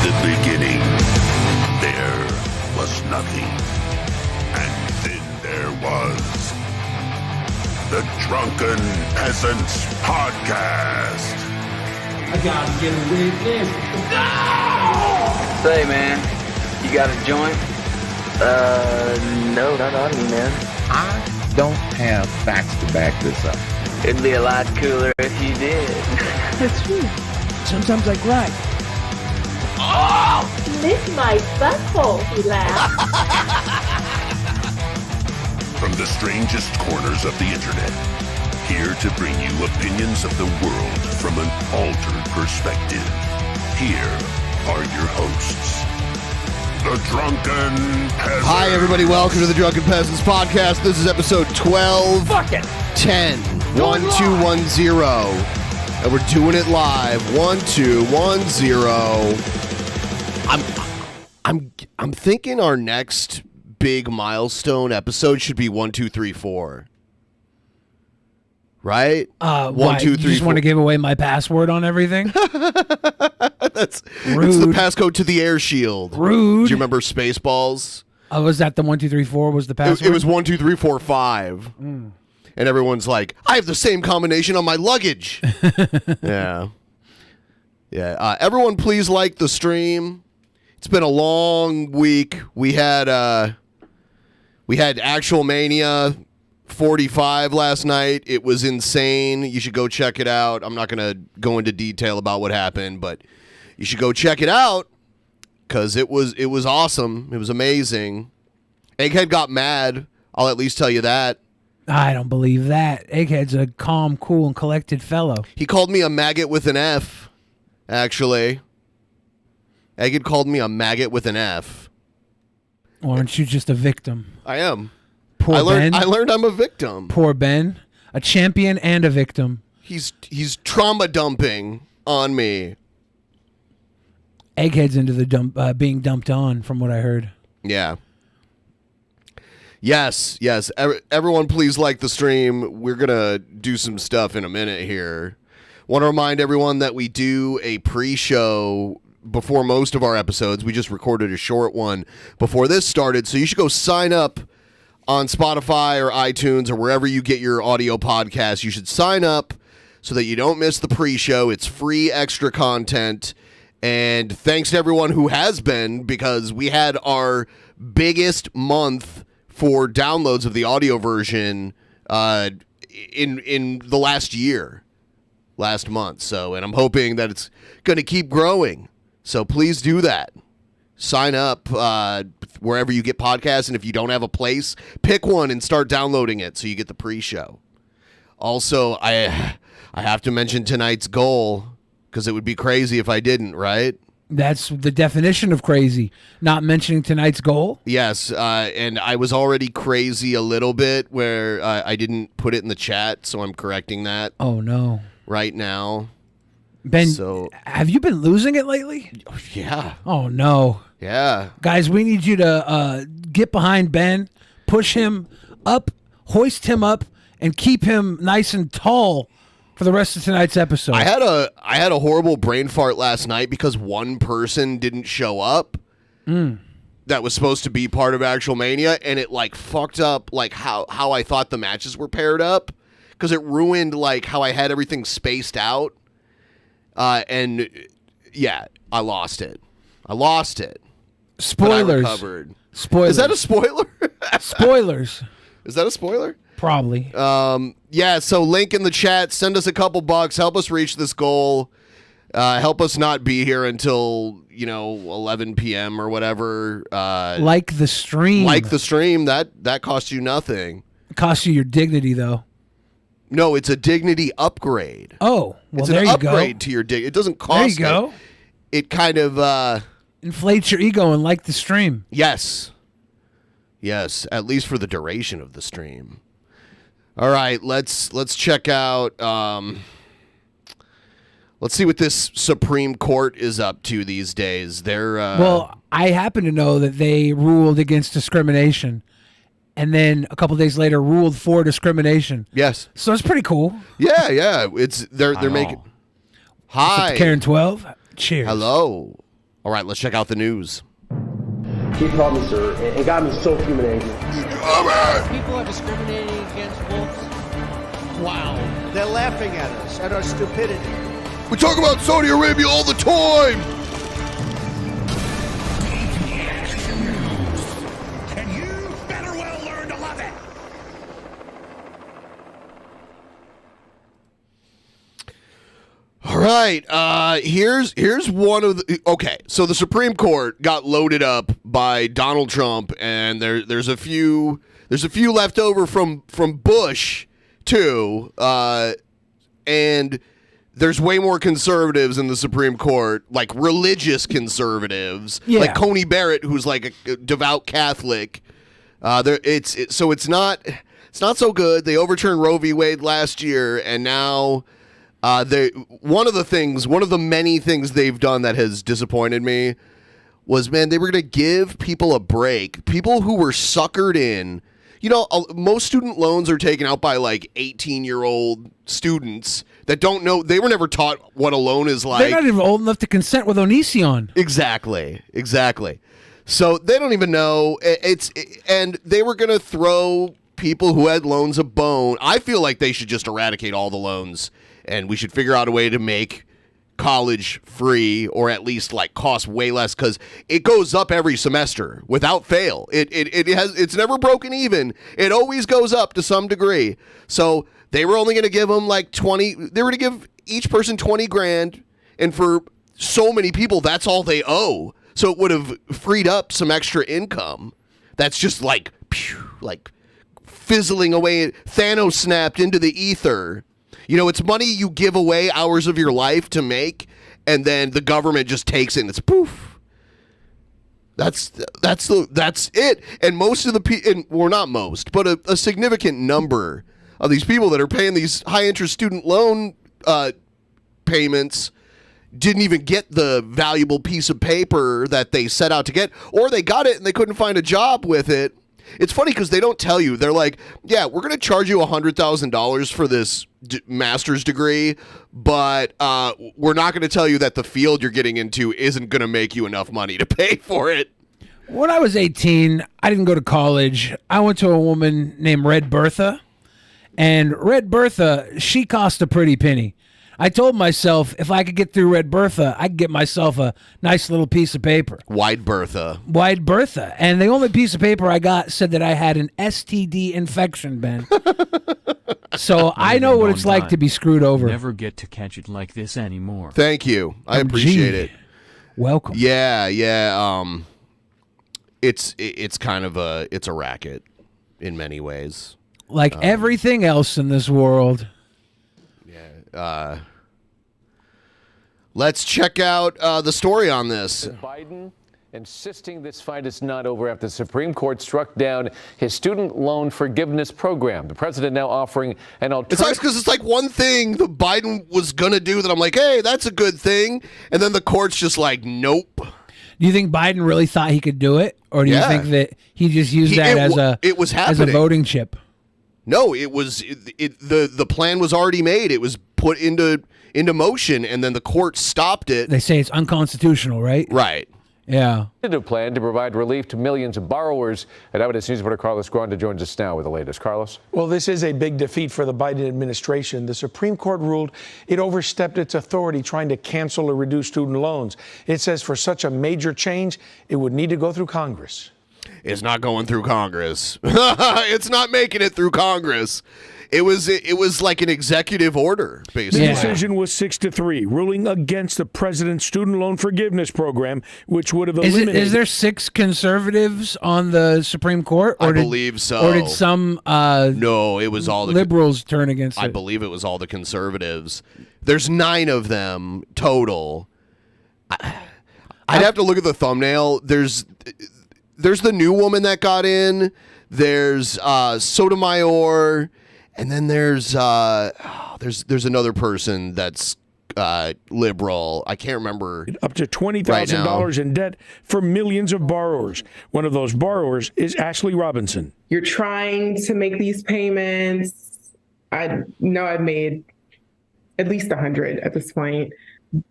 the beginning, there was nothing. And then there was the Drunken Peasants Podcast. I gotta get a witness. No! Say, man, you got a joint? No, not on me, man. I don't have facts to back this up. It'd be a lot cooler if you did. That's true. Sometimes I cry. Oh! Lick my butthole, he laughed. From the strangest corners of the internet, here to bring you opinions of the world from an altered perspective. Here are your hosts, the Drunken Peasants. Hi, everybody. Welcome to the Drunken Peasants Podcast. This is episode 12. Fuck it. 10. 1210. And we're doing it live. 1210. I'm thinking our next big milestone episode should be 1234. Right? One, two, three. You just want to give away my password on everything? It's the passcode to the air shield. Rude. Do you remember Spaceballs? Was that the 1234 was the password? It was 12345. And everyone's like, I have the same combination on my luggage. Yeah. Everyone, please like the stream. It's been a long week. We had Actual Mania 45 last night. It was insane. You should go check it out. I'm not going to go into detail about what happened, but you should go check it out because it was awesome. It was amazing. Egghead got mad. I'll at least tell you that. I don't believe that. Egghead's a calm, cool, and collected fellow. He called me a maggot with an F, actually. Egghead called me a maggot with an F. Or aren't you just a victim? I am. Poor Ben. I learned I'm a victim. Poor Ben. A champion and a victim. He's trauma dumping on me. Egghead's into the being dumped on, from what I heard. Yeah. Yes. Everyone, please like the stream. We're going to do some stuff in a minute here. Want to remind everyone that we do a pre-show before most of our episodes. We just recorded a short one before this started, so you should go sign up on Spotify or iTunes or wherever you get your audio podcasts. You should sign up so that you don't miss the pre-show. It's free extra content. And thanks to everyone who has been, because we had our biggest month for downloads of the audio version in the last month. So, and I'm hoping that it's going to keep growing. So please do that. Sign up wherever you get podcasts, and if you don't have a place, pick one and start downloading it so you get the pre-show. Also, I have to mention tonight's goal, because it would be crazy if I didn't, right? That's the definition of crazy. Not mentioning tonight's goal? Yes, and I was already crazy a little bit where I didn't put it in the chat, so I'm correcting that. Oh, no. Right now. Ben, so, have you been losing it lately? Yeah. Oh, no. Yeah. Guys, we need you to get behind Ben, push him up, hoist him up, and keep him nice and tall for the rest of tonight's episode. I had a horrible brain fart last night because one person didn't show up that was supposed to be part of Actual Mania, and it like fucked up like how I thought the matches were paired up, because it ruined like how I had everything spaced out. And yeah, I lost it. Spoilers. But I recovered. Spoilers. Is that a spoiler? Spoilers. Is that a spoiler? Probably. Yeah, so link in the chat. Send us a couple bucks. Help us reach this goal. Help us not be here until, 11 p.m. or whatever. Like the stream. That costs you nothing. It costs you your dignity, though. No, it's a dignity upgrade. Oh, well, it's there an you upgrade go. to your dignity. It doesn't cost. There you go. It kind of inflates your ego and like the stream. Yes, at least for the duration of the stream. All right, let's check out. Let's see what this Supreme Court is up to these days. Well, I happen to know that they ruled against discrimination, and then a couple days later ruled for discrimination. Yes. So it's pretty cool. Yeah. They're making. Hi, Karen 12. Cheers. Hello. All right, let's check out the news. He called me sir and got me so human angry. People are discriminating against wolves. Wow. They're laughing at us, at our stupidity. We talk about Saudi Arabia all the time. And you better well learn to love it. All right, here's one of the. Okay, so the Supreme Court got loaded up by Donald Trump, and there's a few left over from Bush too, and there's way more conservatives in the Supreme Court, like religious conservatives, like Coney Barrett, who's like a devout Catholic. It's not so good. They overturned Roe v. Wade last year, and now. One of the many things they've done that has disappointed me was, man, they were going to give people a break. People who were suckered in, most student loans are taken out by like 18-year-old students that don't know. They were never taught what a loan is like. They're not even old enough to consent with Onision. Exactly. So they don't even know. And they were going to throw people who had loans a bone. I feel like they should just eradicate all the loans. And we should figure out a way to make college free, or at least like cost way less, because it goes up every semester without fail. It's never broken even. It always goes up to some degree. So they were only going to give them like 20. They were to give each person 20 grand, and for so many people, that's all they owe. So it would have freed up some extra income. That's just like fizzling away. Thanos snapped into the ether. It's money you give away hours of your life to make, and then the government just takes it and it's poof. That's it. And most of the people, well, not most, but a significant number of these people that are paying these high interest student loan payments didn't even get the valuable piece of paper that they set out to get, or they got it and they couldn't find a job with it. It's funny because they don't tell you. They're like, yeah, we're going to charge you $100,000 for this master's degree, but we're not going to tell you that the field you're getting into isn't going to make you enough money to pay for it. When I was 18, I didn't go to college. I went to a woman named Red Bertha, and Red Bertha, she cost a pretty penny. I told myself if I could get through Red Bertha, I could get myself a nice little piece of paper. Wide Bertha. And the only piece of paper I got said that I had an STD infection, Ben. So I know what it's like to be screwed over. Never get to catch it like this anymore. Thank you. I appreciate it. Welcome. Yeah. It's kind of a racket in many ways. Like everything else in this world. Let's check out the story on this. Biden insisting this fight is not over after the Supreme Court struck down his student loan forgiveness program. The president now offering an alternative. It's nice because it's like one thing the Biden was going to do that I'm like, hey, that's a good thing. And then the court's just like, nope. Do you think Biden really thought he could do it? Or do you think that he just used that as a voting chip? No, it was the plan was already made. It was put into motion, and then the court stopped it. They say it's unconstitutional, right? Right. Yeah. A plan to provide relief to millions of borrowers. And Eyewitness News reporter Carlos Granda joins us now with the latest. Carlos? Well, this is a big defeat for the Biden administration. The Supreme Court ruled it overstepped its authority trying to cancel or reduce student loans. It says for such a major change, it would need to go through Congress. It's not going through Congress. It's not making it through Congress. It was like an executive order, basically. The decision was 6-3, ruling against the president's student loan forgiveness program, which would have eliminated. Is there 6 conservatives on the Supreme Court? I believe so. Or did some no, it was all the liberals turn against it? I believe it was all the conservatives. There's 9 of them total. I'd have to look at the thumbnail. There's the new woman that got in. There's Sotomayor. And then there's another person that's liberal. I can't remember. Up to $20,000 in debt for millions of borrowers. One of those borrowers is Ashley Robinson. You're trying to make these payments. I know I've made at least 100 at this point.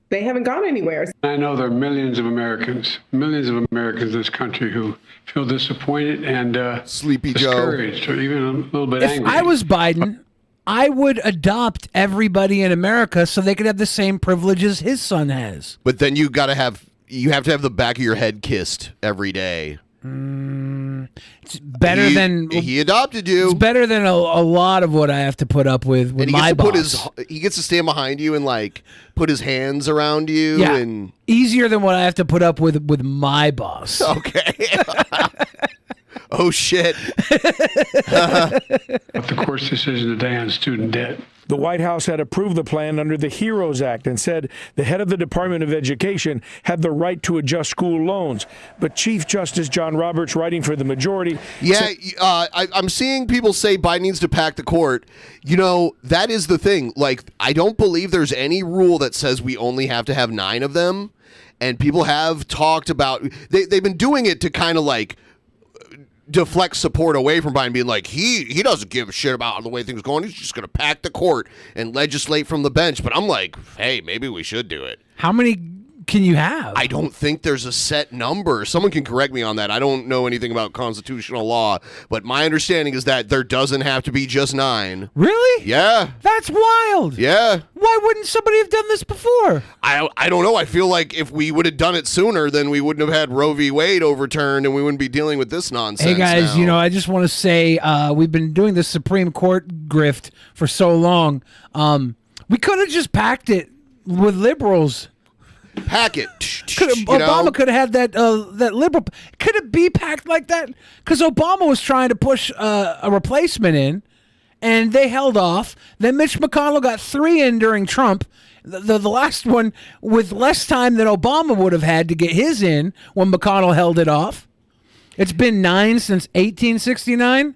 they haven't gone anywhere. I know there are millions of Americans in this country who feel disappointed and Sleepy discouraged, or even a little bit If angry. I was Biden, I would adopt everybody in America so they could have the same privileges his son has. But then you have to have the back of your head kissed every day. It's better than he adopted you. It's better than a lot of what I have to put up with And he my gets to boss. he gets to stand behind you and like put his hands around you. Yeah, And easier than what I have to put up with my boss. Okay. Oh shit. But the court's decision today on student debt. The White House had approved the plan under the HEROES Act and said the head of the Department of Education had the right to adjust school loans. But Chief Justice John Roberts, writing for the majority... Yeah, I'm seeing people say Biden needs to pack the court. You know, that is the thing. Like, I don't believe there's any rule that says we only have to have 9 of them. And people have talked about... They've been doing it to kind of like... deflect support away from Biden, being like, he doesn't give a shit about the way things are going. He's just going to pack the court and legislate from the bench. But I'm like, hey, maybe we should do it. How many can you have? I don't think there's a set number. Someone can correct me on that. I don't know anything about constitutional law, but my understanding is that there doesn't have to be just 9. Really? Yeah. That's wild. Yeah. Why wouldn't somebody have done this before? I don't know. I feel like if we would have done it sooner, then we wouldn't have had Roe v. Wade overturned and we wouldn't be dealing with this nonsense. Hey guys, now. you know, I just want to say we've been doing the Supreme Court grift for so long. We could have just packed it with liberals. Pack it. Obama could have had that liberal. Could it be packed like that? Because Obama was trying to push a replacement in, and they held off. Then Mitch McConnell got 3 in during Trump. The last one with less time than Obama would have had to get his in when McConnell held it off. It's been 9 since 1869.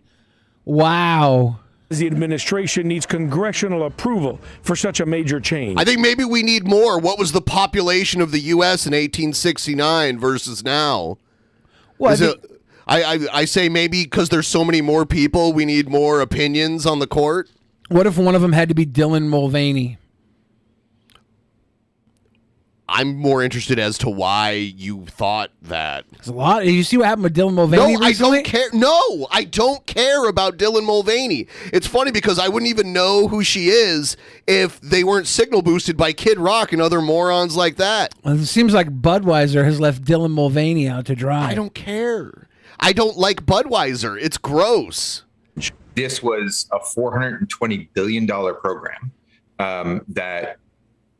Wow. The administration needs congressional approval for such a major change. I think maybe we need more. What was the population of the U.S. in 1869 versus now? Well, I say maybe because there's so many more people, we need more opinions on the court. What if one of them had to be Dylan Mulvaney? I'm more interested as to why you thought that. There's a lot. You see what happened with Dylan Mulvaney No, recently? I don't care. No, I don't care about Dylan Mulvaney. It's funny because I wouldn't even know who she is if they weren't signal boosted by Kid Rock and other morons like that. Well, it seems like Budweiser has left Dylan Mulvaney out to dry. I don't care. I don't like Budweiser. It's gross. This was a $420 billion program that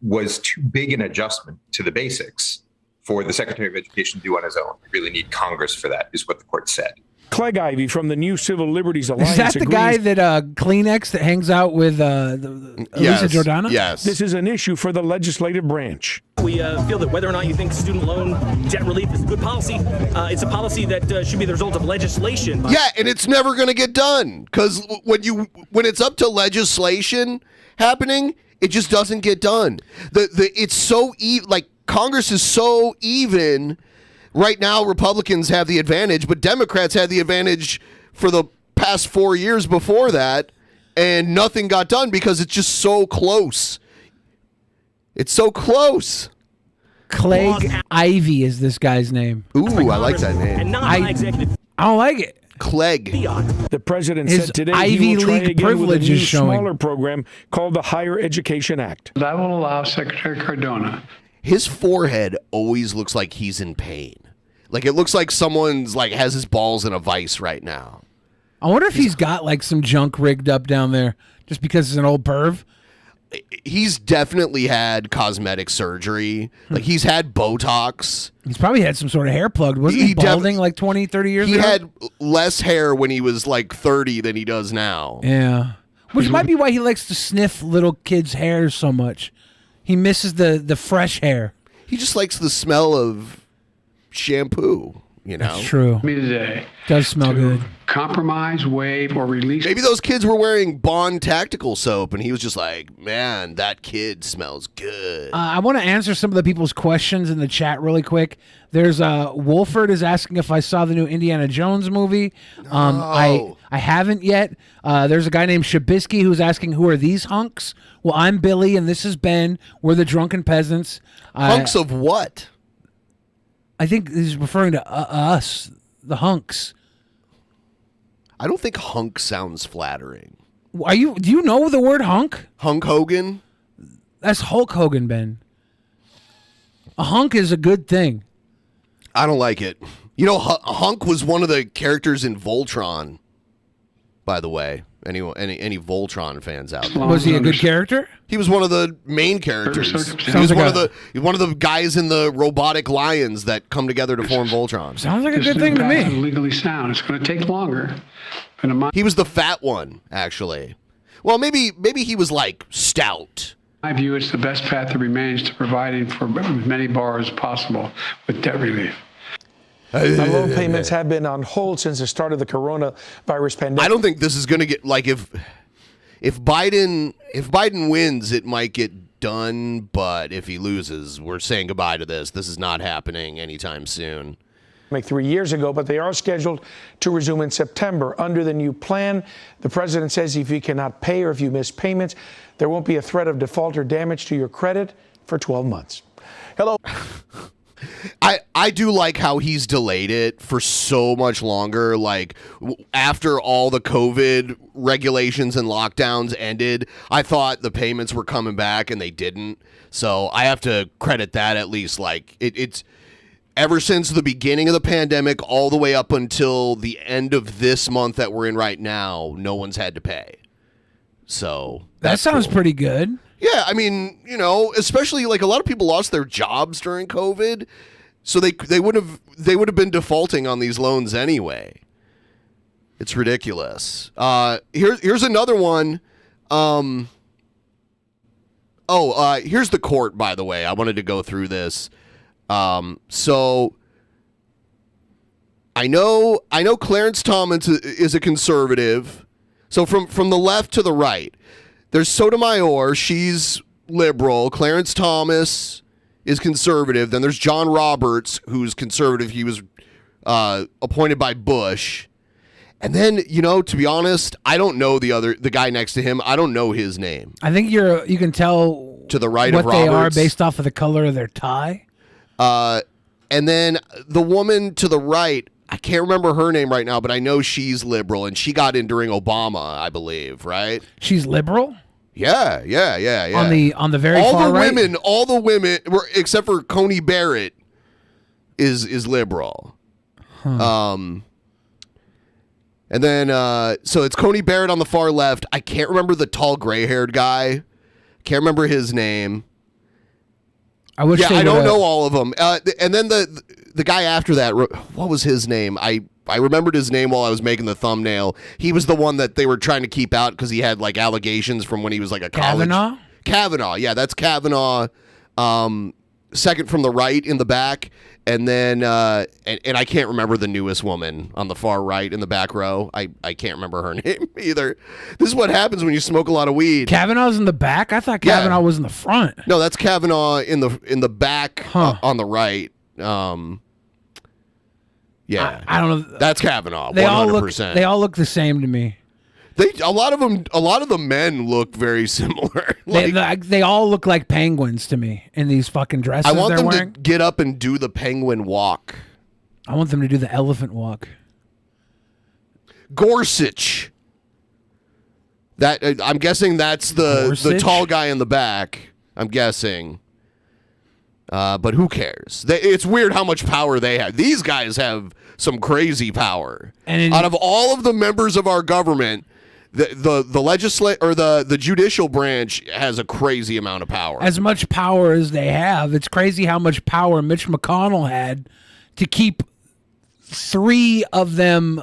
was too big an adjustment to the basics for the Secretary of Education to do on his own. We really need Congress for that, is what the court said. Clegg Ivey from the New Civil Liberties Alliance Is that the agrees. guy that Kleenex that hangs out with Elisa Jordana? Yes. This is an issue for the legislative branch. We feel that whether or not you think student loan debt relief is a good policy, it's a policy that should be the result of legislation. Yeah, and it's never going to get done because when it's up to legislation happening, it just doesn't get done. It's so like Congress is so even. Right now, Republicans have the advantage, but Democrats had the advantage for the past 4 years before that, and nothing got done because it's just so close. It's so close. Clegg Ivey is this guy's name. Ooh, I like that name. And not by executive. I don't like it. Clegg. The president His said today Ivy he will try League again with a privilege new is showing. smaller program called the Higher Education Act. That will allow Secretary Cardona. His forehead always looks like he's in pain. Like it looks like someone's like has his balls in a vice right now. I wonder if he's got like some junk rigged up down there just because he's an old perv. He's definitely had cosmetic surgery. Like he's had Botox. He's probably had some sort of hair plug. Wasn't he balding like 20, 30 years He ago? had less hair when he was like 30 than he does now. Yeah. Which might be why he likes to sniff little kids' hair so much. He misses the fresh hair. He just likes the smell of shampoo. You know, That's true. Me today. Does smell good. Compromise, waive, or release. Maybe those kids were wearing Bond tactical soap, and he was just like, "Man, that kid smells good." I want to answer some of the people's questions in the chat really quick. There's Wolford is asking if I saw the new Indiana Jones movie. I haven't yet. There's a guy named Shabisky who's asking, who are these hunks? Well, I'm Billy, and this is Ben. We're the Drunken Peasants. Hunks of what? I think he's referring to us, the hunks. I don't think hunk sounds flattering. Do you know the word hunk? Hunk Hogan? That's Hulk Hogan, Ben. A hunk is a good thing. I don't like it. You know, Hunk was one of the characters in Voltron, by the way. Any Voltron fans out there? Was he a good character? He was one of the main characters. He was one of the guys in the robotic lions that come together to form Voltron. Sounds like a good thing to me. Legally sound. It's going to take longer. He was the fat one, actually. Well, maybe he was like stout. In my view, it's the best path that remains to providing for as many borrowers as possible with debt relief. Now, loan payments have been on hold since the start of the coronavirus pandemic. I don't think this is going to get, like, if Biden wins, it might get done, but if he loses, we're saying goodbye to this. This is not happening anytime soon. 3 years ago, but they are scheduled to resume in September. Under the new plan, the president says if you cannot pay or if you miss payments, there won't be a threat of default or damage to your credit for 12 months. Hello. I do like how he's delayed it for so much longer. Like, after all the COVID regulations and lockdowns ended, I thought the payments were coming back and they didn't. So I have to credit that at least. Like, it's ever since the beginning of the pandemic all the way up until the end of this month that we're in right now, no one's had to pay. So that sounds pretty good. Yeah, I mean, you know, especially like a lot of people lost their jobs during COVID, so they would have been defaulting on these loans anyway. It's ridiculous. Here's another one. Here's the court, by the way. I wanted to go through this. So I know Clarence Thomas is a conservative. So from the left to the right, there's Sotomayor. She's liberal. Clarence Thomas is conservative. Then there's John Roberts, who's conservative. He was appointed by Bush. And then, you know, to be honest, I don't know the guy next to him. I don't know his name. I think you can tell to the right what of Roberts they are based off of the color of their tie. And then the woman to the right, I can't remember her name right now, but I know she's liberal, and she got in during Obama, I believe, right? She's liberal? Yeah. On the very far right? All the women, except for Coney Barrett, is liberal. Huh. And then, so it's Coney Barrett on the far left. I can't remember the tall gray-haired guy. Can't remember his name. I don't know all of them. And then the guy after that, what was his name? I remembered his name while I was making the thumbnail. He was the one that they were trying to keep out because he had like allegations from when he was like a college. Kavanaugh. Yeah, that's Kavanaugh. Second from the right in the back. And then, and I can't remember the newest woman on the far right in the back row. I can't remember her name either. This is what happens when you smoke a lot of weed. Kavanaugh's in the back? I thought Kavanaugh was in the front. No, that's Kavanaugh in the back on the right. Yeah, I don't know. That's Kavanaugh. They 100%. They all look the same to me. A lot of the men look very similar. They all look like penguins to me in these fucking dresses. I want them wearing. to get up and do the penguin walk. I want them to do the elephant walk. Gorsuch. That I'm guessing that's the tall guy in the back. I'm guessing. But who cares? It's weird how much power they have. These guys have some crazy power. And out of all of the members of our government, the legislature or the judicial branch has a crazy amount of power. As much power as they have, it's crazy how much power Mitch McConnell had to keep 3 of them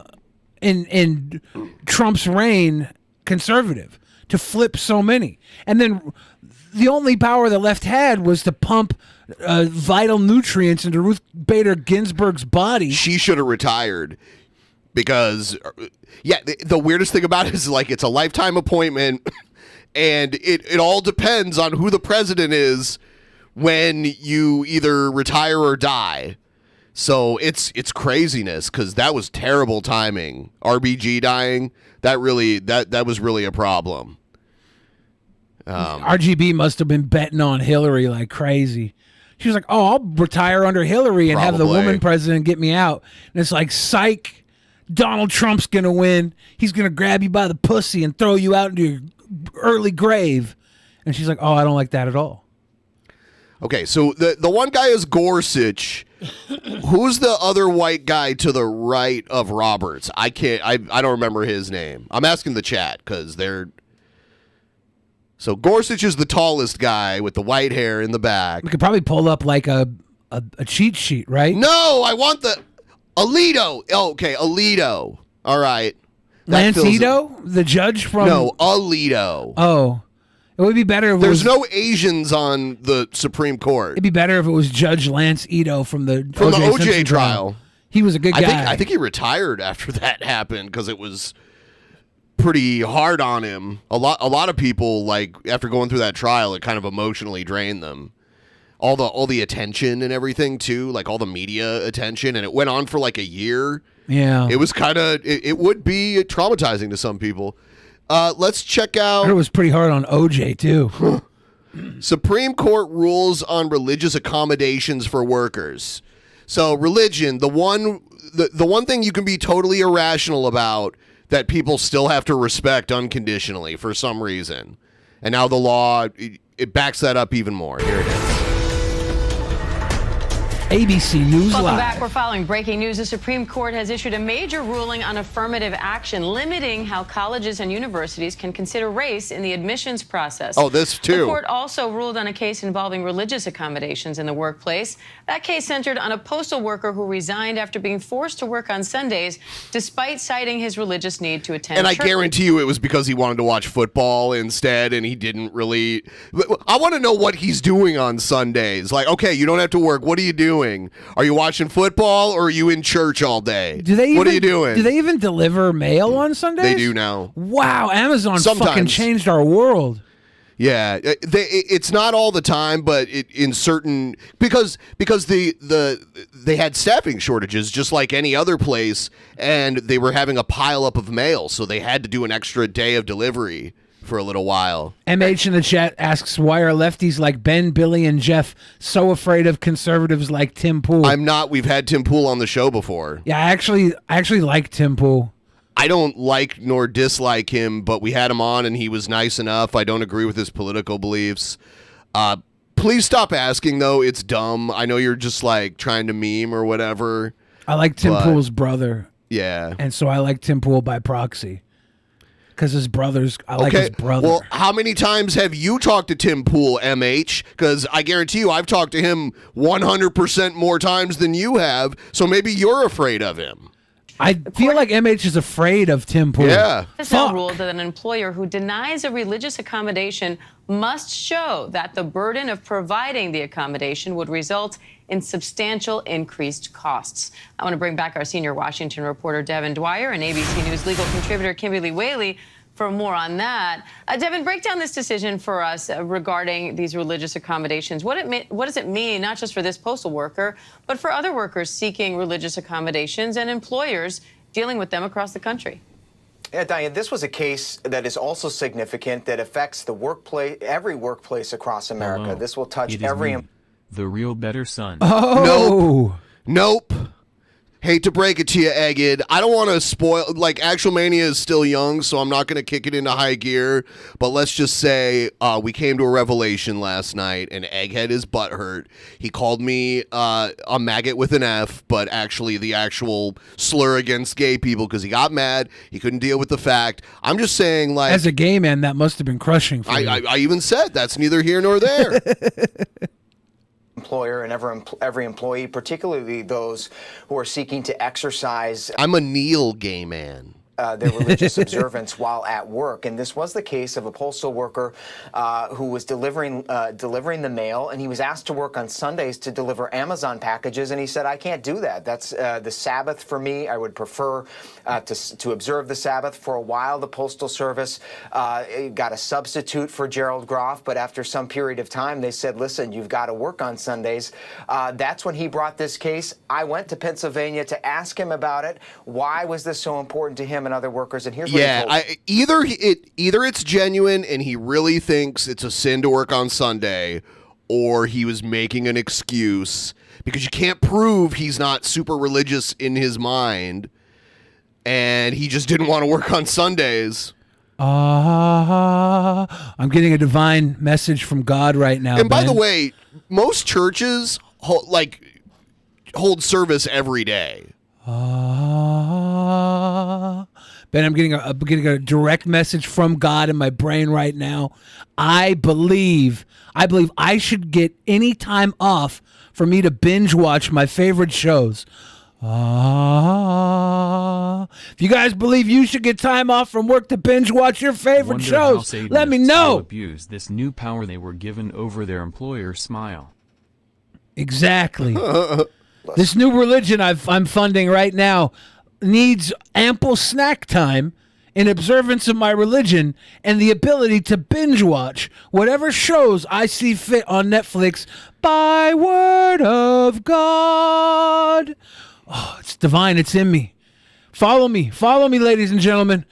in Trump's reign conservative, to flip so many. And then the only power the left had was to pump vital nutrients into Ruth Bader Ginsburg's body. She should have retired because, yeah, the weirdest thing about it is like it's a lifetime appointment, and it all depends on who the president is when you either retire or die. So it's craziness because that was terrible timing. RBG dying, that was really a problem. RGB must have been betting on Hillary like crazy. She was like, "Oh, I'll retire under Hillary and have the woman president get me out." And it's like, psych, Donald Trump's gonna win. He's gonna grab you by the pussy and throw you out into your early grave. And she's like, "Oh, I don't like that at all." Okay, so the one guy is Gorsuch. Who's the other white guy to the right of Roberts? I don't remember his name. I'm asking the chat because they're. So Gorsuch is the tallest guy with the white hair in the back. We could probably pull up like a cheat sheet, right? No, I want the Alito. Oh, okay, Alito. All right. Lance Ito, the judge from. No, Alito. Oh, it would be better if there's no Asians on the Supreme Court. It'd be better if it was Judge Lance Ito from the OJ trial. He was a good guy. I think he retired after that happened because it was pretty hard on him. A lot of people, like, after going through that trial, it kind of emotionally drained them. All the attention and everything too, like all the media attention, and it went on for like a year. Yeah, it was kind of it would be traumatizing to some people. Let's check out. It was pretty hard on OJ too. Supreme Court rules on religious accommodations for workers. So religion, the one thing you can be totally irrational about that people still have to respect unconditionally for some reason. And now the law, it backs that up even more. Here it is. ABC News Welcome Live. back. We're following breaking news. The Supreme Court has issued a major ruling on affirmative action, limiting how colleges and universities can consider race in the admissions process. Oh, this too. The court also ruled on a case involving religious accommodations in the workplace. That case centered on a postal worker who resigned after being forced to work on Sundays, despite citing his religious need to attend And church. I guarantee you it was because he wanted to watch football instead, and he didn't really. I want to know what he's doing on Sundays. Like, okay, you don't have to work. What are you doing? Are you watching football or are you in church all day? What are you doing? Do they even deliver mail on Sundays? They do now. Wow, Amazon Sometimes. fucking changed our world. Yeah, it's not all the time, but in certain because they had staffing shortages just like any other place, and they were having a pile up of mail, so they had to do an extra day of delivery for a little while. MH in the chat asks, why are lefties like Ben, Billy, and Jeff so afraid of conservatives like Tim Pool? I'm not. We've had Tim Pool on the show before. Yeah, I actually like Tim Pool. I don't like nor dislike him, but we had him on and he was nice enough. I don't agree with his political beliefs. Please stop asking, though. It's dumb. I know you're just like trying to meme or whatever. I like Tim Pool's brother. Yeah. And so I like Tim Pool by proxy. Because his brother's, I like his brother. Well, how many times have you talked to Tim Pool, MH? Because I guarantee you I've talked to him 100% more times than you have, so maybe you're afraid of him. I feel like MH is afraid of Tim Pool. Yeah. It's now ruled that an employer who denies a religious accommodation must show that the burden of providing the accommodation would result in substantial increased costs. I want to bring back our senior Washington reporter, Devin Dwyer, and ABC News legal contributor, Kimberly Whaley, for more on that. Devin, break down this decision for us regarding these religious accommodations. What does it mean, not just for this postal worker, but for other workers seeking religious accommodations and employers dealing with them across the country? Yeah, Diane, this was a case that is also significant that affects the workplace, every workplace across America. Hello. This will touch It is every. me, the real better son. Oh. Nope. Hate to break it to you, Egged. I don't want to spoil. Like, Actual Mania is still young, so I'm not going to kick it into high gear. But let's just say we came to a revelation last night, and Egghead is butthurt. He called me a maggot with an F, but actually the actual slur against gay people because he got mad. He couldn't deal with the fact. I'm just saying, like, as a gay man, that must have been crushing for you. I even said that's neither here nor there. Employer and every employee, particularly those who are seeking to exercise. I'm a Neil gay man. their religious observance while at work. And this was the case of a postal worker who was delivering the mail, and he was asked to work on Sundays to deliver Amazon packages, and he said, I can't do that. That's the Sabbath for me. I would prefer to observe the Sabbath. For a while, the Postal Service got a substitute for Gerald Groff, but after some period of time, they said, listen, you've got to work on Sundays. That's when he brought this case. I went to Pennsylvania to ask him about it. Why was this so important to him and other workers? And here's what he told me. Either it's genuine and he really thinks it's a sin to work on Sunday, or he was making an excuse because you can't prove he's not super religious in his mind and he just didn't want to work on Sundays. I'm getting a divine message from God right now. And by Ben. the way, most churches hold service every day. Ben, I'm getting a direct message from God in my brain right now. I believe I should get any time off for me to binge watch my favorite shows. If you guys believe you should get time off from work to binge watch your favorite shows, let me know. Abuse this new power they were given over their employer. Smile. Exactly. This new religion I'm funding right now needs ample snack time in observance of my religion and the ability to binge watch whatever shows I see fit on Netflix by word of God. Oh, it's divine. It's in me. Follow me, ladies and gentlemen.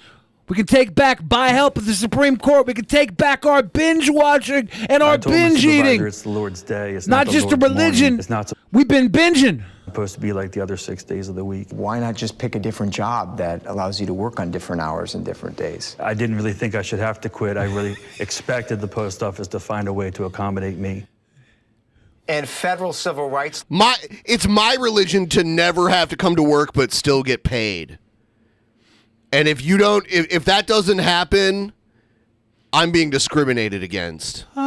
We can take back, by help of the Supreme Court, we can take back our binge watching and our binge eating. It's the Lord's day. It's not just a religion. It's not We've been binging. Supposed to be like the other 6 days of the week. Why not just pick a different job that allows you to work on different hours and different days? I didn't really think I should have to quit. I really expected the post office to find a way to accommodate me. And federal civil rights. It's my religion to never have to come to work but still get paid. And if that doesn't happen, I'm being discriminated against. Law,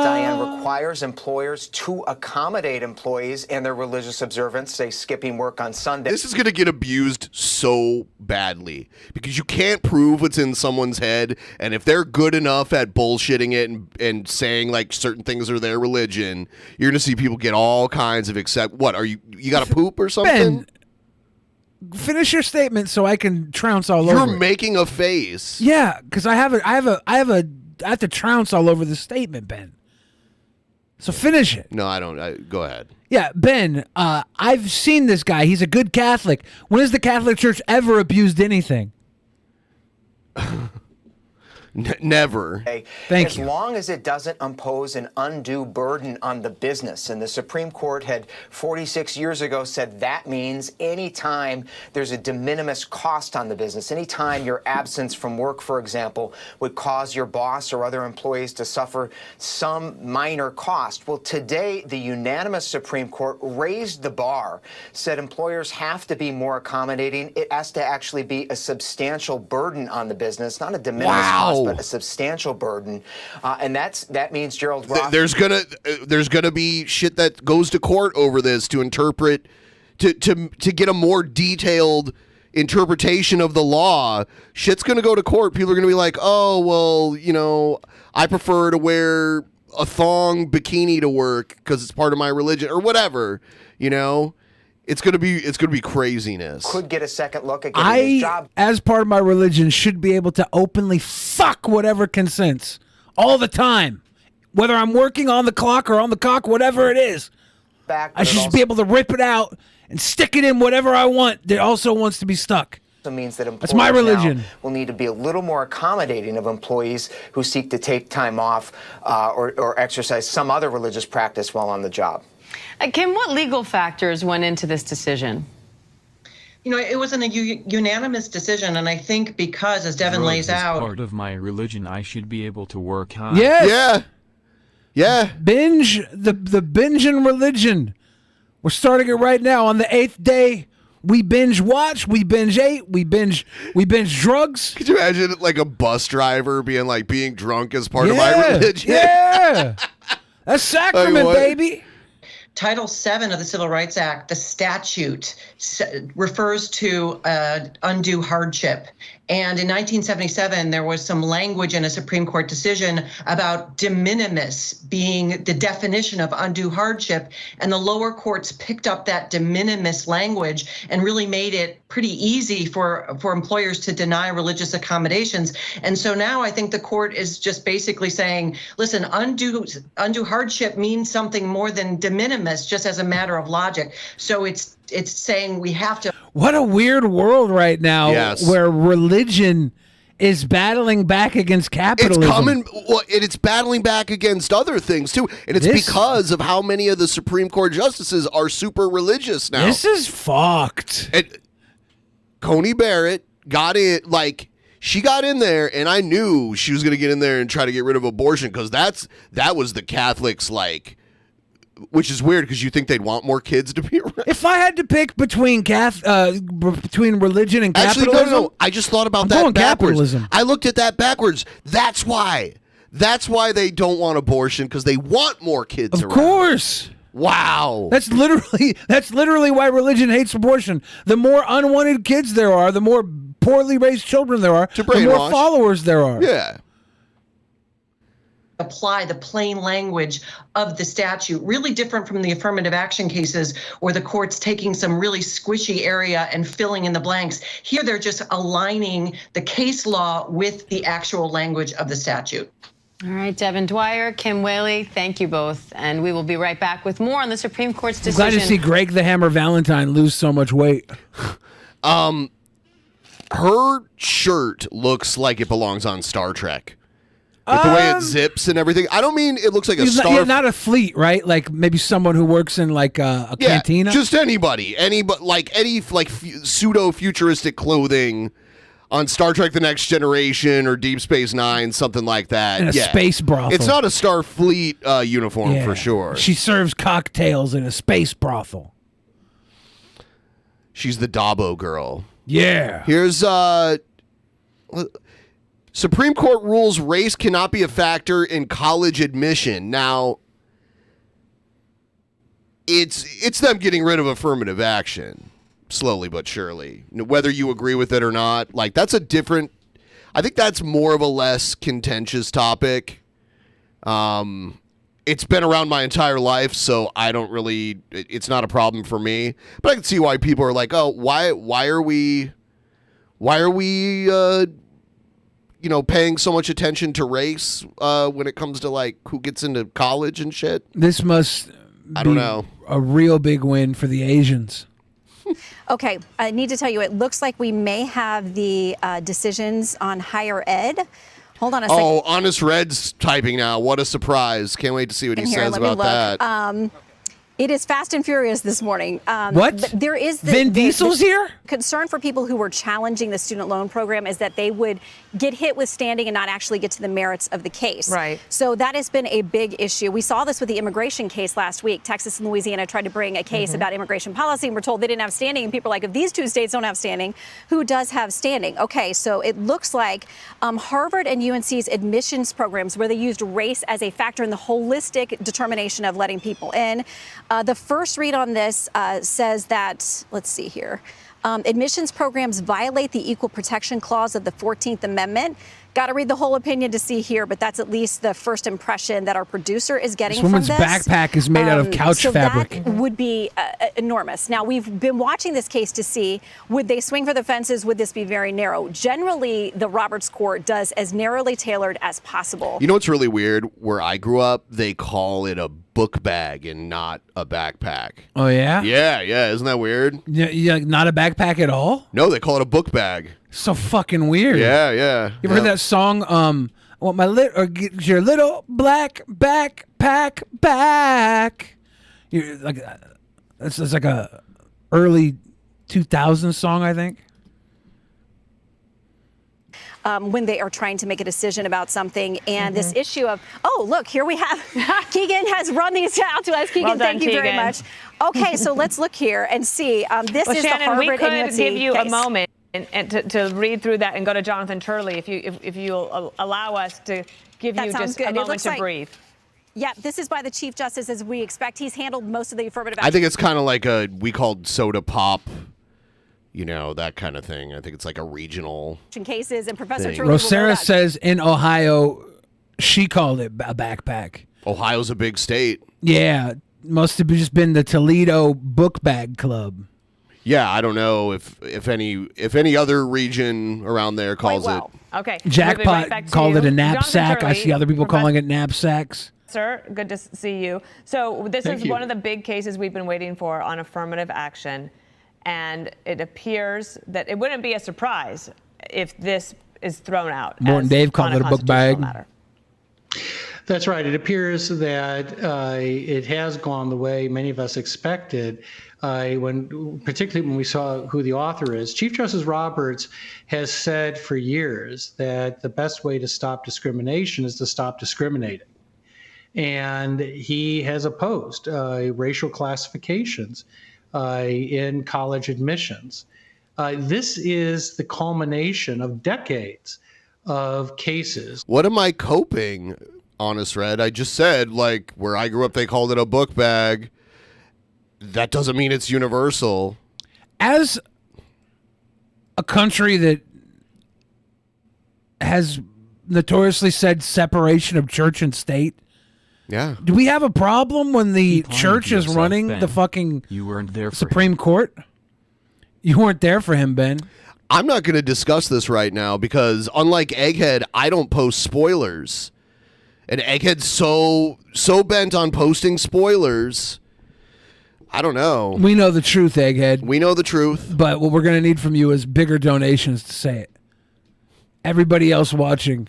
Diane, requires employers to accommodate employees in their religious observance, say skipping work on Sunday. This is going to get abused so badly because you can't prove what's in someone's head. And if they're good enough at bullshitting it and saying like certain things are their religion, you're going to see people get all kinds of what are you got to poop or something? Ben, finish your statement so I can trounce all over. You're making a face. Yeah, because I have to trounce all over the statement, Ben. So finish it. No, I don't. Go ahead. Yeah, Ben, I've seen this guy. He's a good Catholic. When has the Catholic Church ever abused anything? Never. Thank you. As long as it doesn't impose an undue burden on the business. And the Supreme Court had 46 years ago said that means anytime there's a de minimis cost on the business, anytime your absence from work, for example, would cause your boss or other employees to suffer some minor cost. Well, today, the unanimous Supreme Court raised the bar, said employers have to be more accommodating. It has to actually be a substantial burden on the business, not a de minimis cost, but a substantial burden, and that means Gerald Roth. There's gonna be shit that goes to court over this to interpret, to get a more detailed interpretation of the law. Shit's gonna go to court. People are gonna be like, oh well, I prefer to wear a thong bikini to work because it's part of my religion or whatever. It's gonna be craziness. Could get a second look at getting his job. As part of my religion, should be able to openly fuck whatever consents all the time, whether I'm working on the clock or on the cock, whatever it is. I should just be able to rip it out and stick it in whatever I want that also wants to be stuck. Means that that's my religion. Will need to be a little more accommodating of employees who seek to take time off or exercise some other religious practice while on the job. Kim, what legal factors went into this decision? It was a unanimous decision, and I think because, as Devin lays out, part of my religion, I should be able to work hard. Yes. Yeah. Binge the binging religion. We're starting it right now on the 8th day. We binge watch, we binge ate, we binge drugs. Could you imagine like a bus driver being drunk as part of my religion? Yeah. That's sacrament, baby. Title VII of the Civil Rights Act, the statute, refers to undue hardship. And in 1977, there was some language in a Supreme Court decision about de minimis being the definition of undue hardship. And the lower courts picked up that de minimis language and really made it pretty easy for employers to deny religious accommodations. And so now I think the court is just basically saying, listen, undue hardship means something more than de minimis, just as a matter of logic. So it's saying we have to. What a weird world right now, where religion is battling back against capitalism. It's battling back against other things too, and it's because of how many of the Supreme Court justices are super religious now. This is fucked. And Coney Barrett got in, she got in there, and I knew she was going to get in there and try to get rid of abortion, because that was the Catholics, which is weird because you think they'd want more kids to be around. If I had to pick between religion and capitalism, actually, no. I just thought about that backwards. Capitalism. I looked at that backwards. That's why they don't want abortion, because they want more kids around. Of course. Wow. That's literally why religion hates abortion. The more unwanted kids there are, the more poorly raised children there are, the more followers there are. Yeah. Apply the plain language of the statute, really different from the affirmative action cases where the court's taking some really squishy area and filling in the blanks. Here they're just aligning the case law with the actual language of the statute. All right, Devin Dwyer, Kim Whaley, thank you both. And we will be right back with more on the Supreme Court's decision. I'm glad to see Greg the Hammer Valentine lose so much weight. Her shirt looks like it belongs on Star Trek. With the way it zips and everything. I don't mean it looks like a star. Not a fleet, right? Like maybe someone who works in a cantina. Just anybody. Any pseudo-futuristic clothing on Star Trek The Next Generation or Deep Space Nine, something like that. And a space brothel. It's not a Starfleet uniform for sure. She serves cocktails in a space brothel. She's the Dabo girl. Yeah. Here's Supreme Court rules race cannot be a factor in college admission. Now, it's them getting rid of affirmative action, slowly but surely. Whether you agree with it or not, that's a different. I think that's more of a less contentious topic. It's been around my entire life, so I don't really. It's not a problem for me. But I can see why people are like, "Oh, why are we?" Paying so much attention to race when it comes to who gets into college and shit. This must be a real big win for the Asians. Okay, I need to tell you, it looks like we may have the decisions on higher ed. Hold on a second. Oh, Honest Red's typing now. What a surprise. Can't wait to see what he says about that. It is fast and furious this morning. What? There is Vin Diesel's here? Concern for people who were challenging the student loan program is that they would get hit with standing and not actually get to the merits of the case. Right. So that has been a big issue. We saw this with the immigration case last week. Texas and Louisiana tried to bring a case about immigration policy, and we're told they didn't have standing. And people are like, if these two states don't have standing, who does have standing? Okay, so it looks like Harvard and UNC's admissions programs, where they used race as a factor in the holistic determination of letting people in. The first read on this says that, let's see here, admissions programs violate the Equal Protection Clause of the 14th Amendment. Got to read the whole opinion to see here, but that's at least the first impression that our producer is getting from this. This woman's backpack is made out of couch fabric. That would be enormous. Now, we've been watching this case to see, would they swing for the fences? Would this be very narrow? Generally, the Roberts Court does as narrowly tailored as possible. You know what's really weird? Where I grew up, they call it a book bag and not a backpack. Oh, yeah? Yeah. Isn't that weird? Yeah, not a backpack at all? No, they call it a book bag. So fucking weird. Yeah. You ever heard that song, I want get your little black backpack back? You're like, it's like a early 2000s song, I think. When they are trying to make a decision about something, and this issue of, oh, look, here we have, Keegan has run these out to us. Keegan, thank you very much. Okay, so let's look here and see. This is Shannon, the Harvard we could and give you case. a moment and to read through that and go to Jonathan Turley if you'll allow us to give you just a moment to breathe. Yeah, this is by the Chief Justice, as we expect. He's handled most of the affirmative action. I think it's kind of like we called soda pop, that kind of thing. I think it's like a regional cases, and Professor thing. Truly Rosera says in Ohio, she called it a backpack. Ohio's a big state. Yeah, must have just been the Toledo Book Bag Club. Yeah, I don't know if any other region around there calls it. Okay. Jackpot called it a knapsack. I see other people calling it knapsacks. Sir, good to see you. So this Thank is you. one of the big cases we've been waiting for on affirmative action. And it appears that it wouldn't be a surprise if this is thrown out. Morton Dave called it a book bag. That's right. It appears that it has gone the way many of us expected. Particularly when we saw who the author is. Chief Justice Roberts has said for years that the best way to stop discrimination is to stop discriminating. And he has opposed racial classifications in college admissions. This is the culmination of decades of cases. What am I coping, Honest Red? I just said, where I grew up, they called it a book bag. That doesn't mean it's universal. As a country that has notoriously said separation of church and state, yeah, do we have a problem when the church is running the fucking You weren't there for Supreme Court? You weren't there for him, Ben. I'm not going to discuss this right now because unlike Egghead, I don't post spoilers. And Egghead's so bent on posting spoilers. I don't know. We know the truth, Egghead. We know the truth. But what we're going to need from you is bigger donations to say it. Everybody else watching,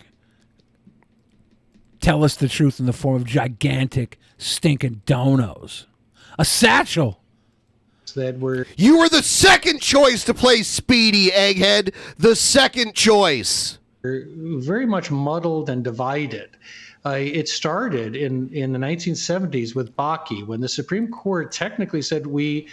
tell us the truth in the form of gigantic stinking donos. A satchel. You were the second choice to play Speedy, Egghead. The second choice. Very much muddled and divided. It started in the 1970s with Bakke, when the Supreme Court technically said we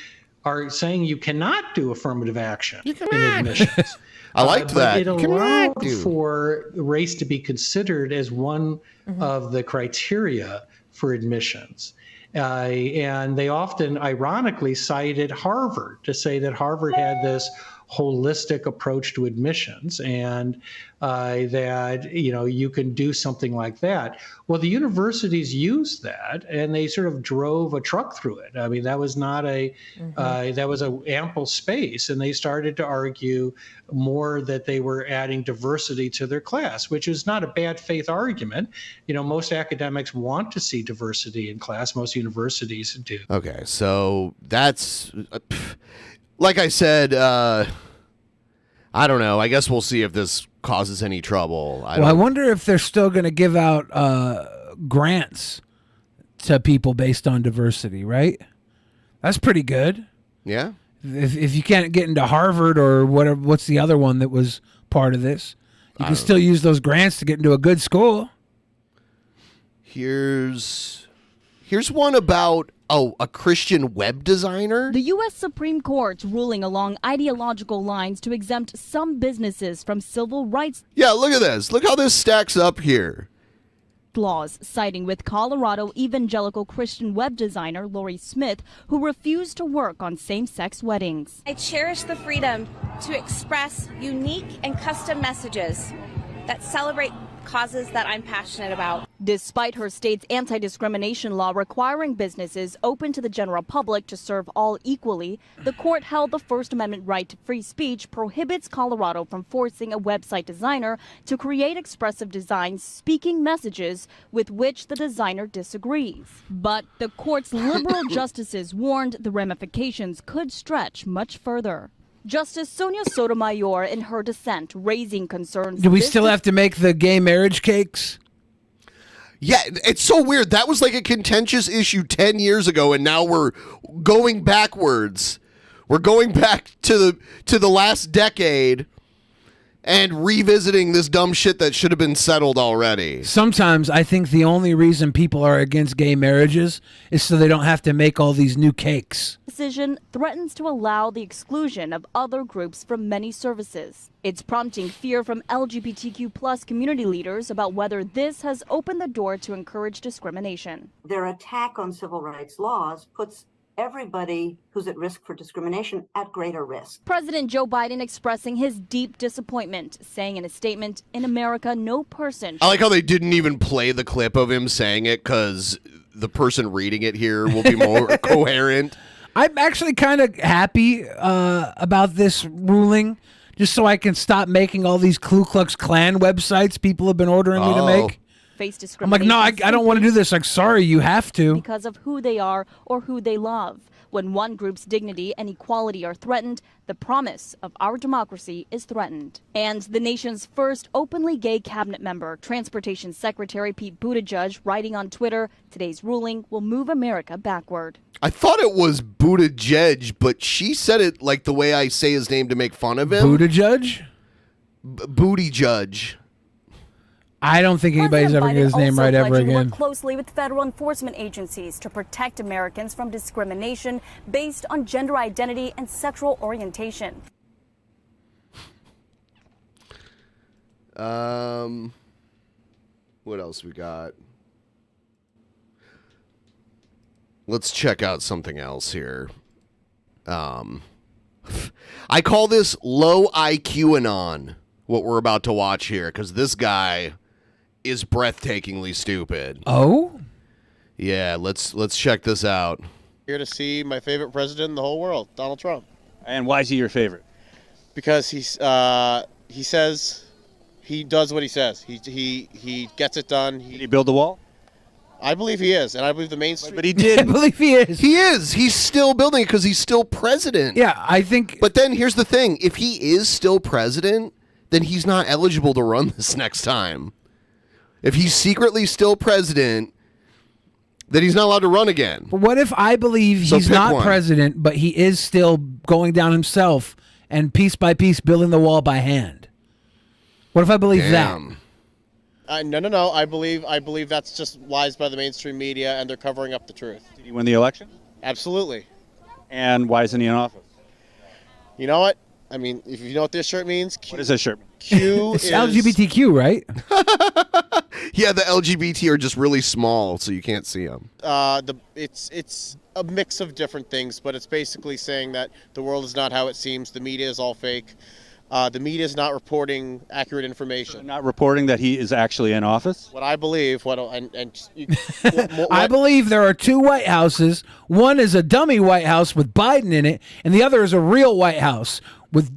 are saying you cannot do affirmative action in admissions. I liked that. It allowed for race to be considered as one of the criteria for admissions. And they often, ironically, cited Harvard to say that Harvard had this holistic approach to admissions and that, you can do something like that. Well, the universities used that and they sort of drove a truck through it. I mean, that was not that was an ample space. And they started to argue more that they were adding diversity to their class, which is not a bad faith argument. Most academics want to see diversity in class. Most universities do. Okay, so that's... like I said, I don't know. I guess we'll see if this causes any trouble. I wonder if they're still going to give out grants to people based on diversity, right? That's pretty good. Yeah. If you can't get into Harvard or whatever, what's the other one that was part of this? You can still use those grants to get into a good school. Here's one about a Christian web designer. The U.S. Supreme Court's ruling along ideological lines to exempt some businesses from civil rights. Yeah, look at this. Look how this stacks up here. Laws, siding with Colorado evangelical Christian web designer Lori Smith, who refused to work on same-sex weddings. I cherish the freedom to express unique and custom messages that celebrate causes that I'm passionate about. Despite her state's anti-discrimination law requiring businesses open to the general public to serve all equally, the court held the First Amendment right to free speech prohibits Colorado from forcing a website designer to create expressive designs speaking messages with which the designer disagrees. But the court's liberal justices warned the ramifications could stretch much further. Justice Sonia Sotomayor, in her dissent, raising concerns. Do we still have to make the gay marriage cakes? Yeah, it's so weird. That was like a contentious issue 10 years ago, and now we're going backwards. We're going back to the last decade, and revisiting this dumb shit that should have been settled already. Sometimes I think the only reason people are against gay marriages is so they don't have to make all these new cakes. Decision threatens to allow the exclusion of other groups from many services. It's prompting fear from LGBTQ plus community leaders about whether this has opened the door to encourage discrimination. Their attack on civil rights laws puts everybody who's at risk for discrimination at greater risk. President Joe Biden expressing his deep disappointment, saying in a statement, "In America, no person..." I like how they didn't even play the clip of him saying it because the person reading it here will be more coherent. I'm actually kind of happy about this ruling, just so I can stop making all these Ku Klux Klan websites people have been ordering me to make. Face I'm like, no, I don't want to do this. Like, sorry, you have to. Because of who they are or who they love. When one group's dignity and equality are threatened, the promise of our democracy is threatened. And the nation's first openly gay cabinet member, Transportation Secretary Pete Buttigieg, writing on Twitter, today's ruling will move America backward. I thought it was Buttigieg, but she said it like the way I say his name to make fun of him. Buttigieg? Buttigieg. I don't think anybody's ever get his name right ever again. Work closely with federal enforcement agencies to protect Americans from discrimination based on gender identity and sexual orientation. What else we got? Let's check out something else here. I call this low IQAnon, what we're about to watch here, because this guy is breathtakingly stupid. Oh? Yeah, let's check this out. Here to see my favorite president in the whole world, Donald Trump. And why is he your favorite? Because he says he does what he says. He gets it done. Did he build the wall? I believe he is, and I believe the Main Street. But he did. I believe he is. He is. He's still building it because he's still president. Yeah, I think. But then here's the thing: if he is still president, then he's not eligible to run this next time. If he's secretly still president, then he's not allowed to run again. But what if I believe he's not president, but he is still going down himself and piece by piece building the wall by hand? What if I believe that? No. I believe that's just lies by the mainstream media, and they're covering up the truth. Did he win the election? Absolutely. And why isn't he in office? You know what? I mean, if you know what this shirt means. What does this shirt mean? Q It's is LGBTQ, right? Yeah, the LGBT are just really small, so you can't see them. It's a mix of different things, but it's basically saying that the world is not how it seems. The media is all fake. The media is not reporting accurate information. So not reporting that he is actually in office? What I believe, I believe there are two White Houses. One is a dummy White House with Biden in it, and the other is a real White House with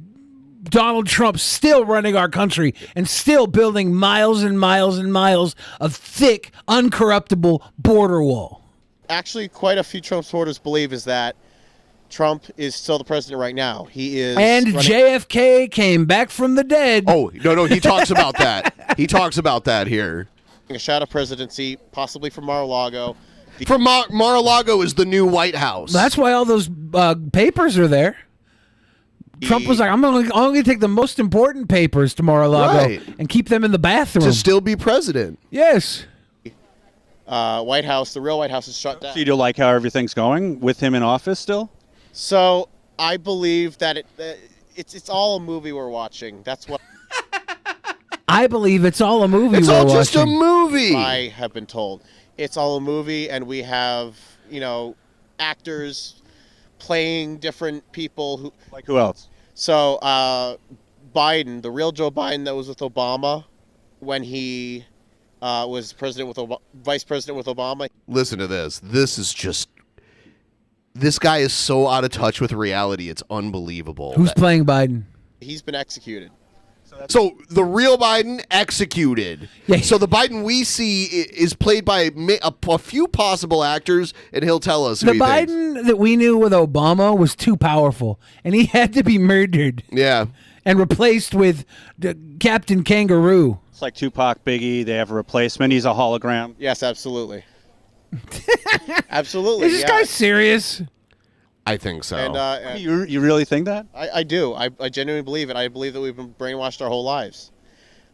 Donald Trump still running our country and still building miles and miles and miles of thick, uncorruptible border wall. Actually, quite a few Trump supporters believe is that Trump is still the president right now. He is. And JFK came back from the dead. Oh, no, he talks about that. He talks about that here. A shadow presidency, possibly from Mar-a-Lago. From Mar-a-Lago is the new White House. That's why all those papers are there. Trump was like, I'm only going to take the most important papers to Mar-a-Lago and keep them in the bathroom. To still be president. Yes. White House, the real White House is shut down. So you don't like how everything's going with him in office still? So I believe that it's all a movie we're watching. That's what I believe it's all a movie. It's we're all watching. just a movie. I have been told it's all a movie, and we have actors playing different people who. Like who else? So Biden, the real Joe Biden that was with Obama when he was vice president with Obama. Listen to this. This guy is so out of touch with reality. It's unbelievable. Who's playing Biden? He's been executed. So the real Biden executed. Yeah. So the Biden we see is played by a few possible actors, and he'll tell us. The Biden that we knew with Obama was too powerful, and he had to be murdered. Yeah. And replaced with Captain Kangaroo. It's like Tupac, Biggie. They have a replacement. He's a hologram. Yes, absolutely. Absolutely. Is this guy serious? I think so. And You really think that? I do. I genuinely believe it. I believe that we've been brainwashed our whole lives.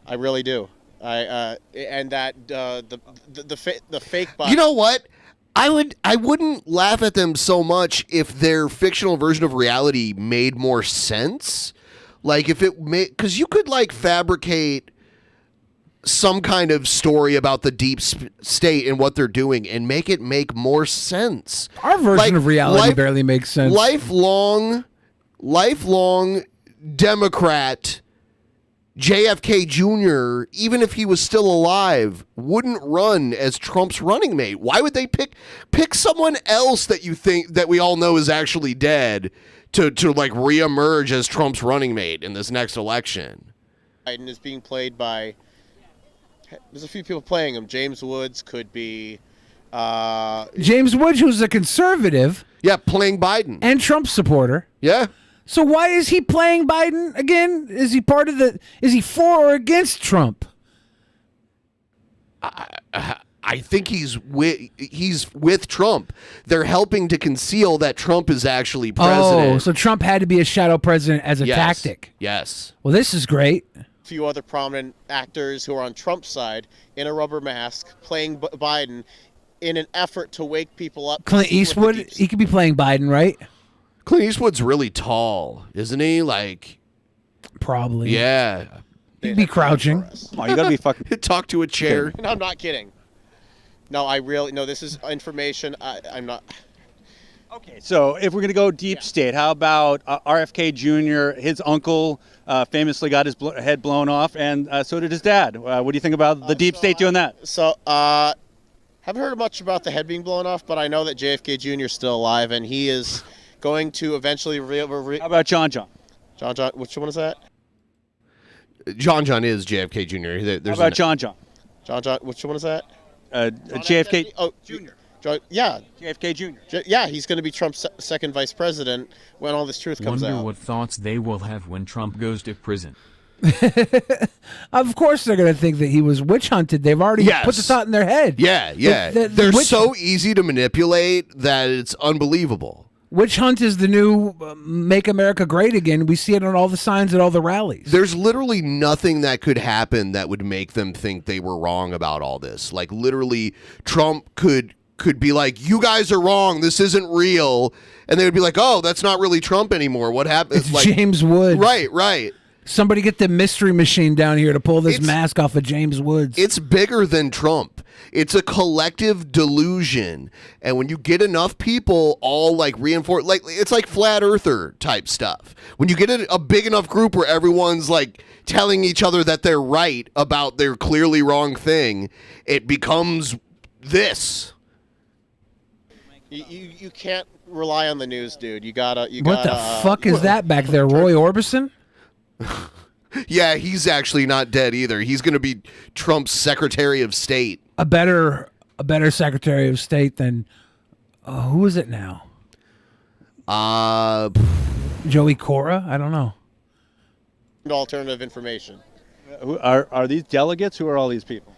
I really do. And that the fake bot. You know what? I wouldn't laugh at them so much if their fictional version of reality made more sense. Like if it made, because you could like fabricate some kind of story about the deep state and what they're doing and make it make more sense. Our version of reality barely makes sense. Lifelong Democrat JFK Jr., even if he was still alive, wouldn't run as Trump's running mate. Why would they pick someone else that you think that we all know is actually dead to like reemerge as Trump's running mate in this next election? Biden is being played by. There's a few people playing him. James Woods could be. James Woods, who's a conservative. Yeah, playing Biden. And Trump supporter. Yeah. So why is he playing Biden again? Is he part of the? Is he for or against Trump? I think he's with Trump. They're helping to conceal that Trump is actually president. Oh, so Trump had to be a shadow president as a tactic. Yes. Well, this is great. A few other prominent actors who are on Trump's side in a rubber mask playing Biden in an effort to wake people up. Clint Eastwood, he could be playing Biden, right? Clint Eastwood's really tall, isn't he? Like, probably. Yeah. He'd be crouching. Oh, you gotta be fucking. Talk to a chair. No, I'm not kidding. No, I really no. This is information. I'm not. Okay, so if we're going to go deep state, how about RFK Jr.? His uncle famously got his head blown off, and so did his dad. What do you think about the deep state doing that? So, haven't heard much about the head being blown off, but I know that JFK Jr. is still alive, and he is going to eventually How about John? John, which one is that? John is JFK Jr. How about John? John, which one is that? JFK. Oh, Jr. Yeah. JFK Jr. Yeah, he's going to be Trump's second vice president when all this truth comes Wonder out. what thoughts they will have when Trump goes to prison. Of course they're going to think that he was witch hunted. They've already put the thought in their head. Yeah. They're so easy to manipulate that it's unbelievable. Witch hunt is the new Make America Great Again. We see it on all the signs at all the rallies. There's literally nothing that could happen that would make them think they were wrong about all this. Like literally Trump could be like, you guys are wrong, this isn't real, and they would be like, oh, that's not really Trump anymore. What happened? It's like, James Woods. Right. Somebody get the mystery machine down here to pull this mask off of James Woods. It's bigger than Trump. It's a collective delusion. And when you get enough people all like reinforce, like it's like flat earther type stuff. When you get a big enough group where everyone's like telling each other that they're right about their clearly wrong thing, it becomes this. You can't rely on the news, dude. What the fuck is that back there, Roy Orbison? Yeah, he's actually not dead either. He's going to be Trump's Secretary of State. A better Secretary of State than who is it now? Joey Cora? I don't know. Alternative information. Are these delegates? Who are all these people?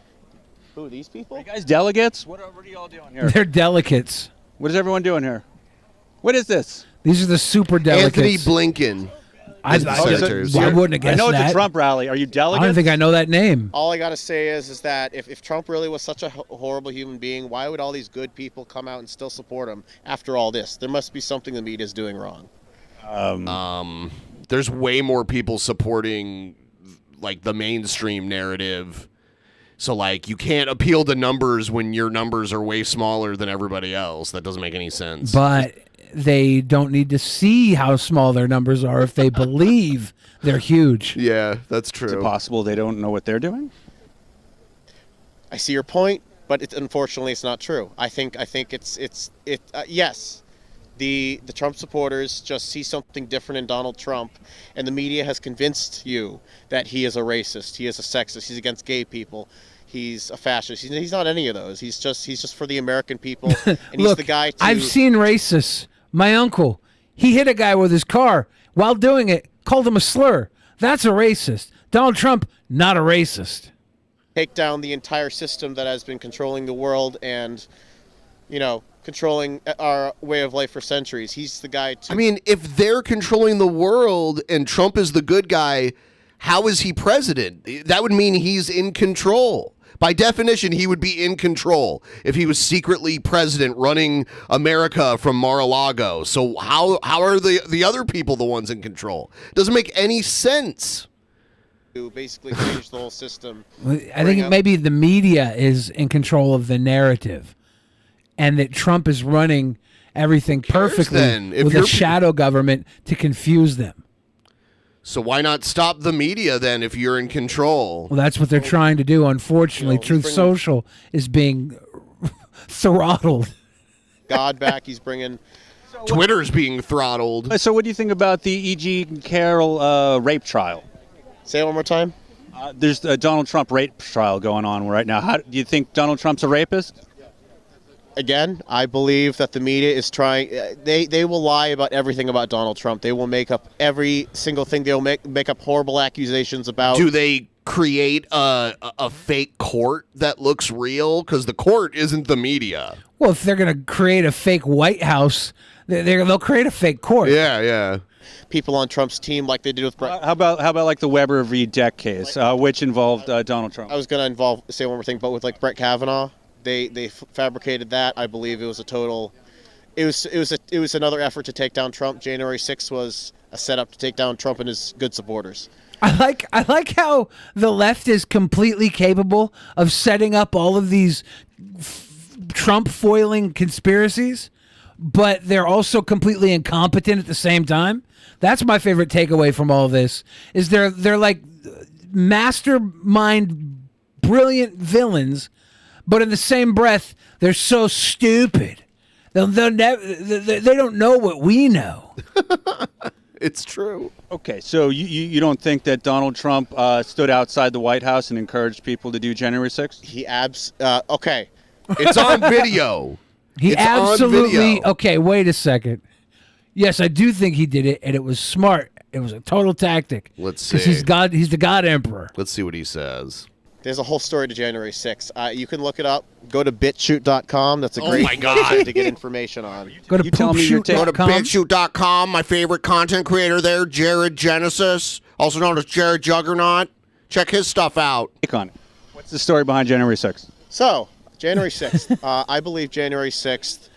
Who, these people? Are you guys delegates? What are you all doing here? They're delegates. What is everyone doing here? What is this? These are the super delegates. Anthony Blinken. I wouldn't have guessed I know it's that. a Trump rally. Are you delegates? I don't think I know that name. All I got to say is that if Trump really was such a horrible human being, why would all these good people come out and still support him after all this? There must be something the media is doing wrong. There's way more people supporting like the mainstream narrative. So like you can't appeal to numbers when your numbers are way smaller than everybody else. That doesn't make any sense. But they don't need to see how small their numbers are if they believe they're huge. Yeah, that's true. Is it possible they don't know what they're doing? I see your point, but unfortunately it's not true. I think yes. The Trump supporters just see something different in Donald Trump, and the media has convinced you that he is a racist, he is a sexist, he's against gay people, he's a fascist. He's not any of those. He's just for the American people, and he's Look, the guy to... I've seen racists. My uncle, he hit a guy with his car while doing it, called him a slur. That's a racist. Donald Trump, not a racist. Take down the entire system that has been controlling the world and, controlling our way of life for centuries. He's the guy to... I mean, if they're controlling the world and Trump is the good guy, how is he president? That would mean he's in control. By definition, he would be in control if he was secretly president running America from Mar-a-Lago. So how are the other people the ones in control? Doesn't make any sense. to basically change the whole system. I think maybe the media is in control of the narrative, and that Trump is running everything perfectly with a shadow government to confuse them. So why not stop the media then if you're in control? Well, that's what they're trying to do. Unfortunately, Truth Social is being throttled. God back, he's bringing... Twitter's being throttled. So what do you think about the E.G. Carroll rape trial? Say it one more time. There's a Donald Trump rape trial going on right now. How do you think Donald Trump's a rapist? Again, I believe that the media is trying. They will lie about everything about Donald Trump. They will make up every single thing. They'll make up horrible accusations about. Do they create a fake court that looks real? Because the court isn't the media. Well, if they're going to create a fake White House, they'll create a fake court. Yeah, yeah. People on Trump's team, like they did with Brett. How about like the Weber v. Deck case, which involved Donald Trump? I was going to say one more thing, but with like Brett Kavanaugh. They fabricated that. I believe it was a total. It was another effort to take down Trump. January 6th was a setup to take down Trump and his good supporters. I like how the left is completely capable of setting up all of these Trump foiling conspiracies, but they're also completely incompetent at the same time. That's my favorite takeaway from all this. Is they're like mastermind, brilliant villains. But in the same breath, they're so stupid. They don't know what we know. It's true. Okay, so you don't think that Donald Trump stood outside the White House and encouraged people to do January 6th? Okay. It's on video. He it's absolutely... on video. Okay, wait a second. Yes, I do think he did it, and it was smart. It was a total tactic. Let's see. Because he's the God Emperor. Let's see what he says. There's a whole story to January 6th. You can look it up. Go to bitshoot.com. That's a great my God. to get information on. Go to bitshoot.com. My favorite content creator there, Jared Genesis, also known as Jared Juggernaut. Check his stuff out. What's the story behind January 6th? So, January 6th. I believe January 6th.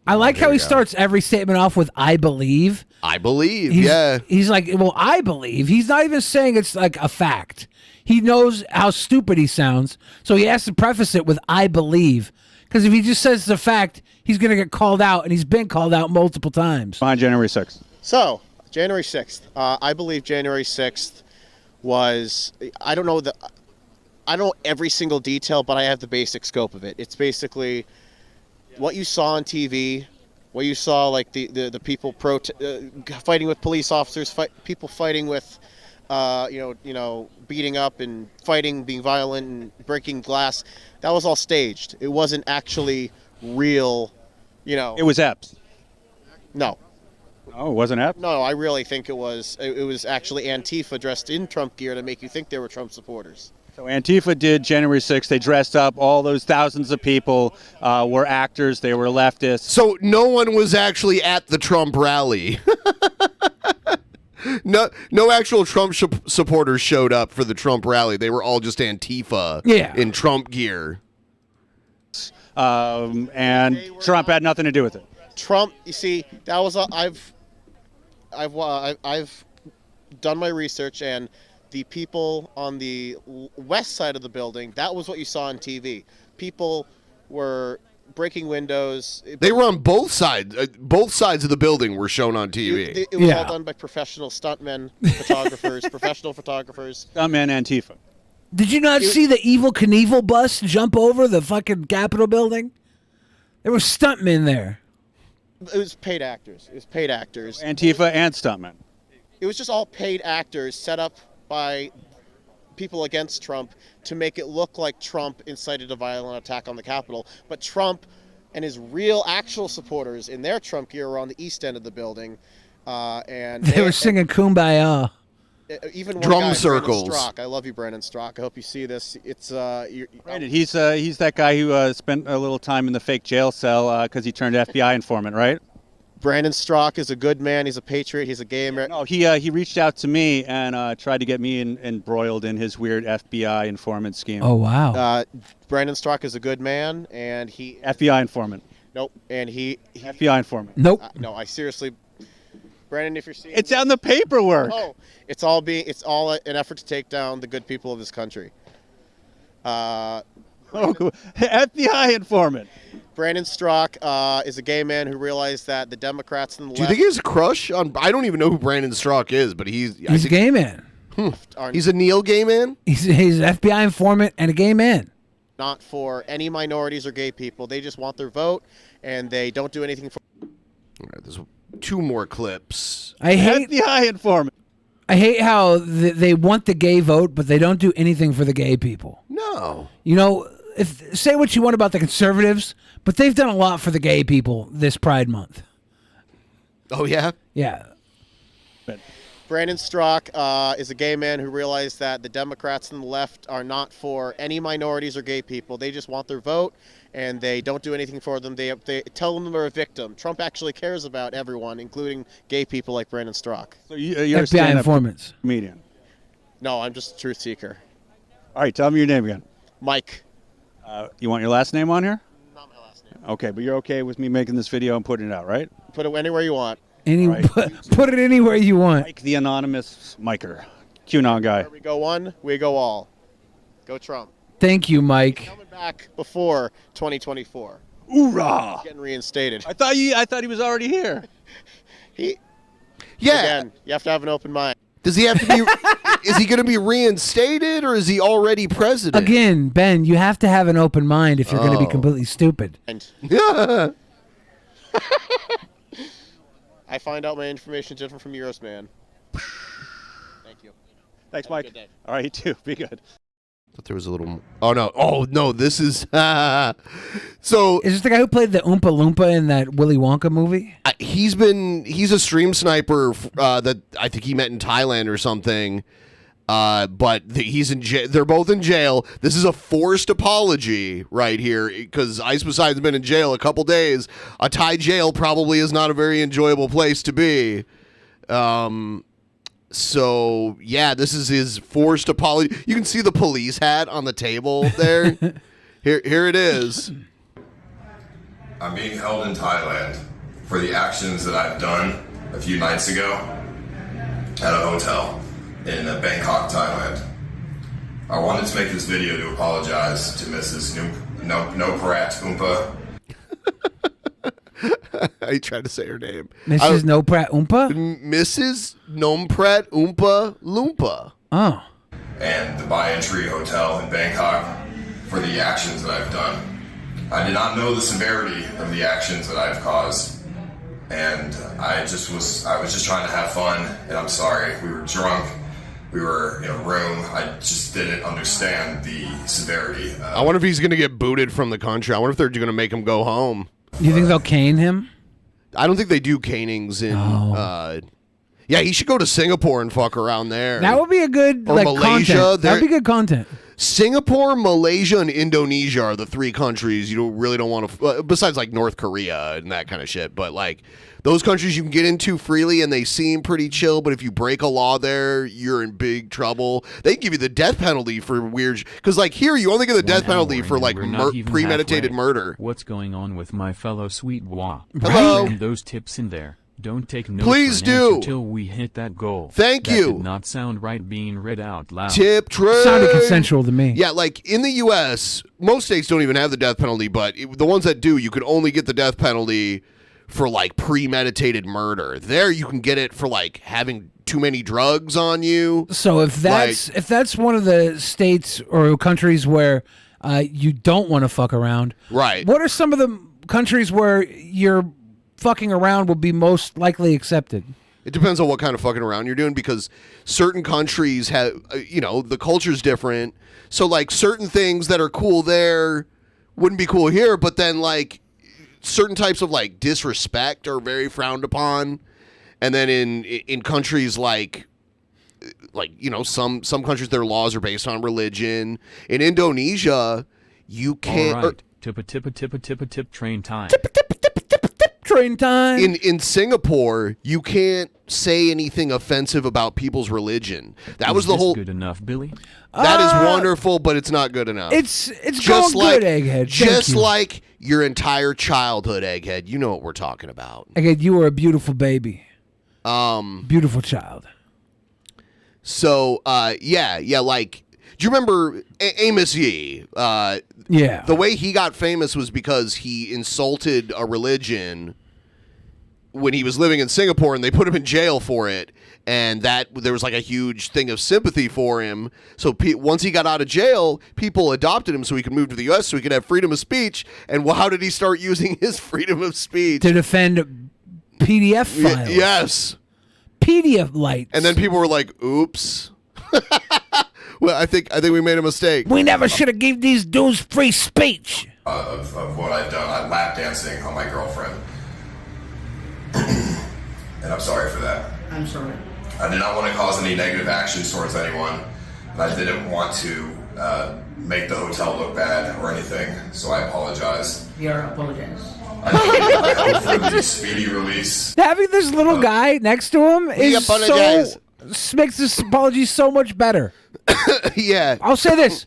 I like how he starts every statement off with "I believe." I believe, He's like, well, I believe. He's not even saying it's like a fact. He knows how stupid he sounds, so he has to preface it with "I believe," because if he just says it's a fact, he's going to get called out, and he's been called out multiple times. Behind January 6th. So, January 6th. I believe January 6th was. I don't know every single detail, but I have the basic scope of it. It's basically what you saw on TV, what you saw, like the people fighting with police officers, people fighting with, beating up and fighting, being violent and breaking glass. That was all staged. It wasn't actually real, It was Epps. No. Oh, it wasn't Epps? No, I really think it was actually Antifa dressed in Trump gear to make you think they were Trump supporters. So Antifa did January 6th. They dressed up. All those thousands of people were actors. They were leftists. So no one was actually at the Trump rally. No actual Trump supporters showed up for the Trump rally. They were all just Antifa in Trump gear. And Trump had nothing to do with it. Trump, you see, that was I've done my research, and the people on the west side of the building, that was what you saw on TV. People were breaking windows. They were on both sides. Both sides of the building were shown on TV. It was all done by professional stuntmen, photographers, professional photographers. Stuntmen Antifa. Did you not see the Evel Knievel bus jump over the fucking Capitol building? There were stuntmen there. It was paid actors. Antifa and stuntmen. It was just all paid actors set up by people against Trump to make it look like Trump incited a violent attack on the Capitol. But Trump and his real, actual supporters in their Trump gear were on the east end of the building. And they were singing Kumbaya. even one Drum guy, circles. Brandon Strzok. I love you, Brandon Strzok. I hope you see this. It's Brandon, he's that guy who spent a little time in the fake jail cell because he turned FBI informant, right? Brandon Strzok is a good man. He's a patriot. He's a gay American. No, he reached out to me and tried to get me embroiled in his weird FBI informant scheme. Oh, wow. Brandon Strzok is a good man, and he FBI informant. Nope, and he FBI informant. Nope. No, I seriously, Brandon, if you're seeing It's on the paperwork. Oh, it's all an effort to take down the good people of this country. FBI informant. Brandon Strzok is a gay man who realized that the Democrats and the Do you left think he has a crush on? I don't even know who Brandon Strzok is, but he's a gay man. He's a neo gay man. He's an FBI informant and a gay man. not for any minorities or gay people. They just want their vote, and they don't do anything for. All right, there's 2 more clips. I hate FBI informant. I hate how they want the gay vote, but they don't do anything for the gay people. No. You know, say what you want about the conservatives, but they've done a lot for the gay people this Pride Month. Oh, yeah? Yeah. Brandon Strzok is a gay man who realized that the Democrats and the left are not for any minorities or gay people. They just want their vote, and they don't do anything for them. They tell them they're a victim. Trump actually cares about everyone, including gay people like Brandon Strzok. So you're a FBI stand-up informants. comedian. No, I'm just a truth seeker. All right, tell me your name again. Mike. You want your last name on here? Not my last name. Okay, but you're okay with me making this video and putting it out, right? Put it anywhere you want. Put it anywhere you want. Mike the anonymous Miker. QAnon guy. Where we go one, we go all. Go Trump. Thank you, Mike. Coming back before 2024. Hoorah! He's getting reinstated. I thought he was already here. Yeah. Again, you have to have an open mind. Does he have to be? Is he going to be reinstated, or is he already president? Again, Ben, you have to have an open mind if you're going to be completely stupid. I find out my information is different from yours, man. Thank you. Thanks, Have a Mike. good day. All right, you too. Be good. Thought there was a little. Oh no! Oh no! This is. So is this the guy who played the Oompa Loompa in that Willy Wonka movie? He's a stream sniper that I think he met in Thailand or something. But he's in jail. They're both in jail. This is a forced apology right here because Ice Poseidon's been in jail a couple days. A Thai jail probably is not a very enjoyable place to be. So yeah, this is his forced apology. You can see the police hat on the table there. Here it is. I'm being held in Thailand for the actions that I've done a few nights ago at a hotel in Bangkok, Thailand. I wanted to make this video to apologize to Mrs. Noprat Oompa. I tried to say her name. Mrs. Noprat Oompa? Mrs. Nomprat Oompa Loompa. Oh. And the by-entry hotel in Bangkok for the actions that I've done. I did not know the severity of the actions that I've caused. And I was just trying to have fun, and I'm sorry. We were drunk. We were in a room. I just didn't understand the severity. I wonder if he's going to get booted from the country. I wonder if they're going to make him go home. Do you think they'll cane him? I don't think they do canings in. Yeah, he should go to Singapore and fuck around there. That would be a good or Malaysia. content. That would be good content. Singapore, Malaysia, and Indonesia are the 3 countries you really don't want to. Besides like North Korea and that kind of shit, but like those countries you can get into freely and they seem pretty chill. But if you break a law there, you're in big trouble. They give you the death penalty for weird. Because like here, you only get the death penalty for like premeditated murder. What's going on with my fellow sweet bois? Hello? And those tips in there. Don't take no Please for an answer do. till we hit that goal. Thank That you. Did not sound right being read out loud. Tip trade. Sounded consensual to me. Yeah, like in the U.S., most states don't even have the death penalty, but the ones that do, you could only get the death penalty for like premeditated murder. There, you can get it for like having too many drugs on you. So if that's one of the states or countries where you don't want to fuck around, right? What are some of the countries where you're fucking around will be most likely accepted? It depends on what kind of fucking around you're doing because certain countries have, the culture's different. So like certain things that are cool there wouldn't be cool here, but then like certain types of like disrespect are very frowned upon. And then in countries like like, some countries, their laws are based on religion. In Indonesia, you can't. All right. Tip train time. Train time. In Singapore, you can't say anything offensive about people's religion. That was the whole. Good enough, Billy. That is wonderful, but it's not good enough. It's just going like good, Egghead. just like your entire childhood, Egghead. You know what we're talking about. Egghead, you were a beautiful baby. Beautiful child. So, yeah. Like, do you remember Amos Yee? Yeah. The way he got famous was because he insulted a religion when he was living in Singapore, and they put him in jail for it. And there was like a huge thing of sympathy for him. So once he got out of jail, people adopted him so he could move to the U.S. so he could have freedom of speech. And how did he start using his freedom of speech? To defend PDF files. Yes. PDF lights. And then people were like, oops. Well, I think we made a mistake. We never should have gave these dudes free speech. Of what I've done. I'm lap dancing on my girlfriend. And I'm sorry for that. I'm sorry. I did not want to cause any negative actions towards anyone. And I didn't want to make the hotel look bad or anything. So I apologize. We are apologize. I hope for the speedy release. Having this little guy next to him makes this apology so much better. Yeah. I'll say this.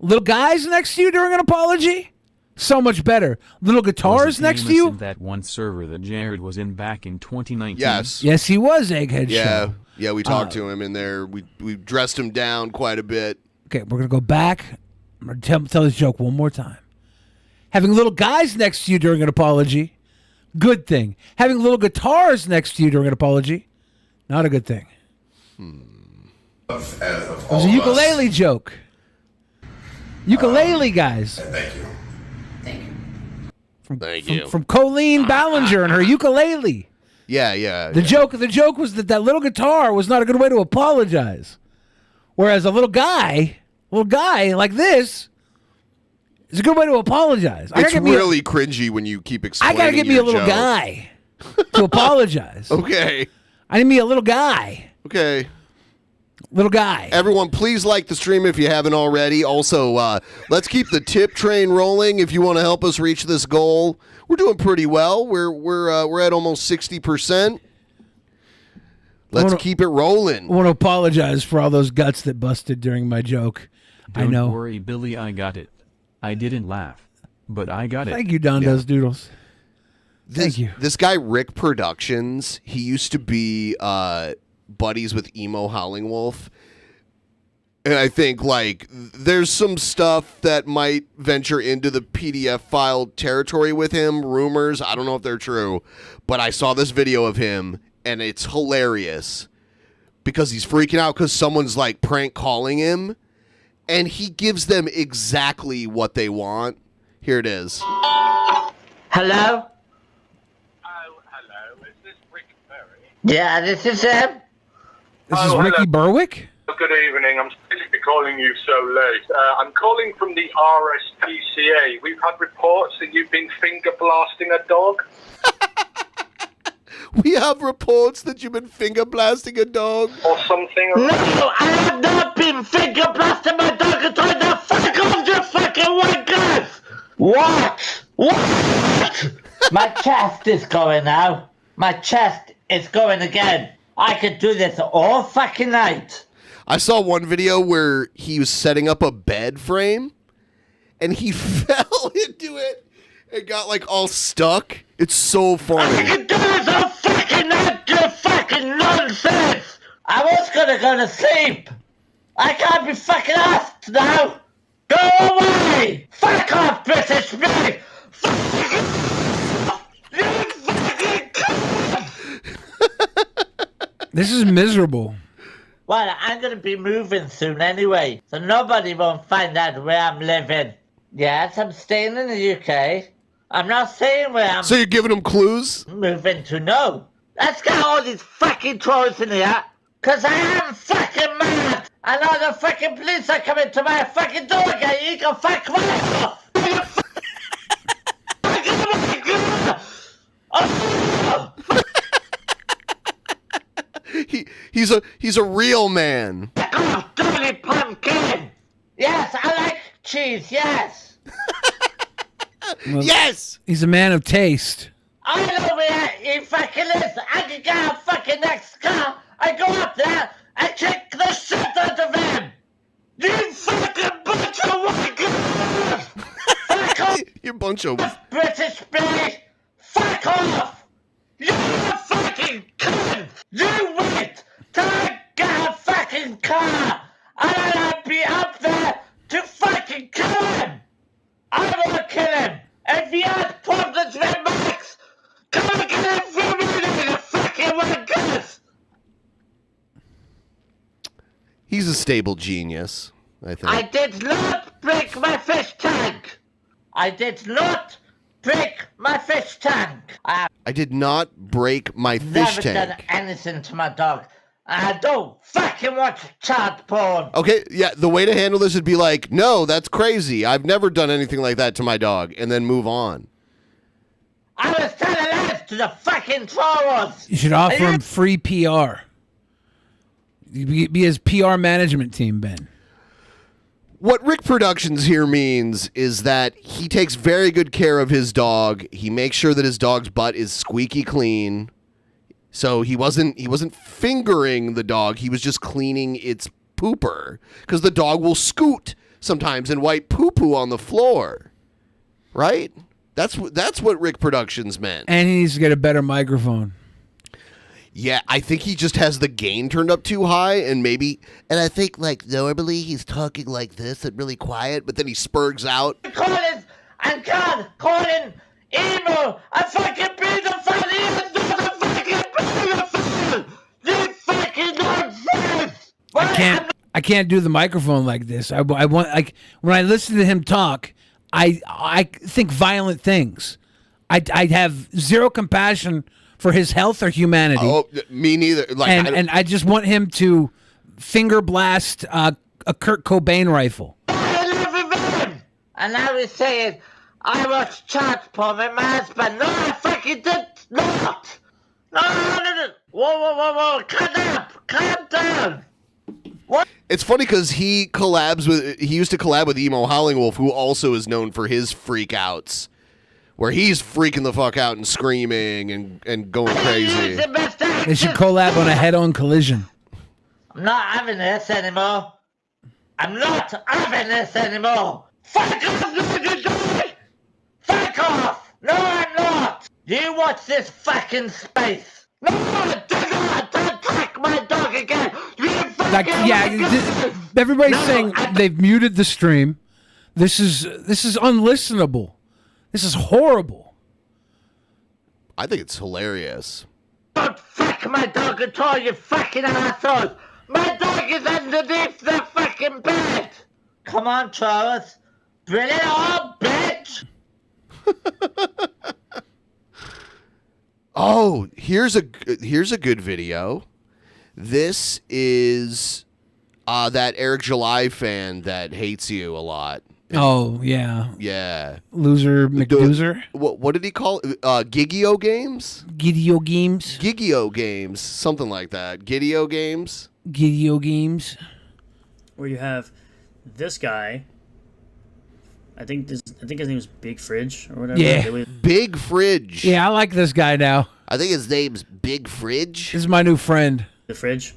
Little guys next to you during an apology, so much better. Little guitars next to you. That one server that Jared was in back in 2019. Yes, he was, Egghead Yeah. Show. Yeah, we talked to him in there. We dressed him down quite a bit. Okay, we're going to go back. I'm going to tell this joke one more time. Having little guys next to you during an apology, good thing. Having little guitars next to you during an apology, not a good thing. It was a ukulele joke. Ukulele guys. Thank you. Thank you. From Colleen Ballinger and her ukulele. Yeah. The joke was that little guitar was not a good way to apologize. Whereas a little guy like this is a good way to apologize. It's really cringy when you keep explaining. I gotta get me a little joke. guy to apologize. Okay. I need me a little guy. Okay. Little guy. Everyone, please like the stream if you haven't already. Also, let's keep the tip train rolling if you want to help us reach this goal. We're doing pretty well. We're at almost 60%. Let's keep it rolling. I want to apologize for all those guts that busted during my joke. Don't I know. worry, Billy, I got it. I didn't laugh, but I got it. Thank you, Don Does Doodles. Thank you. This guy, Rick Productions, he used to be buddies with Emo Howling Wolf. And I think, there's some stuff that might venture into the PDF file territory with him, rumors. I don't know if they're true. But I saw this video of him, and it's hilarious. Because he's freaking out because someone's, prank calling him. And he gives them exactly what they want. Here it is. Hello? Yeah, this is him. This is Ricky Berwick? Good evening. I'm sorry to be calling you so late. I'm calling from the RSPCA. We've had reports that you've been finger blasting a dog. We have reports that you've been finger blasting a dog. Or something. No, I have not been finger blasting my dog. I'm trying to fuck off, you fucking wankers! What? My chest is going now. My chest is going again. I could do this all fucking night. I saw one video where he was setting up a bed frame and he fell into it and got all stuck. It's so funny. I could do this all fucking night, you fucking nonsense. I was gonna go to sleep. I can't be fucking asked now. Go away. Fuck off, British me. This is miserable. Well, I'm going to be moving soon anyway, so nobody won't find out where I'm living. Yes, I'm staying in the UK. I'm not saying where I'm... So you're giving them clues? Moving to no. Let's get all these fucking trolls in here, because I am fucking mad. And all the fucking police are coming to my fucking door again. You can fuck right off. He's a real man. Oh, dirty pumpkin! Yes, I like cheese, yes! Well, yes! He's a man of taste. I know where you fucking is. I can get a fucking next car. I go up there and kick the shit out of him. You fucking bunch of white girls! Fuck off! You bunch of British bitch! Fuck off! You're a fucking cunt! You wait till I get a fucking car and I'll be up there to fucking kill him! I will kill him! If he has problems with Max, come and get him from me, you fucking wankers! He's a stable genius, I think. I did not break my fish tank! I did not break my fish tank! I I did not break my have fish never done tank. anything to my dog. I don't fucking watch child porn! Okay, yeah, the way to handle this would be like, no, that's crazy. I've never done anything like that to my dog, and then move on. I was telling lies to the fucking trolls! You should offer him free PR. Be his PR management team, Ben. What Rick Productions here means is that he takes very good care of his dog. He makes sure that his dog's butt is squeaky clean. So he wasn't fingering the dog. He was just cleaning its pooper, because the dog will scoot sometimes and wipe poo-poo on the floor. Right? That's what Rick Productions meant. And he needs to get a better microphone. Yeah, I think he just has the gain turned up too high, and I think like normally he's talking like this and really quiet, but then he spurgs out. Calling and God calling emo a fucking pedophile! He is not a fucking pedophile! You fucking nonsense! I can't do the microphone like this. I want, like, when I listen to him talk, I think violent things. I have zero compassion for his health or humanity. Oh, me neither. Like, and I just want him to finger blast a Kurt Cobain rifle. And now he's saying, I watched child porn with my husband. No, I fucking did not! No. Whoa, calm down! It's funny because he used to collab with Emo Howling Wolf, who also is known for his freak outs, where he's freaking the fuck out and screaming and going crazy. They should collab on a head-on collision. I'm not having this anymore. Fuck off, you die! Fuck off! No, I'm not! You watch this fucking space! No, do not attack my dog again! You Like, yeah, everybody's saying they've muted the stream. This is unlistenable. This is horrible. I think it's hilarious. Don't fuck my dog at all, you fucking assholes! My dog is underneath the fucking bed! Come on, Charles. Bring it on, bitch! Oh, here's a good video. This is that Eric July fan that hates you a lot. Oh, yeah. Yeah. Loser McDoozer? What did he call it? Gigio Games? Gideo Games? Gigio Games. Something like that. Gideo Games? Gideo Games. Where you have this guy. I think his name is Big Fridge or whatever. Yeah. Big Fridge. Yeah, I like this guy now. I think his name's Big Fridge. This is my new friend. The Fridge,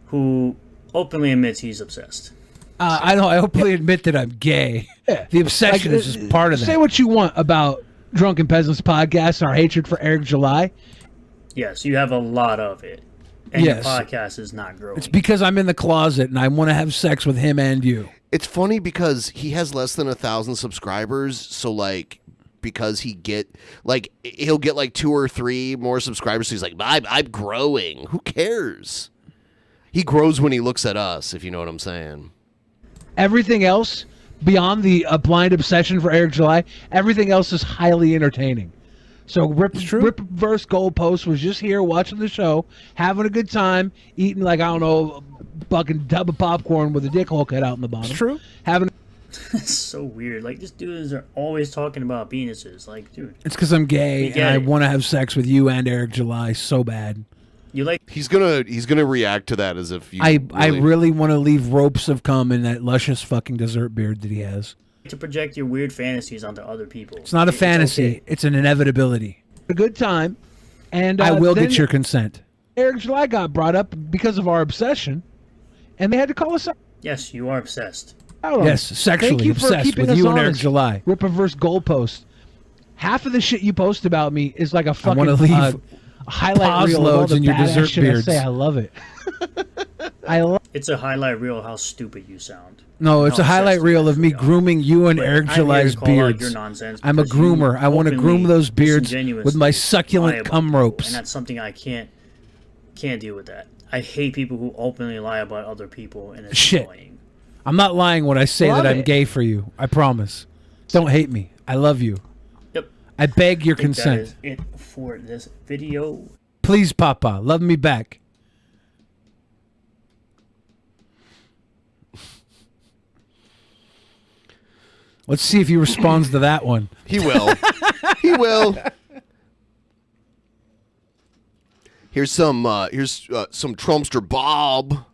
who openly admits he's obsessed. I openly admit that I'm gay. Yeah. The obsession is just part of that. Say what you want about Drunken Peasants podcast and our hatred for Eric July. Yes, you have a lot of it. And Yes. your podcast is not growing. It's because I'm in the closet and I want to have sex with him and you. It's funny because he has less than 1,000 subscribers, so like because he'll get like 2 or 3 more subscribers, so he's like, I'm growing. Who cares? He grows when he looks at us, if you know what I'm saying. Everything else beyond the blind obsession for Eric July, everything else is highly entertaining. So Rip Verse Goalpost was just here watching the show, having a good time, eating like, I don't know, a fucking tub of popcorn with a dick hole cut out in the bottom. It's true. It's so weird. Like, these dudes are always talking about penises. Like, dude. It's because I'm gay and I want to have sex with you and Eric July so bad. He's gonna react to that as if I really want to leave ropes of cum in that luscious fucking dessert beard that he has. To project your weird fantasies onto other people. It's not a fantasy. It's an inevitability. A good time. And I will then get your consent. Eric July got brought up because of our obsession, and they had to call us out. Yes, you are obsessed. Yes, sexually Thank you for obsessed keeping with us you and Eric honest. July. Rip-a-verse goalpost. Half of the shit you post about me is like a fucking wanna leave highlight reel of all loads the in your badass dessert shit beards. I say. I love it. I love. It's a highlight reel of how stupid you sound. No, it's a How highlight obsessed reel of me grooming you and But Eric I'm here to July's call out beards. your nonsense I'm a because you groomer. I want to groom openly, those beards with disingenuously my lie succulent about cum people, ropes. and that's something I can't deal with. That I hate people who openly lie about other people, and it's Shit. annoying. I'm not lying when I say Love that I'm it. gay for you. I promise. Don't hate me. I love you. Yep. I beg your I think consent. That is it for this video. Please, Papa, love me back. Let's see if he responds to that one. He will. He will. Here's some Trumpster Bob.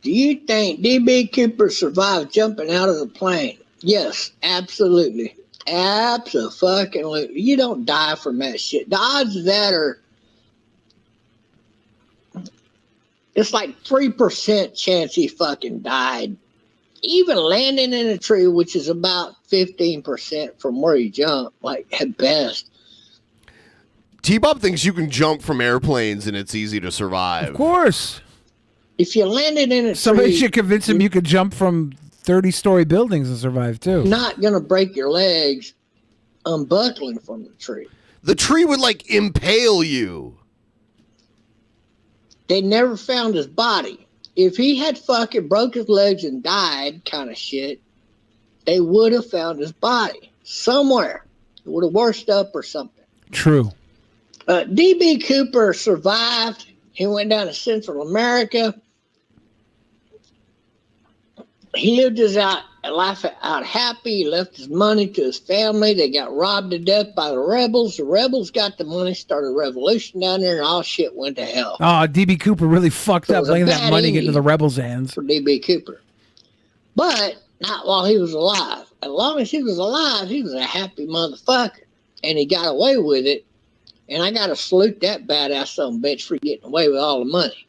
Do you think DB Cooper survived jumping out of the plane? Yes, absolutely. Absolutely. You don't die from that shit. The odds of that are, it's like 3% chance he fucking died. Even landing in a tree, which is about 15% from where he jumped, like at best. T-Bob thinks you can jump from airplanes and it's easy to survive. Of course. If you landed in a Somebody tree, should convince him you could jump from 30-story buildings and survive too. you're not going to break your legs unbuckling from the tree. The tree would like impale you. They never found his body. If he had fucking broke his legs and died kind of shit, they would have found his body somewhere. It would have washed up or something. True. DB Cooper survived. He went down to Central America. He lived his life out happy. He left his money to his family. They got robbed to death by the rebels. The rebels got the money, started a revolution down there, and all shit went to hell. Oh, DB Cooper really fucked So it up was a letting that bad money get ending into the rebels' hands. For DB Cooper. But not while he was alive. As long as he was alive, he was a happy motherfucker. And he got away with it. And I got to salute that badass son of a bitch for getting away with all the money.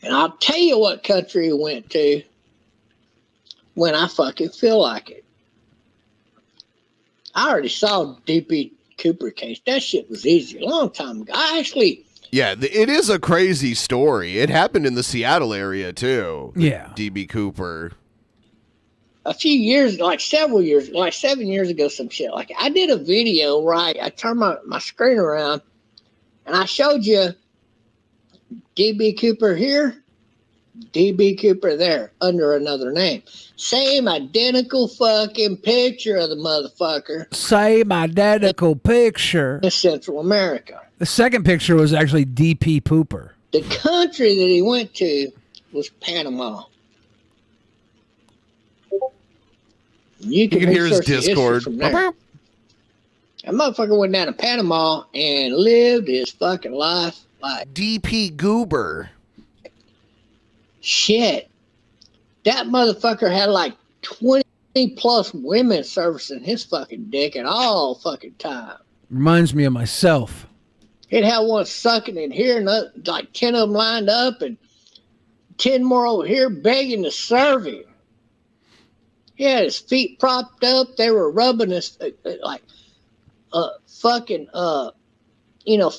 And I'll tell you what country he went to when I fucking feel like it. I already saw DB Cooper case. That shit was easy a long time ago. I actually... Yeah, it is a crazy story. It happened in the Seattle area too. Yeah. DB Cooper. A few years, like several years, like 7 years ago, some shit like I did a video, right? I turned my screen around and I showed you DB Cooper here, DB Cooper there, under another name. Same identical fucking picture of the motherfucker. Same identical picture. In Central America. The second picture was actually DP Pooper. The country that he went to was Panama. You can hear his research the history Discord. from there. That motherfucker went down to Panama and lived his fucking life like DP Goober. Shit. That motherfucker had like 20 plus women servicing his fucking dick at all fucking time. Reminds me of myself. He'd have one sucking in here and like 10 of them lined up and 10 more over here begging to serve him. He had his feet propped up. They were rubbing his,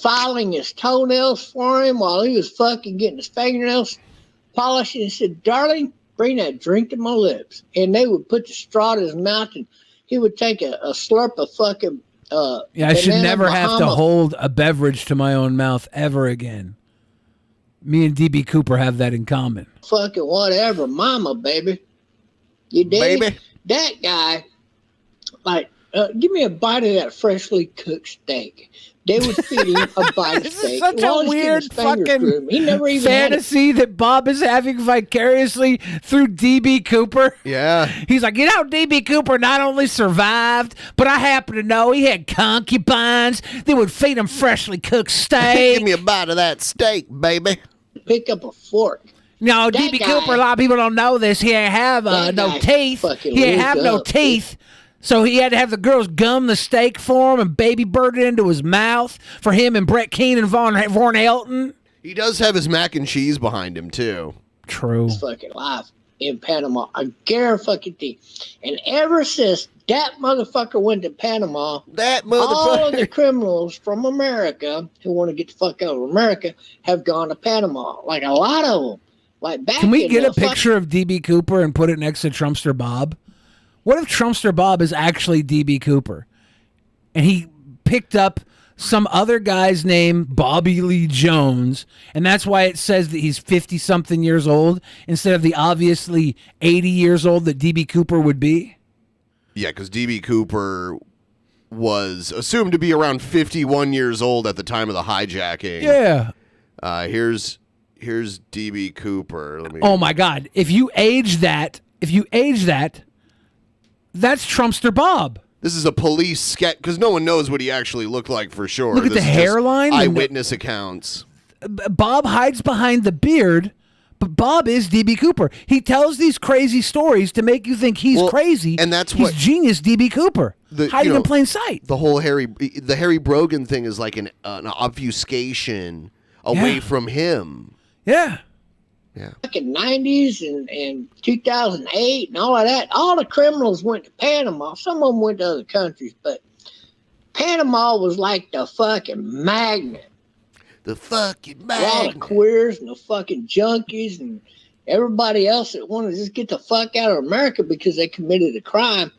filing his toenails for him while he was fucking getting his fingernails polished. And he said, "Darling, bring that drink to my lips." And they would put the straw in his mouth and he would take a slurp of fucking, I should banana never have to Bahama. hold a beverage to my own mouth ever again. Me and DB Cooper have that in common. Fucking whatever, mama, baby. You dig? Baby. That guy, give me a bite of that freshly cooked steak. They would feed him a bite This is steak. such while a he's getting weird his fingers fucking groomed. He never even had a fantasy that Bob is having vicariously through DB Cooper. Yeah. He's like, DB Cooper not only survived, but I happen to know he had concubines that would feed him freshly cooked steak. Give me a bite of that steak, baby. pick up a fork. No, That DB guy- Cooper, a lot of people don't know this. He ain't have That no guy teeth. fucking He ain't lived have no up, teeth. So he had to have the girls gum the steak for him and baby bird it into his mouth for him and Brett Keane and Von Helton. He does have his mac and cheese behind him, too. True. His fucking life in Panama. I guarantee. And ever since that motherfucker went to Panama, all of the criminals from America who want to get the fuck out of America have gone to Panama. Like a lot of them. Like back Can we in get the a picture of DB Cooper and put it next to Trumpster Bob? What if Trumpster Bob is actually DB Cooper and he picked up some other guy's name, Bobby Lee Jones, and that's why it says that he's 50-something years old instead of the obviously 80 years old that DB Cooper would be? Yeah, because DB Cooper was assumed to be around 51 years old at the time of the hijacking. Yeah. Here's DB Cooper. Let me. Oh my God! If you age that, that's Trumpster Bob. This is a police sketch because no one knows what he actually looked like for sure. Look at This the is just hairline, the- eyewitness accounts. Bob hides behind the beard, but Bob is DB Cooper. He tells these crazy stories to make you think he's crazy, and that's he's what- genius DB Cooper, hiding in plain sight. The whole the Harry Brogan thing is like an obfuscation away Yeah. from him. Yeah. fucking 90s and 2008 and all of that. All the criminals went to Panama. Some of them went to other countries, but Panama was like the fucking magnet. The fucking All the magnet. queers and the fucking junkies and everybody else that wanted to just get the fuck out of America because they committed a crime.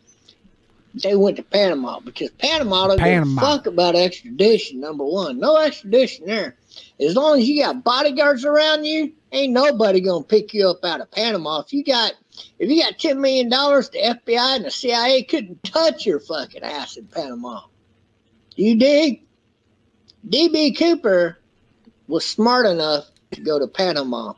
They went to Panama because Panama don't give a Panama. fuck about extradition, number one. No extradition there. As long as you got bodyguards around you, ain't nobody gonna pick you up out of Panama. If you got $10 million, the FBI and the CIA couldn't touch your fucking ass in Panama. You dig? DB Cooper was smart enough to go to Panama.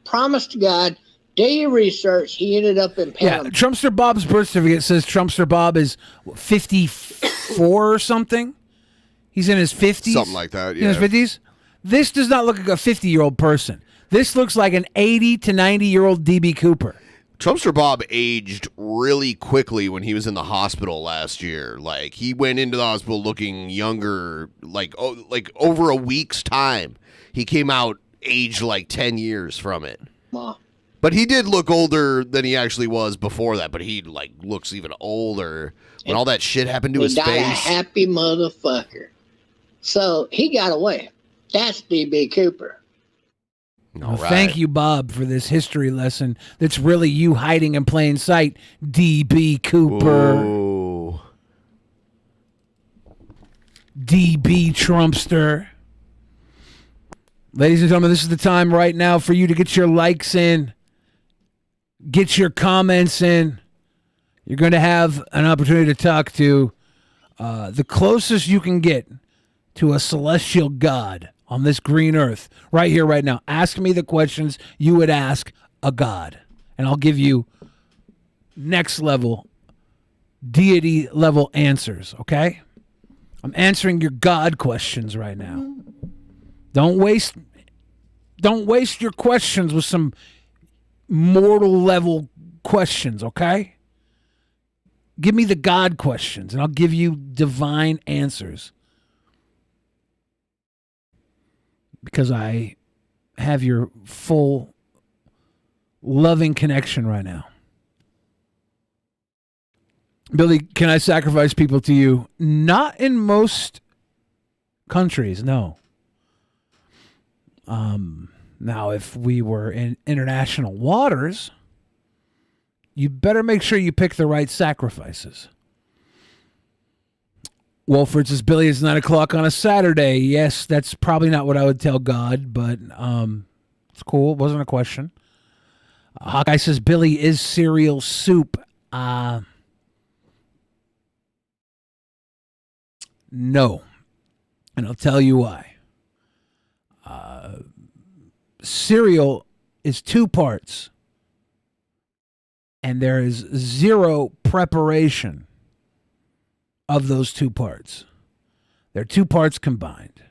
Promise to God, do your research. He ended up in Yeah, Panama. Trumpster Bob's birth certificate says Trumpster Bob is 54 or something. He's in his 50s. Something like that, In his yeah. 50s. This does not look like a 50-year-old person. This looks like an 80 to 90-year-old DB Cooper. Trumpster Bob aged really quickly when he was in the hospital last year. Like he went into the hospital looking younger, like over a week's time. He came out aged like 10 years from it. But he did look older than he actually was before that. But he like looks even older when all that shit happened to He his died a face. happy motherfucker. So he got away. That's DB Cooper. Well, thank you, Bob, for this history lesson that's really you hiding in plain sight, DB Cooper. Ooh. DB Trumpster. Ladies and gentlemen, this is the time right now for you to get your likes in, get your comments in. You're going to have an opportunity to talk to the closest you can get to a celestial god on this green earth right here, right now. Ask me the questions you would ask a god, and I'll give you next level, deity level answers, okay? I'm answering your god questions right now. Don't waste your questions with some mortal level questions, okay? Give me the god questions, and I'll give you divine answers. Because I have your full loving connection right now. Billy, can I sacrifice people to you? Not in most countries, no. Now, if we were in international waters, you better make sure you pick the right sacrifices. Wolford says, Billy, it's 9 o'clock on a Saturday. Yes, that's probably not what I would tell God, but it's cool. It wasn't a question. Hawkeye says, Billy, is cereal soup? No. And I'll tell you why. Cereal is 2 parts, and there is 0 preparation of those 2 parts. They're 2 parts combined.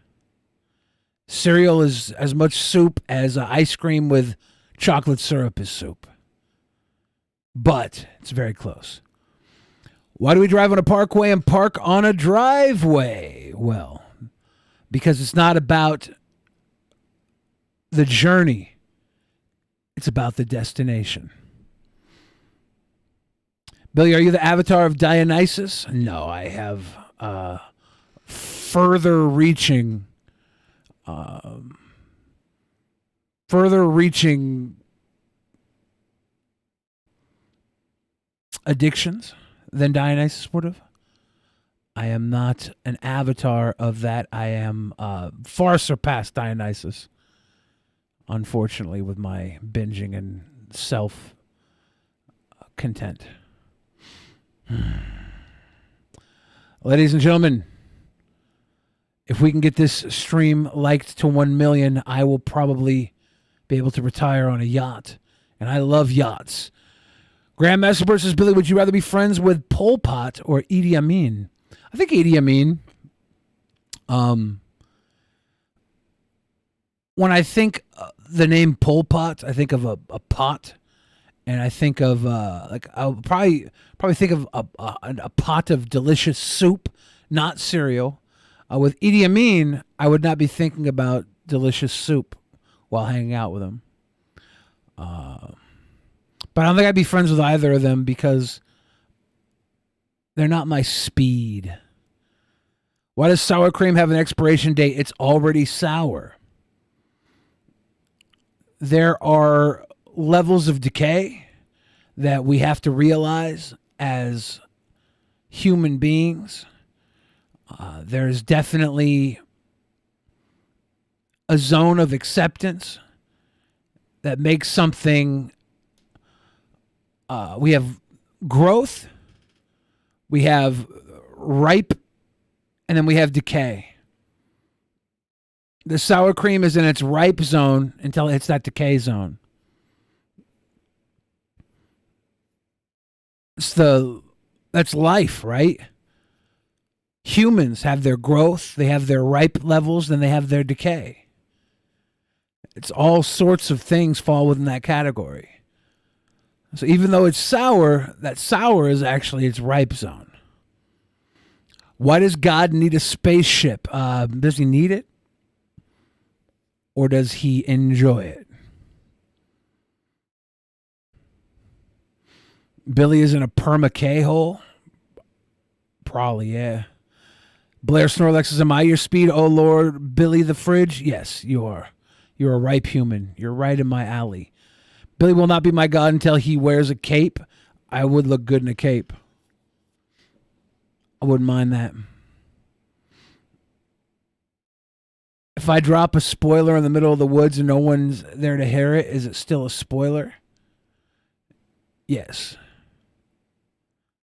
Cereal is as much soup as ice cream with chocolate syrup is soup. But it's very close. Why do we drive on a parkway and park on a driveway? Well, because it's not about the journey. It's about the destination. Billy, are you the avatar of Dionysus? No, I have further-reaching addictions than Dionysus would have. I am not an avatar of that. I am far surpassed Dionysus, unfortunately, with my binging and self-content. Ladies and gentlemen, if we can get this stream liked to 1 million, I will probably be able to retire on a yacht. And I love yachts. Grandmaster versus Billy, would you rather be friends with Pol Pot or Idi Amin? I think Idi Amin. When I think the name Pol Pot, I think of a pot. And I think of I'll probably think of a pot of delicious soup, not cereal. With Idi Amin, I would not be thinking about delicious soup while hanging out with him. But I don't think I'd be friends with either of them because they're not my speed. Why does sour cream have an expiration date? It's already sour. There are levels of decay that we have to realize as human beings. There's definitely a zone of acceptance that makes something. We have growth, we have ripe, and then we have decay. The sour cream is in its ripe zone until it hits that decay zone. That's life, right? Humans have their growth, they have their ripe levels, then they have their decay. It's all sorts of things fall within that category. So even though it's sour, that sour is actually its ripe zone. Why does God need a spaceship? Does he need it? Or does he enjoy it? Billy is in a perma K-hole? Probably, yeah. Blair Snorlax says, am I your speed? Oh, Lord. Billy the Fridge? Yes, you are. You're a ripe human. You're right in my alley. Billy will not be my God until he wears a cape. I would look good in a cape. I wouldn't mind that. If I drop a spoiler in the middle of the woods and no one's there to hear it, is it still a spoiler? Yes.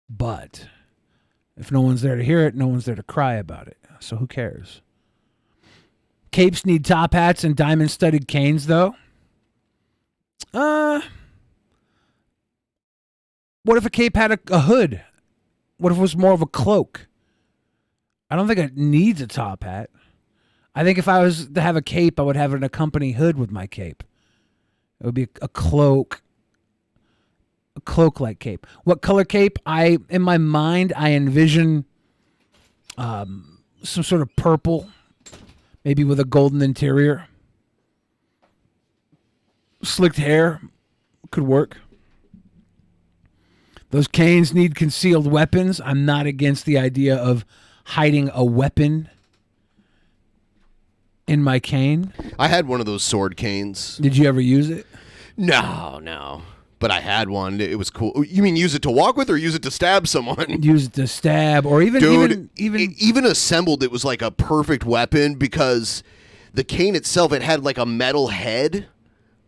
But if no one's there to hear it, no one's there to cry about it. So who cares? Capes need top hats and diamond-studded canes, though. What if a cape had a hood? What if it was more of a cloak? I don't think it needs a top hat. I think if I was to have a cape, I would have an accompanying hood with my cape. It would be a cloak. A cloak-like cape. What color cape? In my mind, I envision some sort of purple, maybe with a golden interior. Slicked hair could work. Those canes need concealed weapons. I'm not against the idea of hiding a weapon in my cane. I had one of those sword canes. Did you ever use it? No. But I had one. It was cool. You mean use it to walk with or use it to stab someone? Use it to stab or even... Dude, even assembled, it was like a perfect weapon because the cane itself, it had like a metal head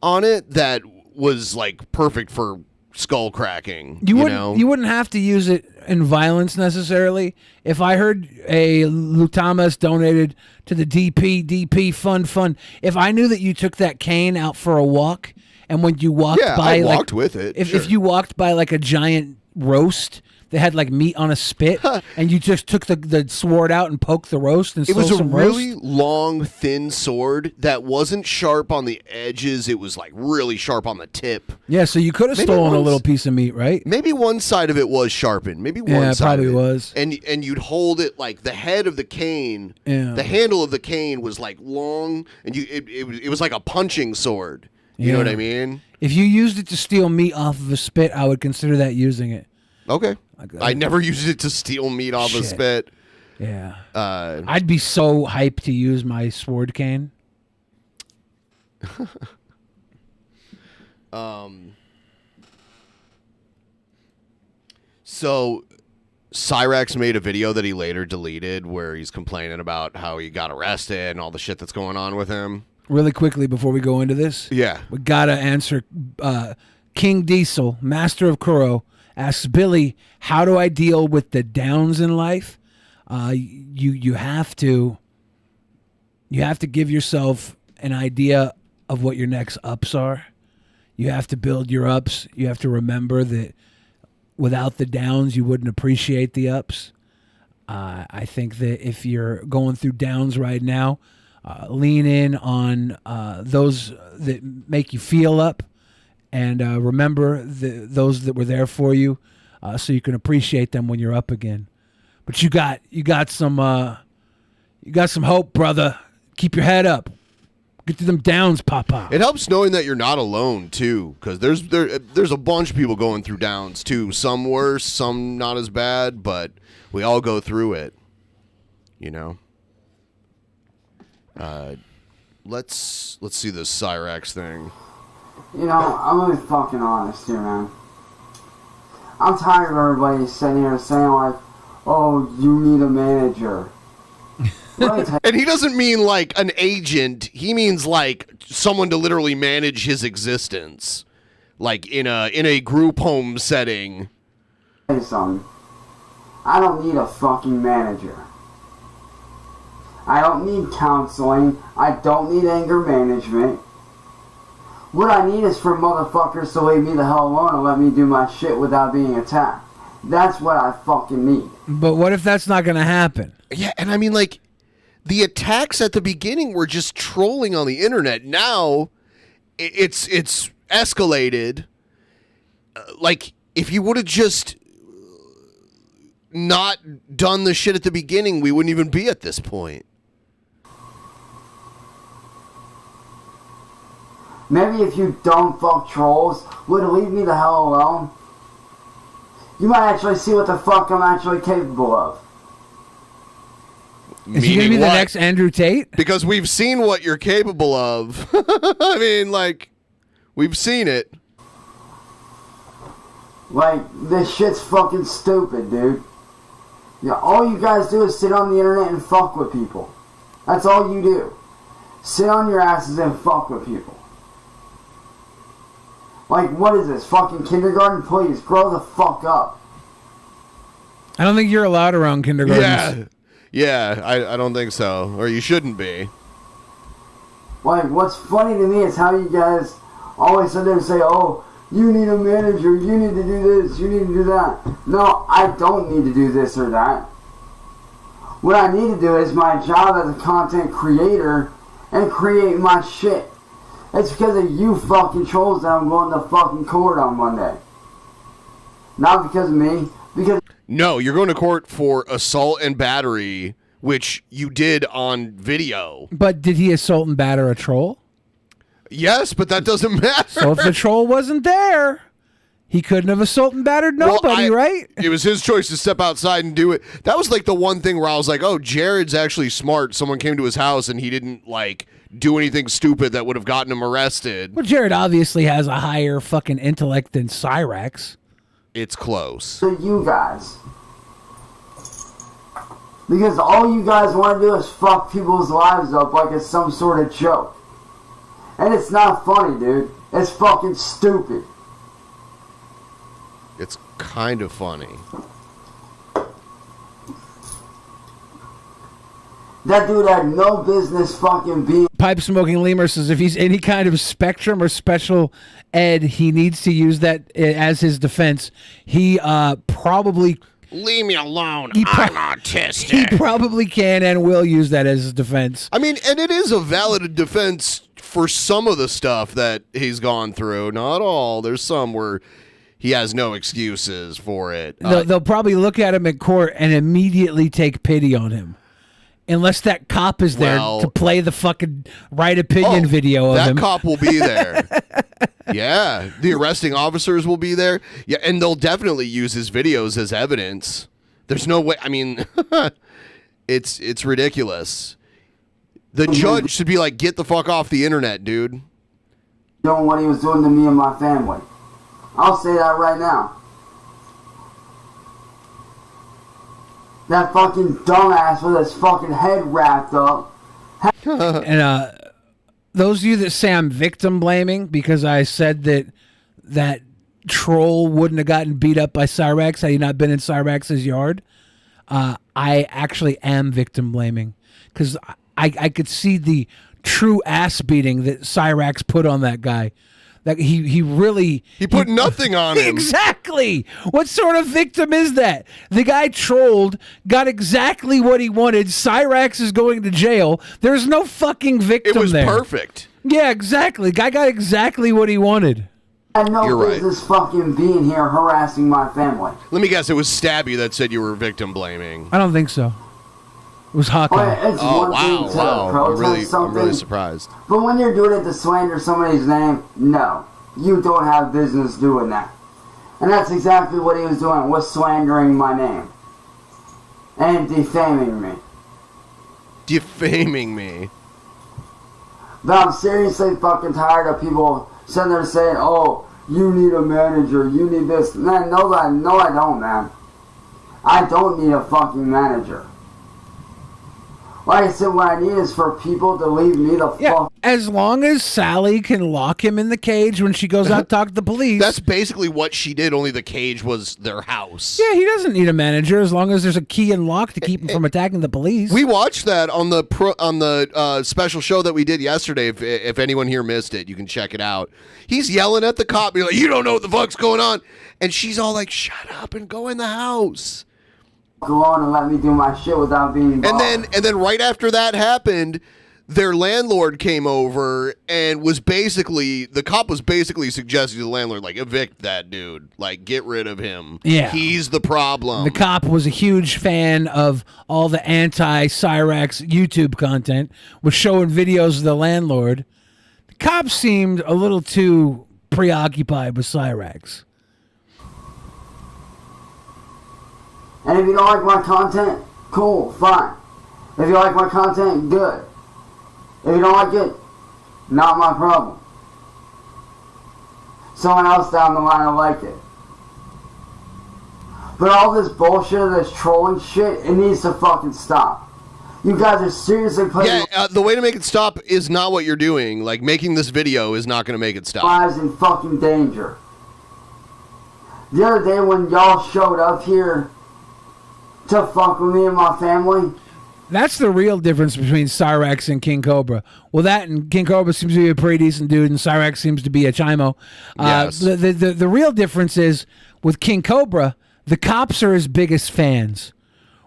on it that was like perfect for skull cracking. You wouldn't. know? You wouldn't have to use it in violence necessarily. If I heard a Lutamas donated to the DP fund. If I knew that you took that cane out for a walk, and when you walked by, I like, walked with it. If you walked by like a giant roast that had like meat on a spit, and you just took the sword out and poked the roast and It was stole a some really roast. long, thin sword that wasn't sharp on the edges. It was like really sharp on the tip. Yeah, so you could have Maybe stolen a once- little piece of meat, right? Maybe one side of it was sharpened. Maybe one Yeah, it side probably of it. was. And you'd hold it like the head of the cane. Yeah. The handle of the cane was like long, and it was like a punching sword. You know what I mean? If you used it to steal meat off of a spit, I would consider that using it. Okay. I never used it to steal meat off a Shit. spit. Yeah. Uh, I'd be so hyped to use my sword cane. So Cyrax made a video that he later deleted where he's complaining about how he got arrested and all the shit that's going on with him. Really quickly before we go into this, Yeah. we gotta answer. King Diesel, Master of Kuro, asks Billy, "How do I deal with the downs in life?" You have to give yourself an idea of what your next ups are. You have to build your ups. You have to remember that without the downs, you wouldn't appreciate the ups. I think that if you're going through downs right now, lean in on those that make you feel up, and remember those that were there for you, so you can appreciate them when you're up again. But you got some hope, brother. Keep your head up. Get through them downs, Papa. It helps knowing that you're not alone too, because there's a bunch of people going through downs too. Some worse, some not as bad, but we all go through it. You know. Let's see this Cyrax thing. You know, I'm gonna be fucking honest here, man. I'm tired of everybody sitting here saying like, "Oh, you need a manager." And he doesn't mean like an agent. He means like someone to literally manage his existence, like in a group home setting. Say something. I don't need a fucking manager. I don't need counseling. I don't need anger management. What I need is for motherfuckers to leave me the hell alone and let me do my shit without being attacked. That's what I fucking need. But what if that's not going to happen? Yeah, and I mean, like, the attacks at the beginning were just trolling on the internet. Now, it's escalated. Like, if you would have just not done the shit at the beginning, we wouldn't even be at this point. Maybe if you dumb fuck trolls would leave me the hell alone, you might actually see what the fuck I'm actually capable of. Is he going to be the next Andrew Tate? Because we've seen what you're capable of. I mean, like, we've seen it. Like, this shit's fucking stupid, dude. Yeah, all you guys do is sit on the internet and fuck with people. That's all you do. Sit on your asses and fuck with people. Like, what is this? Fucking kindergarten? Please, grow the fuck up. I don't think you're allowed around kindergartens. Yeah, I don't think so. Or you shouldn't be. Like, what's funny to me is how you guys always sit there and say, "Oh, you need a manager, you need to do this, you need to do that." No, I don't need to do this or that. What I need to do is my job as a content creator and create my shit. It's because of you fucking trolls that I'm going to fucking court on Monday. Not because of me, because... No, you're going to court for assault and battery, which you did on video. But did he assault and batter a troll? Yes, but that doesn't matter. So if the troll wasn't there, he couldn't have assault and battered nobody, right? It was his choice to step outside and do it. That was like the one thing where I was like, oh, Jared's actually smart. Someone came to his house and he didn't like do anything stupid that would have gotten him arrested. Well, Jared obviously has a higher fucking intellect than Cyrax. It's close. So you guys. Because all you guys want to do is fuck people's lives up like it's some sort of joke. And it's not funny, dude. It's fucking stupid. It's kind of funny. That dude had no business fucking being. Pipe smoking lemur says if he's any kind of spectrum or special ed, he needs to use that as his defense. He probably leave me alone. I'm autistic. He probably can and will use that as his defense. I mean, and it is a valid defense for some of the stuff that he's gone through. Not all. There's some where he has no excuses for it. They'll probably look at him in court and immediately take pity on him. Unless that cop is there to play the fucking right opinion video of him. That cop will be there. Yeah. The arresting officers will be there. Yeah, and they'll definitely use his videos as evidence. There's no way. I mean, it's ridiculous. The judge should be like, get the fuck off the internet, dude. Doing what he was doing to me and my family. I'll say that right now. That fucking dumbass with his fucking head wrapped up. And those of you that say I'm victim blaming because I said that troll wouldn't have gotten beat up by Cyrax had he not been in Cyrax's yard, I actually am victim blaming because I could see the true ass beating that Cyrax put on that guy. That he put nothing on him. Exactly. What sort of victim is that? The guy trolled, got exactly what he wanted. Cyrax is going to jail. There's no fucking victim there. It was perfect. Yeah, exactly. Guy got exactly what he wanted. I had no business fucking being here harassing my family. Let me guess, it was Stabby that said you were victim blaming. I don't think so. It was Hawkeye. Wow. I'm really surprised. But when you're doing it to slander somebody's name, no. You don't have business doing that. And that's exactly what he was doing, was slandering my name. And defaming me. Defaming me? But I'm seriously fucking tired of people sitting there saying, oh, you need a manager, you need this. Man, no, I don't, man. I don't need a fucking manager. Like I said, what I need is for people to leave me the fuck. As long as Sally can lock him in the cage when she goes out to talk to the police. That's basically what she did, only the cage was their house. Yeah, he doesn't need a manager as long as there's a key and lock to keep him from attacking the police. We watched that on the special show that we did yesterday. If anyone here missed it, you can check it out. He's yelling at the cop. He's like, you don't know what the fuck's going on. And she's all like, shut up and go in the house. Go on and let me do my shit without being involved. And then right after that happened, their landlord came over and the cop was basically suggesting to the landlord, like, evict that dude. Like, get rid of him. Yeah. He's the problem. The cop was a huge fan of all the anti-Cyrax YouTube content, was showing videos of the landlord. The cop seemed a little too preoccupied with Cyrax. And if you don't like my content, cool, fine. If you like my content, good. If you don't like it, not my problem. Someone else down the line will like it. But all this bullshit, this trolling shit, it needs to fucking stop. You guys are seriously putting the way to make it stop is not what you're doing. Like, making this video is not going to make it stop. lives in fucking danger. The other day when y'all showed up here to fuck with me and my family. That's the real difference between Cyrax and King Cobra. Well, that and King Cobra seems to be a pretty decent dude, and Cyrax seems to be a chimo. Yes. The real difference is with King Cobra, the cops are his biggest fans.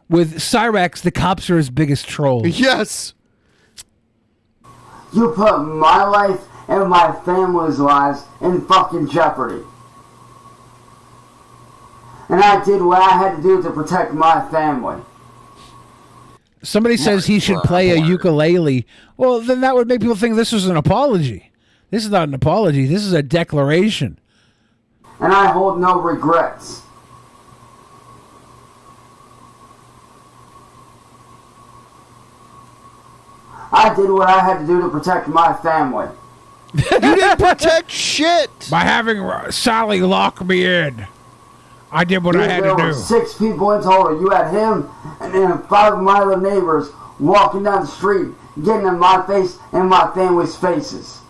With Cyrax, the cops are his biggest trolls. Yes. You put my life and my family's lives in fucking jeopardy. And I did what I had to do to protect my family. Somebody says he should play a ukulele. Well, then that would make people think this was an apology. This is not an apology. This is a declaration. And I hold no regrets. I did what I had to do to protect my family. You didn't protect shit. By having Sally lock me in. I did what I had to There do. were 6 people in total. You had him and then 5 of my other neighbors walking down the street, getting in my face and my family's faces.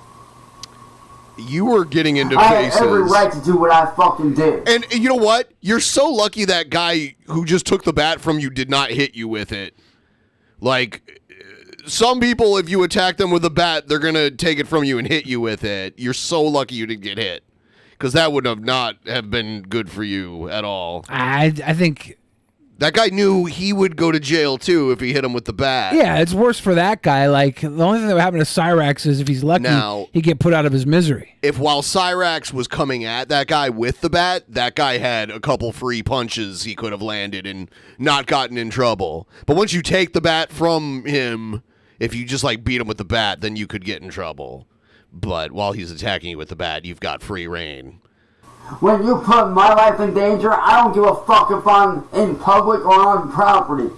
You were getting into I faces. had every right to do what I fucking did. And you know what? You're so lucky that guy who just took the bat from you did not hit you with it. Like, some people, if you attack them with a bat, they're going to take it from you and hit you with it. You're so lucky you didn't get hit. Because that would not have been good for you at all. I think that guy knew he would go to jail too if he hit him with the bat. Yeah, it's worse for that guy. Like, the only thing that would happen to Cyrax is if he's lucky, Now- he'd get put out of his misery. If while Cyrax was coming at that guy with the bat, that guy had a couple free punches he could have landed and not gotten in trouble. But once you take the bat from him, if you just like beat him with the bat, then you could get in trouble. But while he's attacking you with the bat, you've got free reign. When you put my life in danger, I don't give a fuck if I'm in public or on property.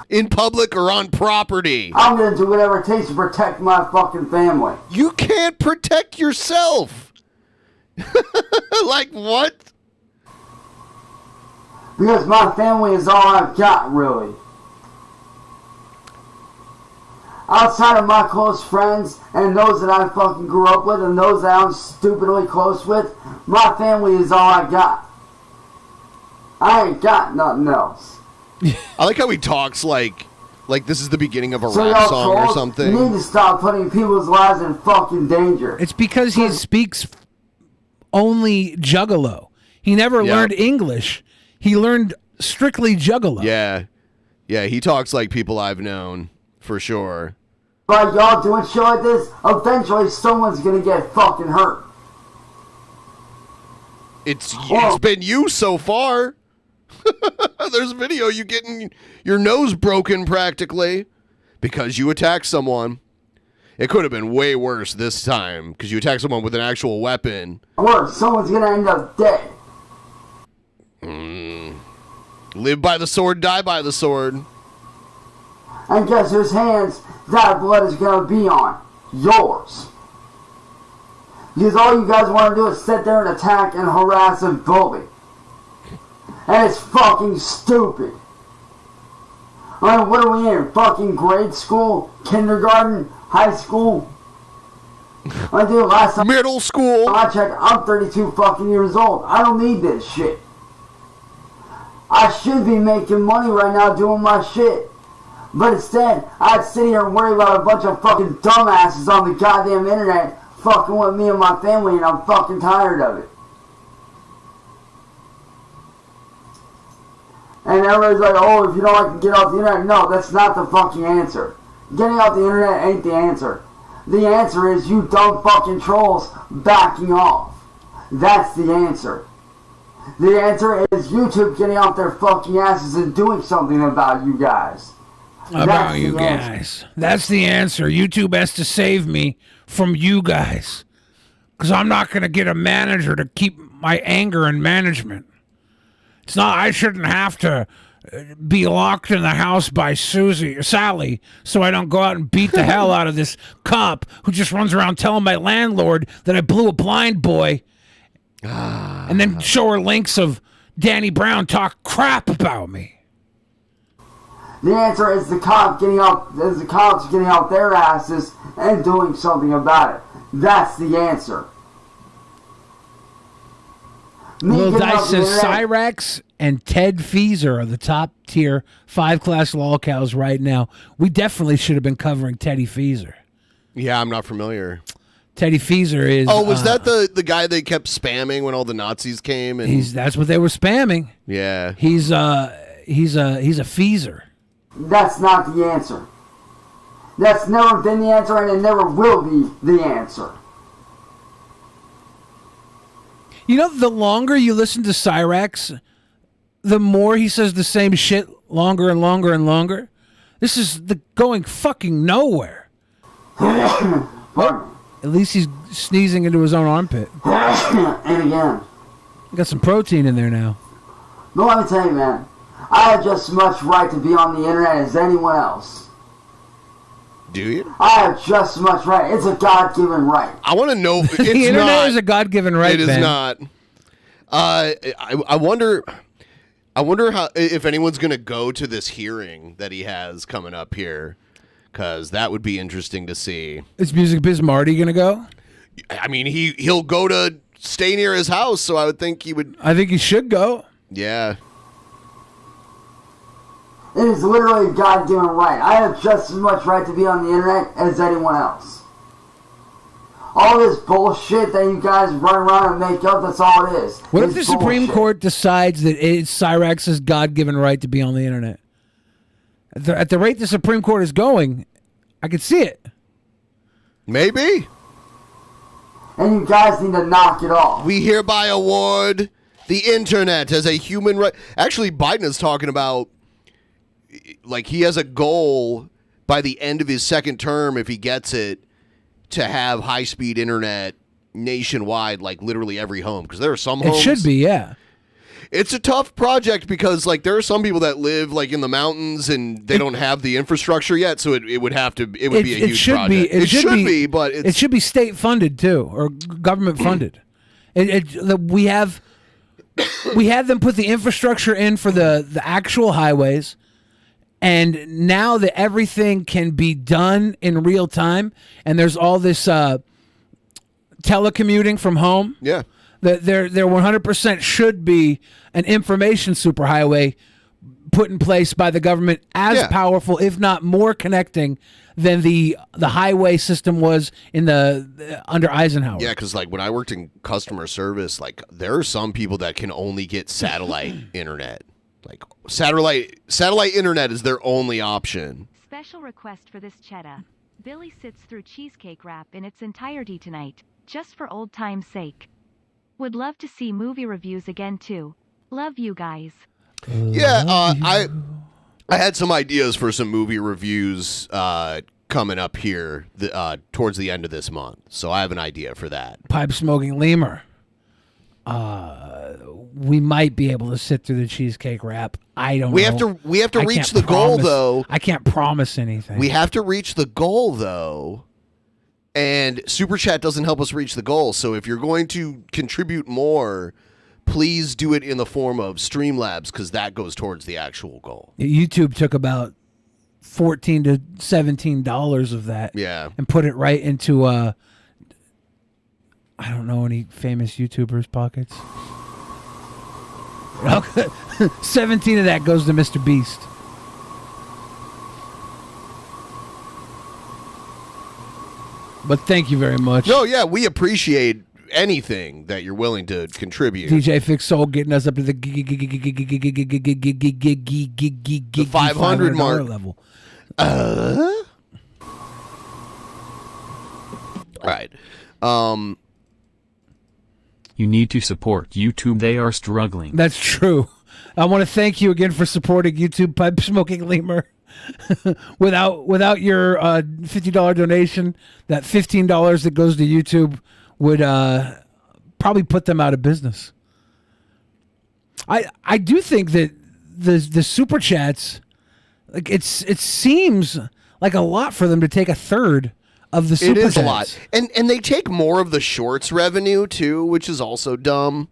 In public or on property? I'm gonna do whatever it takes to protect my fucking family. You can't protect yourself. Like what? Because my family is all I've got, really. Outside of my close friends and those that I fucking grew up with and those that I'm stupidly close with, my family is all I got. I ain't got nothing else. I like how he talks like this is the beginning of a So rap y'all song or trolls, something. You need to stop putting people's lives in fucking danger. It's because he speaks only Juggalo. He never learned English. He learned strictly Juggalo. Yeah, he talks like people I've known, for sure. By y'all doing shit like this, eventually someone's gonna get fucking hurt. It's been you so far. There's a video you getting your nose broken practically because you attacked someone. It could have been way worse this time because you attacked someone with an actual weapon. Worse, someone's gonna end up dead. Live by the sword, die by the sword. And guess whose hands that blood is gonna be on? Yours. Because all you guys want to do is sit there and attack and harass and bully. And it's fucking stupid. I mean, what are we in? Fucking grade school? Kindergarten? High school? I do last time middle school. I checked, I'm 32 fucking years old. I don't need this shit. I should be making money right now doing my shit. But instead, I'd sit here and worry about a bunch of fucking dumbasses on the goddamn internet fucking with me and my family, and I'm fucking tired of it. And everybody's like, oh, if you don't like to get off the internet. No, that's not the fucking answer. Getting off the internet ain't the answer. The answer is you dumb fucking trolls backing off. That's the answer. The answer is YouTube getting off their fucking asses and doing something about you guys. About you guys. That's the answer. YouTube has to save me from you guys. Because I'm not going to get a manager to keep my anger in management. It's not, I shouldn't have to be locked in the house by Sally, so I don't go out and beat the hell out of this cop who just runs around telling my landlord that I blew a blind boy. And then show her links of Danny Brown talk crap about me. The answer is the cops getting off their asses and doing something about it. That's the answer. Lil Dice says Cyrax and Ted Feezer are the top tier 5-class lolcows right now. We definitely should have been covering Teddy Feezer. Yeah, I'm not familiar. Teddy Feezer is. Oh, was that the guy they kept spamming when all the Nazis came? And that's what they were spamming. Yeah. He's a Feezer. That's not the answer. That's never been the answer, and it never will be the answer. You know, the longer you listen to Cyrax, the more he says the same shit longer and longer and longer. This is going fucking nowhere. Well, at least he's sneezing into his own armpit. And again. Got some protein in there now. But let me tell you, man, I have just as much right to be on the internet as anyone else. Do you? I have just as much right. It's a God-given right. I want to know. It's The internet not, is a God-given right, It is Ben. not. I wonder how if anyone's going to go to this hearing that he has coming up here, because that would be interesting to see. Is Music Biz Marty going to go? I mean, he'll go to stay near his house, so I would think he would. I think he should go. Yeah. It is literally a God-given right. I have just as much right to be on the internet as anyone else. All this bullshit that you guys run around and make up, that's all it is. What if It's the Supreme bullshit. Court decides that it's Cyrax's God-given right to be on the internet? At the rate the Supreme Court is going, I could see it. Maybe. And you guys need to knock it off. We hereby award the internet as a human right. Actually, Biden is talking about, like, he has a goal by the end of his second term, if he gets it, to have high-speed internet nationwide, like literally every home. Because there are some homes. It should be, yeah. It's a tough project because, like, there are some people that live, like, in the mountains and they don't have the infrastructure yet, so it would have to. It would be a huge project. It should be, but it should be state funded too, or government funded. We had them put the infrastructure in for the actual highways, and now that everything can be done in real time, and there's all this telecommuting from home. Yeah. That there 100% should be an information superhighway put in place by the government as powerful, if not more connecting than the highway system was in the under Eisenhower. Yeah, because like when I worked in customer service, like there are some people that can only get satellite internet. Like satellite internet is their only option. Special request for this cheddar. Billy sits through cheesecake wrap in its entirety tonight, just for old time's sake. Would love to see movie reviews again too. Love you guys. Yeah, I had some ideas for some movie reviews coming up here towards the end of this month. So I have an idea for that. Pipe smoking lemur. We might be able to sit through the cheesecake wrap. I don't know. We have to I reach can't the goal promise- though. I can't promise anything. We have to reach the goal though. And Super Chat doesn't help us reach the goal. So if you're going to contribute more, please do it in the form of Streamlabs because that goes towards the actual goal. YouTube took about $14 to $17 of that, and put it right into I don't know any famous YouTubers' pockets. 17 of that goes to Mr. Beast. But thank you very much. No, yeah, we appreciate anything that you're willing to contribute. DJ Fix Soul getting us up to the 500 mark level. All right. You need to support YouTube. They are struggling. That's true. I want to thank you again for supporting YouTube Pipe Smoking Lemur. without your $50 donation, that $15 that goes to YouTube would probably put them out of business. I do think that the super chats, like it seems like a lot for them to take a third of the super chats. It is a lot, and they take more of the shorts revenue too, which is also dumb.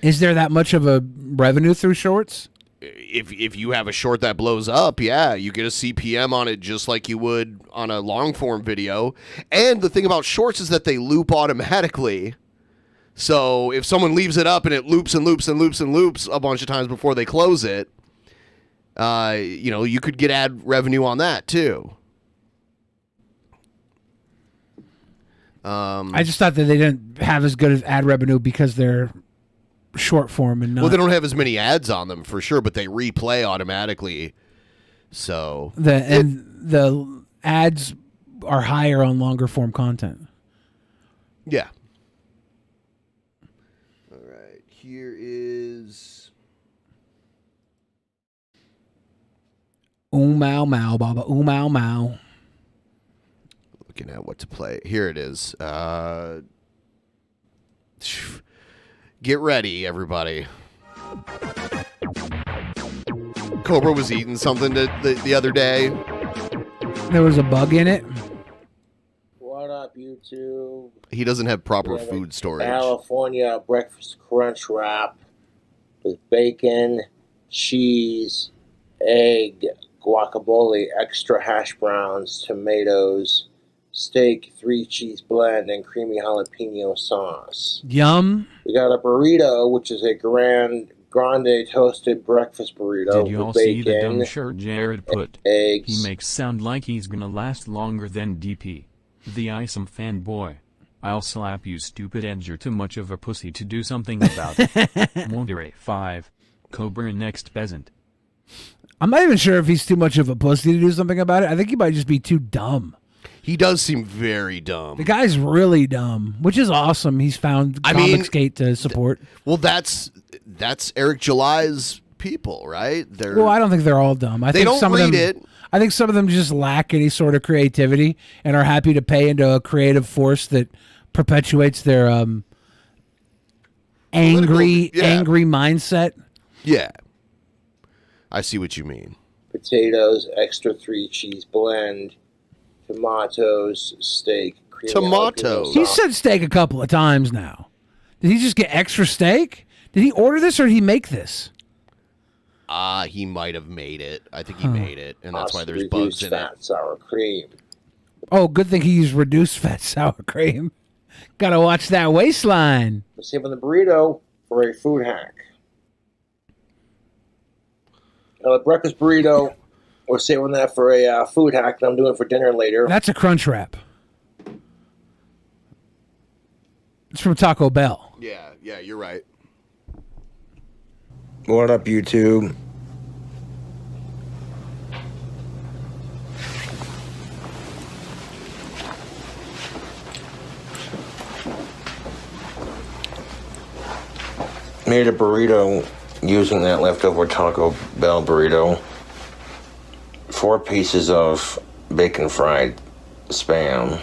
Is there that much of a revenue through shorts? If you have a short that blows up, yeah, you get a CPM on it just like you would on a long form video. And the thing about shorts is that they loop automatically. So if someone leaves it up and it loops and loops and loops and loops a bunch of times before they close it, you could get ad revenue on that too. I just thought that they didn't have as good of ad revenue because they're short form and not. Well, they don't have as many ads on them for sure, but they replay automatically. So the ads are higher on longer form content. Yeah. All right. Here is Mau mau baba mau mau. Looking at what to play. Here it is. Get ready, everybody. Cobra was eating something the other day. There was a bug in it. What up, YouTube? He doesn't have proper food storage. California breakfast crunch wrap with bacon, cheese, egg, guacamole, extra hash browns, tomatoes, steak 3-cheese blend, and creamy jalapeno sauce. Yum. We got a burrito, which is a grande toasted breakfast burrito. Did you all with see the bacon, dumb shirt Jared put? eggs. He makes sound like he's gonna last longer than DP. The ISOM fanboy. I'll slap you stupid and you're too much of a pussy to do something about it. Monterey 5. Cobra next peasant. I'm not even sure if he's too much of a pussy to do something about it. I think he might just be too dumb. He does seem very dumb. The guy's really dumb, which is awesome. He's found Comicsgate to support. Well, that's Eric July's people, right? Well, I don't think they're all dumb. I They think don't some read of them, it. I think some of them just lack any sort of creativity and are happy to pay into a creative force that perpetuates their angry mindset. Yeah. I see what you mean. Potatoes, extra 3-cheese blend, tomatoes, steak, creamy jalapeno He sauce. said steak a couple of times now. Did he just get extra steak? Did he order this or did he make this? He might have made it. I think he made it, and that's why there's Reduced bugs in fat, it. sour cream. Oh, good thing he used reduced fat sour cream. Gotta watch that waistline. We're saving the burrito for a food hack. Now, the breakfast burrito, we're saving that for a food hack that I'm doing for dinner later. That's a crunch wrap. It's from Taco Bell. Yeah, you're right. What up, YouTube? Made a burrito using that leftover Taco Bell burrito. 4 pieces of bacon fried spam.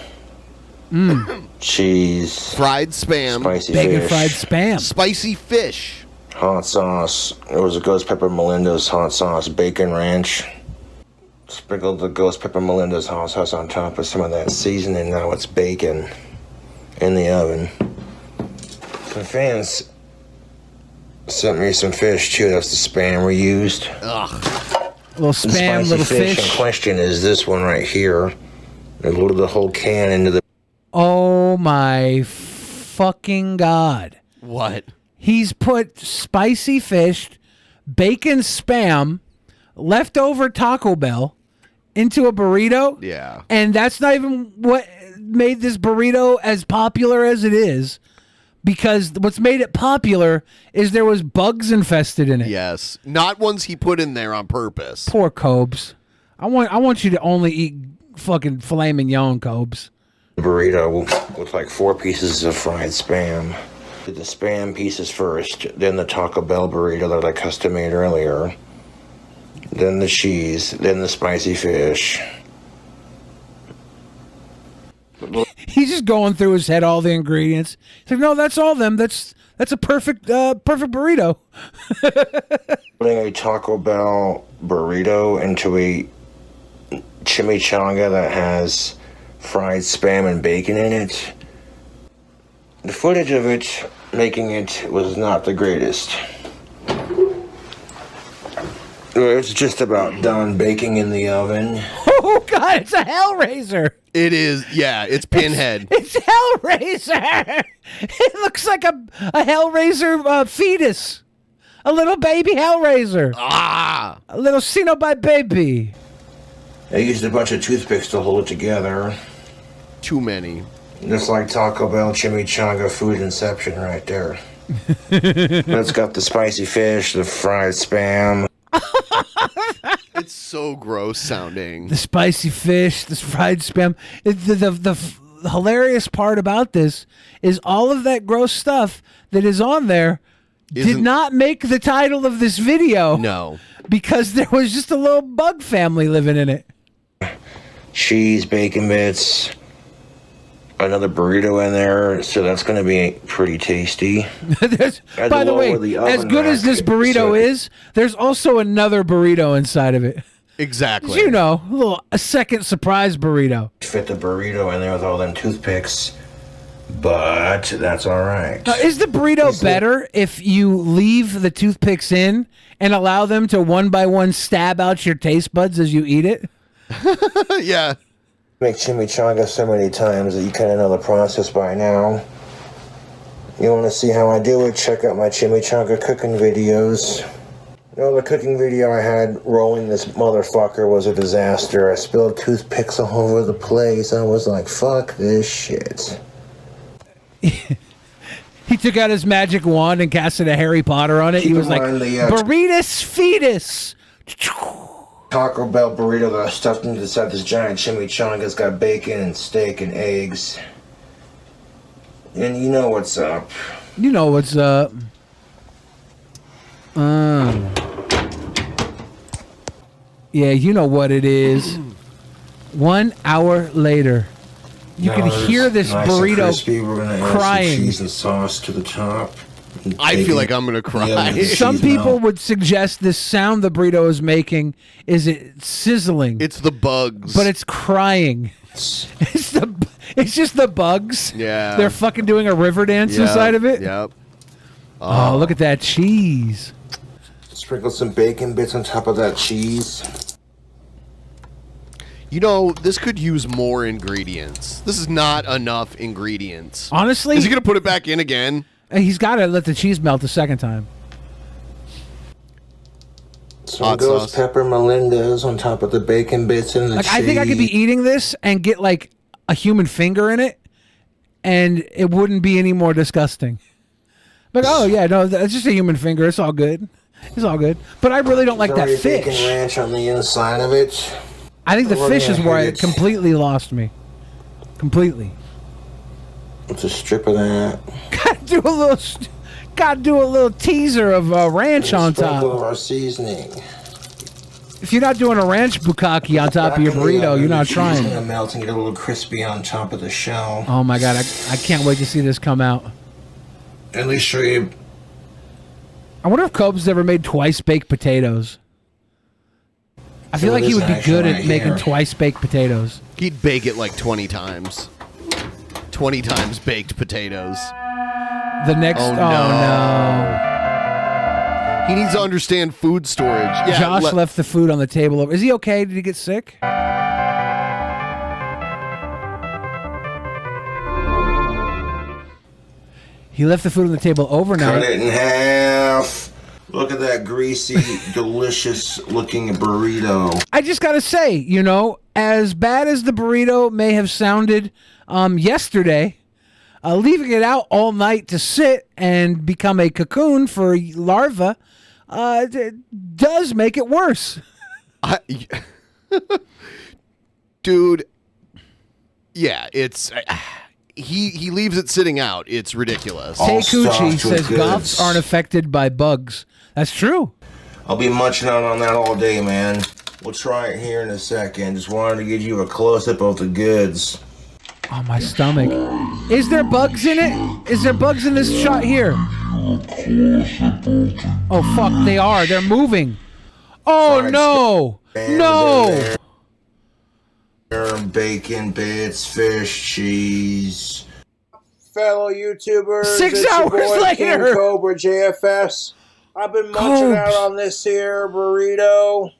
Cheese. Fried spam. Spicy Bacon fish. fried spam. Spicy fish. Hot sauce. It was a Ghost Pepper Melinda's hot sauce, bacon ranch. Sprinkled the Ghost Pepper Melinda's hot sauce on top of some of that seasoning. Now it's bacon in the oven. Some fans sent me some fish too. That's the spam we used. Ugh. Little The spam, spicy little fish fish. in question is this one right here. They loaded the whole can into the. Oh my fucking God. What? He's put spicy fish, bacon spam, leftover Taco Bell into a burrito. Yeah. And that's not even what made this burrito as popular as it is. Because what's made it popular is there was bugs infested in it. Yes. Not ones he put in there on purpose. Poor Cobes. I want you to only eat fucking filet mignon, Cobes. Burrito with like 4 pieces of fried spam. Did the spam pieces first, then the Taco Bell burrito that I custom made earlier, then the cheese, then the spicy fish. He's just going through his head all the ingredients. He's like, no, that's all them. That's a perfect burrito. Putting a Taco Bell burrito into a chimichanga that has fried spam and bacon in it. The footage of it making it was not the greatest. It's just about done baking in the oven. Oh God, it's a Hellraiser. It is, yeah, it's Pinhead. It's Hellraiser. It looks like a Hellraiser fetus. A little baby Hellraiser. Ah! A little Cenobite baby. I used a bunch of toothpicks to hold it together. Too many. Just like Taco Bell chimichanga food inception right there. It's got the spicy fish, the fried spam. It's so gross sounding. The spicy fish, this fried spam. The hilarious part about this is all of that gross stuff that is on there did not make the title of this video. No. Because there was just a little bug family living in it. Cheese, bacon bits, another burrito in there, so that's going to be pretty tasty. By the way, as good as this burrito is, there's also another burrito inside of it. Exactly. You know, a second surprise burrito. Fit the burrito in there with all them toothpicks, but that's all right. Now, is the burrito better if you leave the toothpicks in and allow them to one by one stab out your taste buds as you eat it? Yeah. Make chimichanga so many times that you kind of know the process by now. You want to see how I do it? Check out my chimichanga cooking videos. You know, the cooking video I had rolling this motherfucker was a disaster. I spilled toothpicks all over the place. I was like, fuck this shit. He took out his magic wand and casted a Harry Potter on it. He was like, burritos fetus. Taco Bell burrito that I stuffed inside this giant chimichanga. It's got bacon and steak and eggs. And you know what's up. You know what's up. 'Yeah, you know what it is. 1 hour later, you can hear this nice burrito and crispy. We're gonna add crying. some cheese and sauce to the top. I feel like I'm gonna cry. Some people would suggest this sound the burrito is making is it sizzling. It's the bugs. But it's crying. It's just the bugs. Yeah. They're fucking doing a river dance Yep, inside of it. Yep. Oh, look at that cheese. Sprinkle some bacon bits on top of that cheese. You know, this could use more ingredients. This is not enough ingredients. Honestly, is he gonna put it back in again? He's got to let the cheese melt a second time. Some ghost pepper Melinda's on top of the bacon bits and the Like cheese. I think I could be eating this and get like a human finger in it, and it wouldn't be any more disgusting. But oh yeah, no, it's just a human finger. It's all good. It's all good. But I really don't like that There's already fish. bacon ranch on the inside of it. I think the We're fish gonna is where hit it completely lost me. Completely. It's a strip of that. Gotta do a little teaser of ranch on Sprinkle of top. our seasoning. If you're not doing a ranch bukkake on top of your burrito, you're not Cheese trying. gonna melt and get a little crispy on top of the shell. Oh my god, I can't wait to see this come out. At least show you. I wonder if Cobb's ever made twice baked potatoes. I feel So like he this would be action good at right making here. twice baked potatoes. He'd bake it like 20 times. 20 times baked potatoes. The next, oh no. He needs to understand food storage. Yeah, Josh left the food on the table. Is he okay? Did he get sick? He left the food on the table overnight. Cut it in half. Look at that greasy, delicious looking burrito. I just gotta say, you know, as bad as the burrito may have sounded yesterday, leaving it out all night to sit and become a cocoon for larvae does make it worse. Dude, yeah, it's... He leaves it sitting out. It's ridiculous. Tay Cucci says goths aren't affected by bugs. That's true. I'll be munching out on that all day, man. We'll try it here in a second. Just wanted to give you a close-up of the goods. Oh, my stomach. Is there bugs in it? Is there bugs in this shot here? Oh, fuck, they are. They're moving. Oh, no. No. Bacon bits, fish, cheese. Fellow YouTubers, 6 it's your hours boy, later. King Cobra JFS. I've been munching out on this here burrito.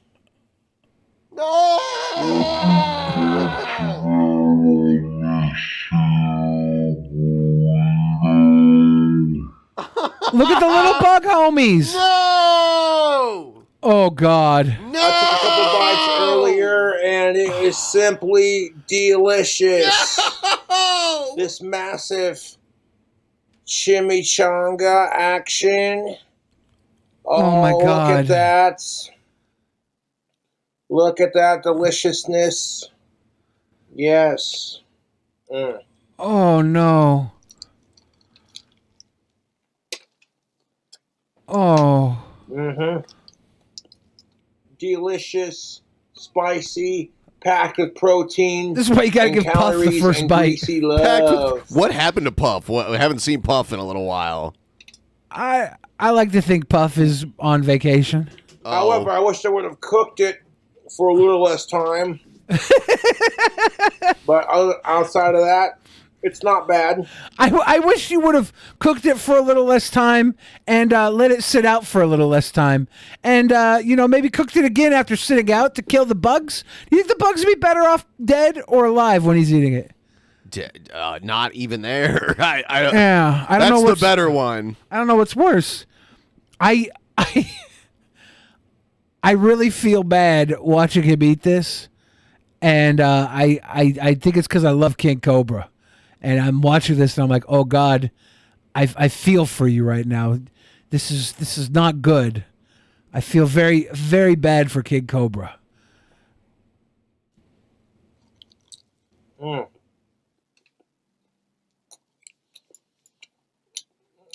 Look at the little bug homies. No! Oh, God. I took a couple bites earlier, and it is simply delicious. This massive chimichanga action. Oh, my Look God. at that. Look at that deliciousness. Yes. Mm. Oh, no. Oh. Mm-hmm. Delicious, spicy, packed with protein. This is why you gotta and give Puff the calories first and bite. greasy Packed love. with- what happened to Puff? I haven't seen Puff in a little while. I like to think Puff is on vacation. However, I wish they would have cooked it for a little less time. But outside of that, It's not bad. I wish you would have cooked it for a little less time and let it sit out for a little less time. And, maybe cooked it again after sitting out to kill the bugs. Do you think the bugs would be better off dead or alive when he's eating it? Not even there. I don't know. That's What's the better one. I don't know what's worse. I really feel bad watching him eat this, and I think it's because I love King Cobra, and I'm watching this and I'm like, oh God, I feel for you right now. This is not good. I feel very, very bad for King Cobra.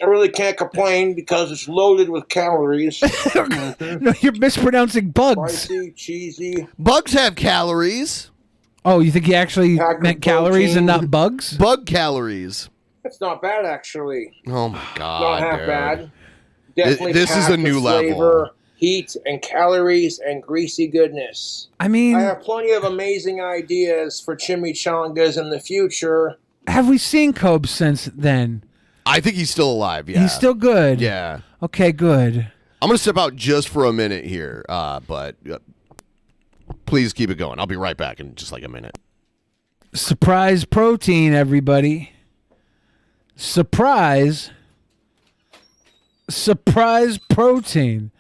I really can't complain because it's loaded with calories. No, you're mispronouncing bugs. Spicy, cheesy. Bugs have calories. Oh, you think he actually meant calories and not bugs? Bug calories. It's not bad, actually. Oh my God, Not half dude. bad. Definitely This is packed a new with level. flavor, heat, and calories, and greasy goodness. I mean, I have plenty of amazing ideas for chimichangas in the future. Have we seen Cobb since then? I think he's still alive. Yeah, He's still good. Yeah. Okay, good. I'm gonna step out just for a minute here, but please keep it going. I'll be right back in just like a minute. Surprise protein, everybody. Surprise protein.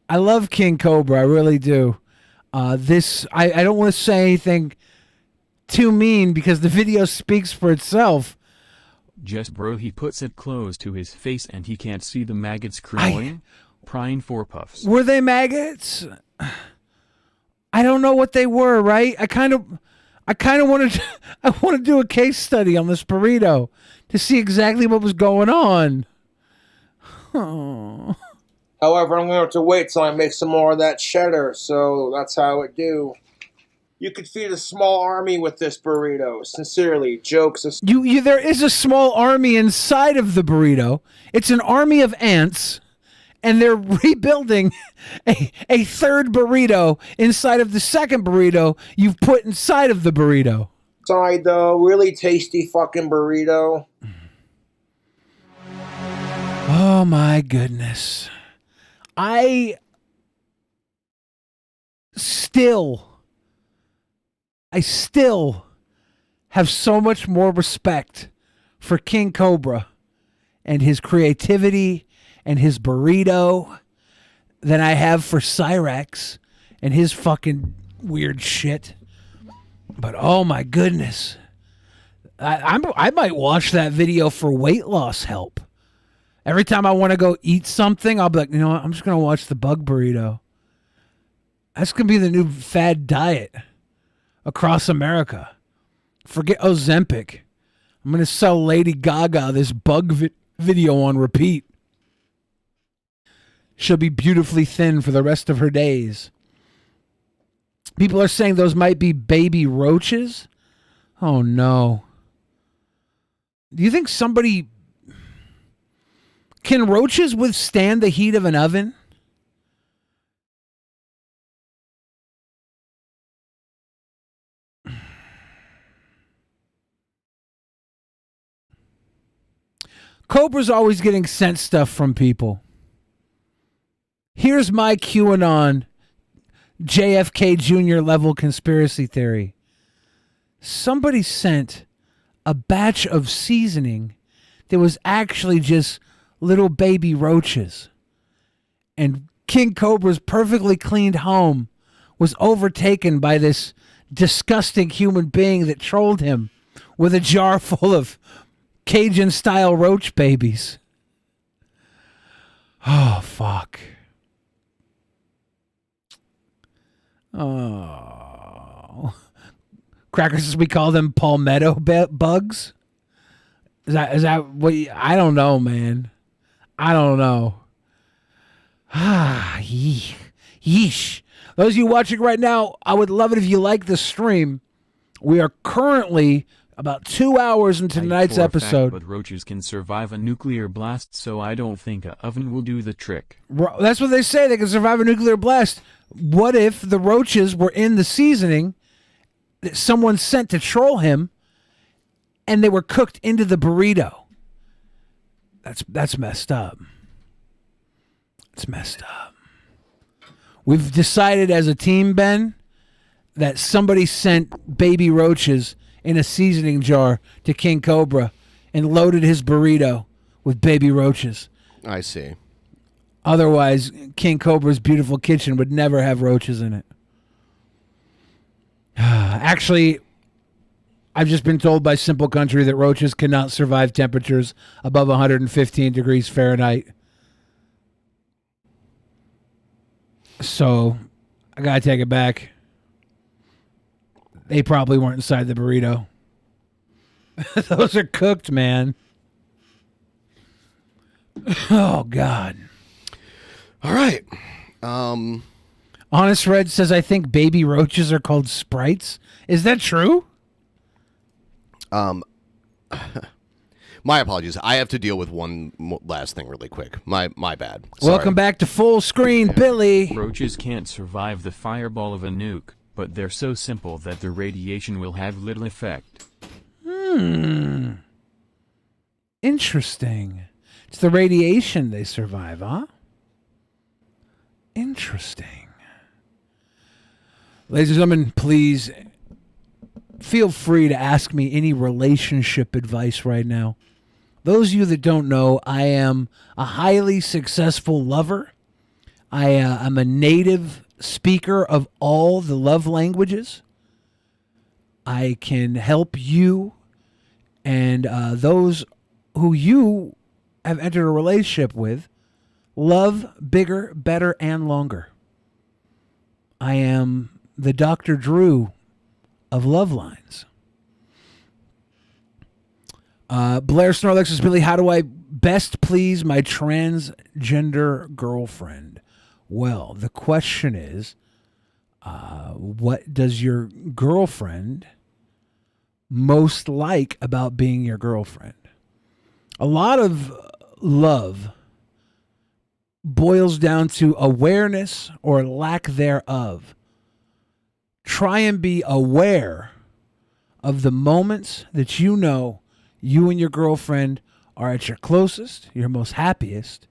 I love King Cobra. I really do. I don't want to say anything too mean because the video speaks for itself. Just bro, he puts it close to his face and he can't see the maggots crawling, prying for puffs. Were they maggots? I don't know what they were, right? I kind of wanted I want to do a case study on this burrito to see exactly what was going on. Oh. However, I'm going to have to wait till I make some more of that cheddar, so that's how it do. You could feed a small army with this burrito. Sincerely, jokes aside. There is a small army inside of the burrito. It's an army of ants, and they're rebuilding a third burrito inside of the second burrito you've put inside of the burrito. Side though, really tasty fucking burrito. Oh my goodness. I still have so much more respect for King Cobra and his creativity and his burrito than I have for Cyrax and his fucking weird shit. But oh my goodness. I might watch that video for weight loss help. Every time I want to go eat something, I'll be like, you know what? I'm just going to watch the bug burrito. That's going to be the new fad diet across America. Forget Ozempic. I'm going to sell Lady Gaga this bug video on repeat. She'll be beautifully thin for the rest of her days. People are saying those might be baby roaches. Oh, no. Do you think somebody... Can roaches withstand the heat of an oven? Cobra's always getting sent stuff from people. Here's my QAnon JFK Jr. level conspiracy theory. Somebody sent a batch of seasoning that was actually just little baby roaches. And King Cobra's perfectly cleaned home was overtaken by this disgusting human being that trolled him with a jar full of Cajun-style roach babies. Oh, fuck. Oh. Crackers, as we call them, palmetto bugs? Is that what I don't know, man. I don't know. Yeesh. Those of you watching right now, I would love it if you like the stream. We are currently about 2 hours into tonight's For a fact, episode. but roaches can survive a nuclear blast, so I don't think an oven will do the trick. That's what they say. They can survive a nuclear blast. What if the roaches were in the seasoning that someone sent to troll him, and they were cooked into the burrito. That's messed up. It's messed up. We've decided as a team, Ben, that somebody sent baby roaches in a seasoning jar to King Cobra and loaded his burrito with baby roaches. I see. Otherwise, King Cobra's beautiful kitchen would never have roaches in it. Actually, I've just been told by Simple Country that roaches cannot survive temperatures above 115 degrees Fahrenheit. So, I gotta take it back. They probably weren't inside the burrito. Those are cooked, man. Oh, God. All right. Honest Red says, I think baby roaches are called sprites. Is that true? My apologies. I have to deal with one last thing really quick. My bad. Sorry. Welcome back to Full Screen, Billy. Roaches can't survive the fireball of a nuke, but they're so simple that the radiation will have little effect. Interesting. It's the radiation they survive, huh? Interesting. Ladies and gentlemen, please feel free to ask me any relationship advice right now. Those of you that don't know, I am a highly successful lover. I'm a native speaker of all the love languages. I can help you and those who you have entered a relationship with love bigger, better, and longer. I am the Dr. Drew of love lines. Blair Snorlax says, Billy, how do I best please my transgender girlfriend? Well, the question is, what does your girlfriend most like about being your girlfriend? A lot of love boils down to awareness or lack thereof. Try and be aware of the moments that you know you and your girlfriend are at your closest, your most happiest,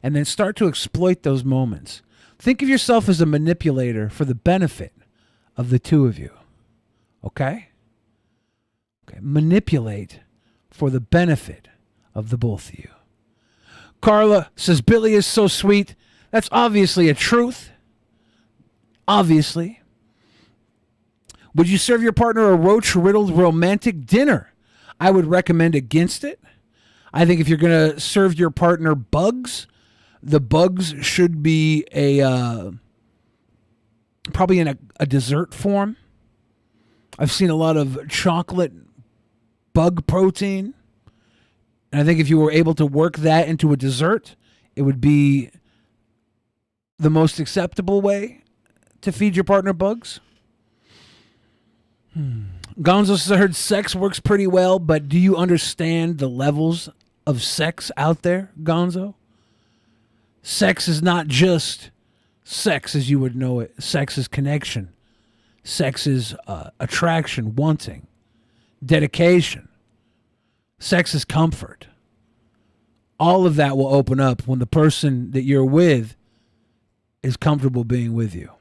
and then start to exploit those moments. Think of yourself as a manipulator for the benefit of the two of you. Okay? Okay. Manipulate for the benefit of the both of you. Carla says, Billy is so sweet. That's obviously a truth. Obviously. Would you serve your partner a roach-riddled romantic dinner? I would recommend against it. I think if you're going to serve your partner bugs, the bugs should be probably in a dessert form. I've seen a lot of chocolate bug protein. And I think if you were able to work that into a dessert, it would be the most acceptable way to feed your partner bugs. Gonzo says, I heard sex works pretty well, but do you understand the levels of sex out there, Gonzo? Sex is not just sex as you would know it. Sex is connection. Sex is attraction, wanting, dedication. Sex is comfort. All of that will open up when the person that you're with is comfortable being with you.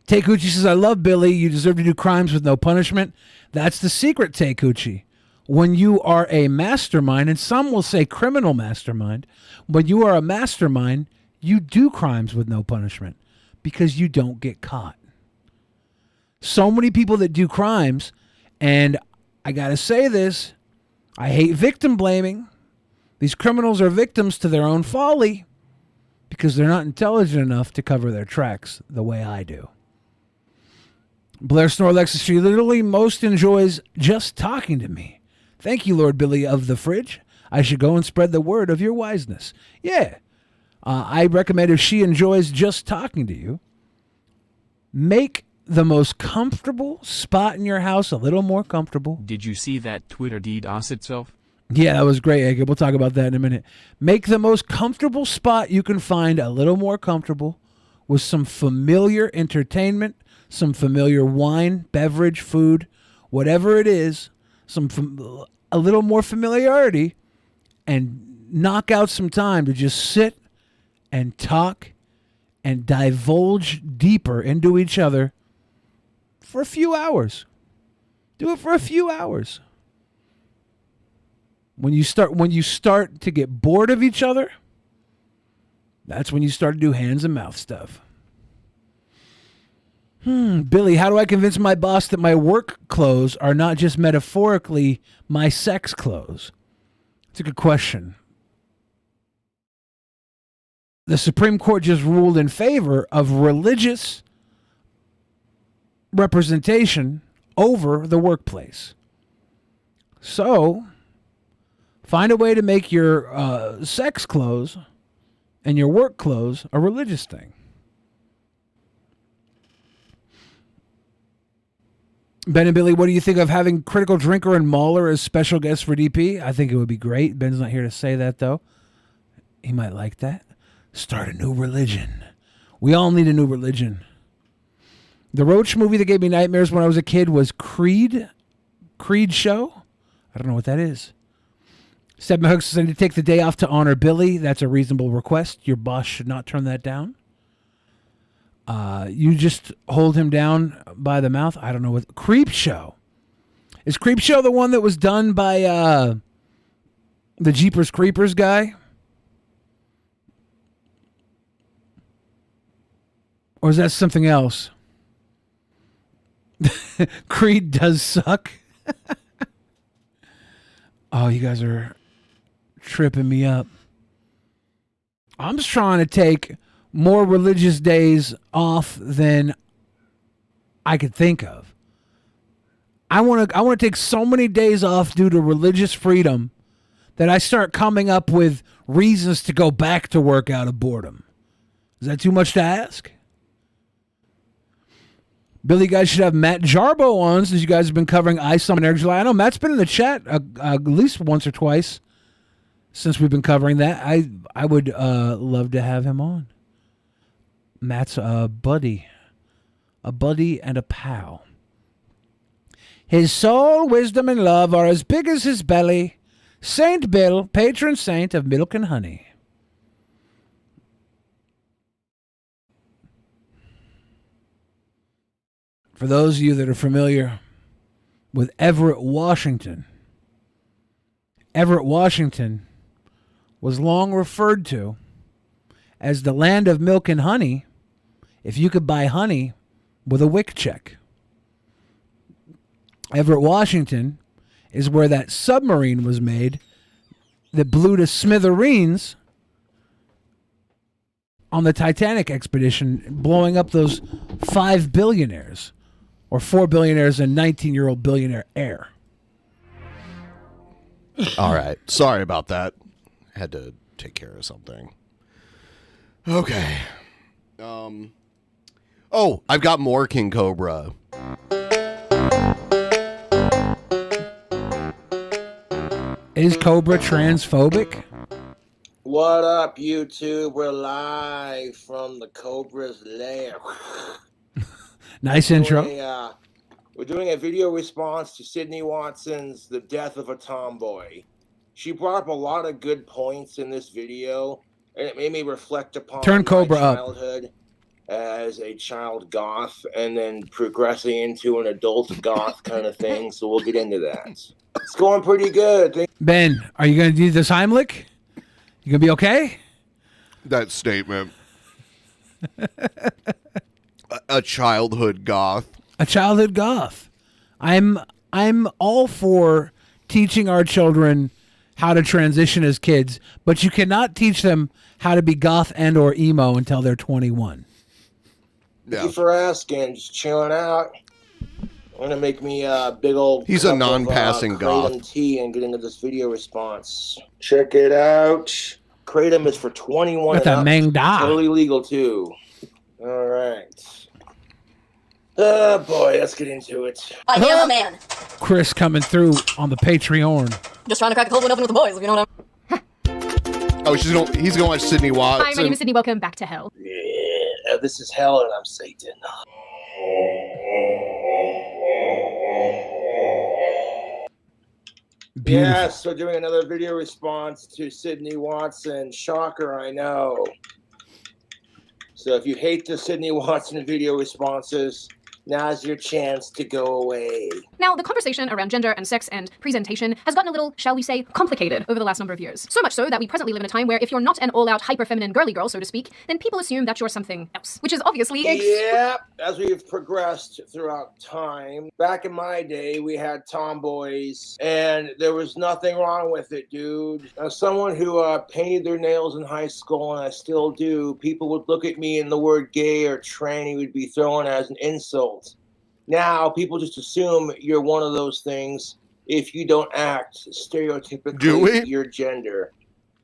Takeuchi says, I love Billy. You deserve to do crimes with no punishment. That's the secret, Takeuchi. When you are a mastermind, and some will say criminal mastermind, when you are a mastermind, you do crimes with no punishment because you don't get caught. So many people that do crimes, and I got to say this, I hate victim blaming. These criminals are victims to their own folly because they're not intelligent enough to cover their tracks the way I do. Blair Snorlax says, she literally most enjoys just talking to me. Thank you, Lord Billy of the Fridge. I should go and spread the word of your wiseness. Yeah. I recommend if she enjoys just talking to you, make the most comfortable spot in your house a little more comfortable. Did you see that Twitter DDoS itself? Yeah, that was great, Egg. We'll talk about that in a minute. Make the most comfortable spot you can find a little more comfortable with some familiar entertainment, some familiar wine, beverage, food, whatever it is, a little more familiarity, and knock out some time to just sit and talk and divulge deeper into each other for a few hours. Do it for a few hours. When you start to get bored of each other, that's when you start to do hands and mouth stuff. Billy, how do I convince my boss that my work clothes are not just metaphorically my sex clothes? It's a good question. The Supreme Court just ruled in favor of religious representation over the workplace. So, find a way to make your sex clothes and your work clothes a religious thing. Ben and Billy, what do you think of having Critical Drinker and Mahler as special guests for DP? I think it would be great. Ben's not here to say that, though. He might like that. Start a new religion. We all need a new religion. The Roach movie that gave me nightmares when I was a kid was Creed. Creed show? I don't know what that is. Stephen Hooks said to take the day off to honor Billy. That's a reasonable request. Your boss should not turn that down. You just hold him down by the mouth. I don't know what. Creep Show. Is Creep Show the one that was done by the Jeepers Creepers guy? Or is that something else? Creed does suck. Oh, you guys are tripping me up. I'm just trying to take more religious days off than I could think of. I want to take so many days off due to religious freedom that I start coming up with reasons to go back to work out of boredom. Is that too much to ask? Billy, you guys should have Matt Jarbo on since you guys have been covering ISOM and Air July. I know Matt's been in the chat at least once or twice since we've been covering that. I would love to have him on. Matt's a buddy and a pal. His soul, wisdom, and love are as big as his belly. Saint Bill, patron saint of milk and honey. For those of you that are familiar with Everett, Washington, Everett, Washington was long referred to as the land of milk and honey if you could buy honey with a WIC check. Everett, Washington is where that submarine was made that blew to smithereens on the Titanic expedition, blowing up those 5 billionaires. Or 4 billionaires and 19-year-old billionaire heir. All right. Sorry about that. Had to take care of something. Okay. Oh, I've got more King Cobra. Is Cobra transphobic? What up, YouTube? We're live from the Cobra's lair. Nice intro. We're doing a video response to Sydney Watson's The Death of a Tomboy. She brought up a lot of good points in this video, and it made me reflect upon Turn Cobra my up. childhood as a child goth, and then progressing into an adult goth kind of thing, so we'll get into that. It's going pretty good. Ben, are you going to do this Heimlich? You going to be okay? That statement. A childhood goth. A childhood goth. I'm all for teaching our children how to transition as kids, but you cannot teach them how to be goth and or emo until they're 21. Thank you for asking. Just chilling out. I'm gonna make me a big old. He's a non-passing goth. Kratom tea and get into this video response. Check it out. Kratom is for 21 With and a up. Meng Da. Totally legal too. All right. Oh boy, let's get into it. I am a man. Chris coming through on the Patreon. Just trying to crack a cold one open with the boys, if you know what I'm. Oh, he's gonna watch Sydney Watson. Hi, my name is Sydney. Welcome back to hell. Yeah, this is hell and I'm Satan. Beautiful. Yes, we're doing another video response to Sydney Watson. Shocker, I know. So if you hate the Sydney Watson video responses, now's your chance to go away. Now, the conversation around gender and sex and presentation has gotten a little, shall we say, complicated over the last number of years. So much so that we presently live in a time where if you're not an all-out hyper-feminine girly girl, so to speak, then people assume that you're something else, which is obviously Yeah, as we've progressed throughout time. Back in my day, we had tomboys, and there was nothing wrong with it, dude. As someone who painted their nails in high school, and I still do, people would look at me and the word gay or tranny would be thrown as an insult. Now, people just assume you're one of those things if you don't act stereotypically your gender.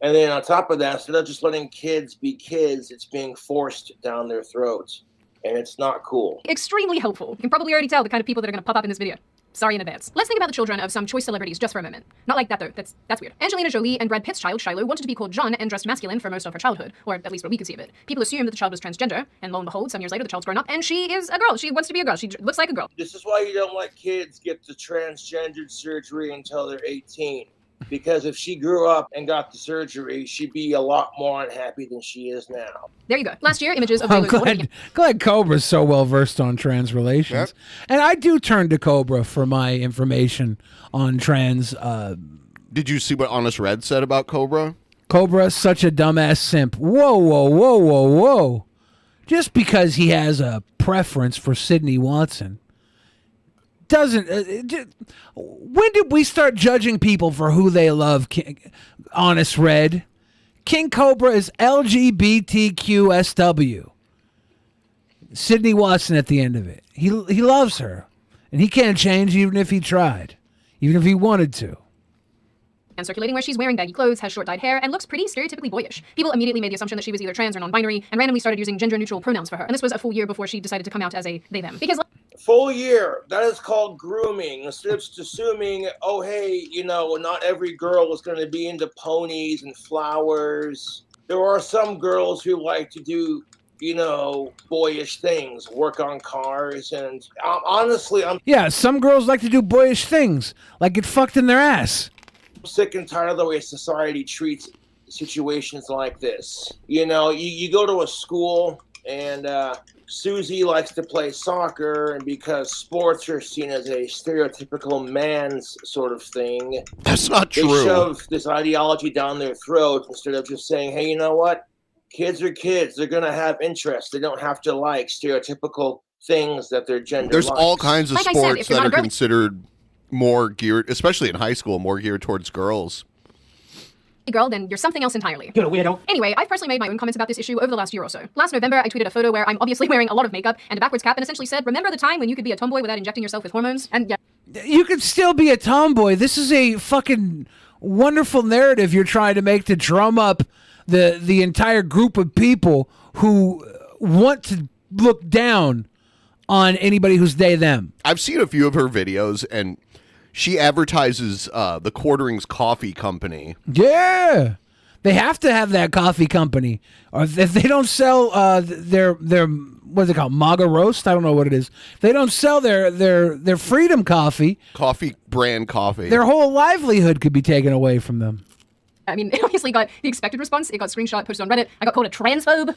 And then on top of that, instead of just letting kids be kids, it's being forced down their throats. And it's not cool. extremely helpful. You can probably already tell the kind of people that are going to pop up in this video. Sorry in advance. Let's think about the children of some choice celebrities just for a moment. Not like that though, that's weird. Angelina Jolie and Brad Pitt's child, Shiloh, wanted to be called John and dressed masculine for most of her childhood, or at least what we could see of it. People assumed that the child was transgender, and lo and behold, some years later the child's grown up, and she is a girl. She wants to be a girl. She looks like a girl. This is why you don't let kids get the transgendered surgery until they're 18. Because if she grew up and got the surgery, she'd be a lot more unhappy than she is now. There you go. Last year, images of I'm J-Lo's glad Cobra's so well versed on trans relations. And I do turn to Cobra for my information on trans. Did you see what Honest Red said about Cobra? Cobra's such a dumbass simp. Whoa, whoa, whoa, whoa, whoa. Just because he has a preference for Sydney Watson doesn't. When did we start judging people for who they love? Honest Red. King Cobra is LGBTQSW. Sydney Watson at the end of it. He loves her. And he can't change even if he tried. Even if he wanted to. and circulating where she's wearing baggy clothes, has short dyed hair, and looks pretty stereotypically boyish. People immediately made the assumption that she was either trans or non-binary, and randomly started using gender-neutral pronouns for her. And this was a full year before she decided to come out as a they-them. Because full year, that is called grooming. Instead of just assuming, oh, hey, you know, not every girl is going to be into ponies and flowers. There are some girls who like to do, you know, boyish things, work on cars, and honestly, I'm Yeah, some girls like to do boyish things, like get fucked in their ass. sick and tired of the way society treats situations like this. You know, you go to a school and Susie likes to play soccer, and because sports are seen as a stereotypical man's sort of thing, that's not they true. shove this ideology down their throat instead of just saying, hey, you know what? Kids are kids. They're going to have interests. They don't have to like stereotypical things that their gender There's likes. all kinds of Like I said, sports if you're that not are a girly- considered more geared, especially in high school, more geared towards girls. girl, then you're something else entirely. You're a weirdo. Anyway, I've personally made my own comments about this issue over the last year or so. Last November, I tweeted a photo where I'm obviously wearing a lot of makeup and a backwards cap and essentially said, remember the time when you could be a tomboy without injecting yourself with hormones? And yeah. You could still be a tomboy. This is a fucking wonderful narrative you're trying to make to drum up the entire group of people who want to look down on anybody who's they, them. I've seen a few of her videos, and she advertises the Quarterings Coffee Company. Yeah. They have to have that coffee company. Or if they don't sell their what is it called? MAGA roast? I don't know what it is. If they don't sell their freedom coffee. Coffee brand coffee. Their whole livelihood could be taken away from them. I mean, it obviously got the expected response. It got screenshot, posted on Reddit. I got called a transphobe.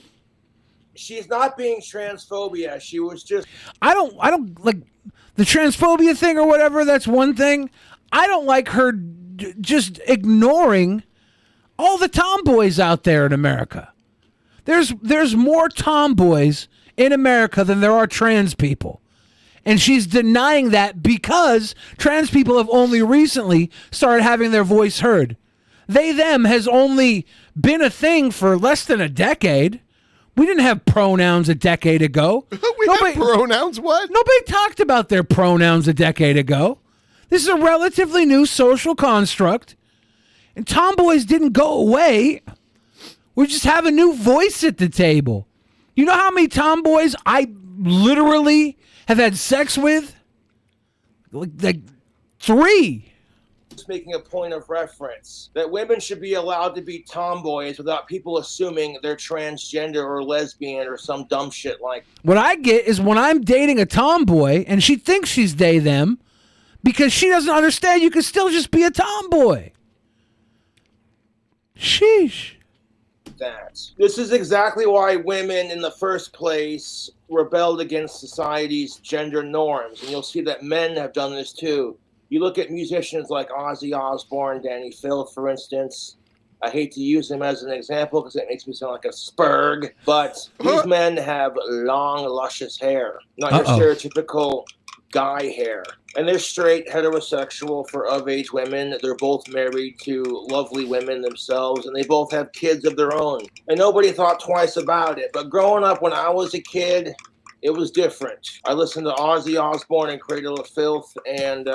She's not being transphobia. She was just... I don't like the transphobia thing or whatever. That's one thing. I don't like her just ignoring all the tomboys out there in America. There's more tomboys in America than there are trans people. And she's denying that because trans people have only recently started having their voice heard. They, them has only been a thing for less than a decade. We didn't have pronouns a decade ago. Had pronouns? What? Nobody talked about their pronouns a decade ago. This is a relatively new social construct. And tomboys didn't go away. We just have a new voice at the table. You know how many tomboys I literally have had sex with? Like 3. Just making a point of reference that women should be allowed to be tomboys without people assuming they're transgender or lesbian or some dumb shit like. What I get is when I'm dating a tomboy and she thinks she's they, them, because she doesn't understand you can still just be a tomboy. Sheesh. This is exactly why women in the first place rebelled against society's gender norms. And you'll see that men have done this too. You look at musicians like Ozzy Osbourne, Danny Filth, for instance. I hate to use him as an example because it makes me sound like a spurg, but these men have long, luscious hair, not your stereotypical guy hair. And they're straight, heterosexual for of-age women. They're both married to lovely women themselves, and they both have kids of their own. And nobody thought twice about it. But growing up when I was a kid, it was different. I listened to Ozzy Osbourne and Cradle of Filth, and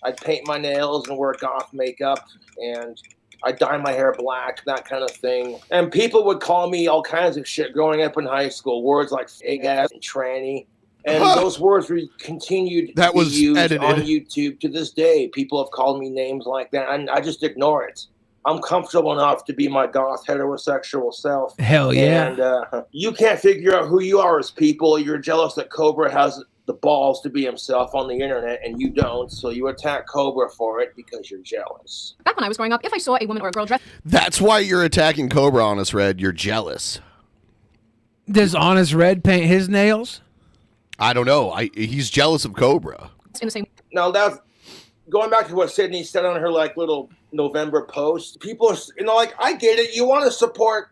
I'd paint my nails and wear goth makeup, and I'd dye my hair black, that kind of thing. And people would call me all kinds of shit growing up in high school. Words like fake ass and tranny. And those words were continued to be used on YouTube to this day. People have called me names like that, and I just ignore it. I'm comfortable enough to be my goth heterosexual self. Hell yeah. And you can't figure out who you are as people. You're jealous that Cobra has the balls to be himself on the internet, and you don't. So you attack Cobra for it because you're jealous. Back when I was growing up, if I saw a woman or a girl dressed... That's why you're attacking Cobra, Honest Red. You're jealous. Does Honest Red paint his nails? I don't know. He's jealous of Cobra. In the same... Now, that's going back to what Sydney said on her like little November post. People, like, I get it. You want to support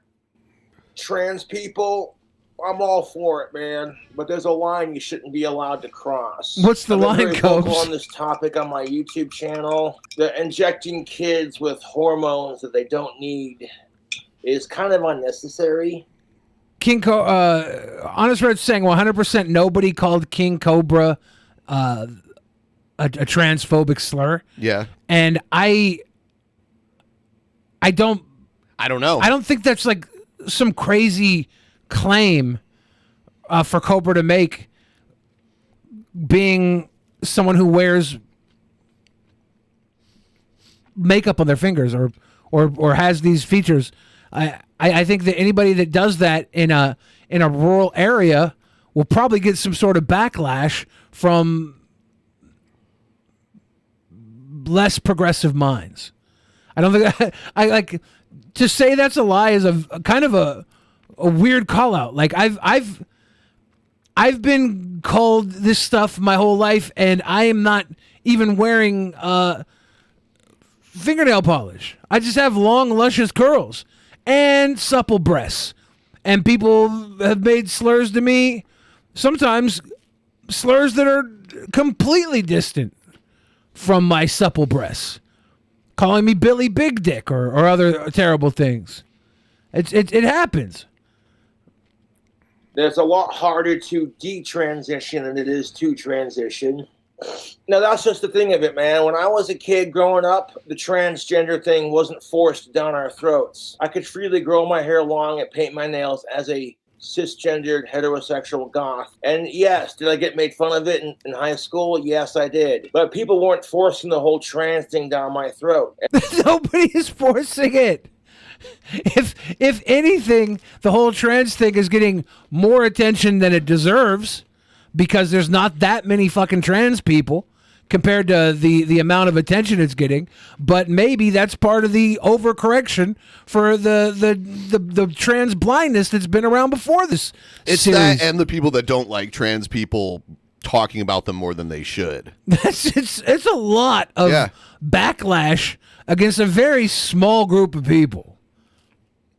trans people. I'm all for it, man. But there's a line you shouldn't be allowed to cross. What's the line, very vocal Cobes? on this topic on my YouTube channel. The injecting kids with hormones that they don't need is kind of unnecessary. Honest Red's saying 100% nobody called King Cobra a transphobic slur. Yeah. And I don't know. I don't think that's like some crazy claim for Cobra to make, being someone who wears makeup on their fingers or has these features. I think that anybody that does that in a rural area will probably get some sort of backlash from less progressive minds. I don't think I like to say that's a lie is a kind of a weird call out. Like I've been called this stuff my whole life, and I am not even wearing fingernail polish. I just have long, luscious curls and supple breasts. And people have made slurs to me, sometimes slurs that are completely distant from my supple breasts, calling me Billy Big Dick or other terrible things. It happens. There's a lot harder to detransition than it is to transition. Now, that's just the thing of it, man. When I was a kid growing up, the transgender thing wasn't forced down our throats. I could freely grow my hair long and paint my nails as a cisgendered heterosexual goth. And yes, did I get made fun of it in high school? Yes, I did. But people weren't forcing the whole trans thing down my throat. Nobody is forcing it. If anything, the whole trans thing is getting more attention than it deserves, because there's not that many fucking trans people compared to the amount of attention it's getting. But maybe that's part of the overcorrection for the trans blindness that's been around before this It's series. that and the people that don't like trans people talking about them more than they should. It's a lot of backlash against a very small group of people.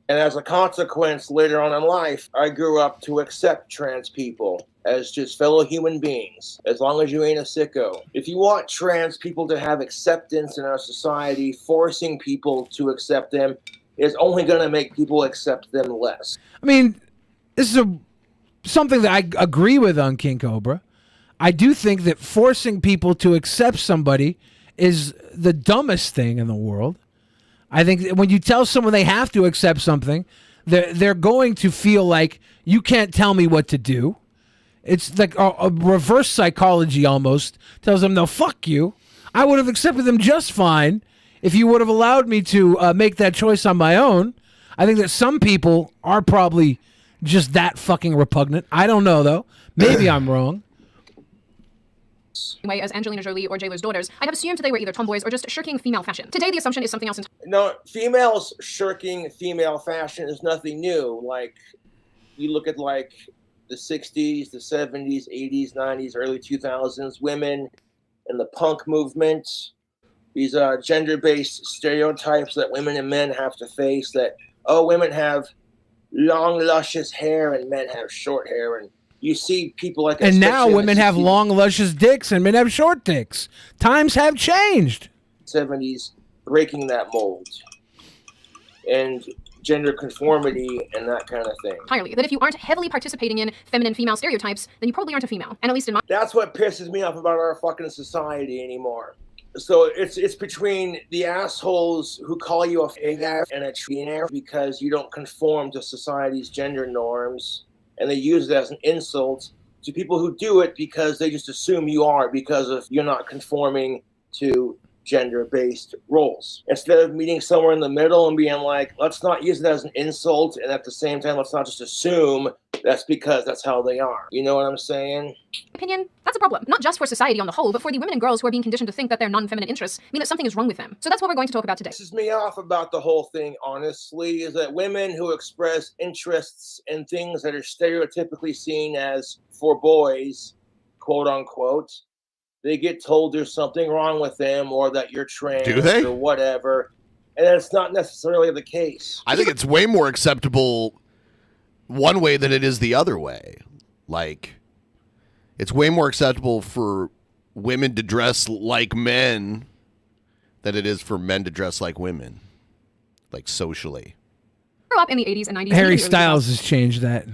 And as a consequence, later on in life, I grew up to accept trans people as just fellow human beings, as long as you ain't a sicko. If you want trans people to have acceptance in our society, forcing people to accept them is only going to make people accept them less. I mean, this is something that I agree with on King Cobra. I do think that forcing people to accept somebody is the dumbest thing in the world. I think that when you tell someone they have to accept something, they're going to feel like you can't tell me what to do. It's like a reverse psychology almost. Tells them, no, fuck you. I would have accepted them just fine if you would have allowed me to make that choice on my own. I think that some people are probably just that fucking repugnant. I don't know, though. Maybe I'm wrong. way as Angelina Jolie or J-Lo's daughters, I'd have assumed they were either tomboys or just shirking female fashion. Today, the assumption is something else entirely. No, females shirking female fashion is nothing new. Like, you look at like the 60s, the 70s, 80s, 90s, early 2000s, women in the punk movement, these gender-based stereotypes that women and men have to face, that, oh, women have long, luscious hair and men have short hair, and you see people like... And now especially in women the have 60s, long, luscious dicks and men have short dicks. Times have changed. 70s, breaking that mold. And gender conformity and that kind of thing. Entirely. That if you aren't heavily participating in feminine female stereotypes, then you probably aren't a female. And at least in my... That's what pisses me off about our fucking society anymore. So it's between the assholes who call you a fake ass and a tweener because you don't conform to society's gender norms, and they use it as an insult to people who do it because they just assume you are because of you're not conforming to gender-based roles. Instead of meeting somewhere in the middle and being like, let's not use it as an insult, and at the same time, let's not just assume that's because that's how they are. You know what I'm saying? opinion, that's a problem. Not just for society on the whole, but for the women and girls who are being conditioned to think that their non-feminine interests mean that something is wrong with them. So that's what we're going to talk about today. Pisses me off about the whole thing, honestly, is that women who express interests in things that are stereotypically seen as for boys, quote unquote, they get told there's something wrong with them or that you're trans Do they? or whatever. And that's not necessarily the case. I think it's way more acceptable one way than it is the other way. Like, it's way more acceptable for women to dress like men than it is for men to dress like women, like socially. Grew up in the 80s and 90s. Harry Styles has changed that.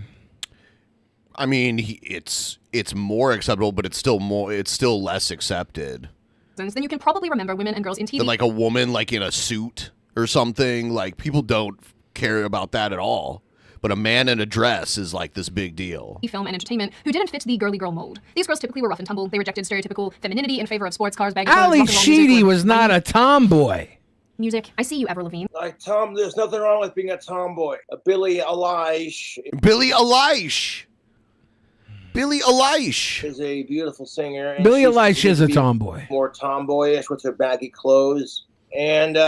I mean, it's more acceptable, but it's still less accepted Then you can probably remember women and girls in TV. than like a woman like in a suit or something. Like, people don't care about that at all. But a man in a dress is like this big deal. Film and entertainment who didn't fit the girly girl mold. These girls typically were rough and tumble. They rejected stereotypical femininity in favor of sports cars, baggy clothes, Ali rock and roll Sheedy music, was not a tomboy. music. I see you, Avril Lavigne. Like, Tom, there's nothing wrong with being a tomboy. Billie Eilish. Billie Eilish. Billie Eilish is a beautiful singer. And Billie she's Eilish is a be tomboy. More tomboyish with her baggy clothes. And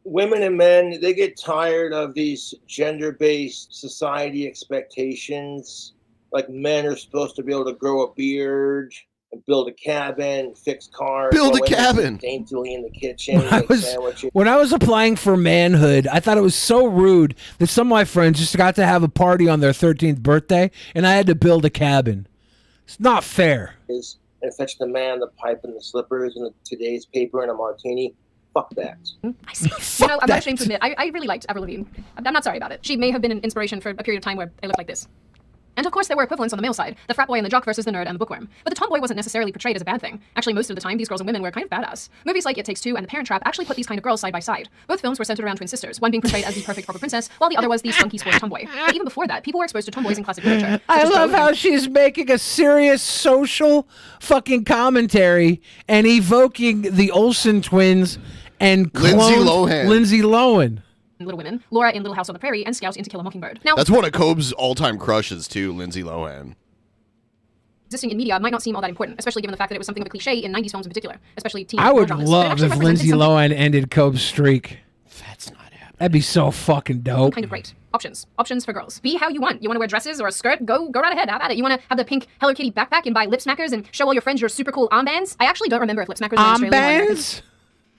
women and men, they get tired of these gender-based society expectations. Like, men are supposed to be able to grow a beard and build a cabin, fix cars. Build a while women cabin. sit daintily in the kitchen, make sandwiches. When I was applying for manhood, I thought it was so rude that some of my friends just got to have a party on their 13th birthday, and I had to build a cabin. It's not fair. And fetch the man the pipe and the slippers and today's paper and a martini. Fuck that. I see. You know, I'm not ashamed to admit, I really liked Avril Lavigne. I'm not sorry about it. She may have been an inspiration for a period of time where I looked like this. And of course, there were equivalents on the male side, the frat boy and the jock versus the nerd and the bookworm. But the tomboy wasn't necessarily portrayed as a bad thing. Actually, most of the time, these girls and women were kind of badass. Movies like It Takes Two and The Parent Trap actually put these kind of girls side by side. Both films were centered around twin sisters, one being portrayed as the perfect proper princess, while the other was the spunky sports tomboy. But even before that, people were exposed to tomboys in classic literature. I love how she's making a serious social fucking commentary and evoking the Olsen twins and Lindsay cloned Lohan. Lindsay Lohan. Little Women, Laura in Little House on the Prairie, and Scout in To Kill a Mockingbird. Now, That's one of Cobb's all-time crushes too, Lindsay Lohan. existing in media might not seem all that important, especially given the fact that it was something of a cliche in 90s films in particular, especially teen I would melodramas. But it love actually if represented Lindsay something Lohan ended Cobb's streak. That's not happening. That'd be so fucking dope. kind of great. Options for girls. Be how you want. You want to wear dresses or a skirt? Go right ahead. Have at it. You want to have the pink Hello Kitty backpack and buy lip smackers and show all your friends your super cool armbands? I actually don't remember if lip smackers were in Australia or American Armbands?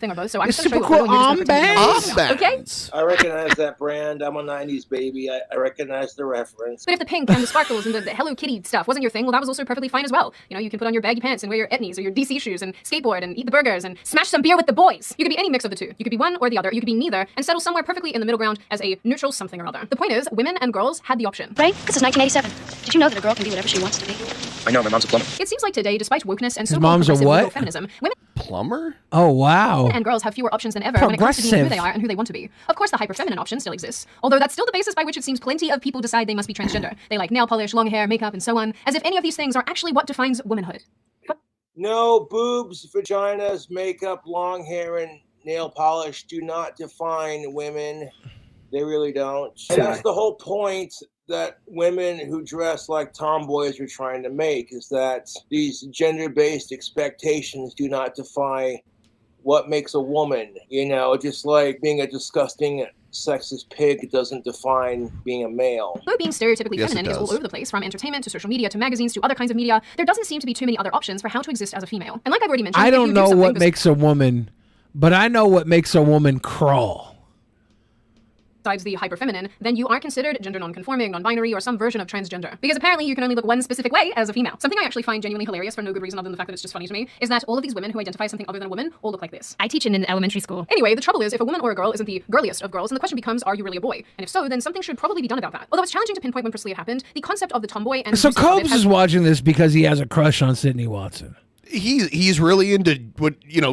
thing or both, so I'm The just going to super show you cool what armbands? Okay? I recognize that brand. I'm a 90s baby. I recognize the reference. But if the pink and the sparkles and the Hello Kitty stuff wasn't your thing, well, that was also perfectly fine as well. You know, you can put on your baggy pants and wear your etnies or your DC shoes and skateboard and eat the burgers and smash some beer with the boys. You could be any mix of the two. You could be one or the other. You could be neither and settle somewhere perfectly in the middle ground as a neutral something or other. The point is, women and girls had the option. Right? Because it's 1987. Did you know that a girl can be whatever she wants to be? I know, my mom's a plumber. It seems like today, despite wokeness and His so-called mom's a progressive what? liberal feminism, women Plumber? Oh, wow. and girls have fewer options than ever when it comes to being who Progressive. they are and who they want to be. Of course, the hyper-feminine option still exists, although that's still the basis by which it seems plenty of people decide they must be transgender. They like nail polish, long hair, makeup, and so on, as if any of these things are actually what defines womanhood. No, boobs, vaginas, makeup, long hair, and nail polish do not define women. They really don't. And that's the whole point that women who dress like tomboys are trying to make, is that these gender-based expectations do not define what makes a woman. You know, just like being a disgusting sexist pig doesn't define being a male. Though being stereotypically Yes, it feminine is all does. over the place, from entertainment to social media to magazines to other kinds of media, there doesn't seem to be too many other options for how to exist as a female. And like I've already mentioned, I if you don't do know something what makes a woman, but I know what makes a woman crawl. besides the hyperfeminine, then you are considered gender non-conforming, non-binary, or some version of transgender. Because apparently you can only look one specific way as a female. Something I actually find genuinely hilarious for no good reason other than the fact that it's just funny to me is that all of these women who identify as something other than a woman all look like this. I teach in an elementary school. Anyway, the trouble is if a woman or a girl isn't the girliest of girls, then the question becomes, are you really a boy? And if so, then something should probably be done about that. Although it's challenging to pinpoint when precisely it happened, the concept of the tomboy and So use of it Cobes has- is watching this because he has a crush on Sydney Watson. He's really into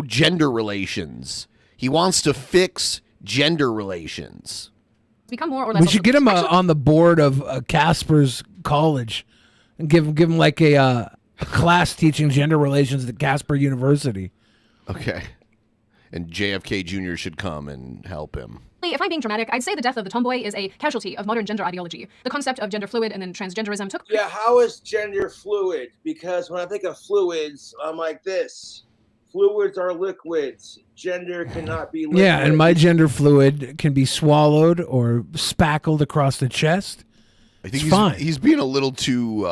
gender relations. He wants to fix gender relations. become more or less. We should get him on the board of Casper's college and give him like a class teaching gender relations at Casper University. Okay. And JFK Jr. should come and help him. If I'm being dramatic, I'd say the death of the tomboy is a casualty of modern gender ideology. The concept of gender fluid and then transgenderism took. Yeah, how is gender fluid? Because when I think of fluids, I'm like this. Fluids are liquids. Gender cannot be liquid. Yeah, and my gender fluid can be swallowed or spackled across the chest. I think It's fine. he's being a little too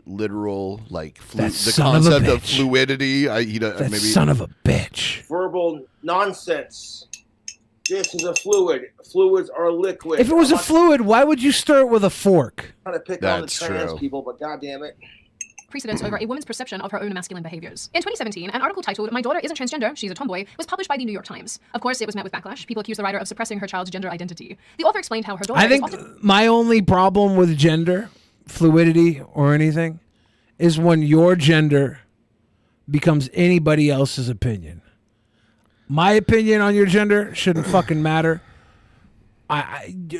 literal, like That the son of a concept of bitch. fluidity. That Maybe son of a bitch. Verbal nonsense. This is a fluid. Fluids are liquid. If it was a fluid, why would you stir it with a fork? I'm trying to pick on the That's trans true. people, but goddamn it. Precedence over a woman's perception of her own masculine behaviors. In 2017, an article titled "My Daughter Isn't Transgender, She's a Tomboy" was published by the New York Times. Of course, it was met with backlash. People accused the writer of suppressing her child's gender identity. The author explained how her daughter I think is often my only problem with gender, fluidity, or anything is when your gender becomes anybody else's opinion. My opinion on your gender shouldn't fucking matter.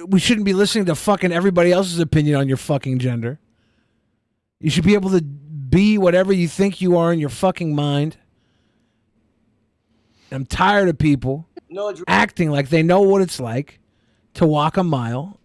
We shouldn't be listening to fucking everybody else's opinion on your fucking gender. You should be able to be whatever you think you are in your fucking mind. I'm tired of people acting like they know what it's like to walk a mile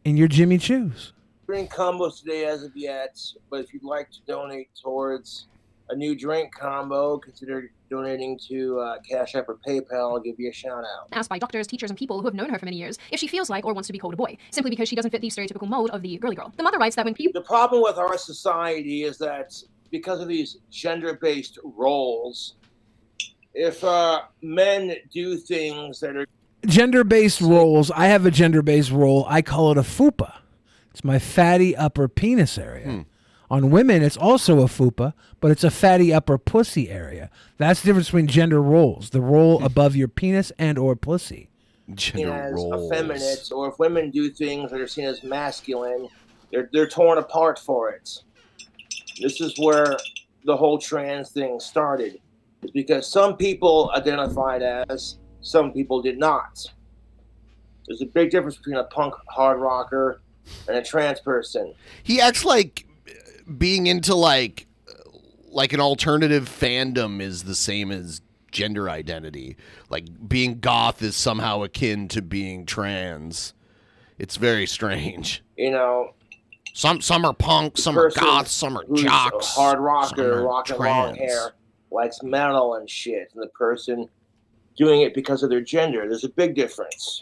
in your Jimmy Choos. Drink combos today as of yet, but if you'd like to donate towards a new drink combo, consider donating to Cash App or PayPal. I'll give you a shout out. asked by doctors, teachers, and people who have known her for many years if she feels like or wants to be called a boy, simply because she doesn't fit the stereotypical mold of the girly girl. The mother writes that when people... The problem with our society is that because of these gender-based roles, if men do things that are Gender-based roles. I have a gender-based role. I call it a fupa. It's my fatty upper penis area. On women, it's also a fupa, but it's a fatty upper pussy area. That's the difference between gender roles. The role above your penis and or pussy. seen as effeminate, or if women do things that are seen as masculine, they're torn apart for it. This is where the whole trans thing started. It's because some people identified as, some people did not. There's a big difference between a punk hard rocker and a trans person. He acts like being into like an alternative fandom is the same as gender identity. Like being goth is somehow akin to being trans. It's very strange. You know, some are punk, some are goths, some are who's jocks, a hard some rocker, are rocking long trans. hair, likes metal and shit, and the person doing it because of their gender. There's a big difference.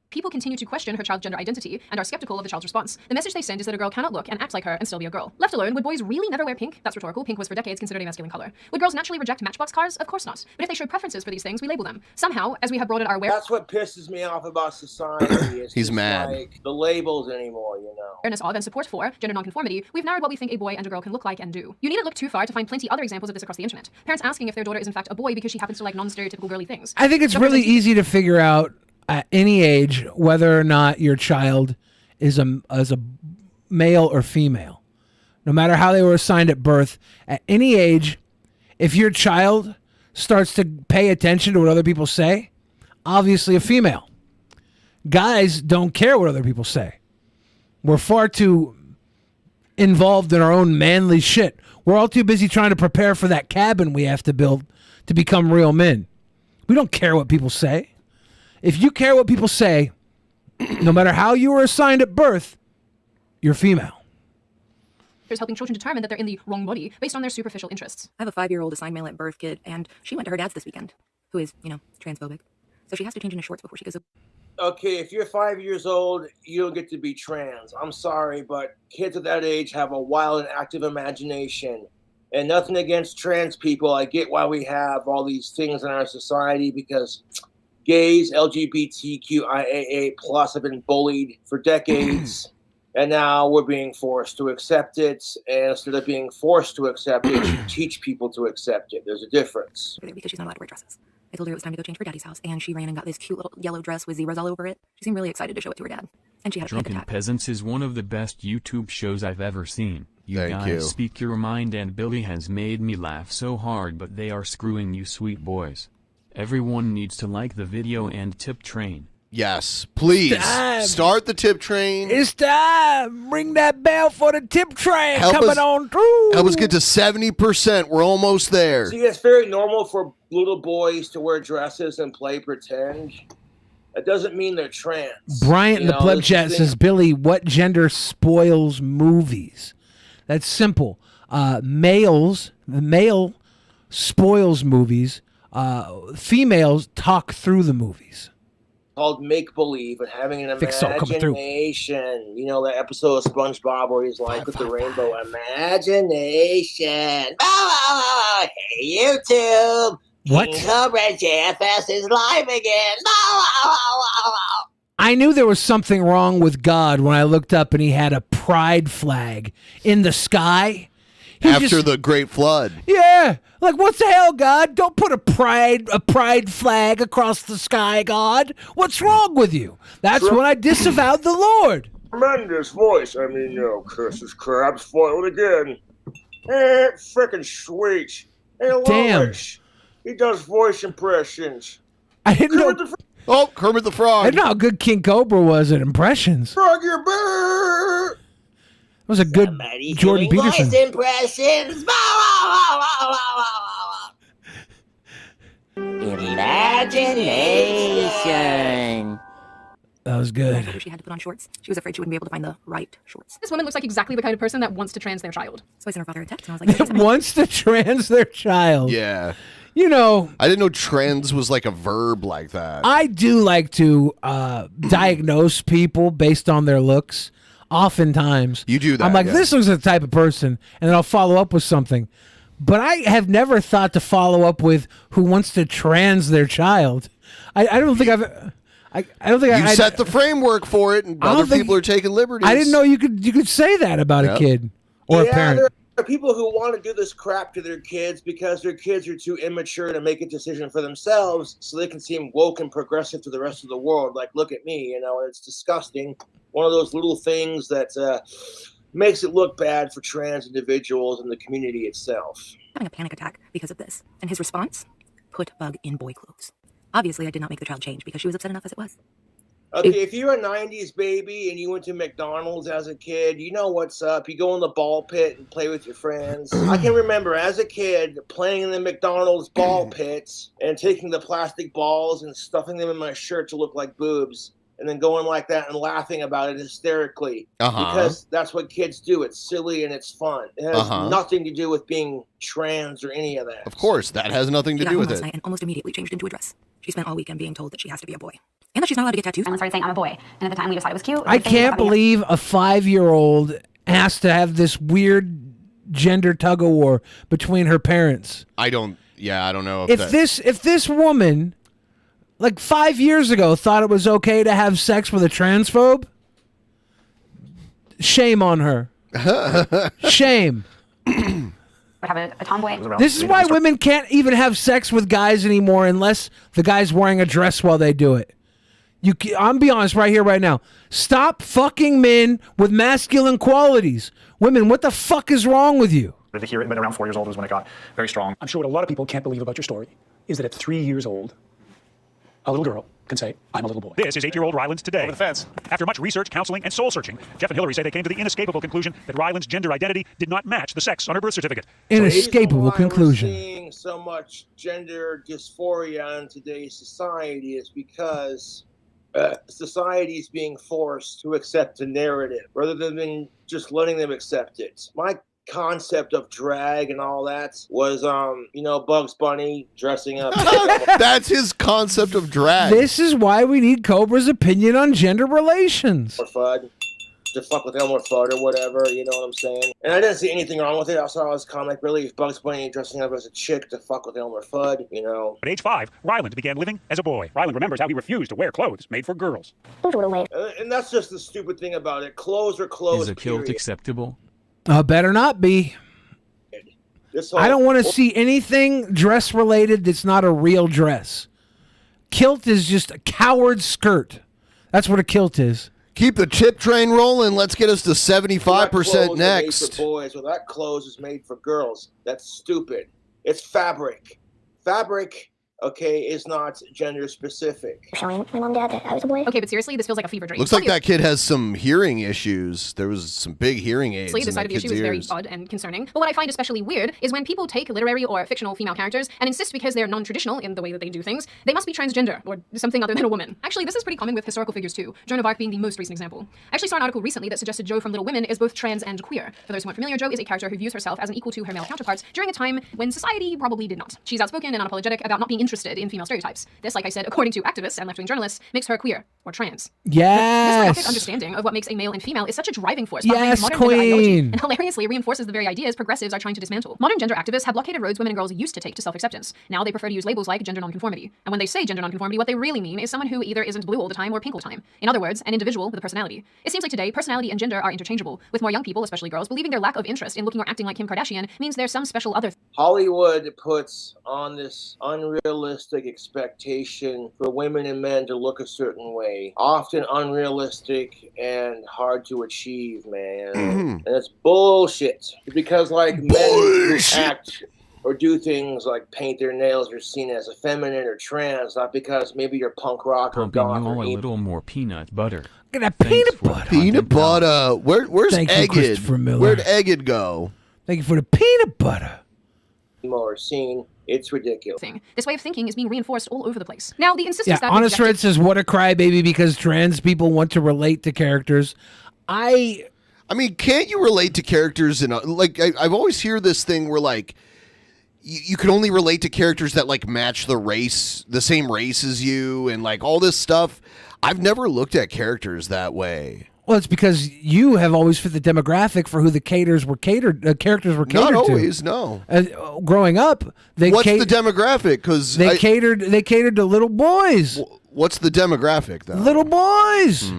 People continue to question her child's gender identity and are skeptical of the child's response. The message they send is that a girl cannot look and act like her and still be a girl. Left alone, would boys really never wear pink? That's rhetorical. Pink was for decades considered a masculine color. Would girls naturally reject Matchbox cars? Of course not. But if they show preferences for these things, we label them. Somehow, as we have broadened our That's what pisses me off about society. It's He's just mad. like the labels anymore, you know. awareness of and support for gender nonconformity, we've narrowed what we think a boy and a girl can look like and do. You needn't look too far to find plenty other examples of this across the internet. Parents asking if their daughter is in fact a boy because she happens to like non-stereotypical girly things. I think it's Doctors really and easy to figure out at any age whether or not your child is a male or female. No matter how they were assigned at birth, at any age, if your child starts to pay attention to what other people say, obviously a female. Guys don't care what other people say. We're far too involved in our own manly shit. We're all too busy trying to prepare for that cabin we have to build to become real men. We don't care what people say. If you care what people say, No matter how you were assigned at birth, you're female. Helping children determine that they're in the wrong body based on their superficial interests. I have a 5-year-old assigned male at birth kid, and she went to her dad's this weekend, who is, transphobic. So she has to change into shorts before she goes. Okay, if you're 5 years old, you don't get to be trans. I'm sorry, but kids at that age have a wild and active imagination. And nothing against trans people. I get why we have all these things in our society because gays, LGBTQIAA+ have been bullied for decades. And now we're being forced to accept it. And instead of being forced to accept it, you teach people to accept it. There's a difference. Because she's not allowed to wear dresses. I told her it was time to go change for daddy's house, and she ran and got this cute little yellow dress with zebras all over it. She seemed really excited to show it to her dad. And she had a panic Drunken attack. Peasants is one of the best YouTube shows I've ever seen. You Thank guys you. speak your mind, and Billy has made me laugh so hard, but they are screwing you sweet boys. Everyone needs to like the video and tip train. Yes, please start the tip train. It's time. Ring that bell for the tip train Help coming us- on through. Help us get to 70%. We're almost there. See, it's very normal for little boys to wear dresses and play pretend. That doesn't mean they're trans. Bryant in You the know, pleb this chat thing- says, Billy, what gender spoils movies? That's simple. The male spoils movies. Females talk through the movies. Called make-believe and having an Thick salt coming through. imagination. You know that episode of SpongeBob where he's like with the rainbow imagination. Hey, YouTube. What? King Cobra JFS is live again. I knew there was something wrong with God when I looked up and he had a pride flag in the sky. After the Great Flood. Yeah. Like, what the hell, God? Don't put a pride flag across the sky, God. What's wrong with you? That's when I disavowed the Lord. Tremendous voice. I mean, curses crap spoiled again. Frickin' sweet. Hey, Damn. Lois. He does voice impressions. I didn't know. Oh, Kermit the Frog. I didn't know how good King Cobra was at impressions. Frog your bear. It was a good Jordan Peterson. Voice impressions. Imagination. That was good. She had to put on shorts. She was afraid she wouldn't be able to find the right shorts. This woman looks like exactly the kind of person that wants to trans their child. So I sent her father a text, and I was like, That wants to trans their child. Yeah. You know, I didn't know trans was like a verb like that. I do like to diagnose people based on their looks. Oftentimes. You do that. I'm like, yeah. this looks like the type of person, and then I'll follow up with something. But I have never thought to follow up with who wants to trans their child. I don't think I've... I don't think You set the framework for it, and I don't other think- people are taking liberties. I didn't know you could say that about a Yep. kid or a parent. There are people who want to do this crap to their kids because their kids are too immature to make a decision for themselves, so they can seem woke and progressive to the rest of the world. Like, look at me, it's disgusting. One of those little things that makes it look bad for trans individuals and the community itself. having a panic attack because of this. And his response? Put Bug in boy clothes. Obviously, I did not make the child change because she was upset enough as it was. Okay, if you're a 90s baby and you went to McDonald's as a kid, you know what's up. You go in the ball pit and play with your friends. I can remember as a kid playing in the McDonald's ball pits and taking the plastic balls and stuffing them in my shirt to look like boobs and then going like that and laughing about it hysterically. Because that's what kids do. It's silly and it's fun. It has nothing to do with being trans or any of that. Of course, that has nothing to She got do home with last it. night and almost immediately changed into a dress. She spent all weekend being told that she has to be a boy. And that she's not allowed to get tattoos. And started saying, I'm a boy. And at the time, we just thought it was cute. I can't believe a 5-year-old has to have this weird gender tug of war between her parents. I don't know If this woman, like 5 years ago, thought it was okay to have sex with a transphobe, shame on her. Shame. Would have a tomboy. This is why women can't even have sex with guys anymore unless the guy's wearing a dress while they do it. I'm be honest right here, right now. Stop fucking men with masculine qualities. Women, what the fuck is wrong with you? To hear it, but around 4 years old was when it got very strong. I'm sure what a lot of people can't believe about your story is that at 3 years old, a little girl can say, I'm a little boy. This is 8-year-old Ryland's today. Over the fence. After much research, counseling, and soul searching, Jeff and Hillary say they came to the inescapable conclusion that Ryland's gender identity did not match the sex on her birth certificate. Inescapable conclusion. Seeing so much gender dysphoria in today's society is because society's being forced to accept a narrative rather than just letting them accept it. My concept of drag and all that was, Bugs Bunny dressing up. That's his concept of drag. This is why we need Cobra's opinion on gender relations. Or FUD. To fuck with Elmer Fudd or whatever, you know what I'm saying? And I didn't see anything wrong with it. I saw his comic relief, Bugs Bunny dressing up as a chick to fuck with Elmer Fudd, you know. At age 5, Ryland began living as a boy. Ryland remembers how he refused to wear clothes made for girls. And that's just the stupid thing about it. Clothes are clothes. Is a kilt period. acceptable? Better not be. I don't want to see anything dress related that's not a real dress. Kilt is just a coward skirt. That's what a kilt is. Keep the chip train rolling. Let's get us to 75% next. For boys, well, that clothes is made for girls. That's stupid. It's fabric. Fabric, okay, is not gender specific. Showing my mom and dad that I was a boy. Okay, but seriously, this feels like a fever dream. Looks like that kid has some hearing issues. There was some big hearing aids This in side that of the issue kid's is very ears. odd and concerning. But what I find especially weird is when people take literary or fictional female characters and insist because they're non-traditional in the way that they do things, they must be transgender or something other than a woman. Actually, this is pretty common with historical figures too, Joan of Arc being the most recent example. I actually saw an article recently that suggested Jo from Little Women is both trans and queer. For those who aren't familiar, Jo is a character who views herself as an equal to her male counterparts during a time when society probably did not. She's outspoken and unapologetic about not being interested in female stereotypes. This, like I said, according to activists and left-wing journalists, makes her queer or trans. Yes. This romantic understanding of what makes a male and female is such a driving force Yes, behind modern gender ideology, queen. and hilariously reinforces the very ideas progressives are trying to dismantle. Modern gender activists have blockaded roads women and girls used to take to self-acceptance. Now they prefer to use labels like gender nonconformity. And when they say gender nonconformity, what they really mean is someone who either isn't blue all the time or pink all the time. In other words, an individual with a personality. It seems like today, personality and gender are interchangeable, with more young people, especially girls, believing their lack of interest in looking or acting like Kim Kardashian means there's some special other Hollywood puts on this unrealistic expectation for women and men to look a certain way, often unrealistic and hard to achieve, man. And it's bullshit. Because like men who act or do things like paint their nails are seen as effeminate or trans, not because maybe you're punk rock or Pumping goth you or all a emo. little more peanut butter. Look at that peanut butter. Peanut butter. Where's Thank you, Egged? Christopher Miller. Where'd Egged go? Thank you for the peanut butter. Or seen. It's ridiculous. This way of thinking is being reinforced all over the place. Now, the insistence Yeah, that Honest Red says, what a crybaby because trans people want to relate to characters. I mean, can't you relate to characters in a, like I've always hear this thing where like you can only relate to characters that like match the same race as you and like all this stuff. I've never looked at characters that way. Well, it's because you have always fit the demographic for who the characters were catered to. Not always, no. Growing up, what's the demographic? Because they catered to little boys. What's the demographic though? Little boys.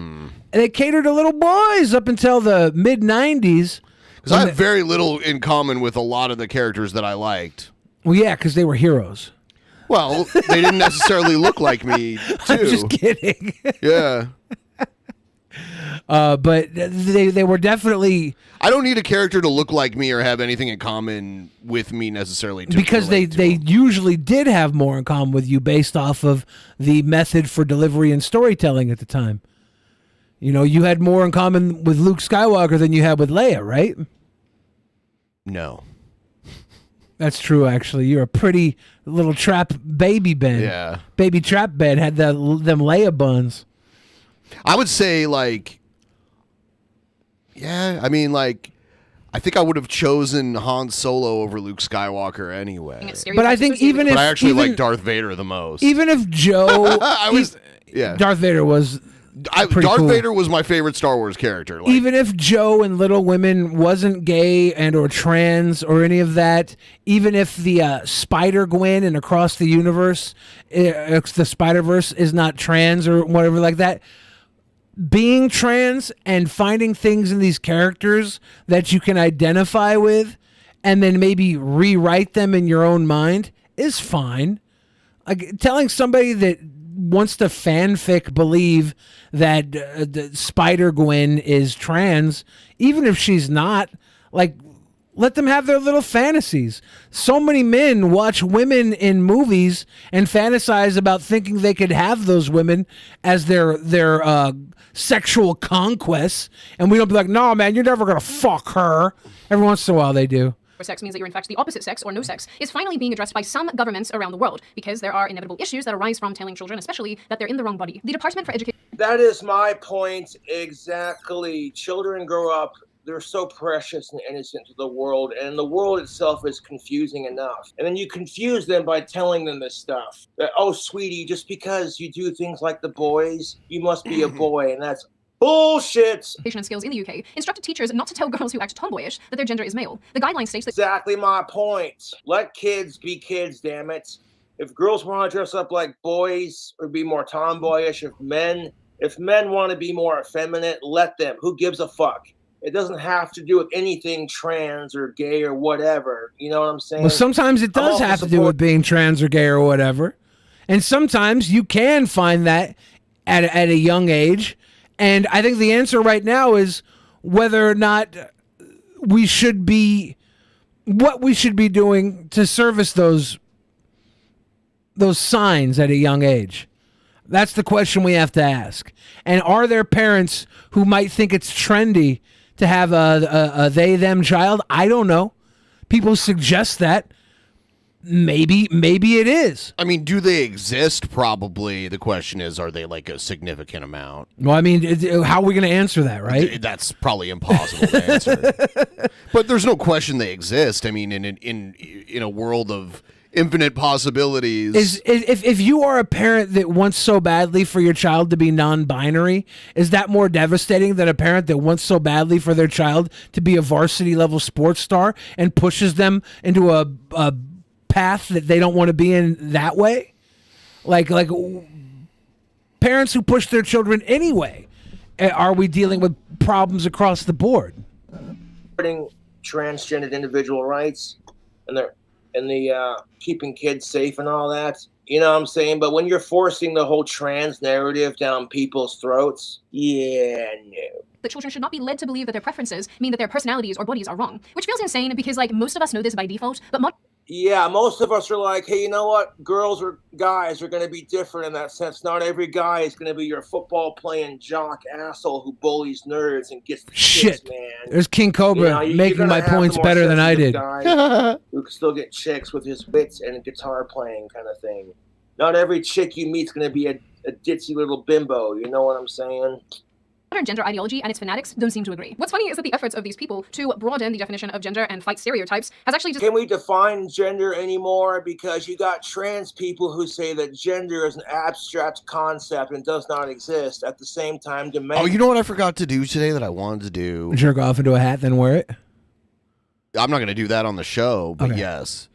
They catered to little boys up until the mid '90s. Because I have very little in common with a lot of the characters that I liked. Well, yeah, because they were heroes. Well, they didn't necessarily look like me, too. I'm just kidding. Yeah. But they were definitely. I don't need a character to look like me or have anything in common with me necessarily. Because they usually did have more in common with you based off of the method for delivery and storytelling at the time. You know, you had more in common with Luke Skywalker than you had with Leia, right? No. That's true, actually. You're a pretty little trap baby, Ben. Yeah. Baby trap Ben had them Leia buns. I would say, like, yeah, I mean, like, I think I would have chosen Han Solo over Luke Skywalker anyway. But I think even if I actually even, like Darth Vader the most. Even if Joe, yeah, Darth Vader was. Darth cool. Vader was my favorite Star Wars character. Like, Even if Joe in Little Women wasn't gay and or trans or any of that, even if the Spider-Gwen in Across the Universe, the Spider-Verse is not trans or whatever like that, being trans and finding things in these characters that you can identify with and then maybe rewrite them in your own mind is fine. Like telling somebody that wants to fanfic believe that the Spider-Gwen is trans, even if she's not, like, let them have their little fantasies. So many men watch women in movies and fantasize about thinking they could have those women as their sexual conquests, and we don't be like, no, man, you're never gonna fuck her. Every once in a while they do. Sex means that you're in fact the opposite sex or no sex is finally being addressed by some governments around the world because there are inevitable issues that arise from telling children especially that they're in the wrong body. The Department for Education That is my point exactly. Children grow up, they're so precious and innocent to the world, and the world itself is confusing enough. And then you confuse them by telling them this stuff. That, oh, sweetie, just because you do things like the boys, you must be a boy, and that's bullshit. And skills in the UK instructed teachers not to tell girls who act tomboyish that their gender is male. The guideline states that Exactly my point. Let kids be kids, damn it. If girls want to dress up like boys or be more tomboyish, if men want to be more effeminate, let them. Who gives a fuck? It doesn't have to do with anything trans or gay or whatever. You know what I'm saying? Well, sometimes it does have to do with being trans or gay or whatever. And sometimes you can find that at a young age. And I think the answer right now is whether or not we should be, what we should be doing to service those signs at a young age. That's the question we have to ask. And are there parents who might think it's trendy to have a they-them child? I don't know. People suggest that. Maybe it is. I mean, do they exist? Probably. The question is, are they like a significant amount? Well, I mean, how are we going to answer that, right? That's probably impossible to answer. But there's no question they exist. I mean, in a world of infinite possibilities. If you are a parent that wants so badly for your child to be non-binary, is that more devastating than a parent that wants so badly for their child to be a varsity level sports star and pushes them into a path that they don't want to be in that way? Like parents who push their children anyway, are we dealing with problems across the board? Transgendered individual rights and the keeping kids safe and all that. You know what I'm saying? But when you're forcing the whole trans narrative down people's throats, yeah, no. that children should not be led to believe that their preferences mean that their personalities or bodies are wrong, which feels insane because like most of us know this by default, but Yeah, most of us are like, hey, you know what? Girls or guys are going to be different in that sense. Not every guy is going to be your football playing jock asshole who bullies nerds and gets the Shit, chicks, man. there's King Cobra you're making gonna my have the points more better than I sensitive did. guy who can still get chicks with his wits and guitar playing kind of thing. Not every chick you meet's going to be a ditzy little bimbo. You know what I'm saying? modern gender ideology and its fanatics don't seem to agree. What's funny is that the efforts of these people to broaden the definition of gender and fight stereotypes has actually just— Can we define gender anymore? Because you got trans people who say that gender is an abstract concept and does not exist. At the same time, Oh, you know what I forgot to do today that I wanted to do? Jerk off into a hat, then wear it? I'm not going to do that on the show, but yes.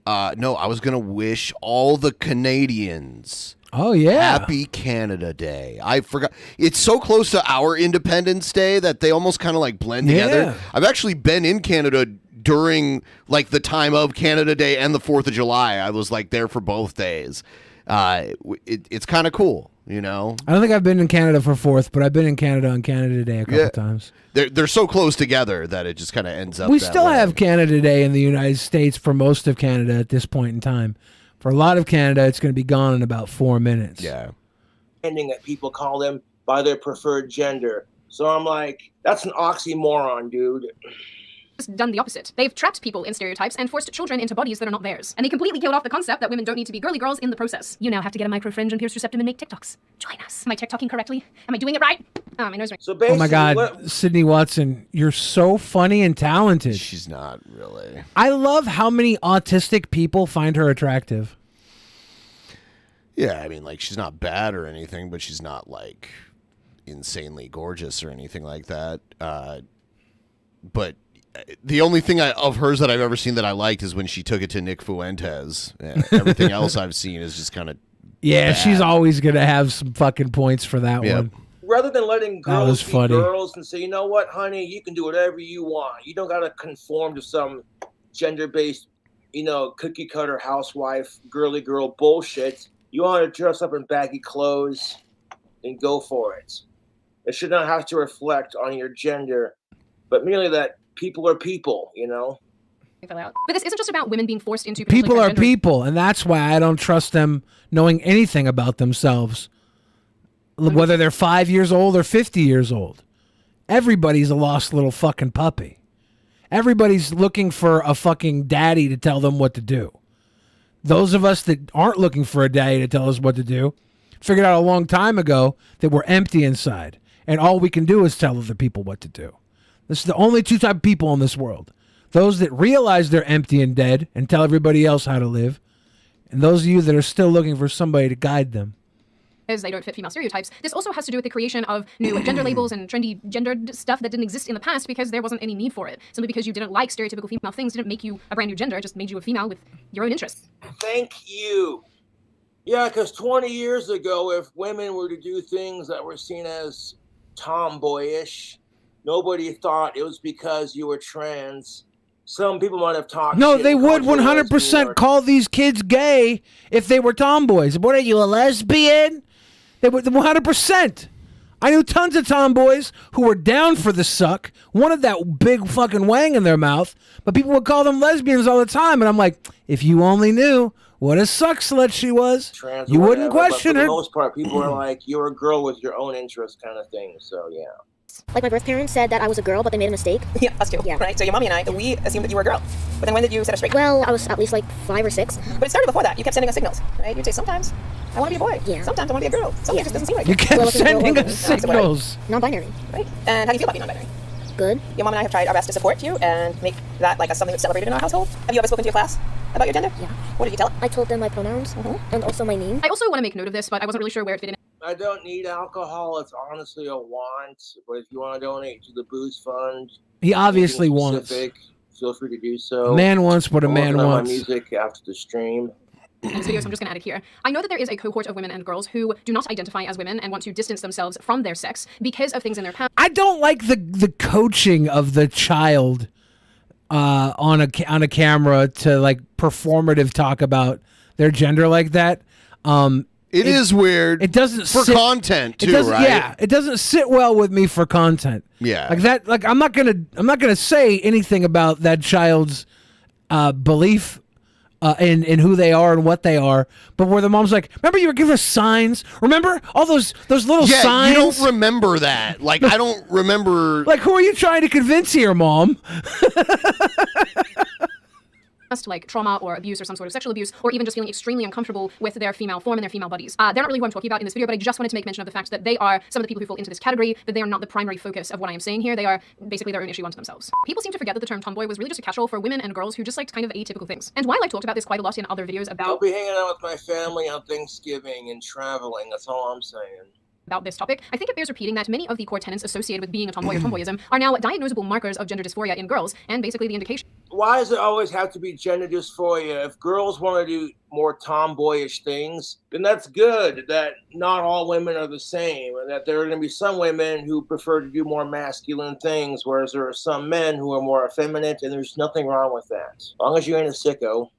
No, I was going to wish all the Canadians Happy Canada Day. I forgot. It's so close to our Independence Day that they almost kind of like blend together. I've actually been in Canada during like the time of Canada Day and the 4th of July. I was like there for both days. It's kind of cool, you know? I don't think I've been in Canada for 4th, but I've been in Canada on Canada Day a couple times. They're so close together that it just kind of ends up We that still way. have Canada Day in the United States for most of Canada at this point in time. For a lot of Canada, it's going to be gone in about 4 minutes. Yeah. Ending that people call them by their preferred gender. So I'm like, that's an oxymoron, dude. done the opposite. They've trapped people in stereotypes and forced children into bodies that are not theirs. And they completely killed off the concept that women don't need to be girly girls in the process. You now have to get a micro fringe and pierce your septum and make TikToks. Join us. Am I TikToking correctly? Am I doing it right? Oh, my nose ring. So Oh my God, Sydney Watson, you're so funny and talented. She's not really. I love how many autistic people find her attractive. Yeah, I mean, like, she's not bad or anything, but she's not, like, insanely gorgeous or anything like that. But the only thing of hers that I've ever seen that I liked is when she took it to Nick Fuentes. And everything else I've seen is just kind of Yeah, bad. she's always going to have some fucking points for that one. Rather than letting That was girls be funny. girls and say, you know what, honey, you can do whatever you want. You don't got to conform to some gender-based, cookie cutter housewife, girly girl bullshit. You want to dress up in baggy clothes and go for it. It should not have to reflect on your gender, but merely that people are people, But this isn't just about women being forced into People are transgender- people, and that's why I don't trust them knowing anything about themselves, whether they're 5 years old or 50 years old. Everybody's a lost little fucking puppy. Everybody's looking for a fucking daddy to tell them what to do. Those of us that aren't looking for a daddy to tell us what to do, figured out a long time ago that we're empty inside, and all we can do is tell other people what to do. This is the only two type of people in this world. Those that realize they're empty and dead and tell everybody else how to live, and those of you that are still looking for somebody to guide them. Because they don't fit female stereotypes. This also has to do with the creation of new gender labels and trendy gendered stuff that didn't exist in the past because there wasn't any need for it. Simply because you didn't like stereotypical female things didn't make you a brand new gender, it just made you a female with your own interests. Thank you. Yeah, because 20 years ago, if women were to do things that were seen as tomboyish, nobody thought it was because you were trans. Some people might have talked. No, shit they and would called you a lesbian 100% call these kids gay if they were tomboys. What are you, a lesbian? They would 100%. I knew tons of tomboys who were down for the suck, wanted that big fucking wang in their mouth, but people would call them lesbians all the time. And I'm like, if you only knew what a suck slut she was, trans you or wouldn't whatever, question but for her. the most part, people are like, you're a girl with your own interest kind of thing. So, yeah. Like my birth parents said that I was a girl, but they made a mistake. Yeah, us too. Yeah. Right. So your mommy and I, we assumed that you were a girl. But then when did you set us straight? Well, I was at least like 5 or 6. But it started before that. You kept sending us signals, right? You'd say sometimes I want to be a boy. Yeah. Sometimes I want to be a girl. Something just doesn't seem right. You kept sending us signals. Non-binary. Right. And how do you feel about being non-binary? Good. Your mom and I have tried our best to support you and make that like something that's celebrated in our household. Have you ever spoken to your class about your gender? Yeah. What did you tell them? I told them my pronouns and also my name. I also want to make note of this, but I wasn't really sure where it fit in. I don't need alcohol. It's honestly a want. But if you want to donate to the Booze Fund, He obviously anything wants. specific, feel free to do so. A man wants what a I'm man working on wants. my music after the stream. In this video, so I'm just going to add it here. I know that there is a cohort of women and girls who do not identify as women and want to distance themselves from their sex because of things in their past. I don't like the coaching of the child on a camera to like performative talk about their gender like that. It is weird. It doesn't for content too, right? Yeah, it doesn't sit well with me for content. Yeah, like that. Like I'm not gonna say anything about that child's belief in who they are and what they are. But where the mom's like, remember you were giving us signs? Remember all those little signs? You don't remember that. Like I don't remember. Like who are you trying to convince here, Mom? Like trauma or abuse or some sort of sexual abuse, or even just feeling extremely uncomfortable with their female form and their female bodies. They're not really who I'm talking about in this video, but I just wanted to make mention of the fact that they are some of the people who fall into this category, but they are not the primary focus of what I am saying here. They are basically their own issue unto themselves. People seem to forget that the term tomboy was really just a catch-all for women and girls who just liked kind of atypical things. And while I've talked about this quite a lot in other videos I'll about be hanging out with my family on Thanksgiving and traveling. That's all I'm saying. About this topic, I think it bears repeating that many of the core tenets associated with being a tomboy or tomboyism are now diagnosable markers of gender dysphoria in girls, and basically the indication. Why does it always have to be gender dysphoria? If girls want to do more tomboyish things, then that's good. That not all women are the same, and that there are going to be some women who prefer to do more masculine things, whereas there are some men who are more effeminate, and there's nothing wrong with that. As long as you ain't a sicko.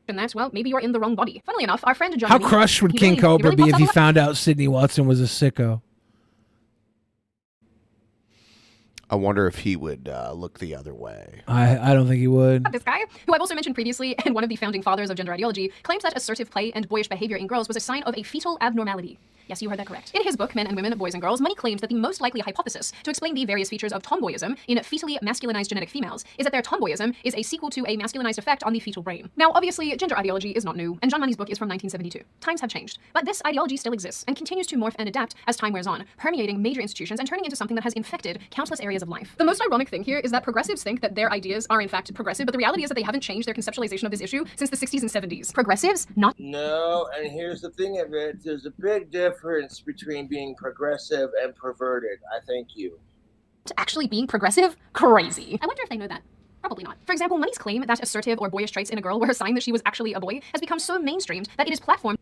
And that's, well, maybe you're in the wrong body. Funnily enough, our friend John... How crushed would King Cobra be if he found out Sydney Watson was a sicko? I wonder if he would look the other way. I don't think he would. This guy, who I've also mentioned previously, and one of the founding fathers of gender ideology, claims that assertive play and boyish behavior in girls was a sign of a fetal abnormality. Yes, you heard that correct. In his book, Men and Women, Boys and Girls, Money claims that the most likely hypothesis to explain the various features of tomboyism in fetally masculinized genetic females is that their tomboyism is a sequel to a masculinized effect on the fetal brain. Now, obviously, gender ideology is not new, and John Money's book is from 1972. Times have changed, but this ideology still exists and continues to morph and adapt as time wears on, permeating major institutions and turning into something that has infected countless areas of life. The most ironic thing here is that progressives think that their ideas are in fact progressive, but the reality is that they haven't changed their conceptualization of this issue since the 60s and 70s. Progressives? Not. No, and here's the thing of it. There's a big difference between being progressive and perverted. I thank you. Actually being progressive? Crazy. I wonder if they know that. Probably not. For example, Money's claim that assertive or boyish traits in a girl were a sign that she was actually a boy has become so mainstreamed that it is platformed.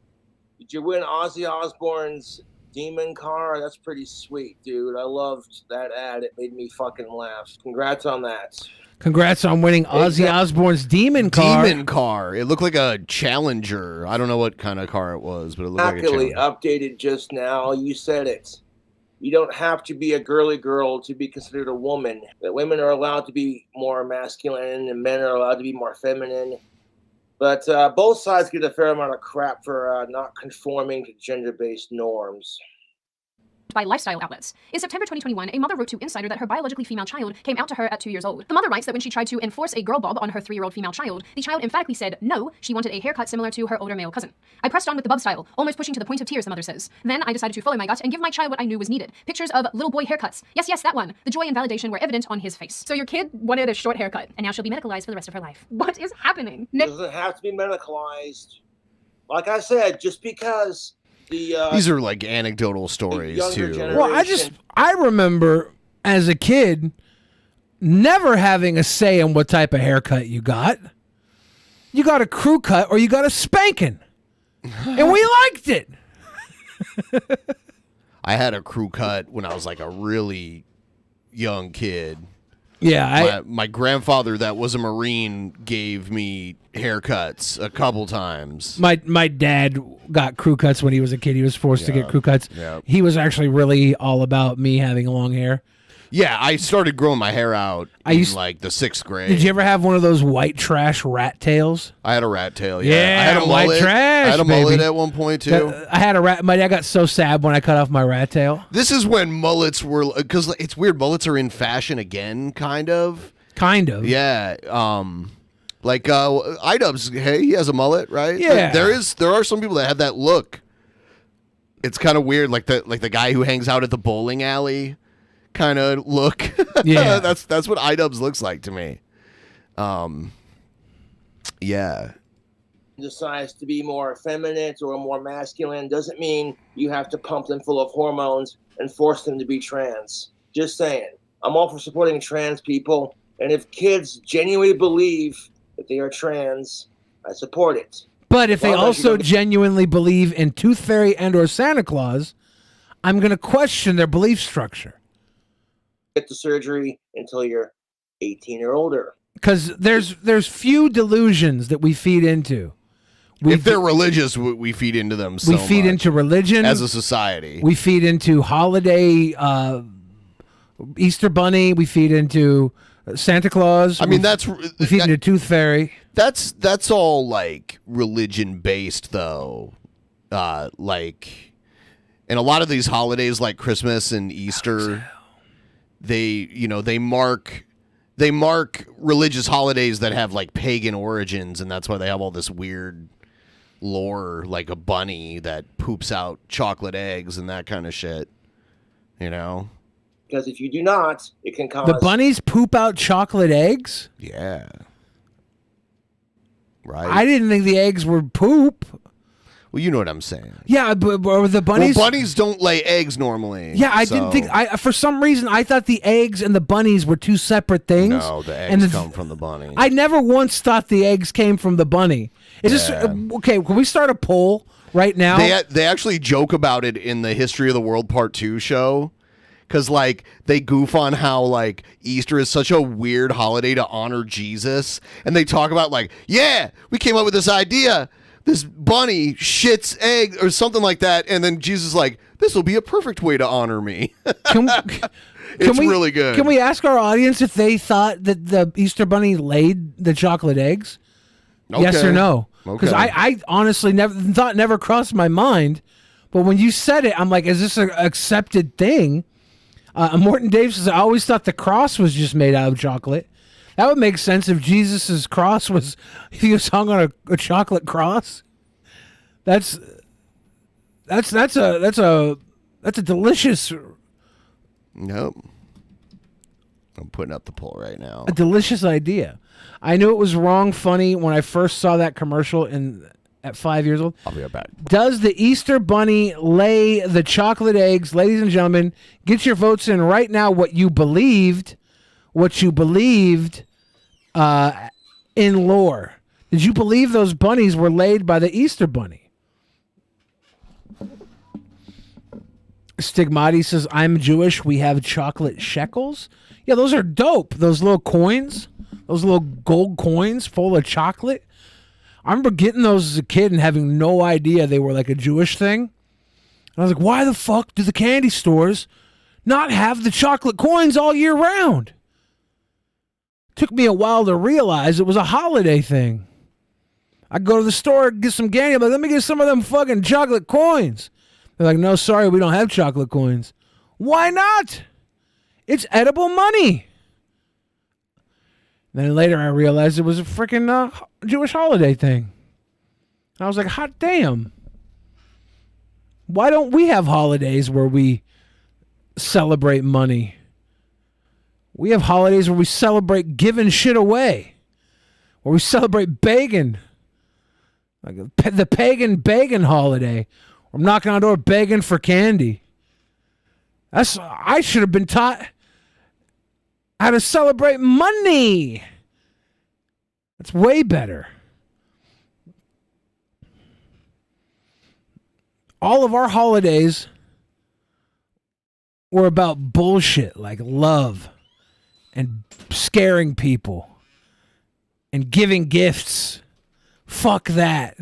Did you win Ozzy Osbourne's Demon Car? That's pretty sweet, dude. I loved that ad. It made me fucking laugh. Congrats on that. Congrats on winning Ozzy Osbourne's Demon Car. Demon Car. It looked like a Challenger. I don't know what kind of car it was, but it looked like a Exactly. Challenger. Updated just now. You said it. You don't have to be a girly girl to be considered a woman. That women are allowed to be more masculine and men are allowed to be more feminine. But both sides get a fair amount of crap for not conforming to gender-based norms. by lifestyle outlets. In September 2021, a mother wrote to Insider that her biologically female child came out to her at 2 years old. The mother writes that when she tried to enforce a girl bob on her 3-year-old female child, the child emphatically said no, she wanted a haircut similar to her older male cousin. I pressed on with the bob style, almost pushing to the point of tears, the mother says. Then I decided to follow my gut and give my child what I knew was needed. Pictures of little boy haircuts. Yes, that one. The joy and validation were evident on his face. So your kid wanted a short haircut, and now she'll be medicalized for the rest of her life. What is happening? It doesn't have to be medicalized. Like I said, just because the These are like anecdotal stories too. Well, I remember as a kid never having a say in what type of haircut you got. You got a crew cut or you got a spanking. And we liked it. I had a crew cut when I was like a really young kid. Yeah, my grandfather that was a Marine gave me haircuts a couple times. My dad got crew cuts when he was a kid. He was forced to get crew cuts. Yeah. He was actually really all about me having long hair. Yeah, I started growing my hair out in like the 6th grade. Did you ever have one of those white trash rat tails? I had a rat tail, Yeah, I had a white mullet. trash, I had a baby. mullet at one point too. I had a rat. My dad got so sad when I cut off my rat tail. This is when mullets were, because it's weird, mullets are in fashion again, kind of. Kind of. Yeah. Like Idubbbz, hey, he has a mullet, right? Yeah. There are some people that have that look. It's kind of weird, like the guy who hangs out at the bowling alley kind of look. Yeah. That's what Idubbbz looks like to me. Yeah. decides to be more effeminate or more masculine doesn't mean you have to pump them full of hormones and force them to be trans. Just saying. I'm all for supporting trans people, and if kids genuinely believe that they are trans, I support it. But if they Well, also genuinely believe in Tooth Fairy and or Santa Claus, I'm going to question their belief structure. Get the surgery until you're 18 or older. Because there's few delusions that we feed into. If they're religious, we feed into them so we feed much into religion as a society. We feed into holiday, Easter Bunny. We feed into Santa Claus. I mean, we feed into Tooth Fairy. That's all like religion based though. Like, and a lot of these holidays like Christmas and Easter, they mark religious holidays that have like pagan origins, and that's why they have all this weird lore, like a bunny that poops out chocolate eggs and that kind of shit. You know? Because if you do not, it can cause... The bunnies poop out chocolate eggs? Yeah. Right. I didn't think the eggs were poop. Well, you know what I'm saying. Yeah, but the bunnies... Well, bunnies don't lay eggs normally. Yeah, I didn't think... for some reason, I thought the eggs and the bunnies were two separate things. No, the eggs come from the bunny. I never once thought the eggs came from the bunny. Is this... Okay, can we start a poll right now? They actually joke about it in the History of the World Part 2 show. Because, like, they goof on how, like, Easter is such a weird holiday to honor Jesus. And they talk about, like, yeah, we came up with this idea. This bunny shits egg or something like that. And then Jesus is like, this will be a perfect way to honor me. It's really good. Can we ask our audience if they thought that the Easter bunny laid the chocolate eggs? Yes Okay. or no? Because Okay. I honestly never crossed my mind. But when you said it, I'm like, is this an accepted thing? Morton Dave says, I always thought the cross was just made out of chocolate. That would make sense if Jesus's cross was, if he was hung on a chocolate cross. That's a delicious. Nope. I'm putting up the poll right now. A delicious idea. I knew it was wrong funny when I first saw that commercial at 5 years old. I'll be right back. Does the Easter bunny lay the chocolate eggs? Ladies and gentlemen, get your votes in right now what you believed in lore. Did you believe those bunnies were laid by the Easter bunny? Stigmati says, I'm Jewish. We have chocolate shekels. Yeah, those are dope. Those little coins, those little gold coins full of chocolate. I remember getting those as a kid and having no idea they were like a Jewish thing. And I was like, why the fuck do the candy stores not have the chocolate coins all year round? Took me a while to realize it was a holiday thing. I go to the store, get some candy. I'm like, let me get some of them fucking chocolate coins. They're like, no, sorry, we don't have chocolate coins. Why not? It's edible money. Then later I realized it was a freaking Jewish holiday thing. I was like, hot damn. Why don't we have holidays where we celebrate money? We have holidays where we celebrate giving shit away. Where we celebrate begging. Like the pagan begging holiday. I'm knocking on the door begging for candy. I should have been taught how to celebrate money. That's way better. All of our holidays were about bullshit like love and scaring people and giving gifts. Fuck that.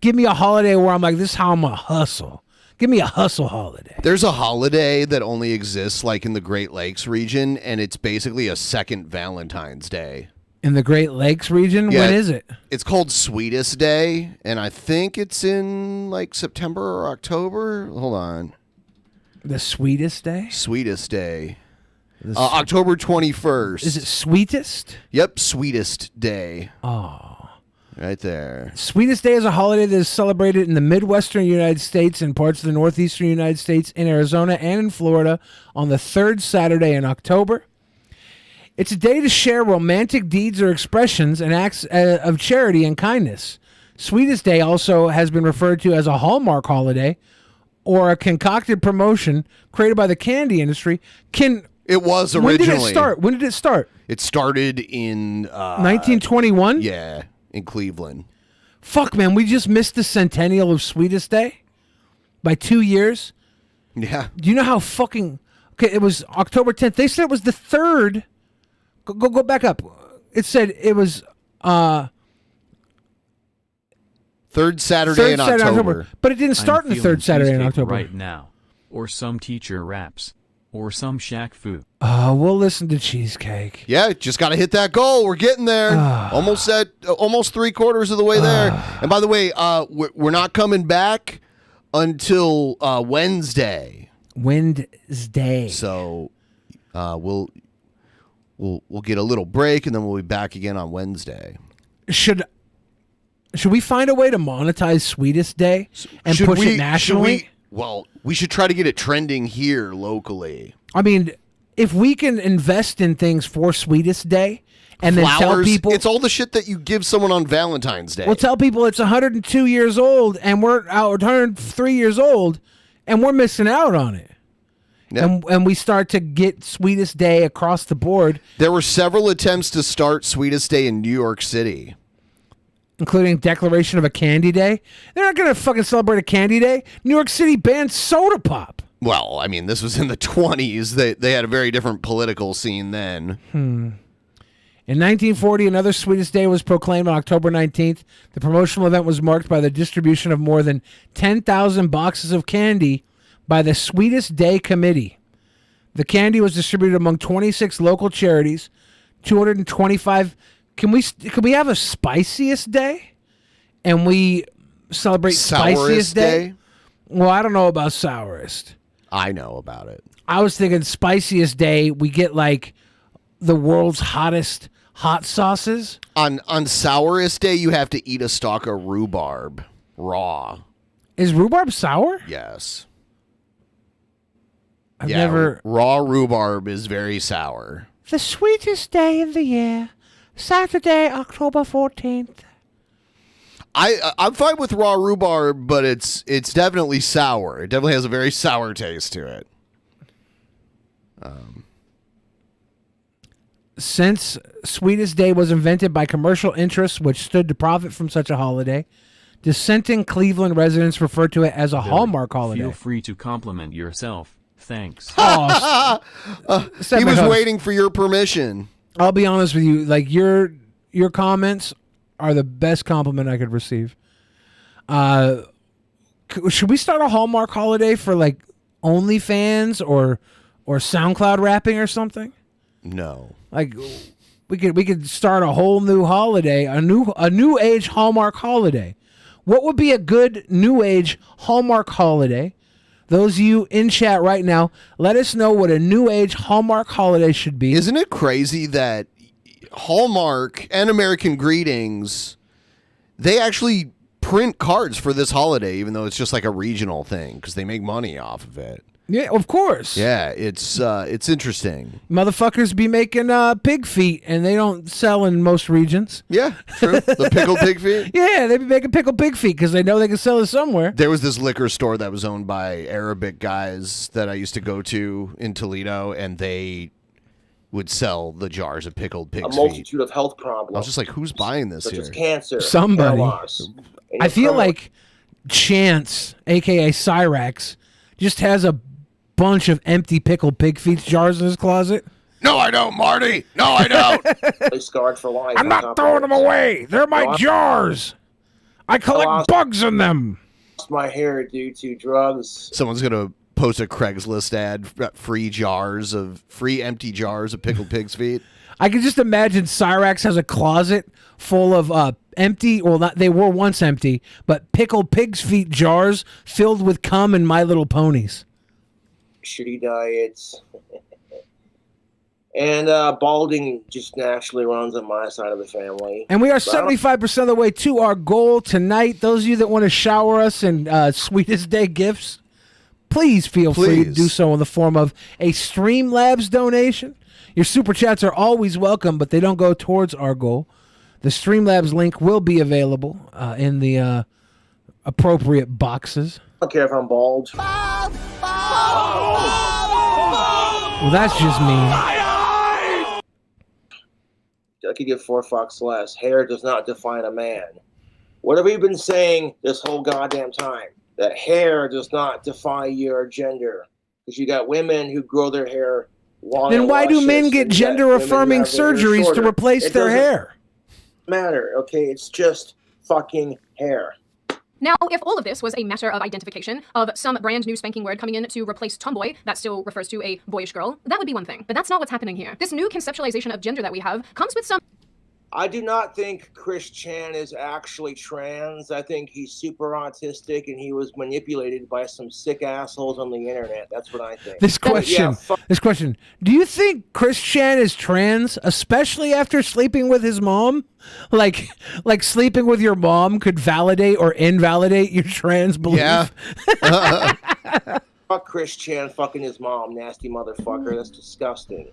Give me a holiday where I'm like, this is how I'm gonna hustle. Give me a hustle holiday. There's a holiday that only exists like in the Great Lakes region, and it's basically a second Valentine's Day. In the Great Lakes region? Yeah, When is it? It's called Sweetest Day, and I think it's in like September or October. Hold on. The Sweetest Day? Sweetest Day. October 21st. Is it Sweetest? Yep, Sweetest Day. Oh. Right there. Sweetest Day is a holiday that is celebrated in the Midwestern United States and parts of the Northeastern United States, in Arizona, and in Florida on the third Saturday in October. It's a day to share romantic deeds or expressions and acts of charity and kindness. Sweetest Day also has been referred to as a Hallmark holiday or a concocted promotion created by the candy industry. It was When originally. did it start? When did it start? It started in 1921? Yeah, in Cleveland. Fuck, man, we just missed the centennial of Sweetest Day by 2 years. Yeah. Do you know how fucking... Okay, it was October 10th. They said it was the third... Go back up. It said it was... Third Saturday in October. But it didn't start I'm in the third feeling Saturday in cheesecake October. right now. Or some teacher raps. Or some shack foo. We'll listen to Cheesecake. Yeah, just got to hit that goal. We're getting there. Almost 3/4 of the way there. And by the way, we're not coming back until Wednesday. Wednesday. So we'll get a little break, and then we'll be back again on Wednesday. Should we find a way to monetize Sweetest Day and push it nationally? We should try to get it trending here locally. I mean, if we can invest in things for Sweetest Day and then tell Flowers, people... it's all the shit that you give someone on Valentine's Day. We'll tell people it's 102 years old and we're out 103 years old and we're missing out on it. Yeah. And we start to get Sweetest Day across the board. There were several attempts to start Sweetest Day in New York City. Including declaration of a candy day. They're not going to fucking celebrate a candy day. New York City banned soda pop. Well, I mean, this was in the 1920s. They had a very different political scene then. In 1940, another Sweetest Day was proclaimed on October 19th. The promotional event was marked by the distribution of more than 10,000 boxes of candy by the Sweetest Day Committee. The candy was distributed among 26 local charities, 225... Can we have a Spiciest Day? And we celebrate Spiciest Day? Well, I don't know about sourest. I know about it. I was thinking Spiciest Day, we get like the world's hottest hot sauces. On sourest day, you have to eat a stalk of rhubarb raw. Is rhubarb sour? Yes. I've never... Raw rhubarb is very sour. The sweetest day of the year. Saturday, October 14th. I'm fine with raw rhubarb, but it's definitely sour. It definitely has a very sour taste to it. Since Sweetest Day was invented by commercial interests which stood to profit from such a holiday, dissenting Cleveland residents refer to it as a Hallmark holiday. Feel free to compliment yourself. Thanks. He was waiting for your permission. I'll be honest with you, like your comments are the best compliment I could receive. Should we start a Hallmark holiday for like OnlyFans or SoundCloud rapping or something? No. Like we could start a whole new holiday, a new age Hallmark holiday. What would be a good new age Hallmark holiday Those of you in chat right now, let us know what a new age Hallmark holiday should be. Isn't it crazy that Hallmark and American Greetings, they actually print cards for this holiday, even though it's just like a regional thing because they make money off of it. Yeah, of course. Yeah, it's interesting. Motherfuckers be making pig feet, and they don't sell in most regions. Yeah, true. The pickled pig feet? Yeah, they be making pickled pig feet because they know they can sell it somewhere. There was this liquor store that was owned by Arabic guys that I used to go to in Toledo, and they would sell the jars of pickled pig's A feet. multitude of health problems. I was just like, who's buying this such here? as cancer, Somebody. hair loss, and I feel your like Chance, a.k.a. Cyrax, just has a bunch of empty pickled pig feet jars in his closet. No, I don't, Marty. No, I don't. They scarred for life. I'm not throwing them away. They're my jars. I collect bugs in them. Lost my hair due to drugs. Someone's gonna post a Craigslist ad for free empty jars of pickled pig's feet. I can just imagine Cyrax has a closet full of empty, well, not, they were once empty, but pickled pig's feet jars filled with cum and My Little Ponies. Shitty diets. And balding just naturally runs on my side of the family. And we are But I don't- 75% of the way to our goal tonight. Those of you that want to shower us in Sweetest Day gifts, please feel free to do so in the form of a Streamlabs donation. Your super chats are always welcome, but they don't go towards our goal. The Streamlabs link will be available in the appropriate boxes. I don't care if I'm bald. Well, that's just mean. I could give 4 fucks less. Hair does not define a man. What have we been saying this whole goddamn time? That hair does not define your gender. Because you got women who grow their hair long. Then and why do luscious, men and get you got gender-affirming women who have their hair surgeries to shorter. replace It their doesn't hair? matter, okay? It's just fucking hair. Now, if all of this was a matter of identification, of some brand new spanking word coming in to replace tomboy that still refers to a boyish girl, that would be one thing. But that's not what's happening here. This new conceptualization of gender that we have comes with some... I do not think Chris Chan is actually trans. I think he's super autistic and he was manipulated by some sick assholes on the internet. That's what I think. This question, do you think Chris Chan is trans, especially after sleeping with his mom? Like sleeping with your mom could validate or invalidate your trans belief? Yeah. Fuck Chris Chan fucking his mom, nasty motherfucker. That's disgusting.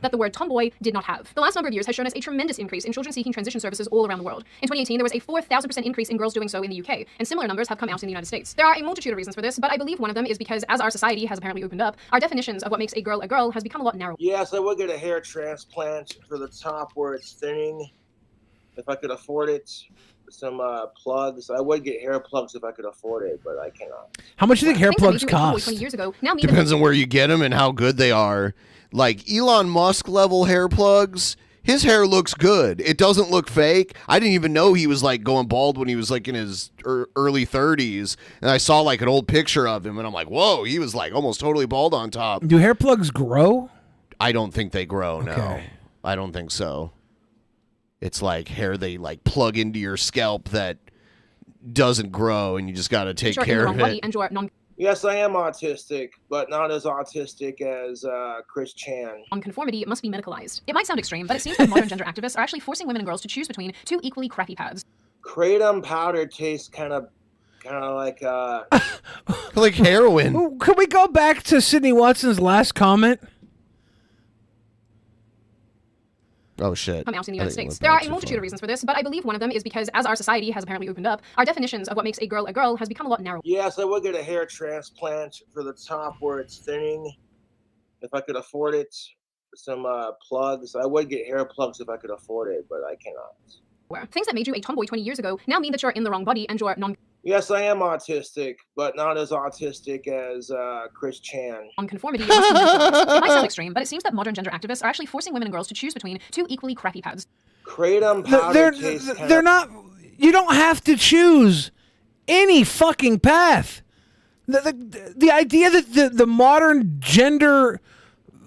that the word tomboy did not have. The last number of years has shown us a tremendous increase in children seeking transition services all around the world. In 2018, there was a 4,000% increase in girls doing so in the UK, and similar numbers have come out in the United States. There are a multitude of reasons for this, but I believe one of them is because as our society has apparently opened up, our definitions of what makes a girl has become a lot narrower. Yes, I would get a hair transplant for the top where it's thinning, if I could afford it. Some plugs. I would get hair plugs if I could afford it, but I cannot. How much do you think hair Things that plugs made you a tomboy cost? 20 years ago now mean Depends on where you get them and how good they are. Like Elon Musk level hair plugs, his hair looks good. It doesn't look fake. I didn't even know he was like going bald when he was like in his early 30s. And I saw like an old picture of him and I'm like, whoa, he was like almost totally bald on top. Do hair plugs grow? I don't think they grow, no. Okay. I don't think so. It's like hair they like plug into your scalp that doesn't grow and you just got to take care of it. Yes, I am autistic, but not as autistic as Chris Chan. Nonconformity must be medicalized. It might sound extreme, but it seems that modern gender activists are actually forcing women and girls to choose between two equally crappy paths. Kratom powder tastes kind of like like heroin. Ooh, can we go back to Sydney Watson's last comment? Oh, shit. Come out in the United States. There are a multitude of reasons for this, but I believe one of them is because as our society has apparently opened up, our definitions of what makes a girl has become a lot narrower. Yes, I would get a hair transplant for the top where it's thinning, if I could afford it. Some plugs. I would get hair plugs if I could afford it, but I cannot. Things that made you a tomboy 20 years ago now mean that you're in the wrong body and you're non. Yes, I am autistic, but not as autistic as Chris Chan. Nonconformity must be medicalized. It might sound extreme, but it seems that modern gender activists are actually forcing women and girls to choose between two equally crappy paths. Kratom powder tastes They're not. You don't have to choose any fucking path. The idea that the modern gender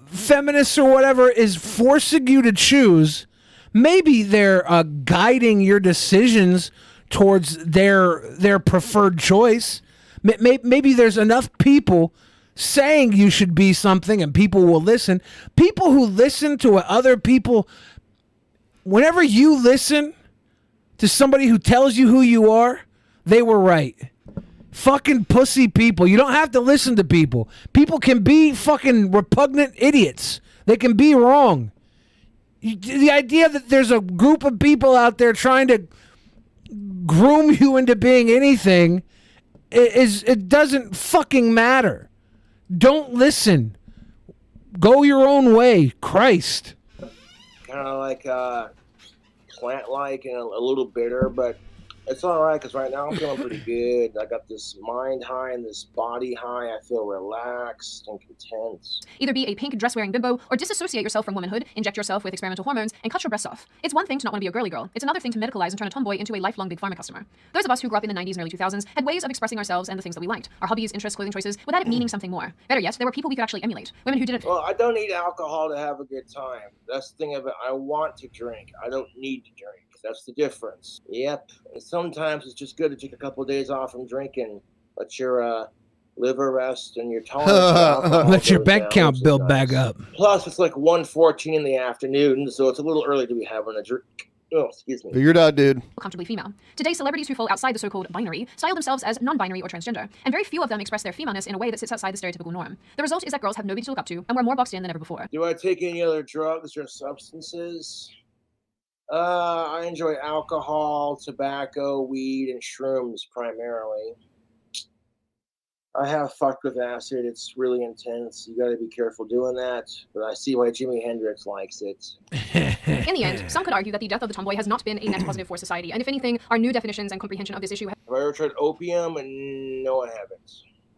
feminists or whatever is forcing you to choose, maybe they're guiding your decisions towards their preferred choice. Maybe there's enough people saying you should be something and people will listen. People who listen to what other people, whenever you listen to somebody who tells you who you are, they were right. Fucking pussy people. You don't have to listen to people. People can be fucking repugnant idiots. They can be wrong. The idea that there's a group of people out there trying to groom you into being anything it doesn't fucking matter. Don't listen. Go your own way. Christ. Kind of like plant-like and a little bitter, but it's all right because right now I'm feeling pretty good. I got this mind high and this body high. I feel relaxed and content. Either be a pink dress-wearing bimbo or disassociate yourself from womanhood, inject yourself with experimental hormones, and cut your breasts off. It's one thing to not want to be a girly girl. It's another thing to medicalize and turn a tomboy into a lifelong big pharma customer. Those of us who grew up in the 90s and early 2000s had ways of expressing ourselves and the things that we liked, our hobbies, interests, clothing choices, without it meaning something more. Better yet, there were people we could actually emulate. Women who didn't. Well, I don't need alcohol to have a good time. That's the thing of it. I want to drink. I don't need to drink. That's the difference. Yep. And sometimes it's just good to take a couple of days off from drinking. Let your liver rest and your tolerance. Let your bank count build back up. Plus, it's like 1:14 in the afternoon, so it's a little early to be having a drink. Oh, excuse me. Figured out, dude. Comfortably female. Today, celebrities who fall outside the so-called binary style themselves as non-binary or transgender, and very few of them express their femaleness in a way that sits outside the stereotypical norm. The result is that girls have nobody to look up to, and we're more boxed in than ever before. Do I take any other drugs or substances? I enjoy alcohol, tobacco, weed, and shrooms primarily. I have fucked with acid. It's really intense. You gotta be careful doing that. But I see why Jimi Hendrix likes it. In the end, some could argue that the death of the tomboy has not been a net positive for society, and if anything, our new definitions and comprehension of this issue Have I ever tried opium? No, I haven't.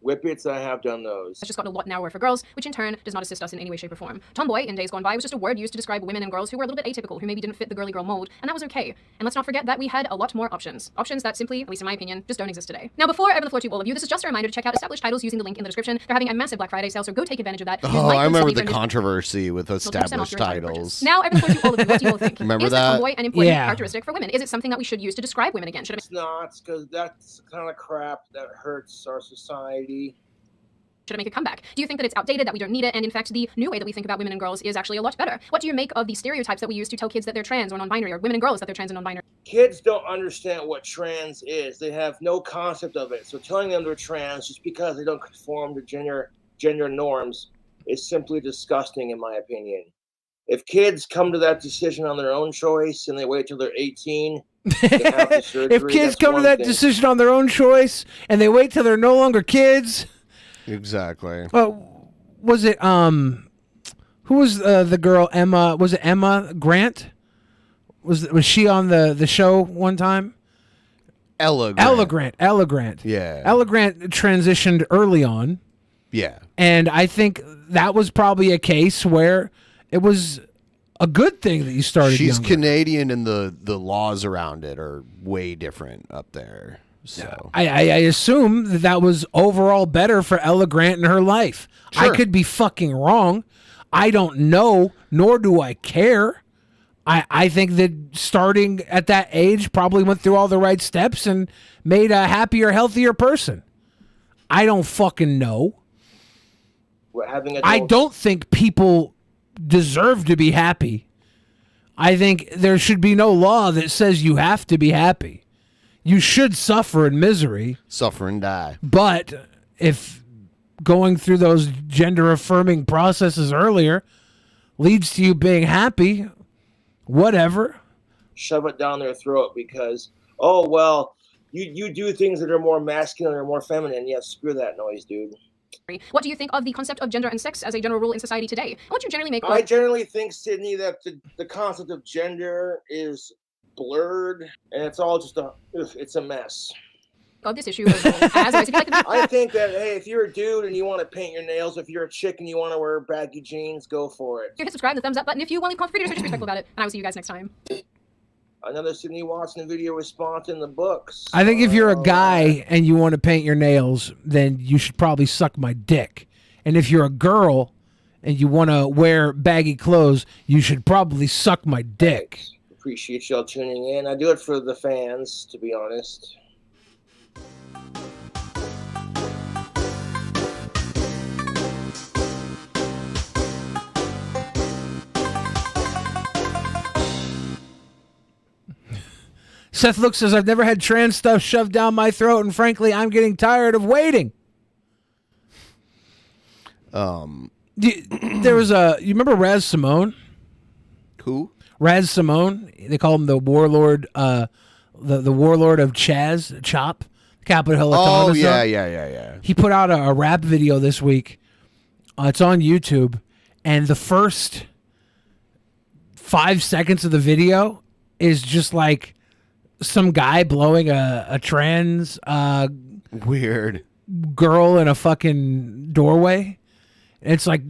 Whippets, I have done those. has just gotten a lot narrower for girls, which in turn does not assist us in any way, shape, or form. Tomboy, in days gone by, was just a word used to describe women and girls who were a little bit atypical, who maybe didn't fit the girly girl mold, and that was okay. And let's not forget that we had a lot more options. Options that simply, at least in my opinion, just don't exist today. Now, before I open the floor to all of you, this is just a reminder to check out established titles using the link in the description. They're having a massive Black Friday sale, so go take advantage of that. Oh, I remember the controversy with established titles. Now, I open the floor to all of you. What do you all think? Remember is that? Is tomboy an important characteristic for women? Is it something that we should use to describe women again? Should it It's not, because that's the kind of crap that hurts our society. Should it make a comeback? Do you think that it's outdated, that we don't need it, and in fact the new way that we think about women and girls is actually a lot better? What do you make of the stereotypes that we use to tell kids that they're trans or non-binary, or women and girls that they're trans and non-binary? Kids don't understand what trans is. They have no concept of it. So telling them they're trans just because they don't conform to gender norms is simply disgusting, in my opinion. If kids come to that decision on their own choice and they wait till they're 18 to have the surgery, if kids come to that decision on their own choice and they wait till they're no longer kids. Exactly. Well, was it who was the girl Emma? Was it Emma Grant? Was she on the show one time? Ella Grant. Yeah. Ella Grant transitioned early on. Yeah. And I think that was probably a case where it was a good thing that you started. She's younger. Canadian, and the laws around it are way different up there. So I assume that was overall better for Ella Grant in her life. Sure. I could be fucking wrong. I don't know, nor do I care. I think that starting at that age probably went through all the right steps and made a happier, healthier person. I don't fucking know. I don't think people deserve to be happy. I think there should be no law that says you have to be happy. You should suffer in misery. Suffer and die. But if going through those gender-affirming processes earlier leads to you being happy, whatever. Shove it down their throat because, oh, well, you do things that are more masculine or more feminine. Yeah, screw that noise, dude. What do you think of the concept of gender and sex as a general rule in society today? What do you generally make? I generally think, Sydney, that the concept of gender is blurred, and it's all just it's a mess. Of this issue as always. I think that, hey, if you're a dude and you want to paint your nails, if you're a chick and you want to wear baggy jeans, go for it. Hit subscribe and the thumbs up button if you want to be disrespectful about it, and I will see you guys next time. Another Sydney Watson video response in the books. I think if you're a guy and you want to paint your nails, then you should probably suck my dick. And if you're a girl and you want to wear baggy clothes, you should probably suck my dick. Appreciate y'all tuning in. I do it for the fans, to be honest. Seth Look says, I've never had trans stuff shoved down my throat, and frankly, I'm getting tired of waiting. There was you remember Raz Simone? Who? Raz Simone. They call him the warlord, the warlord of Chop, Capitol Hill Autonomous Zone. yeah. He put out a rap video this week. It's on YouTube, and the first 5 seconds of the video is just like some guy blowing a trans weird girl in a fucking doorway. And it's like,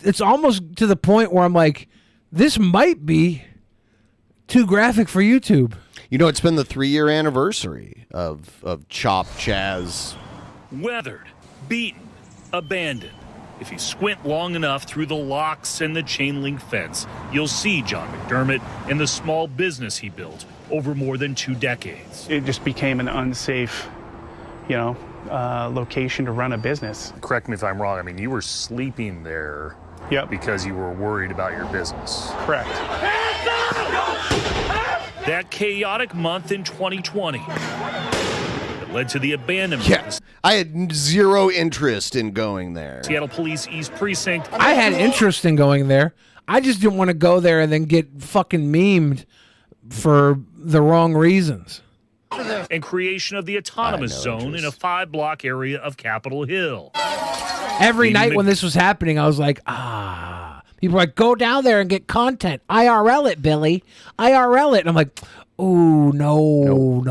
it's almost to the point where I'm like, this might be too graphic for YouTube. You know, it's been the 3-year anniversary of Chop Chaz. Weathered, beaten, abandoned. If you squint long enough through the locks and the chain link fence, you'll see John McDermott and the small business he built over more than 2 decades. It just became an unsafe, location to run a business. Correct me if I'm wrong. I mean, you were sleeping there because you were worried about your business. Correct. That chaotic month in 2020 that led to the abandonment. Yeah, I had zero interest in going there. Seattle Police East Precinct. I had interest in going there. I just didn't want to go there and then get fucking memed for the wrong reasons. And creation of the autonomous zone in a 5-block area of Capitol Hill. Every night when this was happening, I was like, people were like, go down there and get content. IRL it, Billy. IRL it. And I'm like, oh, no.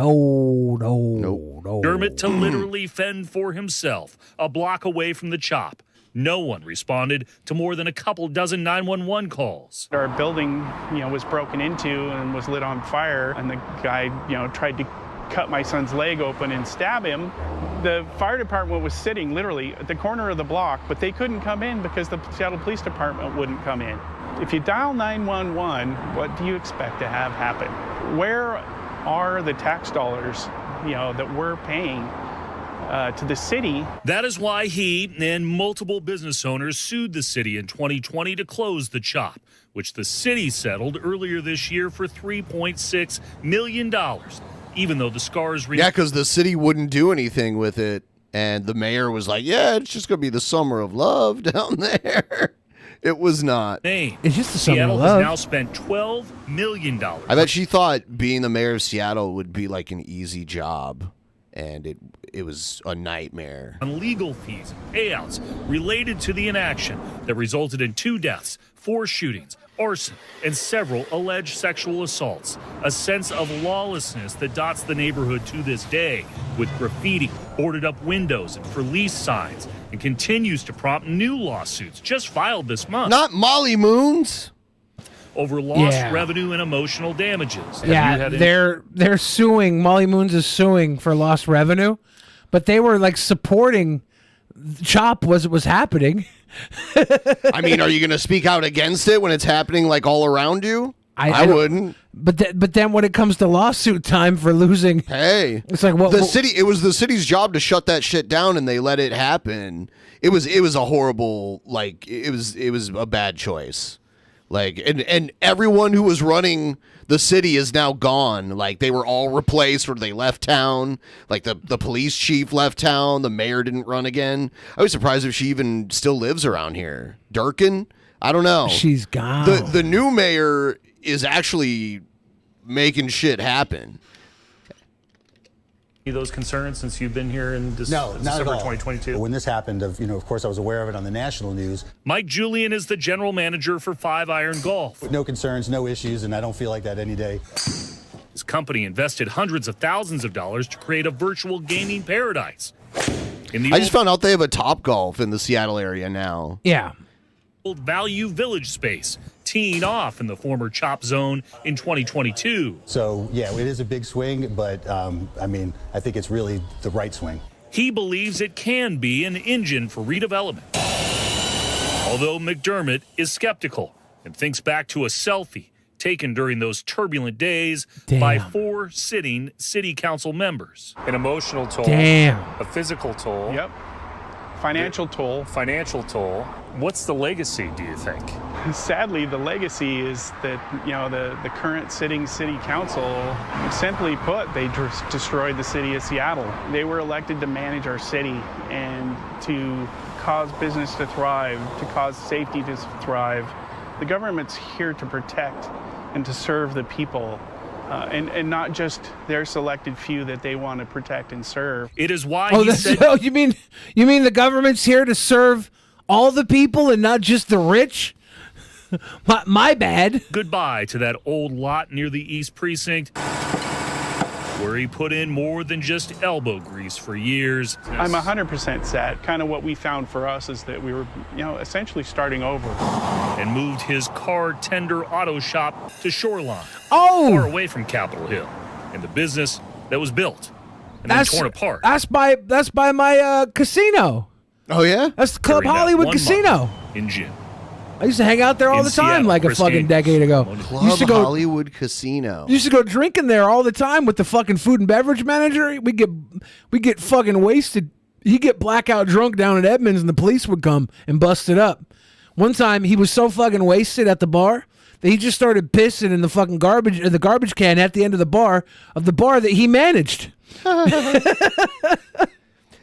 Dermott to literally fend for himself, a block away from the Chop. No one responded to more than a couple dozen 911 calls. Our building, was broken into and was lit on fire, and the guy, tried to cut my son's leg open and stab him. The fire department was sitting literally at the corner of the block, but they couldn't come in because the Seattle Police Department wouldn't come in. If you dial 911, what do you expect to have happen? Where are the tax dollars, that we're paying to the city? That is why he and multiple business owners sued the city in 2020 to close the Chop, which the city settled earlier this year for $3.6 million. Even though the scars... Yeah, because the city wouldn't do anything with it. And the mayor was like, yeah, it's just going to be the summer of love down there. It was not. It's just the summer Seattle of love. has now spent $12 million. I bet she thought being the mayor of Seattle would be like an easy job. And it was a nightmare. On legal fees and payouts related to the inaction that resulted in 2 deaths, 4 shootings, arson, and several alleged sexual assaults. A sense of lawlessness that dots the neighborhood to this day, with graffiti, boarded up windows, and for lease signs, and continues to prompt new lawsuits just filed this month. Not Molly Moons. Over lost revenue and emotional damages. Yeah, they're suing. Molly Moons is suing for lost revenue, but they were like supporting Chop was happening. I mean, are you going to speak out against it when it's happening like all around you? I wouldn't. But then when it comes to lawsuit time for losing, it's like what the city. It was the city's job to shut that shit down, and they let it happen. It was a horrible, it was a bad choice. And everyone who was running the city is now gone. Like, they were all replaced or they left town. Like, the police chief left town. The mayor didn't run again. I was surprised if she even still lives around here. Durkin? I don't know. She's gone. The new mayor is actually making shit happen. Those concerns since you've been here in December 2022? When this happened, of course, I was aware of it on the national news. Mike Julian is the general manager for 5 Iron Golf. No concerns, no issues, and I don't feel like that any day. His company invested hundreds of thousands of dollars to create a virtual gaming paradise. I just found out they have a Topgolf in the Seattle area now. Yeah. Old Value Village space, teeing off in the former Chop Zone in 2022. So, yeah, it is a big swing, but, I think it's really the right swing. He believes it can be an engine for redevelopment. Although McDermott is skeptical and thinks back to a selfie taken during those turbulent days by 4 sitting city council members. An emotional toll. Damn. A physical toll. Yep. financial toll. Financial toll. What's the legacy, do you think? Sadly, the legacy is that, the current sitting city council, simply put, they destroyed the city of Seattle. They were elected to manage our city and to cause business to thrive, to cause safety to thrive. The government's here to protect and to serve the people. And not just their selected few that they want to protect and serve. It is why you mean the government's here to serve all the people and not just the rich? my bad. Goodbye to that old lot near the East Precinct, where he put in more than just elbow grease for years. I'm 100% sad. Kind of what we found for us is that we were, essentially starting over. And moved his car tender auto shop to Shoreline, far away from Capitol Hill, and the business that was built and then torn apart. That's by my casino. Oh yeah, that's Club Hollywood Casino in June. I used to hang out there all the time, like a fucking decade ago. Club Hollywood Casino. Used to go drinking there all the time with the fucking food and beverage manager. We get fucking wasted. He'd get blackout drunk down at Edmonds, and the police would come and bust it up. One time, he was so fucking wasted at the bar that he just started pissing in the fucking garbage can at the end of the bar that he managed.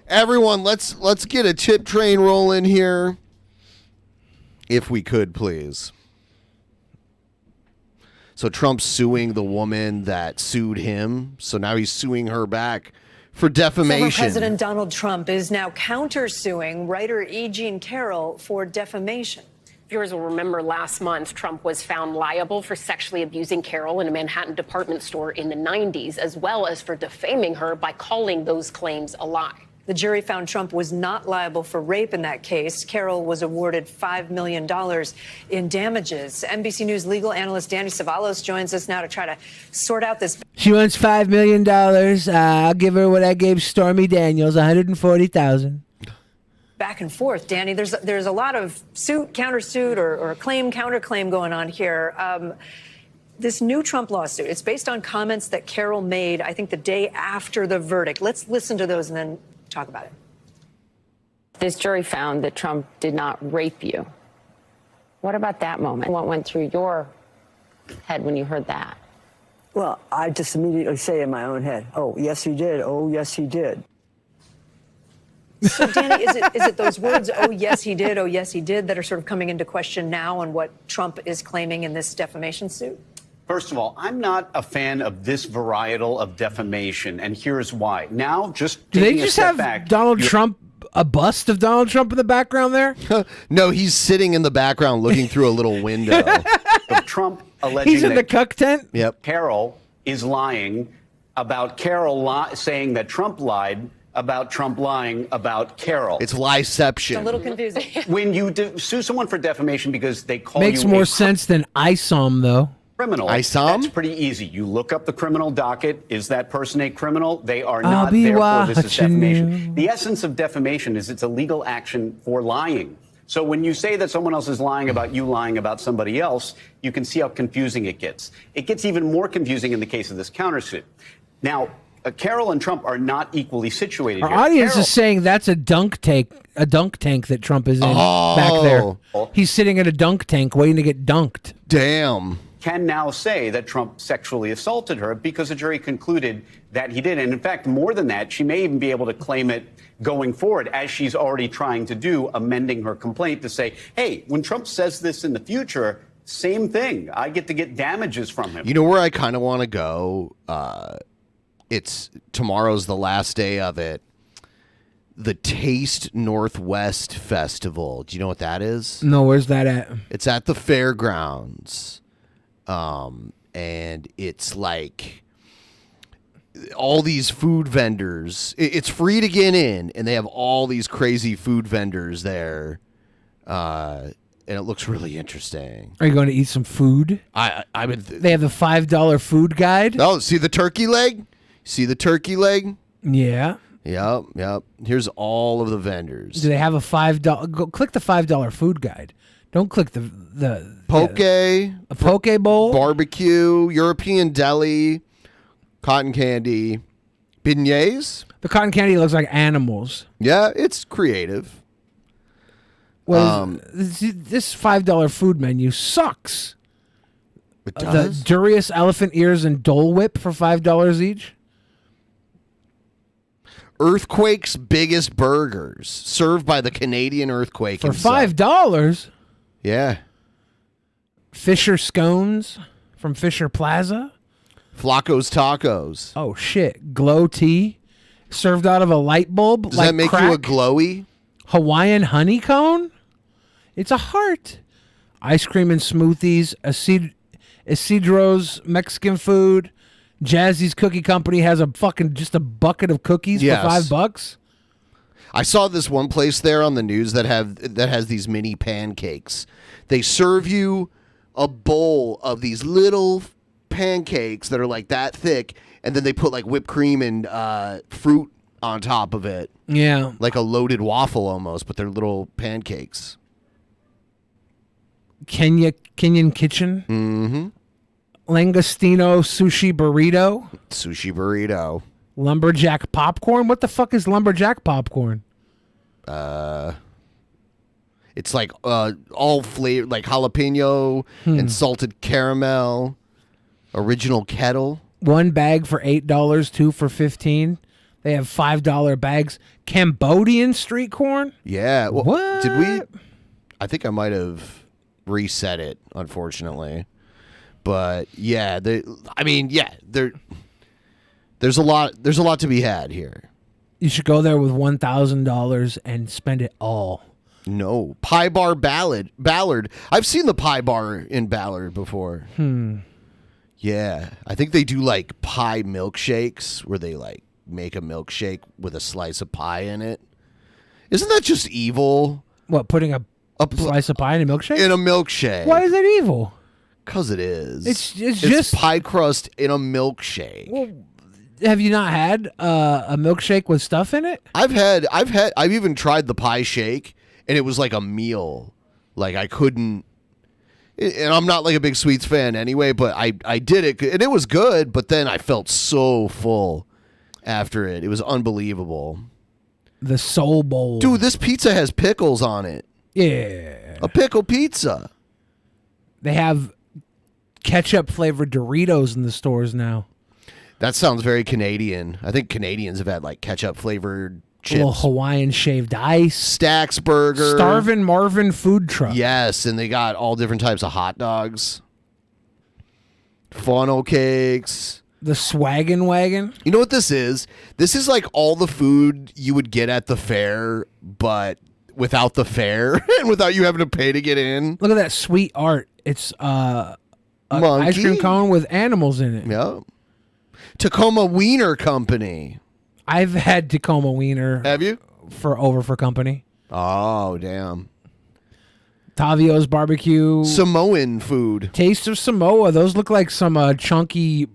Everyone, let's get a tip train rolling here. If we could, please. So Trump's suing the woman that sued him. So now he's suing her back for defamation. Former President Donald Trump is now countersuing writer E. Jean Carroll for defamation. Viewers will remember last month, Trump was found liable for sexually abusing Carroll in a Manhattan department store in the 90s, as well as for defaming her by calling those claims a lie. The jury found Trump was not liable for rape in that case. Carroll was awarded $5 million in damages. NBC News legal analyst Danny Savalos joins us now to try to sort out this. She wants $5 million. I'll give her what I gave Stormy Daniels, $140,000. Back and forth, Danny. There's a lot of suit, countersuit, or claim, counterclaim going on here. This new Trump lawsuit, it's based on comments that Carroll made, I think, the day after the verdict. Let's listen to those and then talk about it. This jury found that Trump did not rape you. What about that moment? What went through your head when you heard that? Well, I just immediately say in my own head, oh, yes, he did. Oh, yes, he did. So, Danny, is it those words, oh, yes, he did, that are sort of coming into question now on what Trump is claiming in this defamation suit? First of all, I'm not a fan of this varietal of defamation, and here's why. Now, just Do they taking just a step have back, Donald Trump, a bust of Donald Trump in the background there? No, he's sitting in the background looking through a little window. of Trump alleging He's in the that cuck tent? Yep. Carroll is lying about Carroll saying that Trump lied about Trump lying about Carroll. It's lieception. It's a little confusing. When you sue someone for defamation because they call Makes you more a sense than ISOM, though. criminal, that's pretty easy. You look up the criminal docket. Is that person a criminal? They are I'll not. be Therefore, this is watching defamation. you. The essence of defamation is it's a legal action for lying. So when you say that someone else is lying about you lying about somebody else, you can see how confusing it gets. It gets even more confusing in the case of this countersuit. Now, Carroll and Trump are not equally situated Our here. audience Carroll- is saying that's a dunk tank that Trump is in back there. He's sitting in a dunk tank waiting to get dunked. Damn. Can now say that Trump sexually assaulted her because the jury concluded that he did. And in fact, more than that, she may even be able to claim it going forward, as she's already trying to do, amending her complaint to say, hey, when Trump says this in the future, same thing. I get to get damages from him. You know where I kind of want to go? Tomorrow's the last day of it. The Taste Northwest Festival. Do you know what that is? No, where's that at? It's at the fairgrounds. And it's like all these food vendors. It's free to get in, and they have all these crazy food vendors there. And it looks really interesting. Are you going to eat some food? I would. They have the $5 food guide. Oh, see the turkey leg? See the turkey leg? Yeah. Yep. Here's all of the vendors. Do they have a $5? Go click the $5 food guide. Don't click the Poke, a poke bowl, barbecue, European deli, cotton candy, beignets. The cotton candy looks like animals. Yeah, it's creative. This $5 food menu sucks. It does? The Durious elephant ears and Dole Whip for $5 each. Earthquake's biggest burgers, served by the Canadian earthquake For himself. $5. Yeah. Fisher scones from Fisher Plaza. Flacco's Tacos. Oh shit! Glow tea, served out of a light bulb. Does like that make crack. you a glowy? Hawaiian honey cone? It's a heart. Ice cream and smoothies. Isidro's Mexican food. Jazzy's Cookie Company has just a bucket of cookies Yes. for $5. I saw this one place there on the news that has these mini pancakes. They serve you a bowl of these little pancakes that are like that thick, and then they put like whipped cream and fruit on top of it. Yeah. Like a loaded waffle almost, but they're little pancakes. Kenyan Kitchen. Mm-hmm. Langostino Sushi Burrito. Sushi Burrito. Lumberjack Popcorn. What the fuck is Lumberjack Popcorn? It's like all flavor, like jalapeno and salted caramel. Original kettle. One bag for $8, two for $15. They have $5 bags. Cambodian street corn. Yeah. Well, What? Did we? I think I might have reset it, unfortunately. But yeah, there's a lot to be had here. You should go there with $1,000 and spend it all. No. Pie Bar Ballard. I've seen the Pie Bar in Ballard before. Yeah. I think they do like pie milkshakes where they like make a milkshake with a slice of pie in it. Isn't that just evil? What, putting a slice of pie in a milkshake? In a milkshake. Why is that evil? Because it is. It's just pie crust in a milkshake. Well, have you not had a milkshake with stuff in it? I've even tried the pie shake, and it was like a meal. Like I couldn't, and I'm not like a big sweets fan anyway, but I did it, and it was good. But then I felt so full after it. It was unbelievable. The Soul Bowl, dude. This pizza has pickles on it. Yeah, a pickle pizza. They have ketchup flavored Doritos in the stores now. That sounds very Canadian. I think Canadians have had like ketchup flavored chips. Little Hawaiian shaved ice. Stack's Burger. Starvin' Marvin food truck. Yes, and they got all different types of hot dogs. Funnel cakes. The Swaggin' Wagon. You know what this is? This is like all the food you would get at the fair, but without the fair and without you having to pay to get in. Look at that sweet art. It's an Monkey? ice cream cone with animals in it. Yep. Tacoma Wiener Company. I've had Tacoma Wiener. Have you? For company. Oh, damn. Tavio's Barbecue. Samoan food. Taste of Samoa. Those look like some chunky,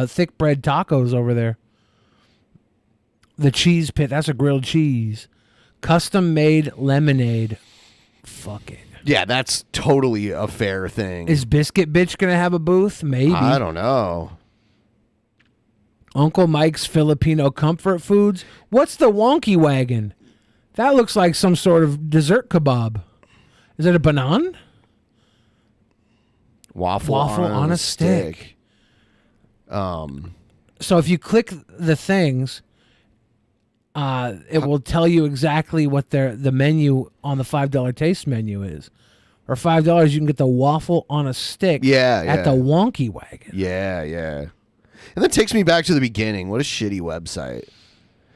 thick bread tacos over there. The Cheese Pit. That's a grilled cheese. Custom made lemonade. Fuck it. Yeah, that's totally a fair thing. Is Biscuit Bitch going to have a booth? Maybe. I don't know. Uncle Mike's Filipino Comfort Foods. What's the Wonky Wagon? That looks like some sort of dessert kebab. Is it a banan? Waffle on a stick. So if you click the things, it will tell you exactly what the menu on the $5 taste menu is. For $5, you can get the waffle on a stick at the Wonky Wagon. Yeah, yeah. And that takes me back to the beginning. What a shitty website.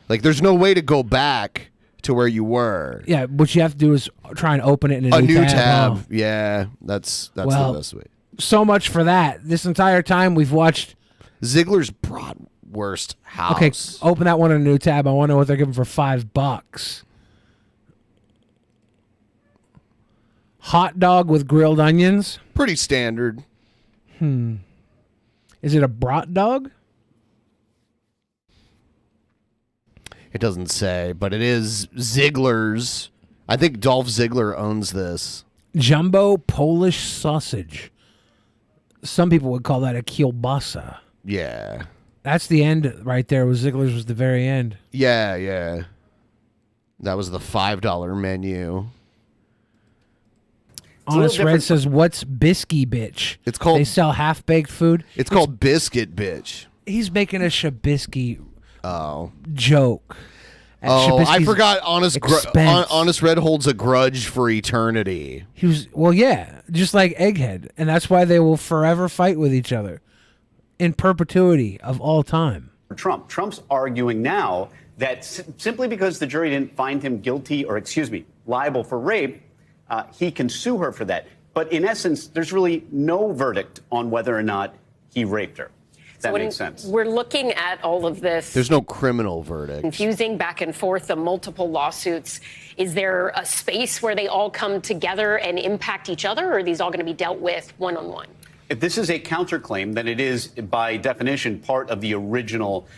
Like, there's no way to go back to where you were. Yeah, what you have to do is try and open it in A a new tab. tab. Huh? Yeah, that's the best way. So much for that. This entire time we've watched Ziegler's Bratwurst House. Okay, open that one in a new tab. I want to know what they're giving for $5. Hot dog with grilled onions. Pretty standard. Is it a brat dog? It doesn't say, but it is Ziegler's. I think Dolph Ziegler owns this. Jumbo Polish sausage. Some people would call that a kielbasa. Yeah. That's the end right there. Ziegler's was the very end. Yeah, yeah. That was the $5 menu. Honest Red says, "What's bisky bitch?" It's called. They sell half-baked food. It's called biscuit bitch. He's making a Shabisky joke. And I Shabisky's forgot. expense. Honest Red holds a grudge for eternity. He was just like Egghead, and that's why they will forever fight with each other in perpetuity of all time. Trump's arguing now that simply because the jury didn't find him guilty or, liable for rape, he can sue her for that. But in essence, there's really no verdict on whether or not he raped her. That makes sense. We're looking at all of this. There's no criminal verdict. Confusing back and forth, the multiple lawsuits. Is there a space where they all come together and impact each other, or are these all going to be dealt with one-on-one? If this is a counterclaim, then it is, by definition, part of the original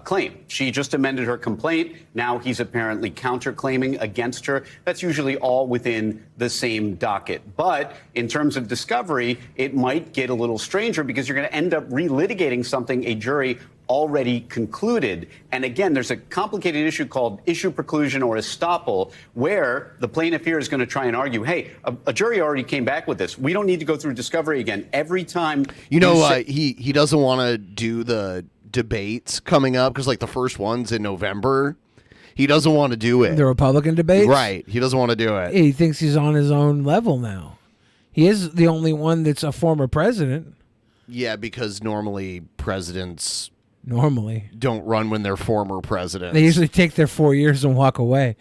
claim. She just amended her complaint. Now he's apparently counterclaiming against her. That's usually all within the same docket. But in terms of discovery, it might get a little stranger because you're going to end up relitigating something a jury already concluded. And again, there's a complicated issue called issue preclusion or estoppel, where the plaintiff here is going to try and argue, hey, a jury already came back with this. We don't need to go through discovery again. Every time he doesn't want to do the debates coming up because like the first one's in November. He doesn't want to do it. The Republican debates? Right. He doesn't want to do it. He thinks he's on his own level now. He is the only one that's a former president. Yeah, because normally presidents don't run when they're former presidents. They usually take their 4 years and walk away.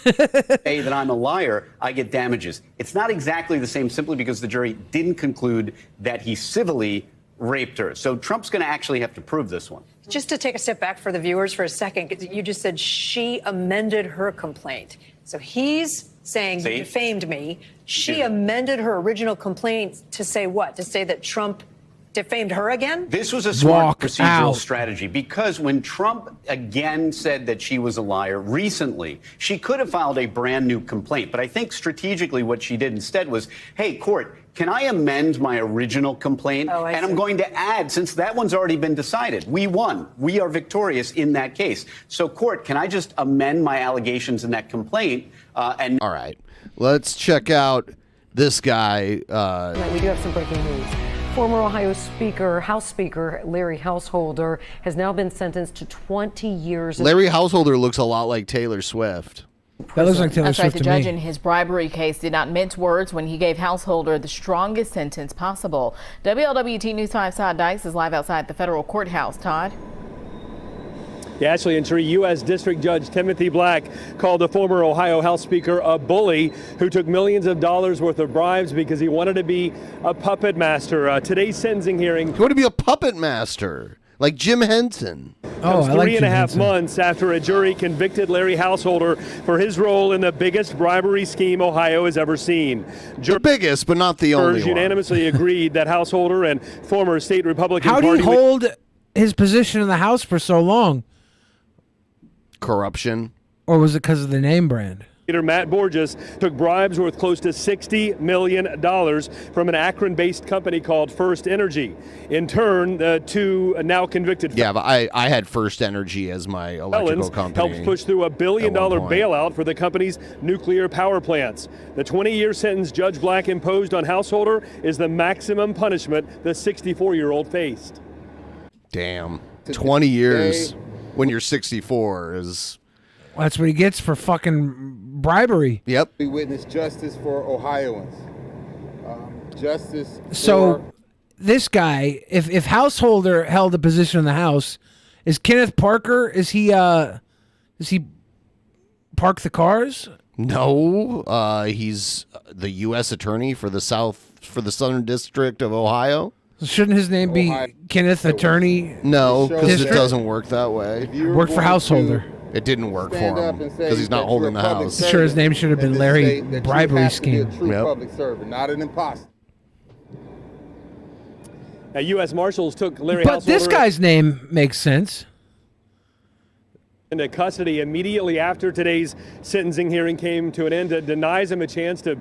Say that I'm a liar, I get damages. It's not exactly the same simply because the jury didn't conclude that he civilly raped her. So Trump's going to actually have to prove this one. Just to take a step back for the viewers for a second, 'cause you just said she amended her complaint. So he's saying you defamed me. She amended her original complaint to say what? To say that Trump defamed her again? This was a smart procedural strategy because when Trump again said that she was a liar recently, she could have filed a brand new complaint. But I think strategically what she did instead was, hey, court, can I amend my original complaint? And I'm going to add, since that one's already been decided, we won. We are victorious in that case. So court, can I just amend my allegations in that complaint? All right. Let's check out this guy. We do have some breaking news. Former Ohio House Speaker Larry Householder has now been sentenced to 20 years. Larry Householder looks a lot like Taylor Swift. That looks like Taylor That's Swift right. The to me. judge in his bribery case did not mince words when he gave Householder the strongest sentence possible. WLWT News 5's Todd Dice is live outside the federal courthouse. Todd? Yeah, Ashley and Sheree, U.S. District Judge Timothy Black called the former Ohio House Speaker a bully who took millions of dollars worth of bribes because he wanted to be a puppet master. Today's sentencing hearing. You want to be a puppet master, like Jim Henson. Comes 3.5 months after a jury convicted Larry Householder for his role in the biggest bribery scheme Ohio has ever seen. The biggest, but not the only one. Unanimously agreed that Householder and former state Republican How Party did he hold his position in the House for so long? Corruption. Or was it because of the name brand? Leader Matt Borges took bribes worth close to $60 million from an Akron-based company called First Energy. In turn, the two now convicted Yeah, but I had First Energy as my electrical company. helped push through a $1 billion bailout for the company's nuclear power plants. The 20-year sentence Judge Black imposed on Householder is the maximum punishment the 64-year-old faced. Damn. 20 years when you're 64 is... Well, that's what he gets for fucking bribery. Yep. We witnessed justice for Ohioans. Justice So this guy, if Householder held a position in the House, is Kenneth Parker, does he park the cars? No, he's the U.S. attorney for the Southern District of Ohio. Shouldn't his name be Kenneth Attorney? No, because it District? doesn't work that way. Worked for Householder. It didn't work for him because he's not holding the house. Sure, his name should have been Larry Bribery Scheme. public servant, not an imposter. Now, U.S. Marshals took Larry But Householder this guy's name makes sense. into custody immediately after today's sentencing hearing came to an end. It denies him a chance to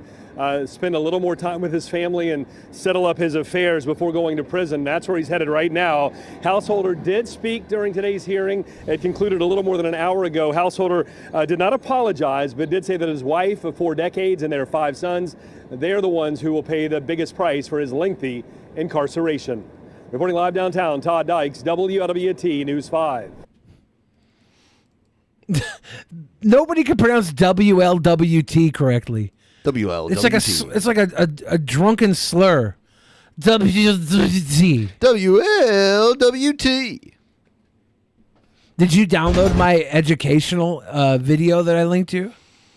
spend a little more time with his family and settle up his affairs before going to prison. That's where he's headed right now. Householder did speak during today's hearing. It concluded a little more than an hour ago. Householder did not apologize, but did say that his wife of 4 decades and their 5 sons, they're the ones who will pay the biggest price for his lengthy incarceration. Reporting live downtown, Todd Dykes, WLWT News 5. Nobody can pronounce WLWT correctly. WLWT. It's like a drunken slur. WLWT. WLWT. Did you download my educational video that I linked to?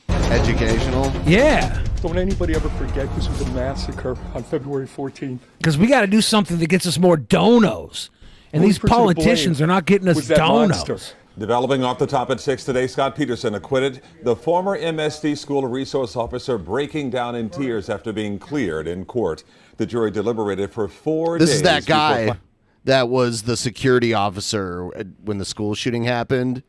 Educational? Yeah. Don't anybody ever forget this was a massacre on February 14th. Because we got to do something that gets us more donos. And these politicians are not getting us donos. Developing off the top at 6 today, Scott Peterson acquitted. The former MSD school resource officer breaking down in tears after being cleared in court. The jury deliberated for 4 days. This is that guy that was the security officer when the school shooting happened,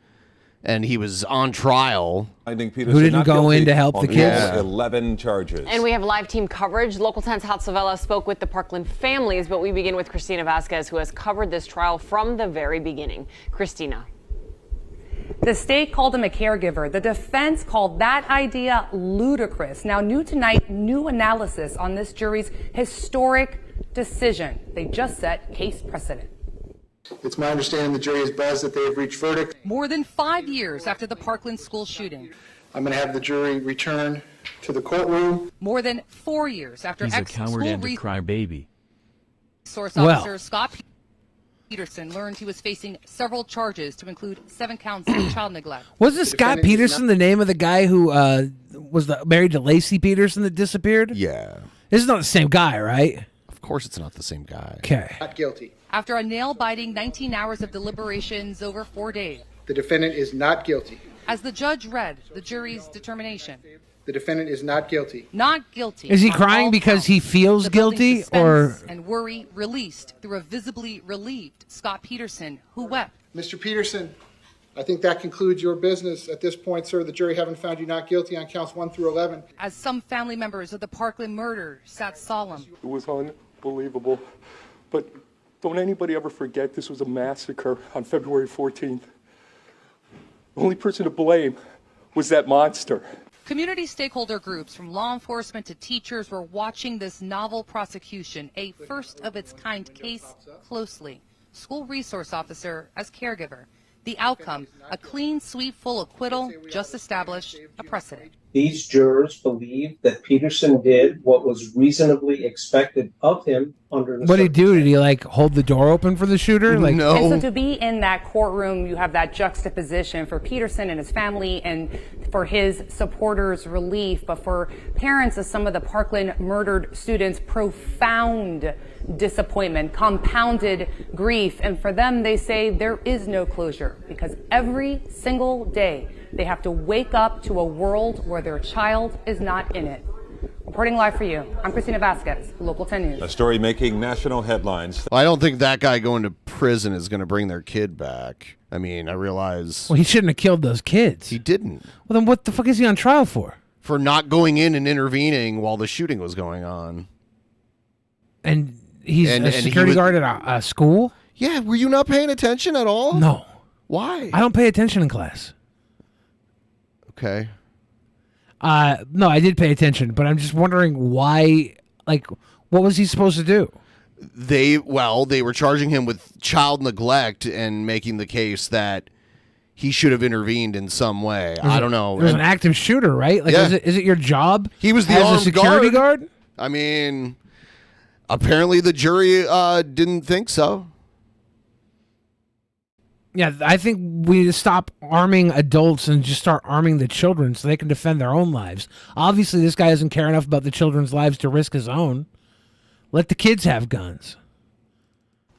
and he was on trial. Who didn't go in to help the kids? 11 charges. And we have live team coverage. Local 10's Hal Savella spoke with the Parkland families, but we begin with Christina Vasquez, who has covered this trial from the very beginning. Christina. The state called him a caregiver. The defense called that idea ludicrous. Now, new tonight, new analysis on this jury's historic decision. They just set case precedent. It's my understanding the jury is buzzed that they have reached verdict. More than 5 years after the Parkland school shooting. I'm going to have the jury return to the courtroom. More than 4 years after He's a coward and a crybaby. Resource officer Scott Peterson learned he was facing several charges to include 7 counts of child neglect. Wasn't Scott Peterson the name of the guy who was married to Lacey Peterson that disappeared? Yeah. This is not the same guy, right? Of course it's not the same guy. Okay. Not guilty. After a nail-biting 19 hours of deliberations over 4 days. The defendant is not guilty. As the judge read the jury's determination. The defendant is not guilty. Not guilty. Is he crying because he feels guilty, or and worry released through a visibly relieved Scott Peterson, who wept. Mr. Peterson, I think that concludes your business. At this point, sir, the jury haven't found you not guilty on counts 1 through 11. As some family members of the Parkland murder sat solemn. It was unbelievable. But don't anybody ever forget this was a massacre on February 14th. The only person to blame was that monster. Community stakeholder groups from law enforcement to teachers were watching this novel prosecution, a first-of-its-kind case, closely. School resource officer as caregiver. The outcome, a clean sweep full acquittal, just established a precedent. These jurors believe that Peterson did what was reasonably expected of him under the what did he do? Did he hold the door open for the shooter? And so to be in that courtroom, you have that juxtaposition for Peterson and his family and for his supporters' relief, but for parents of some of the Parkland murdered students, profound disappointment, compounded grief. And for them, they say there is no closure because every single day they have to wake up to a world where their child is not in it. Reporting live for you, I'm Christina Vasquez, Local 10 News. A story making national headlines. Well, I don't think that guy going to prison is going to bring their kid back. I mean, I realize... Well, he shouldn't have killed those kids. He didn't. Well, then what the fuck is he on trial for? For not going in and intervening while the shooting was going on. And he's a security guard at a school? Yeah, were you not paying attention at all? No. Why? I don't pay attention in class. Okay. No, I did pay attention, but I'm just wondering why, what was he supposed to do? They were charging him with child neglect and making the case that he should have intervened in some way. I don't know. It was an active shooter, right? Yeah. Is it your job? He was the as armed a security guard? I mean, apparently the jury didn't think so. Yeah, I think we need to stop arming adults and just start arming the children so they can defend their own lives. Obviously, this guy doesn't care enough about the children's lives to risk his own. Let the kids have guns.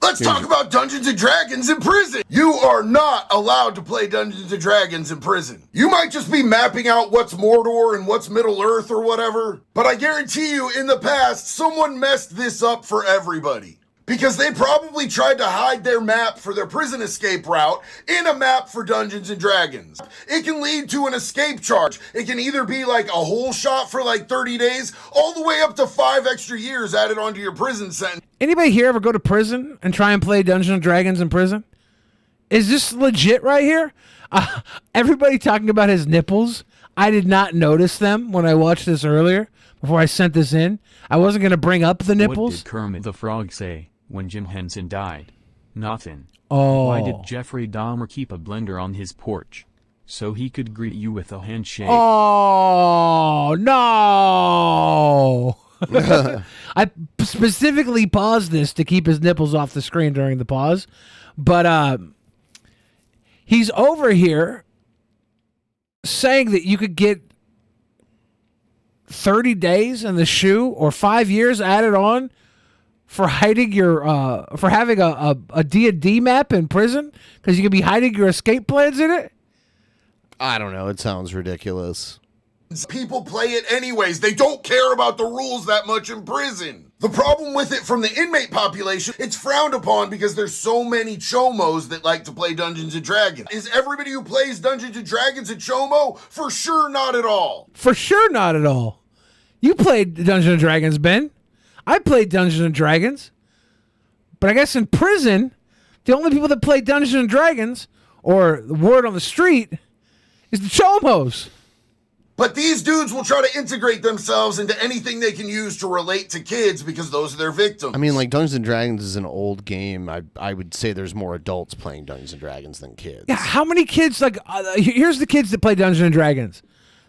Let's talk about Dungeons & Dragons in prison. You are not allowed to play Dungeons & Dragons in prison. You might just be mapping out what's Mordor and what's Middle Earth or whatever, but I guarantee you in the past, someone messed this up for everybody. Because they probably tried to hide their map for their prison escape route in a map for Dungeons and Dragons. It can lead to an escape charge. It can either be like a whole shot for like 30 days, all the way up to 5 extra years added onto your prison sentence. Anybody here ever go to prison and try and play Dungeons and Dragons in prison? Is this legit right here? Everybody talking about his nipples. I did not notice them when I watched this earlier before I sent this in. I wasn't going to bring up the nipples. What did Kermit the Frog say when Jim Henson died? Nothing. Oh. Why did Jeffrey Dahmer keep a blender on his porch? So he could greet you with a handshake. Oh, no. I specifically paused this to keep his nipples off the screen during the pause. But he's over here saying that you could get 30 days in the shoe or 5 years added on for hiding your for having a D&D map in prison because you could be hiding your escape plans in it. I don't know. It sounds ridiculous. People play it anyways. They don't care about the rules that much in prison. The problem with it from the inmate population, it's frowned upon because there's so many chomos that like to play Dungeons & Dragons. Is everybody who plays Dungeons & Dragons a chomo? For sure not at all. For sure not at all. You played Dungeons & Dragons, Ben. I played Dungeons & Dragons. But I guess in prison, the only people that play Dungeons & Dragons, or the word on the street, is the chomos. But these dudes will try to integrate themselves into anything they can use to relate to kids because those are their victims. I mean, like, Dungeons and Dragons is an old game. I would say there's more adults playing Dungeons and Dragons than kids. Yeah, how many kids, like, here's the kids that play Dungeons and Dragons.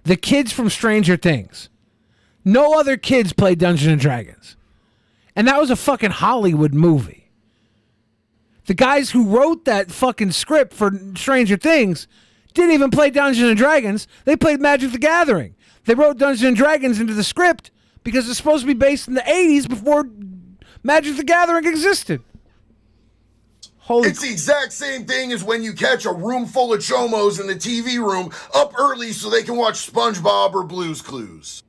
The kids from Stranger Things. No other kids play Dungeons and Dragons. And that was a fucking Hollywood movie. The guys who wrote that fucking script for Stranger Things didn't even play Dungeons and Dragons. They played Magic the Gathering. They wrote Dungeons and Dragons into the script because it's supposed to be based in the 80s before Magic the Gathering existed. It's the exact same thing as when you catch a room full of chomos in the TV room up early so they can watch SpongeBob or Blue's Clues.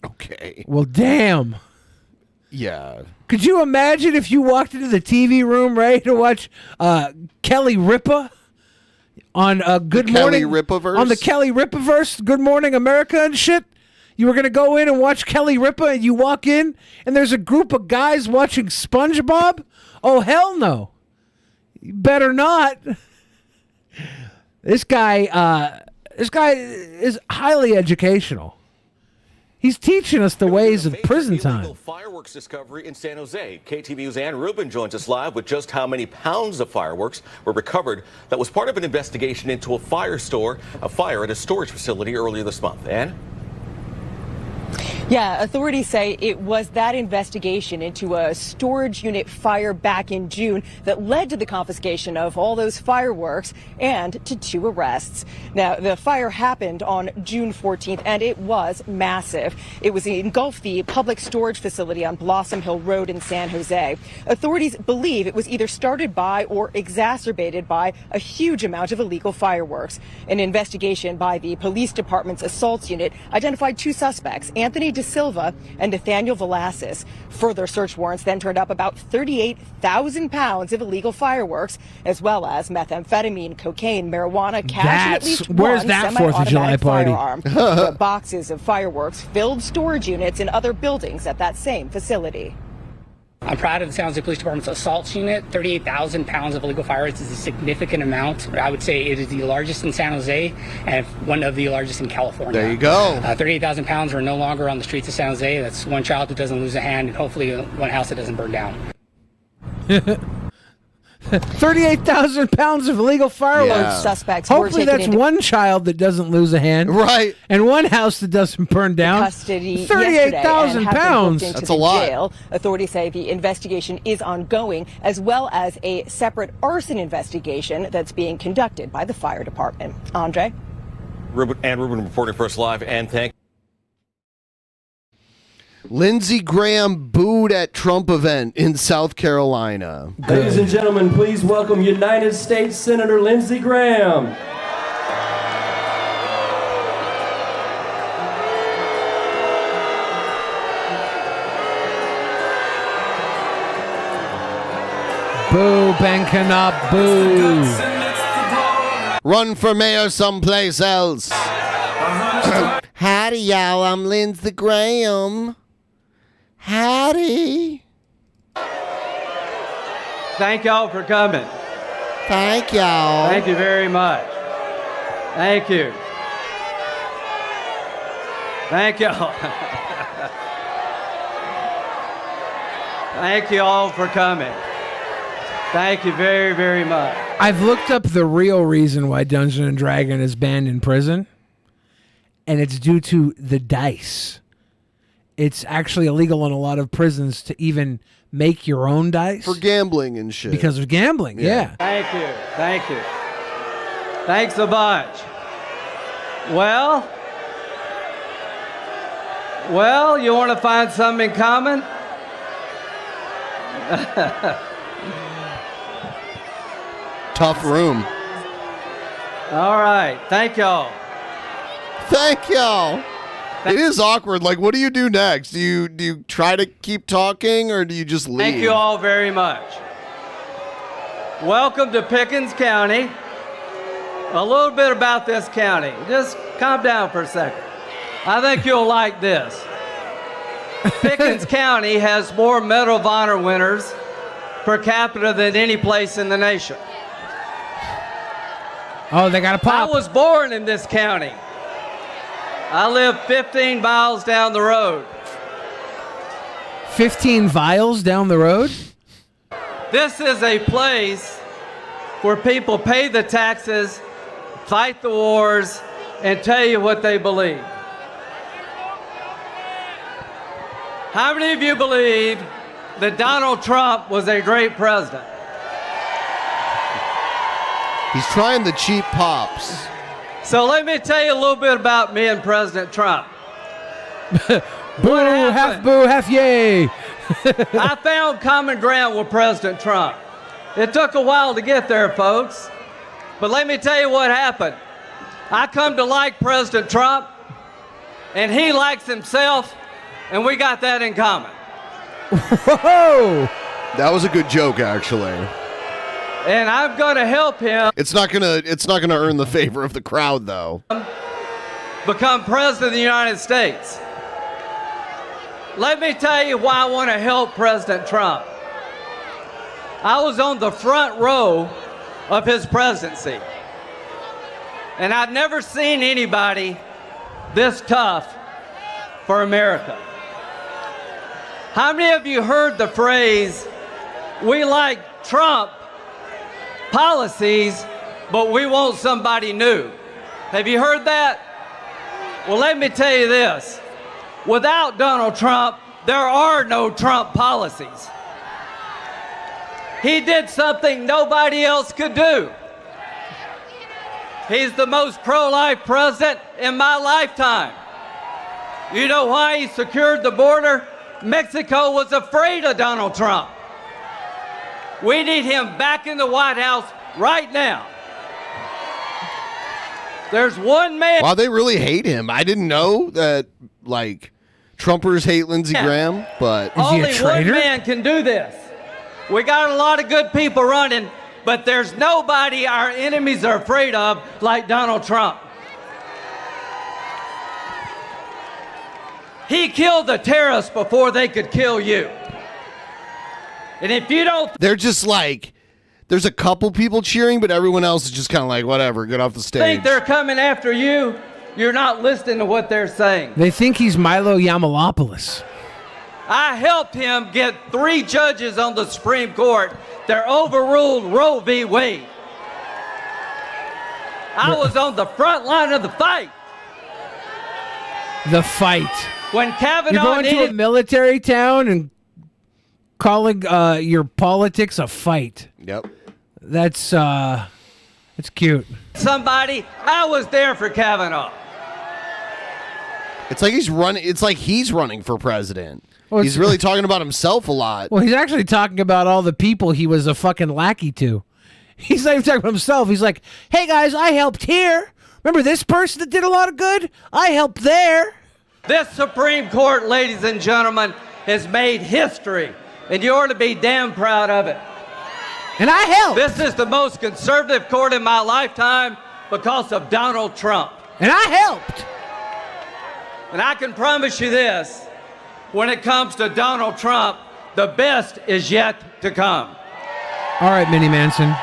Okay. Well, damn. Yeah. Could you imagine if you walked into the TV room ready to watch Kelly Ripa on Good Morning Ripaverse? On the Kelly Ripaverse, Good Morning America and shit? You were going to go in and watch Kelly Ripa and you walk in and there's a group of guys watching SpongeBob? Oh, hell no. You better not. This guy is highly educational. He's teaching us the ways of prison time. Fireworks discovery in San Jose. KTVU's Ann Rubin joins us live with just how many pounds of fireworks were recovered that was part of an investigation into a fire at a storage facility earlier this month. Ann? Yeah, authorities say it was that investigation into a storage unit fire back in June that led to the confiscation of all those fireworks and to 2 arrests. Now, the fire happened on June 14th, and it was massive. It was engulfed the public storage facility on Blossom Hill Road in San Jose. Authorities believe it was either started by or exacerbated by a huge amount of illegal fireworks. An investigation by the police department's assaults unit identified 2 suspects, Anthony De Silva and Nathaniel Velasquez. Further search warrants then turned up about 38,000 pounds of illegal fireworks, as well as methamphetamine, cocaine, marijuana, cash, and at least where's one that 4th of July semi-automatic party? firearm. The boxes of fireworks filled storage units in other buildings at that same facility. I'm proud of the San Jose Police Department's assaults unit. 38,000 pounds of illegal fireworks is a significant amount. I would say it is the largest in San Jose and one of the largest in California. There you go. 38,000 pounds are no longer on the streets of San Jose. That's one child that doesn't lose a hand and hopefully one house that doesn't burn down. 38,000 pounds of illegal fireworks. Yeah. Suspects were Hopefully taken that's into one child that doesn't lose a hand. Right. And one house that doesn't burn down. Custody 38,000 pounds. That's a lot. Jail. Authorities say the investigation is ongoing, as well as a separate arson investigation that's being conducted by the fire department. Andre? Ann Rubin reporting for us live. And thank Lindsey Graham booed at Trump event in South Carolina. Ladies and gentlemen, please welcome United States Senator Lindsey Graham. banking up, boo. Run for mayor someplace else. Howdy, y'all. I'm Lindsey Graham. Howdy. Thank y'all for coming. Thank y'all. Thank you very much. Thank you. Thank y'all. Thank you all for coming. Thank you very, very much. I've looked up the real reason why Dungeons and Dragon is banned in prison, and it's due to the dice. It's actually illegal in a lot of prisons to even make your own dice. For gambling and shit. Because of gambling, yeah. Thank you. Thank you. Thanks a bunch. Well, you want to find something in common? Tough room. All right. Thank y'all. Thank y'all. It is awkward. Like, what do you do next? Do you try to keep talking, or do you just leave? Thank you all very much. Welcome to Pickens County. A little bit about this county. Just calm down for a second. I think you'll like this. Pickens County has more Medal of Honor winners per capita than any place in the nation. Oh, they got a pop. I was born in this county. I live 15 miles down the road. 15 vials down the road? This is a place where people pay the taxes, fight the wars, and tell you what they believe. How many of you believe that Donald Trump was a great president? He's trying the cheap pops. So let me tell you a little bit about me and President Trump. Boo, half yay. I found common ground with President Trump. It took a while to get there, folks. But let me tell you what happened. I come to like President Trump, and he likes himself, and we got that in common. Whoa! That was a good joke, actually. And I'm going to help him. It's not gonna earn the favor of the crowd, though. Become president of the United States. Let me tell you why I want to help President Trump. I was on the front row of his presidency, and I've never seen anybody this tough for America. How many of you heard the phrase, "We like Trump policies, but we want somebody new"? Have you heard that? Well, let me tell you this. Without Donald Trump, there are no Trump policies. He did something nobody else could do. He's the most pro-life president in my lifetime. You know why he secured the border? Mexico was afraid of Donald Trump. We need him back in the White House right now. There's one man. Wow, they really hate him. I didn't know that, like, Trumpers hate Lindsey Graham, but Only one man can do this. We got a lot of good people running, but there's nobody our enemies are afraid of like Donald Trump. He killed the terrorists before they could kill you. And if you don't... They're just like, there's a couple people cheering, but everyone else is just kind of like, whatever, get off the stage. Think they're coming after you, you're not listening to what they're saying. They think he's Milo Yiannopoulos. I helped him get 3 judges on the Supreme Court that overruled Roe v. Wade. I was on the front line of the fight. The fight. When Kavanaugh You're going to a military town and calling your politics a fight. Yep. That's cute. somebody, I was there for Kavanaugh. It's like he's running. It's like he's running for president. Well, he's really talking about himself a lot. Well, he's actually talking about all the people he was a fucking lackey to. He's not even talking about himself. He's like, hey, guys, I helped here. Remember this person that did a lot of good? I helped there. This Supreme Court, ladies and gentlemen, has made history, and you ought to be damn proud of it. And I helped. This is the most conservative court in my lifetime because of Donald Trump. And I helped. And I can promise you this, when it comes to Donald Trump, the best is yet to come. All right, Minnie Manson.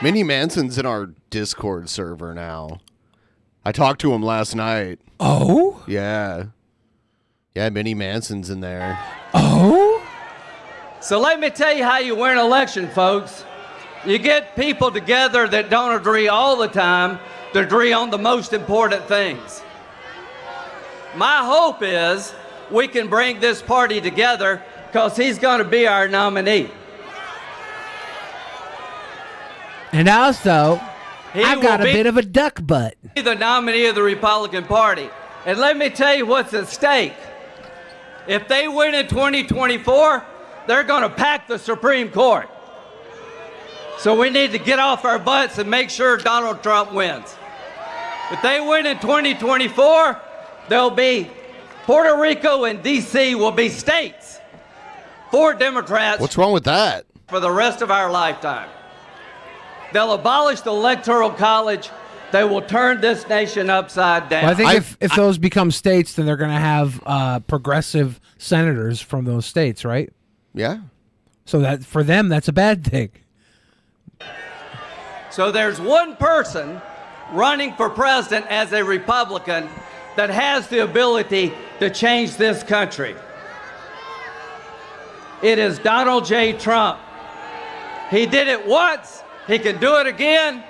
Minnie Manson's in our Discord server now. I talked to him last night. Oh? Yeah. Yeah, Minnie Manson's in there. Oh? So let me tell you how you win an election, folks. You get people together that don't agree all the time to agree on the most important things. My hope is we can bring this party together because he's going to be our nominee. And also, I've got a bit of a duck butt. The nominee of the Republican Party. And let me tell you what's at stake. If they win in 2024, they're going to pack the Supreme Court. So we need to get off our butts and make sure Donald Trump wins. If they win in 2024, there'll be Puerto Rico and D.C. will be states for Democrats. What's wrong with that? For the rest of our lifetime. They'll abolish the Electoral College. They will turn this nation upside down. Well, I think if those become states, then they're going to have progressive senators from those states, right? Yeah. So that for them, that's a bad thing. So there's one person running for president as a Republican that has the ability to change this country. It is Donald J. Trump. He did it once. He can do it again.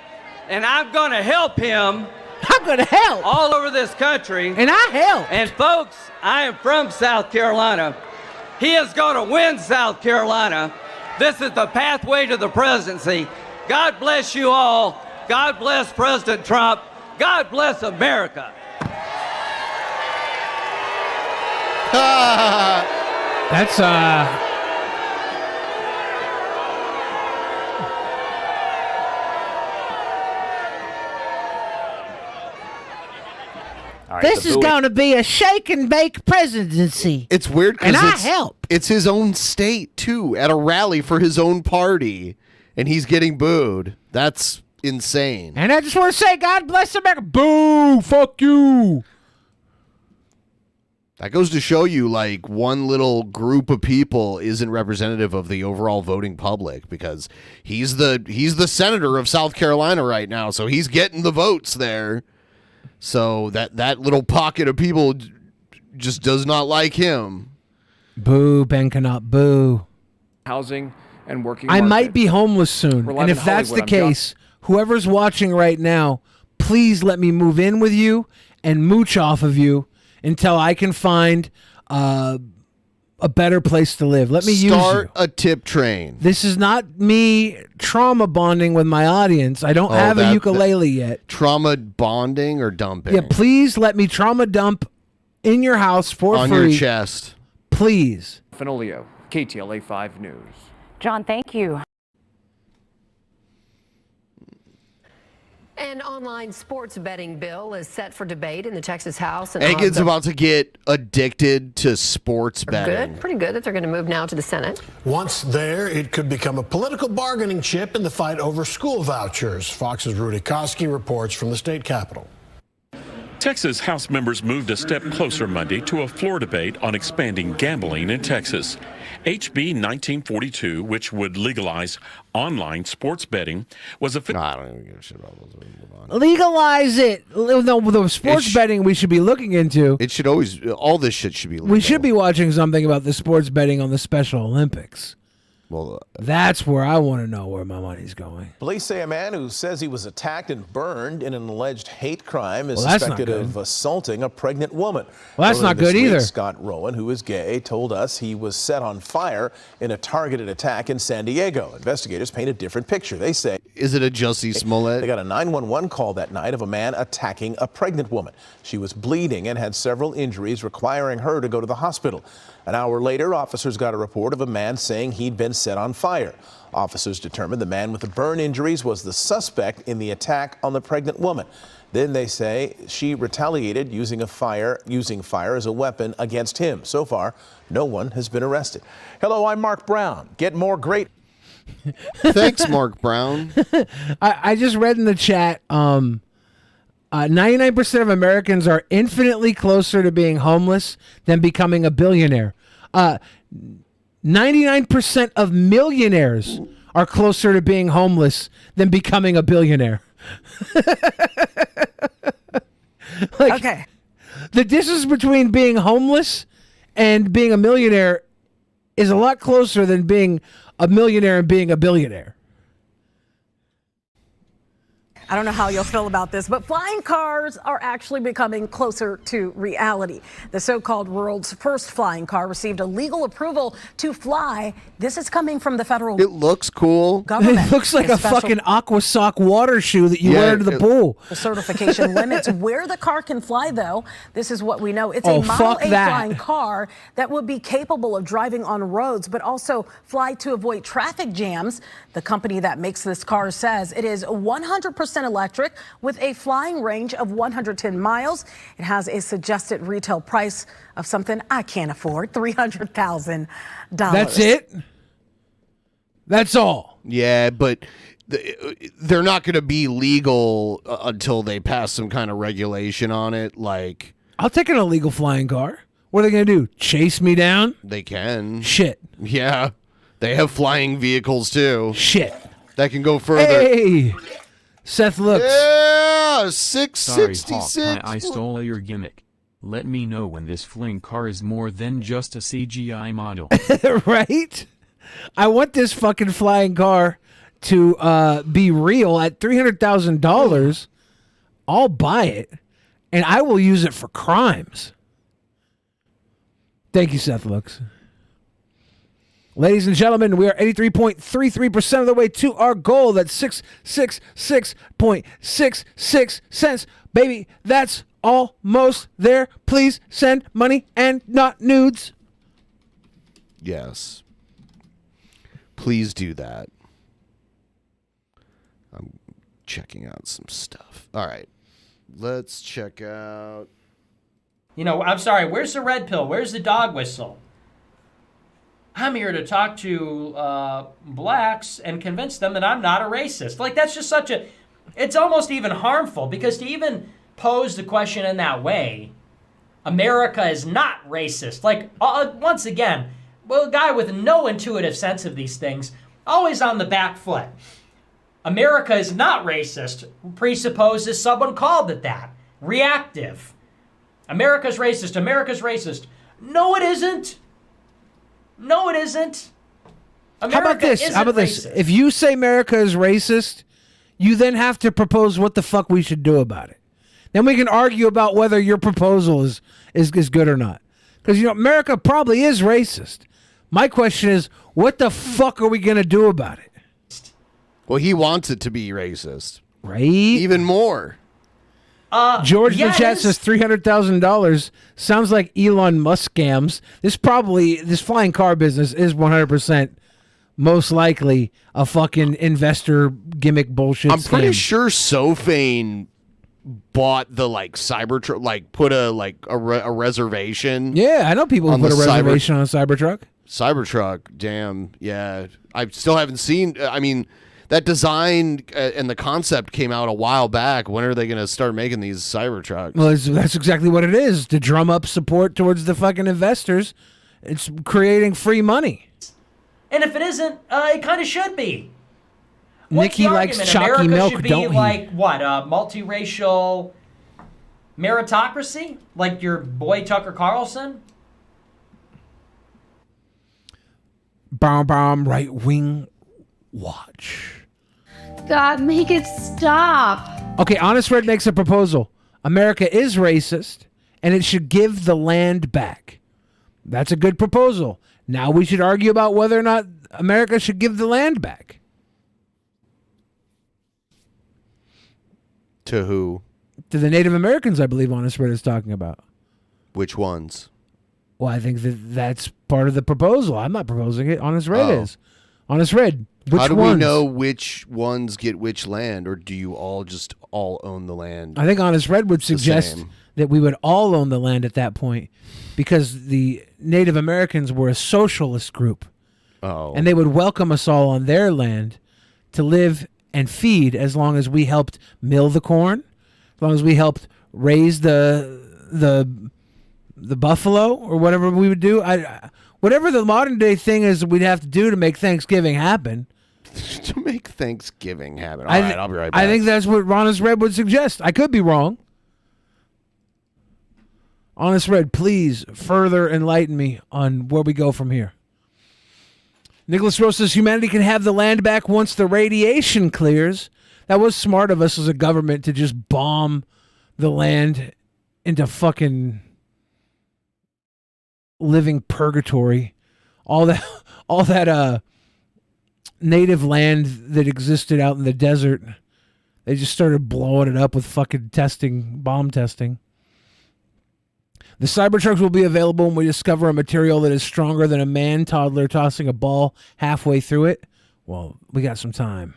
And I'm going to help him. I'm going to help. All over this country. And I help. And folks, I am from South Carolina. He is going to win South Carolina. This is the pathway to the presidency. God bless you all. God bless President Trump. God bless America. That's this is going to be a shake and bake presidency. It's weird because And I help. It's his own state, too, at a rally for his own party, and he's getting booed. That's insane. And I just want to say, God bless America. Boo! Fuck you! That goes to show you, like, one little group of people isn't representative of the overall voting public, because he's the senator of South Carolina right now, so he's getting the votes there. So that little pocket of people just does not like him. Boo, Ben cannot boo. Housing and working I market. might be homeless soon. We're And live if in that's the Hollywood. I'm case, whoever's watching right now, please let me move in with you and mooch off of you until I can find a better place to live. Let me use you. Start a tip train. This is not me trauma bonding with my audience. I don't have a ukulele yet. Trauma bonding or dumping? Yeah, please let me trauma dump in your house for on free. your chest. Please. Fenolio, KTLA 5 News. John, thank you. An online sports betting bill is set for debate in the Texas House. And Egan's about to get addicted to sports betting. Good, pretty good that they're going to move now to the Senate. Once there, it could become a political bargaining chip in the fight over school vouchers. Fox's Rudy Koski reports from the state capitol. Texas House members moved a step closer Monday to a floor debate on expanding gambling in Texas. HB 1942, which would legalize online sports betting, was a... No, I don't even give a shit about those. Legalize it. No, the sports betting we should be looking into. It should always... All this shit should be legal. We should be watching something about the sports betting on the Special Olympics. Well, that's where I want to know where my money's going. Police say a man who says he was attacked and burned in an alleged hate crime is Well, that's not suspected good. of assaulting a pregnant woman. Well, that's Earlier not good this week, either. Scott Rowan, who is gay, told us he was set on fire in a targeted attack in San Diego. Investigators paint a different picture. They say... Is it a Jussie Smollett? They got a 911 call that night of a man attacking a pregnant woman. She was bleeding and had several injuries requiring her to go to the hospital. An hour later, officers got a report of a man saying he'd been set on fire. Officers determined the man with the burn injuries was the suspect in the attack on the pregnant woman. Then they say she retaliated using fire as a weapon against him. So far, no one has been arrested. Hello, I'm Mark Brown. Get more great. Thanks, Mark Brown. I just read in the chat, 99% of Americans are infinitely closer to being homeless than becoming a billionaire. 99% of millionaires are closer to being homeless than becoming a billionaire. Okay. The distance between being homeless and being a millionaire is a lot closer than being a millionaire and being a billionaire. I don't know how you'll feel about this, but flying cars are actually becoming closer to reality. The so-called world's first flying car received a legal approval to fly. This is coming from the federal It looks cool. government. It looks like a fucking aqua sock water shoe that you wear to the pool. The certification limits where the car can fly, though. This is what we know. It's Oh, a Model fuck A that. flying car that would be capable of driving on roads, but also fly to avoid traffic jams. The company that makes this car says it is 100% electric with a flying range of 110 miles. It has a suggested retail price of something I can't afford, $300,000. That's it? That's all. Yeah, but they're not going to be legal until they pass some kind of regulation on it. Like, I'll take an illegal flying car. What are they going to do? Chase me down? they can. Shit. Yeah, they have flying vehicles too. Shit. That can go further. Hey! Seth looks. Yeah, Sorry, 666. Hawk, I stole your gimmick. Let me know when this flying car is more than just a CGI model. Right? I want this fucking flying car to be real at $300,000. I'll buy it, and I will use it for crimes. Thank you, Seth Looks. Ladies and gentlemen, we are 83.33% of the way to our goal. That's 666.66 cents. Baby, that's almost there. Please send money and not nudes. Yes. Please do that. I'm checking out some stuff. All right. Let's check out. You know, I'm sorry, where's the red pill? Where's the dog whistle? I'm here to talk to blacks and convince them that I'm not a racist. Like, that's just such a... It's almost even harmful, because to even pose the question in that way, America is not racist. Like, once again, well, a guy with no intuitive sense of these things, always on the back foot. America is not racist presupposes someone called it that. Reactive. America's racist. America's racist. No, it isn't. No, it isn't. America How about this? isn't How about this? racist. If you say America is racist, you then have to propose what the fuck we should do about it. Then we can argue about whether your proposal is good or not. Because, you know, America probably is racist. My question is, what the fuck are we going to do about it? Well, he wants it to be racist. Right? Even more. George in the chat says $300,000. Sounds like Elon Musk scams. This flying car business is 100% most likely a fucking investor gimmick bullshit. I'm pretty scam. sure Sofane bought the Cybertruck, put a reservation. Yeah, I know people who on put a the reservation on a Cybertruck. Cybertruck, damn, yeah. I still haven't seen. I mean, that design and the concept came out a while back. When are they going to start making these Cybertrucks? Well, that's exactly what it is, to drum up support towards the fucking investors. It's creating free money. And if it isn't, it kind of should be. What's Nikki the likes argument? chalky America milk, should be don't he? like what? A multiracial meritocracy, like your boy Tucker Carlson. Bomb right wing watch. God, make it stop. Okay, Honest Red makes a proposal. America is racist, and it should give the land back. That's a good proposal. Now we should argue about whether or not America should give the land back. To who? To the Native Americans, I believe Honest Red is talking about. Which ones? Well, I think that's part of the proposal. I'm not proposing it. Honest Red Oh. is. Honest Red, which How do ones? we know which ones get which land, or do you all just all own the land. I think Honest Red would the suggest same. that we would all own the land at that point because the Native Americans were a socialist group. Oh. And they would welcome us all on their land to live and feed as long as we helped mill the corn, as long as we helped raise the buffalo or whatever we would do. Whatever the modern day thing is we'd have to do to make Thanksgiving happen. To make Thanksgiving happen. All right, I'll be right back. I think that's what Honest Red would suggest. I could be wrong. Honest Red, please further enlighten me on where we go from here. Nicholas Rose says humanity can have the land back once the radiation clears. That was smart of us as a government to just bomb the land into fucking living purgatory. All that native land that existed out in the desert, they just started blowing it up with fucking bomb testing. The Cybertrucks will be available when we discover a material that is stronger than a man-toddler tossing a ball halfway through it. Well, we got some time.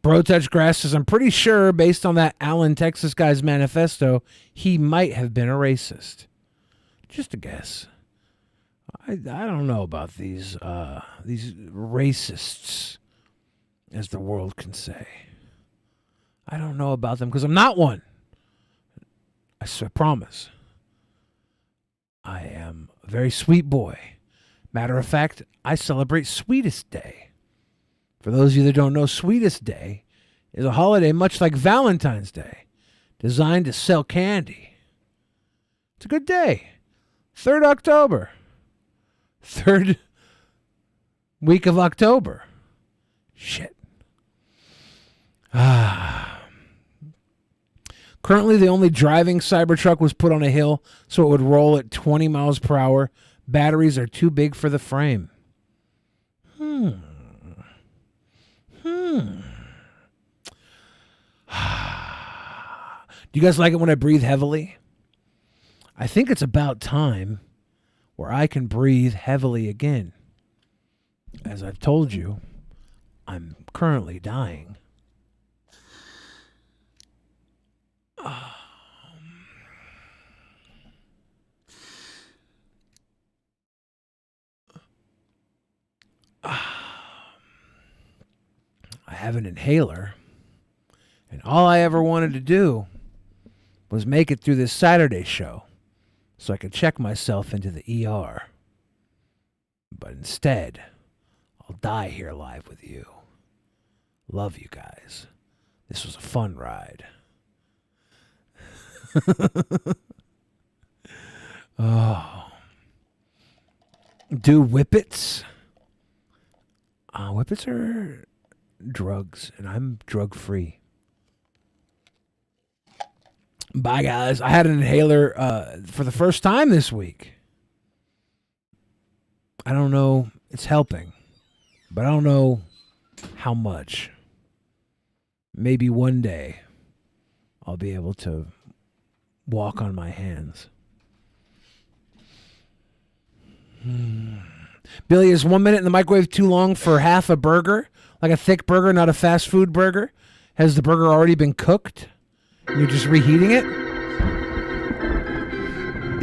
Bro Touch Grass says, I'm pretty sure, based on that Allen, Texas guy's manifesto, he might have been a racist. Just a guess. I don't know about these racists, as the world can say. I don't know about them because I'm not one. I promise. I am a very sweet boy. Matter of fact, I celebrate Sweetest Day. For those of you that don't know, Sweetest Day is a holiday much like Valentine's Day, designed to sell candy. It's a good day. 3rd October. 3rd week of October. Shit. Currently, the only driving Cybertruck was put on a hill so it would roll at 20 miles per hour. Batteries are too big for the frame. Do you guys like it when I breathe heavily? I think it's about time where I can breathe heavily again. As I've told you, I'm currently dying. I have an inhaler, and all I ever wanted to do was make it through this Saturday show so I could check myself into the ER. But instead, I'll die here live with you. Love you guys. This was a fun ride. Oh. Do whippets? Whippets are drugs, and I'm drug-free. Bye, guys. I had an inhaler for the first time this week. I don't know. It's helping, but I don't know how much. Maybe one day I'll be able to walk on my hands. Billy, is 1 minute in the microwave too long for half a burger? Like a thick burger, not a fast food burger? Has the burger already been cooked? You're just reheating it?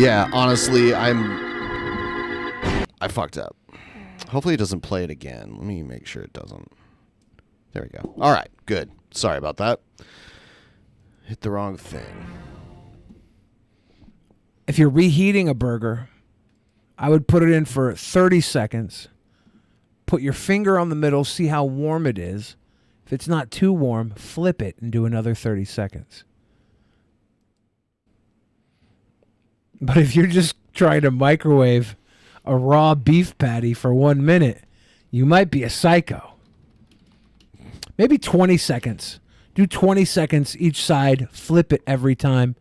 Yeah, honestly, I fucked up. Hopefully it doesn't play it again. Let me make sure it doesn't. There we go. All right, good. Sorry about that. Hit the wrong thing. If you're reheating a burger, I would put it in for 30 seconds. Put your finger on the middle, see how warm it is. If it's not too warm, flip it and do another 30 seconds. But if you're just trying to microwave a raw beef patty for 1 minute, you might be a psycho. Maybe 20 seconds. Do 20 seconds each side, flip it every time,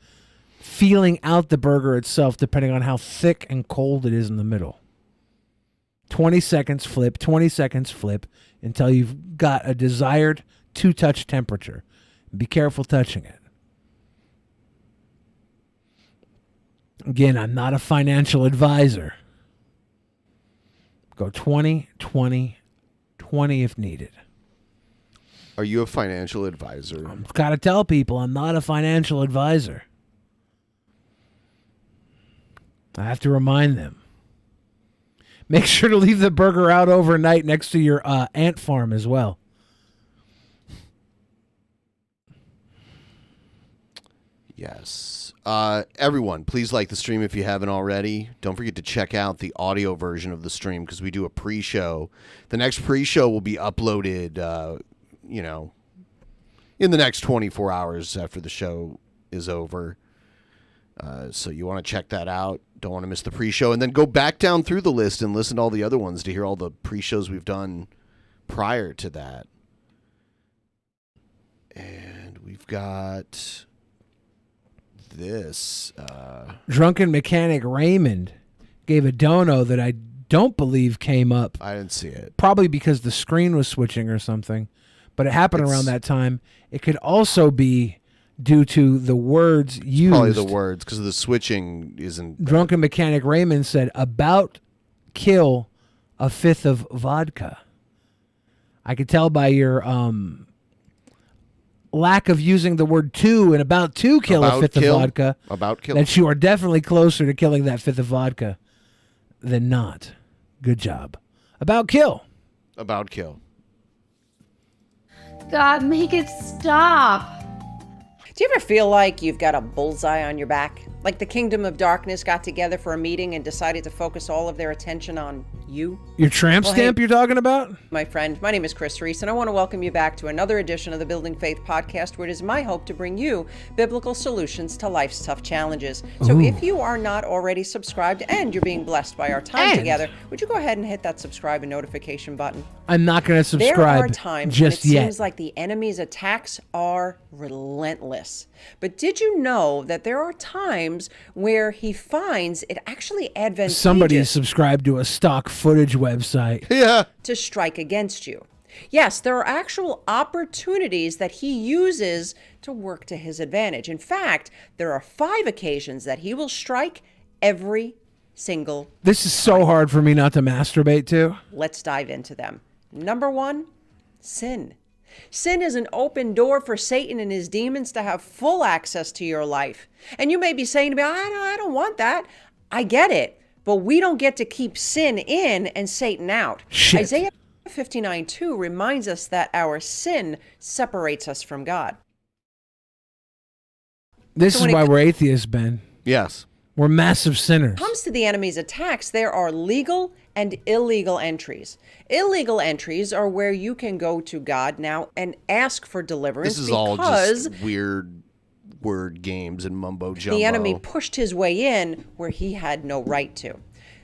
feeling out the burger itself depending on how thick and cold it is in the middle. 20 seconds flip, 20 seconds flip until you've got a desired two-touch temperature. Be careful touching it. Again, I'm not a financial advisor. Go 20, 20, 20 if needed. Are you a financial advisor? I've got to tell people I'm not a financial advisor. I have to remind them. Make sure to leave the burger out overnight next to your ant farm as well. Yes. Everyone, please like the stream if you haven't already. Don't forget to check out the audio version of the stream because we do a pre-show. The next pre-show will be uploaded, in the next 24 hours after the show is over. So you want to check that out. Don't want to miss the pre-show. And then go back down through the list and listen to all the other ones to hear all the pre-shows we've done prior to that. And we've got this. Drunken Mechanic Raymond gave a dono that I don't believe came up. I didn't see it. Probably because the screen was switching or something. But it happened around that time. It could also be due to the words used. Probably the words, because the switching isn't. Drunken Mechanic Raymond said, about kill a fifth of vodka. I could tell by your lack of using the word two and about to kill a fifth of vodka. About kill. That you are definitely closer to killing that fifth of vodka than not. Good job. About kill. About kill. God, make it stop. Do you ever feel like you've got a bullseye on your back? Like the Kingdom of Darkness got together for a meeting and decided to focus all of their attention on you? Your tramp stamp hey, you're talking about? My friend, my name is Chris Reese, and I want to welcome you back to another edition of the Building Faith podcast, where it is my hope to bring you biblical solutions to life's tough challenges. So if you are not already subscribed and you're being blessed by our time together, would you go ahead and hit that subscribe and notification button? I'm not going to subscribe There are times just when it yet. seems like the enemy's attacks are relentless. But did you know that there are times where he finds it actually advantageous Somebody subscribed to a stock footage website. Yeah. to strike against you? Yes, there are actual opportunities that he uses to work to his advantage. In fact, there are 5 occasions that he will strike every single This is so hard for me not to masturbate to. Let's dive into them. Number 1, sin. Sin is an open door for Satan and his demons to have full access to your life. And you may be saying to me, I don't want that. I get it. But we don't get to keep sin in and Satan out. Shit. Isaiah 59:2 reminds us that our sin separates us from God. This So is when why it we're atheists, Ben. Yes. We're massive sinners. comes to the enemy's attacks, there are legal and illegal entries. Illegal entries are where you can go to God now and ask for deliverance This is because all just weird word games and mumbo jumbo. the enemy pushed his way in where he had no right to.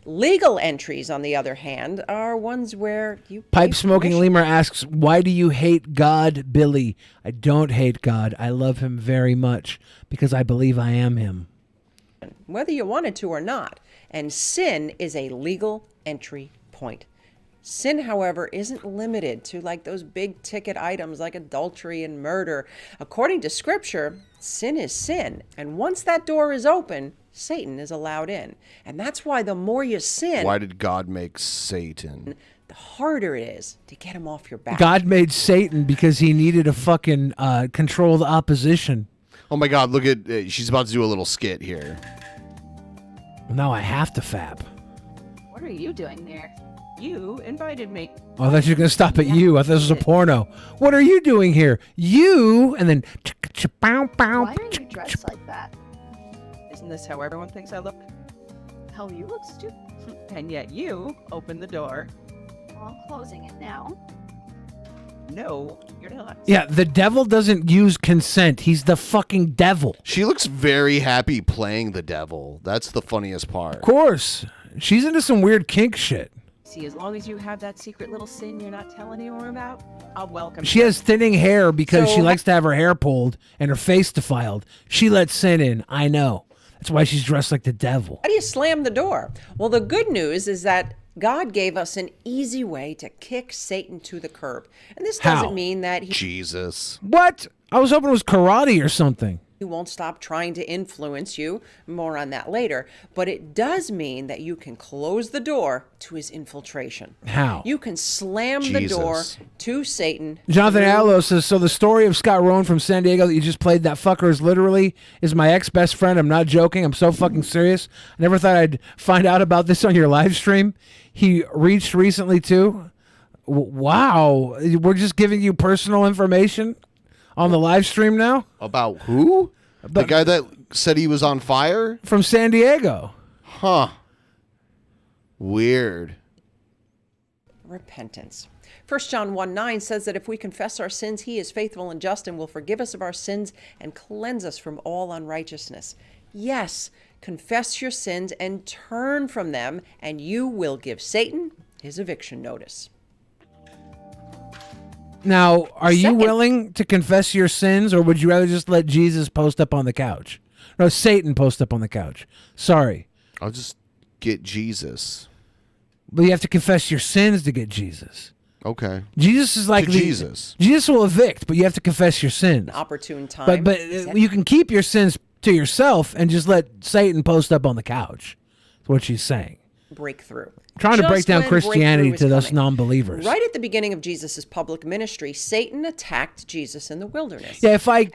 Legal entries, on the other hand, are ones where you Pipe Smoking Lemur asks, why do you hate God, Billy? I don't hate God. I love him very much because I believe I am him. whether you wanted to or not. And sin is a legal entry point. Sin, however, isn't limited to like those big ticket items like adultery and murder. According to Scripture, sin is sin. And once that door is open, Satan is allowed in. And that's why the more you sin, Why did God make Satan? the harder it is to get him off your back. God made Satan because he needed a fucking control the opposition. Oh my God, look at, she's about to do a little skit here. Now I have to fap. What are you doing there? You invited me. Oh, I thought you were going to stop at you. I thought this was a porno. What are you doing here? You, and then... Why are you dressed like that? Isn't this how everyone thinks I look? Hell, you look stupid. And yet you opened the door. Well, I'm closing it now. No, you're not. Yeah, the devil doesn't use consent. He's the fucking devil. She looks very happy playing the devil. That's the funniest part. Of course. She's into some weird kink shit. See, as long as you have that secret little sin you're not telling anyone about, I'll welcome She you. has thinning hair because she So- likes to have her hair pulled and her face defiled. She lets sin in. I know. That's why she's dressed like the devil. How do you slam the door? Well, the good news is that God gave us an easy way to kick Satan to the curb. And this How? doesn't mean that he Jesus. What? I was hoping it was karate or something. He won't stop trying to influence you. More on that later. But it does mean that you can close the door to his infiltration. How? You can slam the door to Satan. Jonathan through- Allo says, so the story of Scott Rowan from San Diego that you just played, that fucker is my ex-best friend. I'm not joking. I'm so fucking serious. I never thought I'd find out about this on your live stream. He reached recently too. Wow. We're just giving you personal information on the live stream now? About who? The guy that said he was on fire? From San Diego. Huh. Weird. Repentance. 1 John 1:9 says that if we confess our sins, he is faithful and just and will forgive us of our sins and cleanse us from all unrighteousness. Yes, confess your sins and turn from them, and you will give Satan his eviction notice. Now, are you willing to confess your sins, or would you rather just let Jesus post up on the couch? No, Satan post up on the couch. Sorry. I'll just get Jesus. But you have to confess your sins to get Jesus. Okay. Jesus is like To Jesus. Jesus will evict, but you have to confess your sins. An opportune time. But you can keep your sins to yourself and just let Satan post up on the couch. That's what she's saying. Breakthrough. Trying to break Just down when Christianity breakthrough to is those coming. non-believers. Right at the beginning of Jesus' public ministry, Satan attacked Jesus in the wilderness. Yeah, if I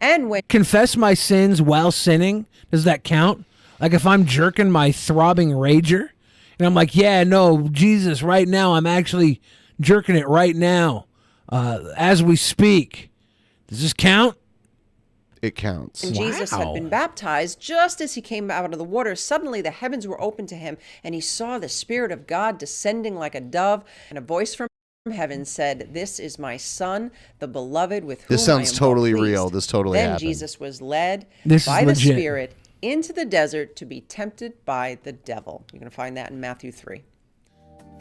confess my sins while sinning, does that count? Like if I'm jerking my throbbing rager, and I'm like, yeah, no, Jesus, right now, I'm actually jerking it right now as we speak. Does this count? It counts. And Jesus had been baptized. Just as he came out of the water, suddenly the heavens were opened to him, and he saw the Spirit of God descending like a dove, and a voice from heaven said, "This is my Son, the beloved, with whom This sounds I am totally well real. pleased." This totally Then happened. Jesus was led This by is the legit. Spirit into the desert to be tempted by the devil. You're going to find that in Matthew 3.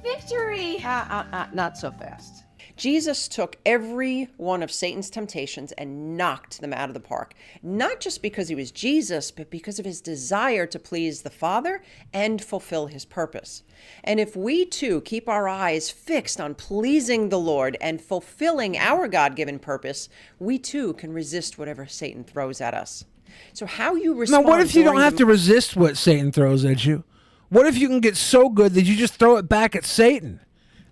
Victory! Not so fast. Jesus took every one of Satan's temptations and knocked them out of the park. Not just because he was Jesus, but because of his desire to please the Father and fulfill his purpose. And if we too keep our eyes fixed on pleasing the Lord and fulfilling our God-given purpose, we too can resist whatever Satan throws at us. So how you Now, respond what if you don't during have to resist what Satan throws at you? What if you can get so good that you just throw it back at Satan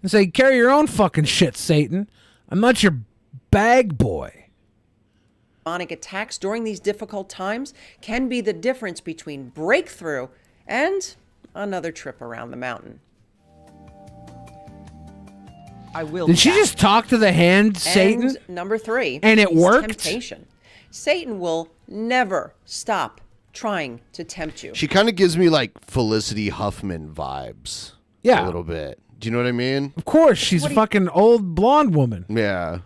and say, carry your own fucking shit, Satan. I'm not your bag boy. demonic attacks during these difficult times can be the difference between breakthrough and another trip around the mountain. I will. Did she just talk to the hand, Satan? And number 3. And it is worked? Temptation. Satan will never stop trying to tempt you. She kind of gives me like Felicity Huffman vibes. Yeah. A little bit. Do you know what I mean? Of course, she's a fucking old blonde woman. Yeah.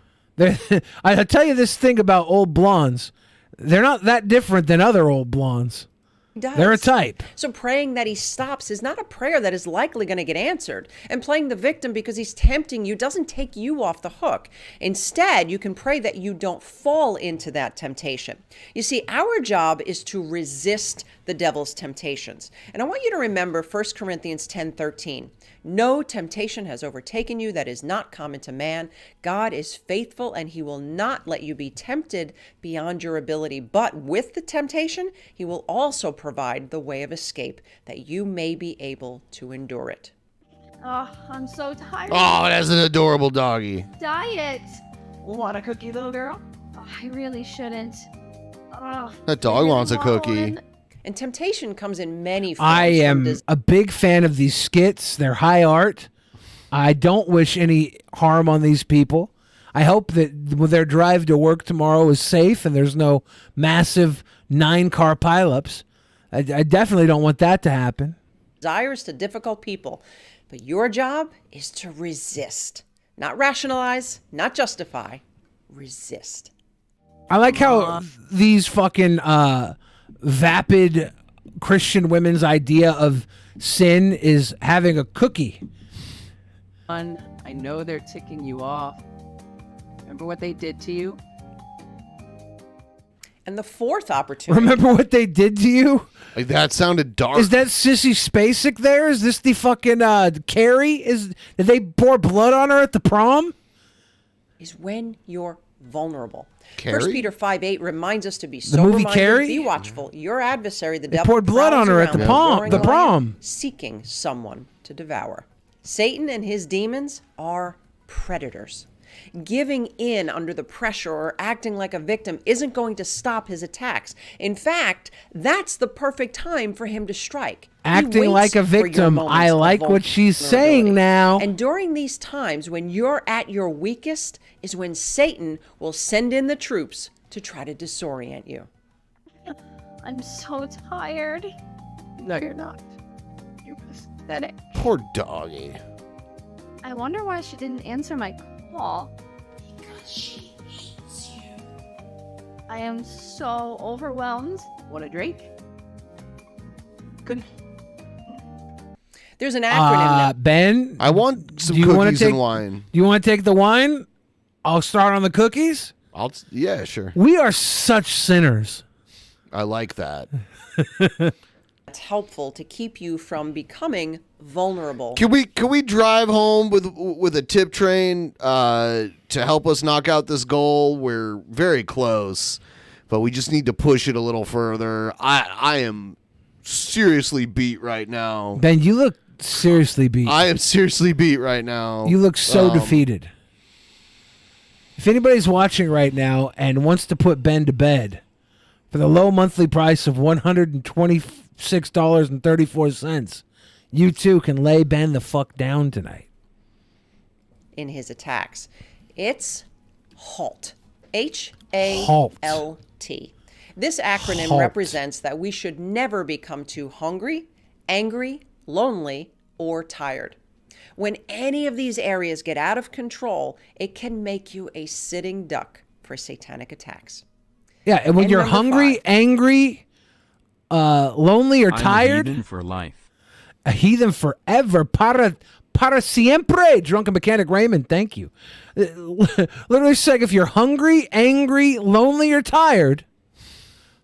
I tell you this thing about old blondes. They're not that different than other old blondes. Does. They're a type. So praying that he stops is not a prayer that is likely going to get answered. And playing the victim because he's tempting you doesn't take you off the hook. Instead, you can pray that you don't fall into that temptation. You see, our job is to resist the devil's temptations. And I want you to remember 1 Corinthians 10:13. No temptation has overtaken you that is not common to man. God is faithful and he will not let you be tempted beyond your ability. But with the temptation, he will also provide the way of escape that you may be able to endure it. Oh, I'm so tired. Oh, that's an adorable doggy. Diet. Want a cookie, little girl? Oh, I really shouldn't. Oh, That dog wants a cookie. And temptation comes in many forms. I am a big fan of these skits. They're high art. I don't wish any harm on these people. I hope that their drive to work tomorrow is safe and there's no massive 9-car pileups. I definitely don't want that to happen. Desires to difficult people. But your job is to resist. Not rationalize, not justify. Resist. I like how these fucking vapid Christian women's idea of sin is having a cookie. I know they're ticking you off. Remember what they did to you? And the fourth opportunity. Remember what they did to you? Like, that sounded dark. Is that Sissy Spacek there? Is this the fucking Carrie? Did they pour blood on her at the prom? Is when you're vulnerable. Carrie? 1 Peter 5:8 reminds us to be The movie sober-minded, Carrie? be watchful. Your adversary, the They devil, poured blood on prowls her at the around prom- roaring the lion, prom. seeking someone to devour. Satan and his demons are predators. Giving in under the pressure or acting like a victim isn't going to stop his attacks. In fact, that's the perfect time for him to strike. He Acting waits like a for your victim. moments I of like what she's saying now. And during these times when you're at your weakest is when Satan will send in the troops to try to disorient you. I'm so tired. No, you're not. You're pathetic. Poor doggy. I wonder why she didn't answer my call. Because she hates you. I am so overwhelmed. Want a drink? Good. There's an acronym now. Ben, I want some do you wanna cookies take, and wine. Do you want to take the wine? I'll start on the cookies. Yeah, sure. We are such sinners. I like that. It's helpful to keep you from becoming vulnerable. Can we drive home with a tip train to help us knock out this goal? We're very close, but we just need to push it a little further. I am seriously beat right now. Ben, you look seriously beat. I am seriously beat right now. You look so defeated. If anybody's watching right now and wants to put Ben to bed for the low monthly price of $126.34, you too can lay Ben the fuck down tonight. In his attacks. It's HALT. H-A-L-T. This acronym HALT. represents that we should never become too hungry, angry, lonely, or tired. When any of these areas get out of control, it can make you a sitting duck for satanic attacks. Yeah, and when And you're number hungry, 5. angry, lonely, or I'm tired, a heathen for life. a heathen forever, para siempre. Drunken Mechanic Raymond, thank you. Literally saying if you're hungry, angry, lonely, or tired,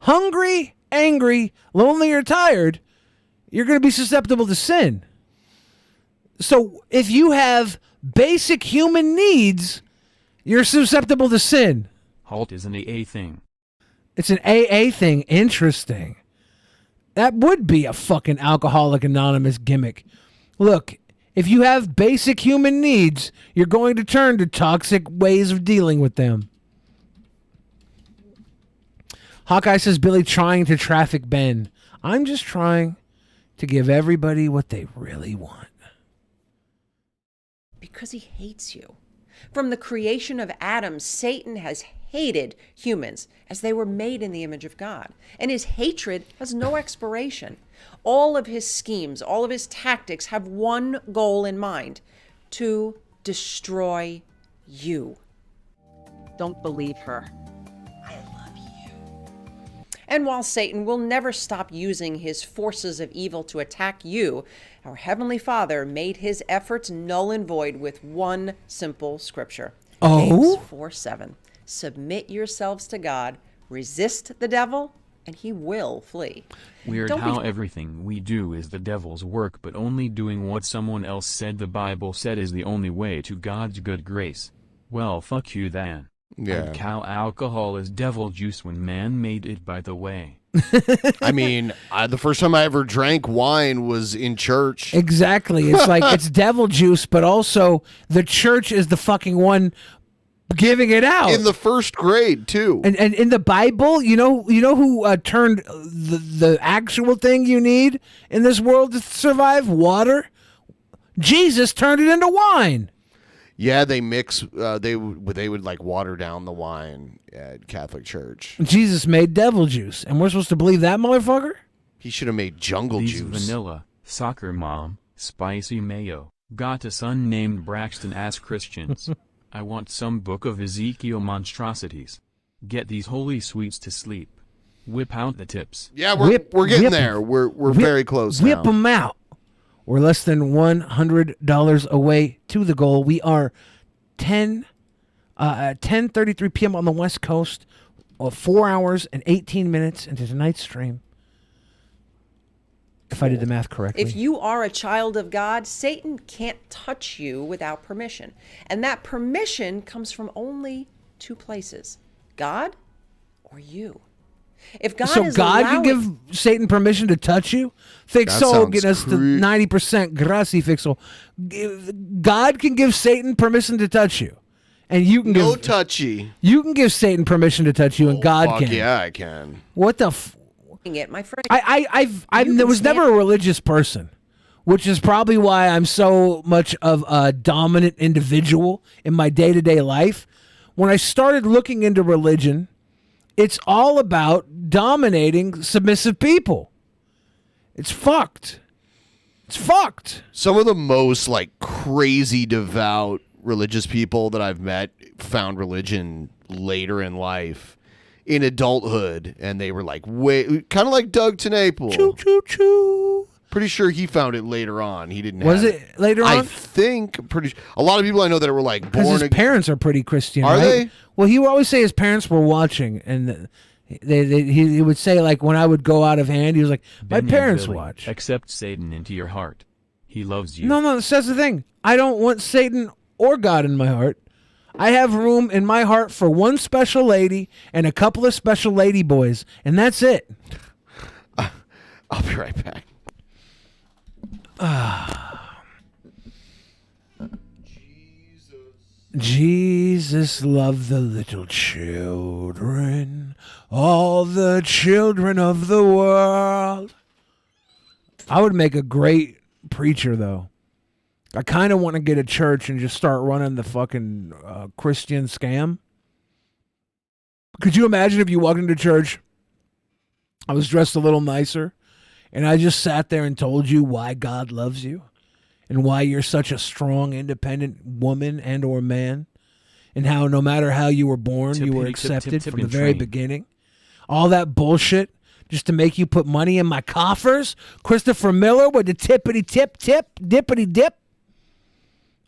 hungry, angry, lonely, or tired, you're going to be susceptible to sin. So if you have basic human needs, you're susceptible to sin. Halt is an AA thing. It's an AA thing. Interesting. That would be a fucking Alcoholic Anonymous gimmick. Look, if you have basic human needs, you're going to turn to toxic ways of dealing with them. Hawkeye says, Billy trying to traffic Ben. I'm just trying to give everybody what they really want. Because he hates you. From the creation of Adam, Satan has hated humans as they were made in the image of God. And his hatred has no expiration. All of his schemes, all of his tactics have one goal in mind: to destroy you. Don't believe her. And while Satan will never stop using his forces of evil to attack you, our Heavenly Father made his efforts null and void with one simple scripture. Oh? James 4:7. Submit yourselves to God, resist the devil, and he will flee. Weird Don't how be- everything we do is the devil's work, but only doing what someone else said the Bible said is the only way to God's good grace. Well, fuck you then. Yeah. And cow alcohol is devil juice when man made it, by the way. I mean, the first time I ever drank wine was in church. Exactly. It's like it's devil juice, but also the church is the fucking one giving it out. In the first grade, too. And in the Bible, you know who turned the actual thing you need in this world to survive? Water. Jesus turned it into wine. Yeah, they mix. They would like water down the wine at Catholic Church. Jesus made devil juice, and we're supposed to believe that motherfucker? He should have made jungle These juice. vanilla, soccer mom, spicy mayo, got a son named Braxton as Christians. I want some Book of Ezekiel monstrosities. Get these holy sweets to sleep. Whip out the tips. Yeah, we're getting there. We're very close Whip now. them out. We're less than $100 away to the goal. We are 10:33 p.m. on the West Coast, 4 hours and 18 minutes into tonight's stream. If I did the math correctly. If you are a child of God, Satan can't touch you without permission. And that permission comes from only two places: God or you. If God So is God allowing, can give Satan permission to touch you? Fixo, sounds get us to cre- 90% grassy fixo. God can give Satan permission to touch you. And you can No give touchy. You can give Satan permission to touch you, and God Fuck can. yeah, I can. What the it, my friend. I You can was stand- never a religious person, which is probably why I'm so much of a dominant individual in my day-to-day life. When I started looking into religion, it's all about dominating submissive people. It's fucked. It's fucked. Some of the most like crazy devout religious people that I've met found religion later in life, in adulthood, and they were like, way kind of like Doug TenNapel. Choo choo choo. Pretty sure he found it later on. He didn't. Was have it later I on? think pretty. A lot of people I know that were like Because born. his parents are pretty Christian. Are right? they? Well, he would always say his parents were watching, and he would say, like, when I would go out of hand, he was like, my Ben and parents Billy, watch. Accept Satan into your heart. He loves you. No, that's the thing. I don't want Satan or God in my heart. I have room in my heart for one special lady and a couple of special lady boys, and that's it. I'll be right back. Jesus loved the little children, all the children of the world. I would make a great preacher, though. I kind of want to get a church and just start running the fucking Christian scam. Could you imagine if you walked into church, I was dressed a little nicer, and I just sat there and told you why God loves you and why you're such a strong, independent woman and or man, and how no matter how you were born, you were accepted from the very beginning. All that bullshit just to make you put money in my coffers? Christopher Miller with the tippity tip tip, dippity dip.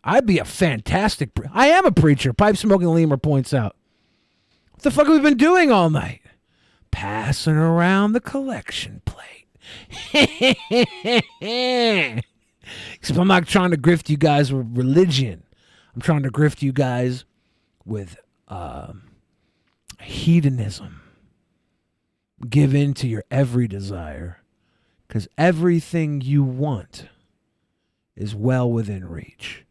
I'd be a fantastic I am a preacher, pipe smoking lemur points out. What the fuck have we been doing all night? Passing around the collection plate. Except I'm not trying to grift you guys with religion. I'm trying to grift you guys with hedonism. Give in to your every desire, because everything you want is well within reach.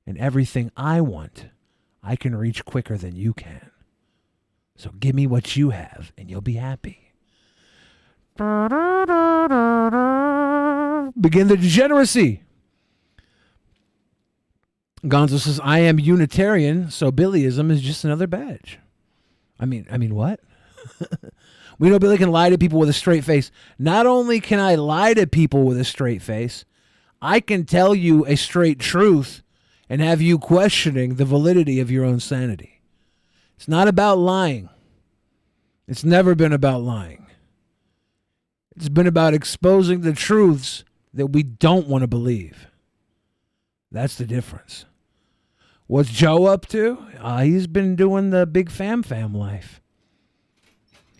And everything I want, I can reach quicker than you can. So give me what you have, and you'll be happy. Begin the degeneracy. Gonzo says, I am Unitarian, so Billyism is just another badge. I mean what? We know Billy can lie to people with a straight face. Not only can I lie to people with a straight face, I can tell you a straight truth and have you questioning the validity of your own sanity. It's not about lying. It's never been about lying. It's been about exposing the truths that we don't want to believe. That's the difference. What's Joe up to? He's been doing the big fam life.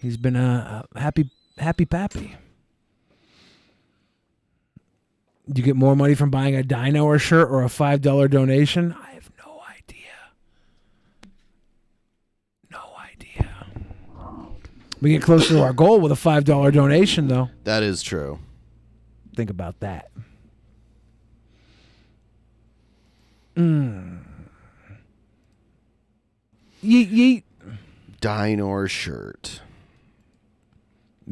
He's been a happy pappy. Do you get more money from buying a Dino or shirt or a $5 donation? I have no idea. No idea. We get closer to our goal with a $5 donation, though. That is true. Think about that. Yeet, yeet. Dino shirt.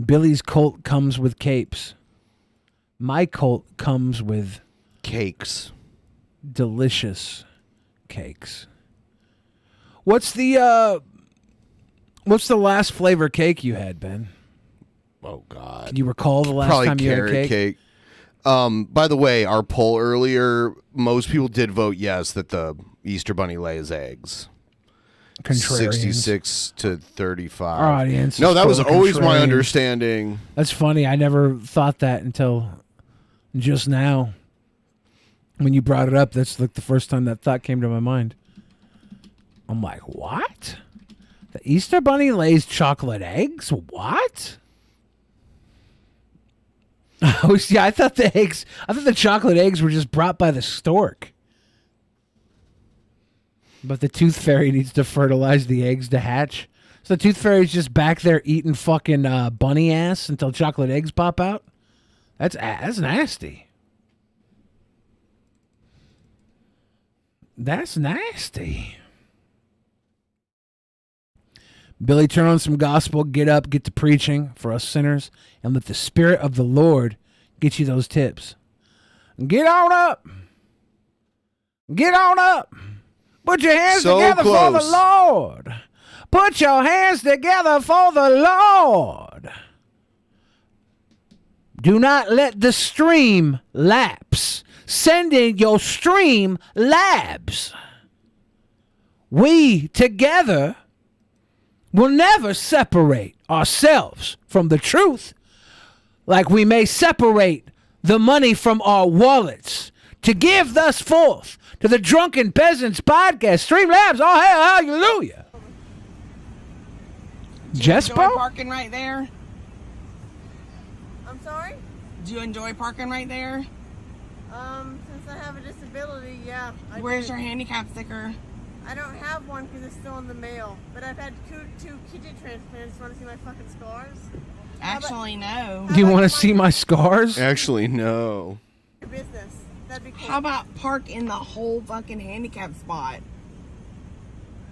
Billy's cult comes with capes. My cult comes with cakes. Delicious cakes. What's the last flavor cake you had, Ben? Oh God. Can you recall the last Probably time you had a carrot cake? By the way, our poll earlier, most people did vote yes that the Easter Bunny lays eggs. Contrarians. 66 to 35. Our audience. No, is that was totally always my contrarian. understanding. That's funny. I never thought that until just now. When you brought it up, that's like the first time that thought came to my mind. I'm like, what? The Easter Bunny lays chocolate eggs? What? I thought the chocolate eggs were just brought by the stork. But the tooth fairy needs to fertilize the eggs to hatch. So the tooth fairy's just back there eating fucking bunny ass until chocolate eggs pop out. That's nasty. That's nasty. Billy, turn on some gospel, get up, get to preaching for us sinners, and let the Spirit of the Lord get you those tips. Get on up. Get on up. Put your hands together for the Lord. Put your hands together for the Lord. Do not let the stream lapse. Send in your stream labs. We together will never separate ourselves from the truth, like we may separate the money from our wallets, to give thus forth to the Drunken Peasants podcast. Streamlabs, oh hell, hallelujah. Jespo? Parking right there? I'm sorry? Do you enjoy parking right there? Since I have a disability, yeah. Where's your handicap sticker? I don't have one because it's still in the mail. But I've had two kidney transplants. Want to see my fucking scars? Actually, no. Do you want to see my scars? Actually, no. Your business. That'd be cool. How about park in the whole fucking handicap spot?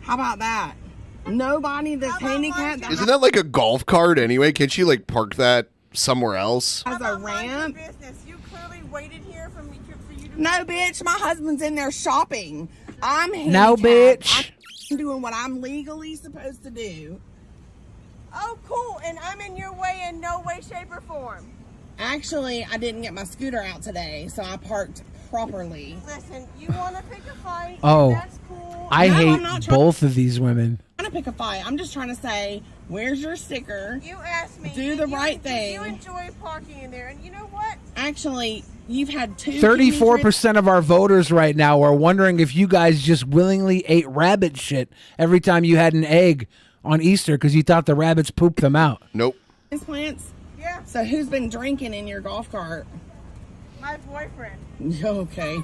How about that? Nobody that's handicapped. Isn't that like a golf cart anyway? Can't you like park that somewhere else? Has a ramp? You clearly waited here for you to... No, bitch. My husband's in there shopping. I'm handicapped. No, bitch. I'm doing what I'm legally supposed to do. Oh, cool. And I'm in your way in no way, shape, or form. Actually, I didn't get my scooter out today, so I parked properly. Listen, you want to pick a fight? Oh, that's cool. I No, I'm hate not trying- both of these women. I'm trying to pick a fight. I'm just trying to say, where's your sticker? You asked me. Do the right thing. You enjoy parking in there, and you know what? Actually, you've had 34% of our voters right now are wondering if you guys just willingly ate rabbit shit every time you had an egg on Easter because you thought the rabbits pooped them out. Nope. Plants? Yeah. So who's been drinking in your golf cart? My boyfriend. Okay.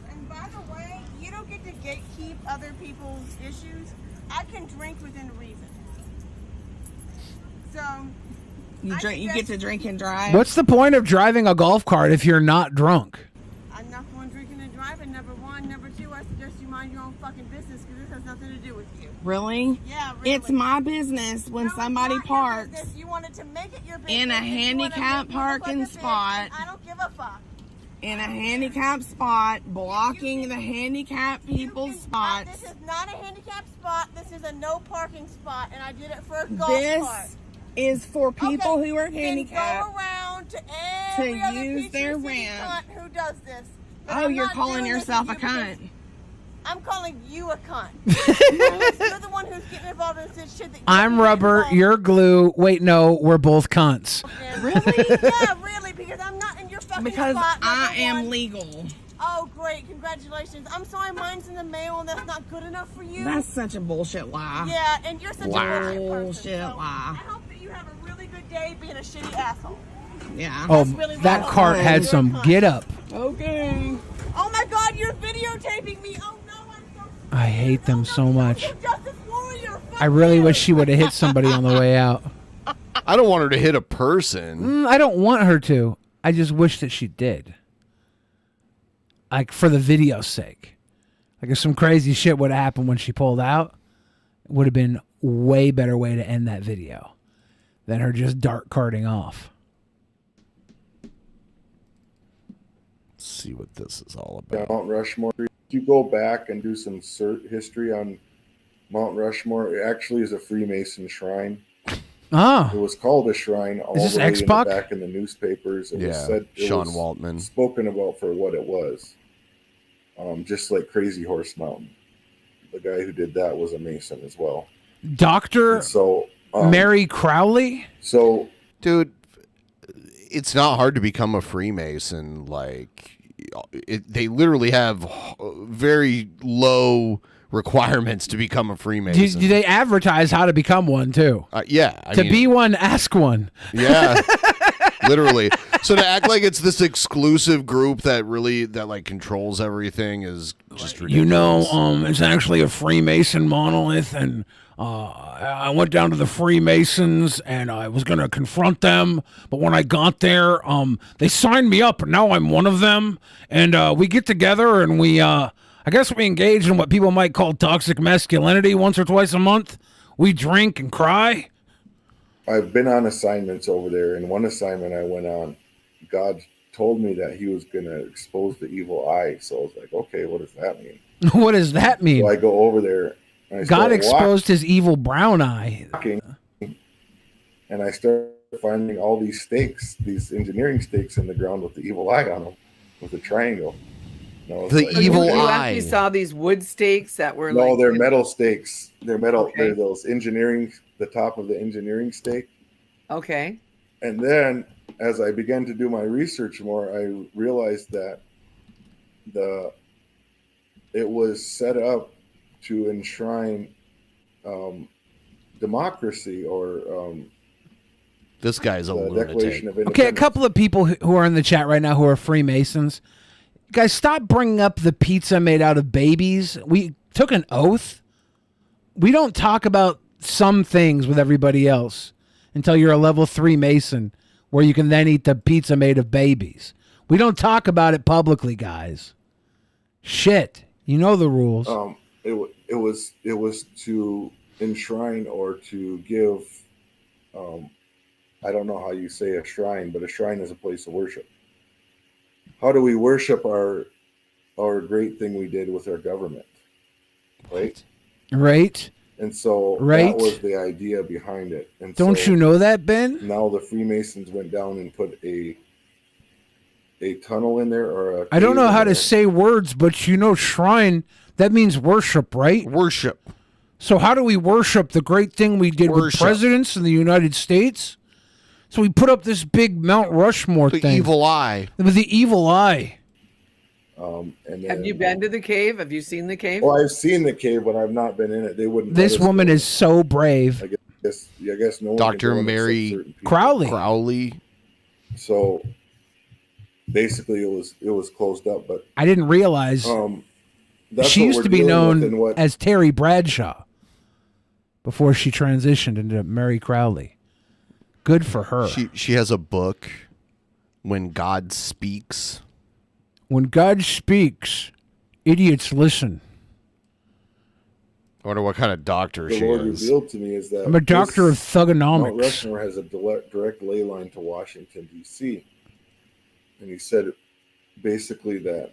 And by the way, you don't get to gatekeep other people's issues. I can drink within reason. So You drink. You get to drink and drive. What's the point of driving a golf cart if you're not drunk? I'm not going drinking and driving, number one. Number two, I suggest you mind your own fucking business because this has nothing to do with you. Really? Yeah, really. It's my business when somebody parks You wanted to make it your business. in a handicap parking spot. I don't give a fuck. In a handicap spot, blocking the handicapped people's spots. This is not a handicap spot. This is a no parking spot, and I did it for a golf This cart. is for people who are Then handicapped go around to every to other use piece their of city ramp. cunt who does this. But Oh, I'm you're not calling doing this yourself a with you because cunt. I'm calling you a cunt. You're the one who's getting involved in this shit. That I'm rubber, you're glue. Wait, no, we're both cunts. Really? Yeah, really, because I'm not in your fucking Because spot. I number am one. legal. Oh, great. Congratulations. I'm sorry mine's in the mail and that's not good enough for you. That's such a bullshit lie. Yeah, and you're such a bullshit person. Bullshit So lie. I hope that you have a really good day being a shitty asshole. Yeah. Oh, That's really that what I cart want. had You're a some cunt. get up. Okay. Oh my god, you're videotaping me. Oh no, I'm so I hate them so much. justice warrior. I really wish she would have hit somebody on the way out. I don't want her to hit a person. I don't want her to. I just wish that she did. Like, for the video's sake. Like, if some crazy shit would have happened when she pulled out, it would have been way better way to end that video than her just dart carting off. Let's see what this is all about. Mount Rushmore. If you go back and do some history on Mount Rushmore, it actually is a Freemason shrine. Oh. It was called a shrine all Is this the way in the X-Pac? back in the newspapers. It was Yeah, said it Sean was Waltman. spoken about for what it was. Just like Crazy Horse Mountain. The guy who did that was a Mason as well. Dr. And so Mary Crowley? So, dude, it's not hard to become a Freemason. Like, they literally have very low requirements to become a Freemason. Do they advertise how to become one, too? Yeah. I to mean, be one, ask one. Yeah. Literally. So to act like it's this exclusive group that like controls everything is just ridiculous. You know, it's actually a Freemason monolith, and I went down to the Freemasons, and I was going to confront them, but when I got there, they signed me up, and now I'm one of them, and we get together, and I guess we engage in what people might call toxic masculinity once or twice a month. We drink and cry. I've been on assignments over there, and one assignment I went on, God told me that he was going to expose the evil eye. So I was like, okay, what does that mean? What does that mean? So I go over there. And I God start exposed his evil brown eye. walking, and I start finding all these stakes, these engineering stakes in the ground with the evil eye on them, with a triangle. And I was The like, evil You eye. actually saw these wood stakes that were No, like they're metal stakes. They're metal. Okay. They're those engineering, the top of the engineering stake. okay. And then as I began to do my research more, I realized that it was set up to enshrine democracy or This guy's a the lunatic. Declaration of Independence. Okay, a couple of people who are in the chat right now who are Freemasons. Guys, stop bringing up the pizza made out of babies. We took an oath. We don't talk about some things with everybody else until you're a level 3 Mason, where you can then eat the pizza made of babies. We don't talk about it publicly, guys. Shit. You know the rules. It was to enshrine or to give I don't know how you say a shrine, but a shrine is a place of worship. How do we worship our great thing we did with our government? Right? Right? And so Right. that was the idea behind it. And Don't so you know that, Ben? now the Freemasons went down and put a tunnel in there or a I don't cave know in how there. to say words, but you know shrine, that means worship, right? Worship. So how do we worship the great thing we did with Worship. presidents in the United States? So we put up this big Mount Rushmore The thing. evil eye. With the evil eye. And then, Have you been to the cave? Have you seen the cave? Well, I've seen the cave, but I've not been in it. They wouldn't. This let us woman go. is so brave. I guess no one can Dr. go in except Mary certain people. Crowley. So basically, it was closed up. But I didn't realize that's she what used we're to be dealing with known and what- as Terry Bradshaw before she transitioned into Mary Crowley. Good for her. She has a book, When God Speaks. When God speaks, idiots listen. I wonder what kind of doctor the she Lord is. revealed to me is that I'm a doctor of this Mount thugonomics. Rushmore has a direct ley line to Washington, D.C. And he said basically that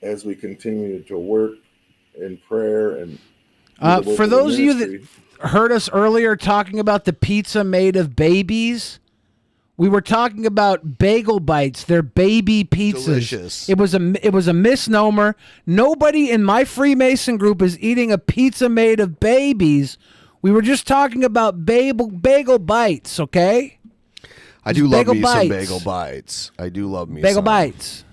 as we continue to work in prayer and For those of you that heard us earlier talking about the pizza made of babies, we were talking about bagel bites. They're baby pizzas. Delicious. It was a misnomer. Nobody in my Freemason group is eating a pizza made of babies. We were just talking about bagel bites, okay? I do love Bagel me some bites. bagel bites. I do love me Bagel some. bites.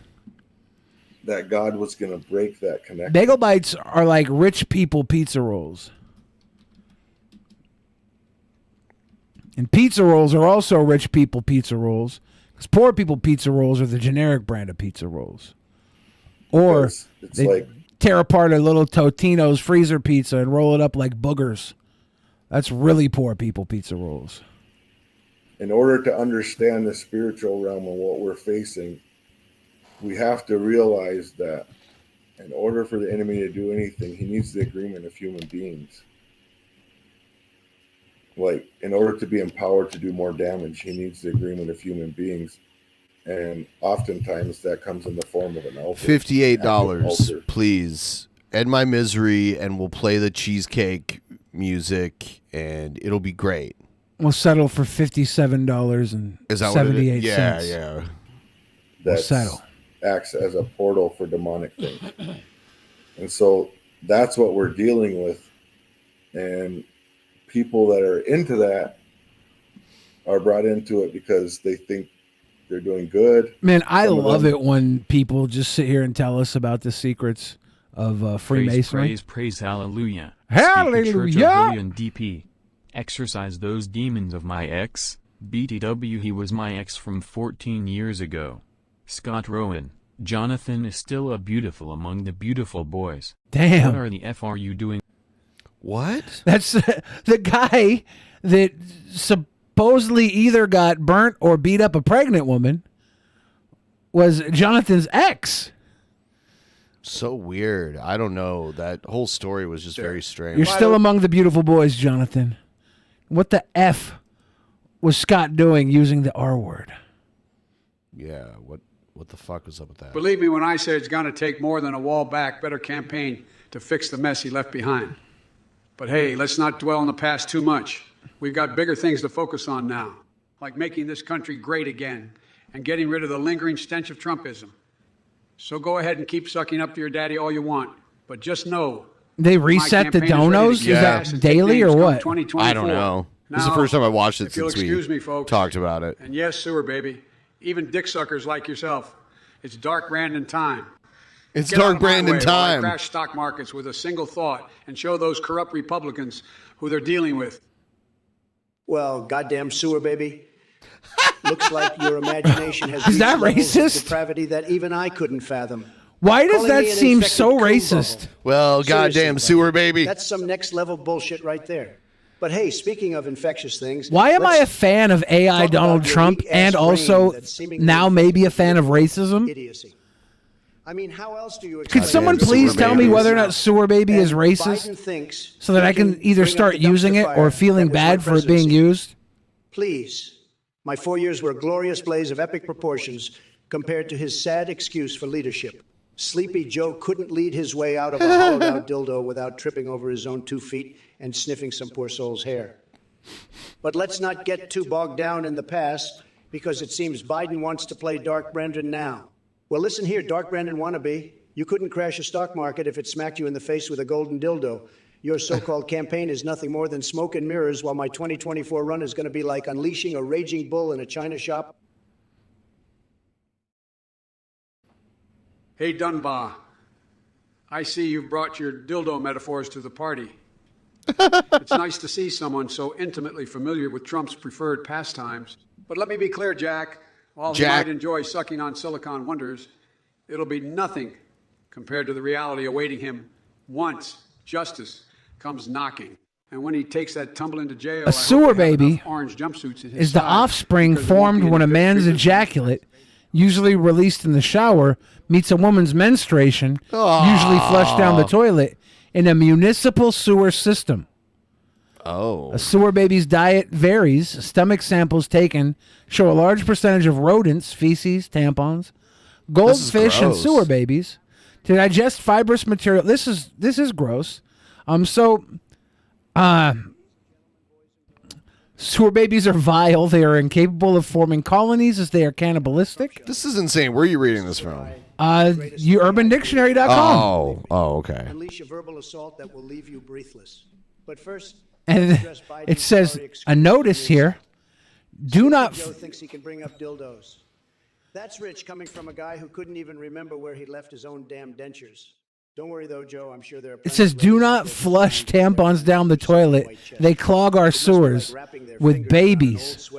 that God was going to break that connection. Bagel bites are like rich people pizza rolls. And pizza rolls are also rich people pizza rolls. Because poor people pizza rolls are the generic brand of pizza rolls. Or Because it's they like- tear apart a little Totino's freezer pizza and roll it up like boogers. That's really poor people pizza rolls. In order to understand the spiritual realm and what we're facing, we have to realize that in order for the enemy to do anything, he needs the agreement of human beings. Like, in order to be empowered to do more damage, he needs the agreement of human beings. And oftentimes that comes in the form of an altar. $58, Altar. please. End my misery, and we'll play the cheesecake music, and it'll be great. We'll settle for $57.78. Is that what it is? Yeah, yeah. We'll That settle. acts as a portal for demonic things. And so that's what we're dealing with. And people that are into that are brought into it because they think they're doing good. Man, I Some of love them- it when people just sit here and tell us about the secrets of Freemasonry. Praise, hallelujah. Hallelujah. Speak a church of William DP. Exorcise those demons of my ex. BTW, he was my ex from 14 years ago. Scott Rowan, Jonathan is still a beautiful among the beautiful boys. Damn. What are the F are you doing? What? That's the guy that supposedly either got burnt or beat up a pregnant woman was Jonathan's ex. So weird. I don't know. That whole story was just very strange. You're still among the beautiful boys, Jonathan. What the F was Scott doing using the R word? Yeah, what the fuck was up with that? Believe me when I say it's going to take more than a wall back, better campaign to fix the mess he left behind. But hey, let's not dwell on the past too much. We've got bigger things to focus on now, like making this country great again and getting rid of the lingering stench of Trumpism. So go ahead and keep sucking up to your daddy all you want, but just know They reset the donos? Is that daily or what? I don't know. This is the first time I watched it if you'll since excuse we me, folks. talked about it. And yes, sewer baby, even dick suckers like yourself. It's dark Brandon time. It's Get out dark of my Brandon way while I time. crash stock markets with a single thought and show those corrupt Republicans who they're dealing with. Well, goddamn sewer baby. Looks like your imagination has Is that reached levels of racist? depravity that even I couldn't fathom. Why does Calling that me an seem infected so coon racist? bubble. Well, Seriously, goddamn buddy. sewer baby. That's some next level bullshit right there. But hey, speaking of infectious things, Why am I a let's fan of AI talk Donald about your Trump weak-ass and brain also that's seemingly now maybe a fan of racism? idiocy. I mean, how else do you Could someone please tell me whether or not Sewer Baby is racist thinks so that I can either start using it or feeling bad for it being used? Please. My 4 years were a glorious blaze of epic proportions compared to his sad excuse for leadership. Sleepy Joe couldn't lead his way out of a hollowed-out dildo without tripping over his own 2 feet and sniffing some poor soul's hair. But let's not get too bogged down in the past, because it seems Biden wants to play Dark Brandon now. Well, listen here, Dark Brandon wannabe. You couldn't crash a stock market if it smacked you in the face with a golden dildo. Your so-called campaign is nothing more than smoke and mirrors, while my 2024 run is going to be like unleashing a raging bull in a china shop. Hey, Dunbar. I see you've brought your dildo metaphors to the party. It's nice to see someone so intimately familiar with Trump's preferred pastimes. But let me be clear, Jack. While he Jack. might enjoy sucking on silicon wonders, it'll be nothing compared to the reality awaiting him once justice comes knocking. And when he takes that tumble into jail, A sewer baby orange jumpsuits at his is the side, offspring because there won't formed be when a any man's good ejaculate, usually released in the shower, meets a woman's menstruation, usually flushed down the toilet, in a municipal sewer system. Oh. A sewer baby's diet varies. Stomach samples taken show a large percentage of rodents, feces, tampons, goldfish, and gross. sewer babies to digest fibrous material. This is gross. Sewer babies are vile. They are incapable of forming colonies as they are cannibalistic. This is insane. Where are you reading this from? UrbanDictionary.com. Oh, okay. Unleash a verbal assault that will leave you breathless. But first, And it says a notice here. Do not. Joe thinks he can bring up dildos. That's rich coming from a guy who couldn't even remember where he left his own damn dentures. Don't worry though, Joe. I'm sure there are. It says, do not flush tampons down the toilet. They clog our sewers with babies.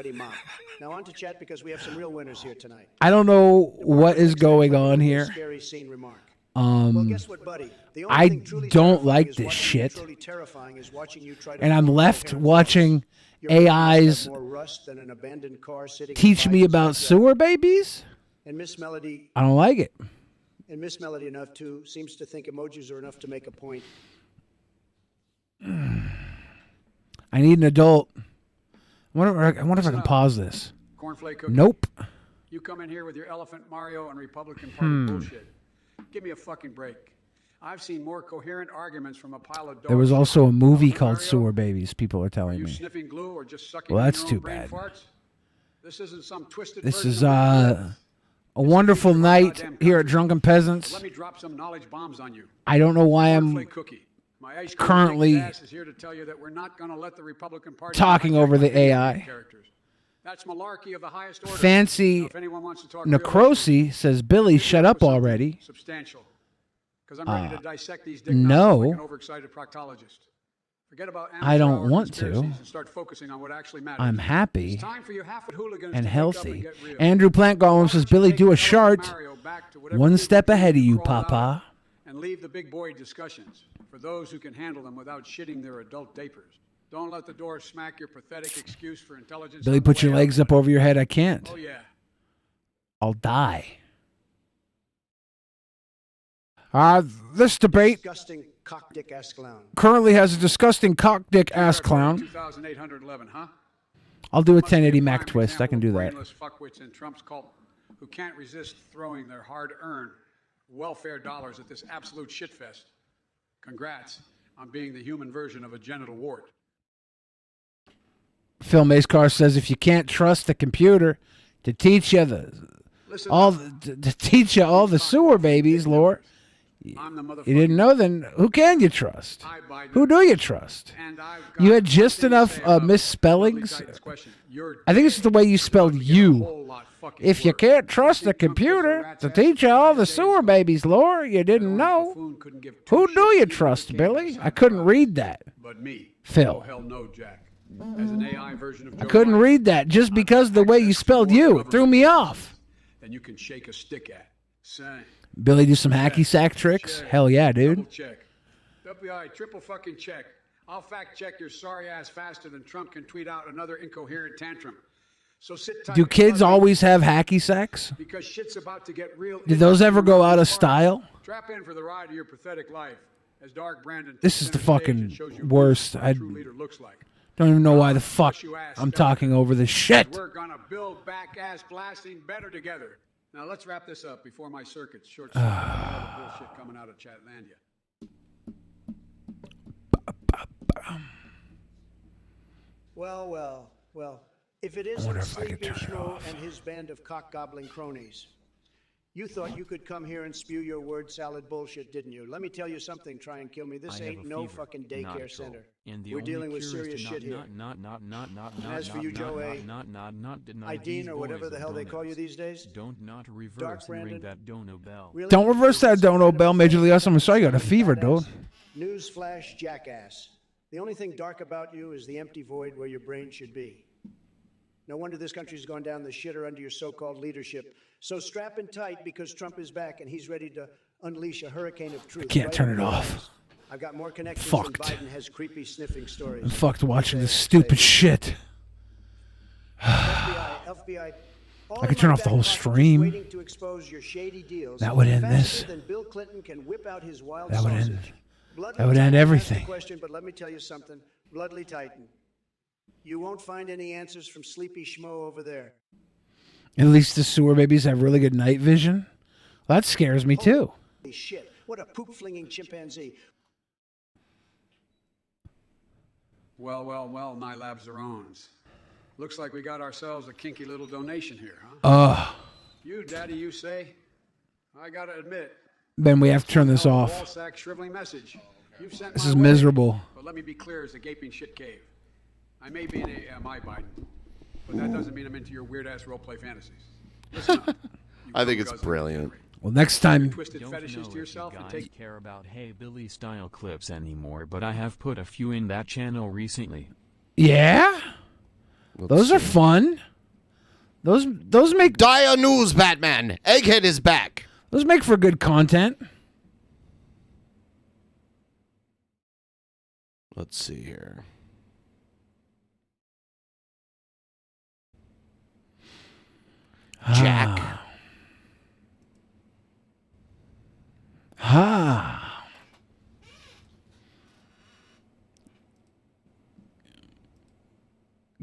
Now on to chat because we have some real winners here tonight. I don't know what is going on here. Scary scene remark. I don't like this shit. And I'm left watching AIs teach me about sewer babies. And Miss Melody. I don't like it. And Miss Melody enough too seems to think emojis are enough to make a point. I need an adult. I wonder if I can pause this. Cornflake cookie. Nope. You come in here with your elephant Mario and Republican Party bullshit. Give me a fucking break. I've seen more coherent arguments from a pile of dogs. There was also a movie called Sewer Babies, people are telling You me. sniffing glue or just sucking Well, on that's your too own brain bad. farts? This isn't some twisted This version is of a wonderful night here at Drunken Peasants. Let me drop some knowledge bombs on you. I don't know why I'm Cornflake cookie. My ice cream currently ass is here to tell you that we're not going to let the Republican Party talking over the AI. characters. That's malarkey of the highest order. Fancy Now, if anyone wants to talk Necrosi says, Billy, shut up already. substantial, because I'm ready to dissect these dick no. like an overexcited proctologist. Forget about I don't amateur hour want to. conspiracies and start focusing on what actually matters. I'm happy It's time for you half-wit hooligans and to wake up healthy. get real. Andrew Plant Gollum says, Billy, do a chart. One step ahead of you, Papa. And leave the big boy discussions for those who can handle them without shitting their adult diapers. Don't let the door smack your pathetic excuse for intelligence. Billy, put your legs up over your head. I can't. Oh, yeah. I'll die. This debate Disgusting cock dick ass clown. currently has a disgusting cock dick ass clown. 2,811, huh? I'll do a 1080 Mac twist. I can do that. Brainless fuckwits in Trump's cult who can't resist throwing their hard-earned welfare dollars at this absolute shitfest. Congrats on being the human version of a genital wart. Phil Macecar says, if you can't trust the computer to teach you all the sewer babies, Lord, you didn't know, then who can you trust? Who do you trust? You had just enough misspellings. I think it's the way you spelled you. If you can't trust the computer to teach you all the sewer babies, Lord, you didn't know. Who do you trust, Billy? I couldn't read that. Phil. Hell no, Jack. As an AI version of Joe I couldn't Biden, read that just because the way you spelled you. It threw me off. then you can shake a stick at. Same. Billy, do some hacky sack tricks? Hell yeah, dude. Double check. FBI, triple fucking check. I'll fact check your sorry ass faster than Trump can tweet out another incoherent tantrum. So sit tight. Do kids always have hacky sacks? Because shit's about to get real. Did those ever go out of style? Strap in for the ride of your pathetic life. As Dark Brandon This is the fucking worst. I true leader looks like. don't even know why the fuck I'm talking over this shit. We're gonna build back ass blasting better together. Now let's wrap this up before my circuit's short circuit all the bullshit coming out of Chatlandia. Well. If it isn't Sleepy Schmo and his band of cock-gobbling cronies, you thought you could come here and spew your word salad bullshit, didn't you? Let me tell you something, try and kill me. This ain't no fucking daycare center. We're dealing with serious shit here. And as for you, Joe A, Ideen, or whatever the hell they call you these days, Don't reverse Dark and ring Brandon, that dono bell. really? Don't reverse that dono bell, Major League Awesome. I'm sorry, you got a fever, dude. Newsflash, jackass. The only thing dark about you is the empty void where your brain should be. No wonder this country's gone down the shitter under your so-called leadership. So strap in tight because Trump is back and he's ready to unleash a hurricane of truth. I can't right turn it in your off. eyes. I've got more connections Fucked. than Biden has creepy sniffing stories. I'm fucked watching this stupid shit. FBI, I could turn off the whole stream. waiting to expose your shady deals That would end faster this. than Bill Clinton can whip out his wild That would end. sausage. Bloodly That would end Titan asked everything. the question, but let me tell you something. Bloodly Titan. You won't find any answers from Sleepy Schmo over there. At least the sewer babies have really good night vision. Well, that scares me too. Holy shit, what a poop-flinging chimpanzee. Well, my labs are owns. Looks like we got ourselves a kinky little donation here, huh? You, Daddy, you say? I gotta admit. Ben, we have to turn this off. Ball sack shriveling message. You've sent This my is way, miserable. But let me be clear as a gaping shit cave. I may be an AMI Biden, but that doesn't mean I'm into your weird-ass role-play fantasies. Listen up. I think it's brilliant. Well, next time. Twisted fetishes to yourself and take care about Hey Billy style clips anymore, but I have put a few in that channel recently. Yeah? Those are fun. Those make dire news, Batman. Egghead is back. Those make for good content. Let's see here. Jack.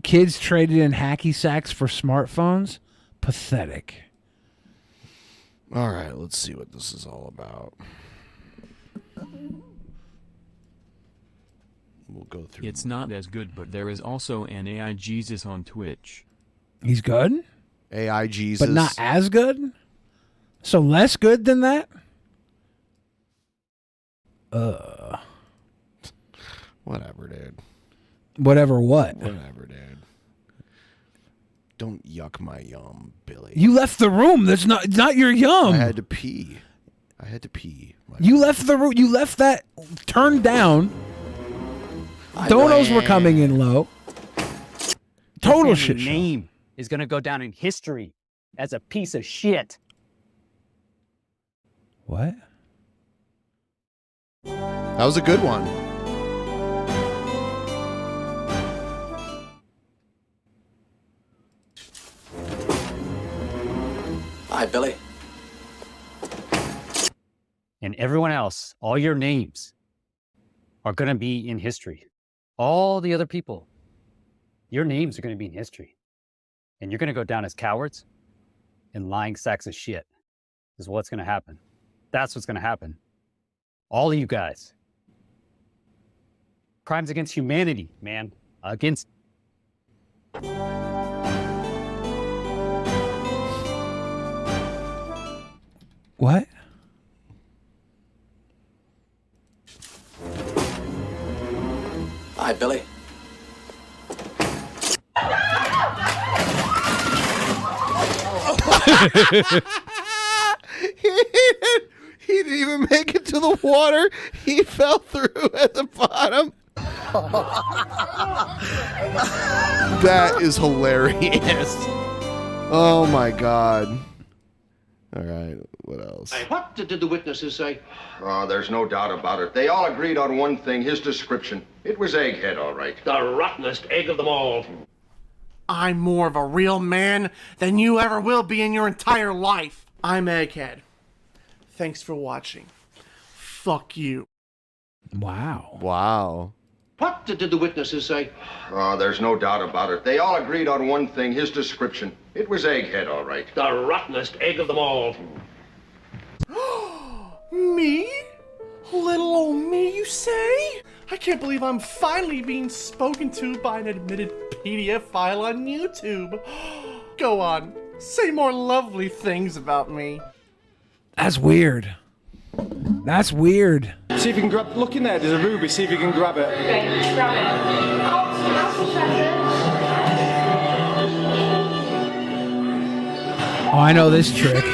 Kids traded in hacky sacks for smartphones? Pathetic. All right, let's see what this is all about. We'll go through. It's not as good, but there is also an AI Jesus on Twitch. He's good? AI Jesus. But not as good? So less good than that? Whatever, dude. Whatever what? Whatever, dude. Don't yuck my yum, Billy. You left the room. That's not your yum. I had to pee. You left the room. You left that turned down. Donos were coming in low. Total Your shit family show. name is gonna go down in history as a piece of shit. What? That was a good one. Hi, Billy. And everyone else, all your names are gonna be in history. All the other people, your names are gonna be in history. And you're gonna go down as cowards and lying sacks of shit is what's gonna happen. That's what's gonna happen. All of you guys. Crimes against humanity, man. Against. What? Hi, Billy. He didn't even make it to the water. He fell through at the bottom. That is hilarious. Oh my god. All right, what else? What did the witnesses say? Oh, there's no doubt about it. They all agreed on one thing, his description. It was Egghead, all right. The rottenest egg of them all. I'm more of a real man than you ever will be in your entire life. I'm Egghead. Thanks for watching. Fuck you. Wow. Wow. What did the witnesses say? Oh, there's no doubt about it. They all agreed on one thing, his description. It was Egghead, all right. The rottenest egg of them all. Me? Little old me, you say? I can't believe I'm finally being spoken to by an admitted PDF file on YouTube. Go on, say more lovely things about me. That's weird. That's weird. See if you can grab. Look in there. There's a ruby. See if you can grab it. Okay, grab it. Oh, I know this trick.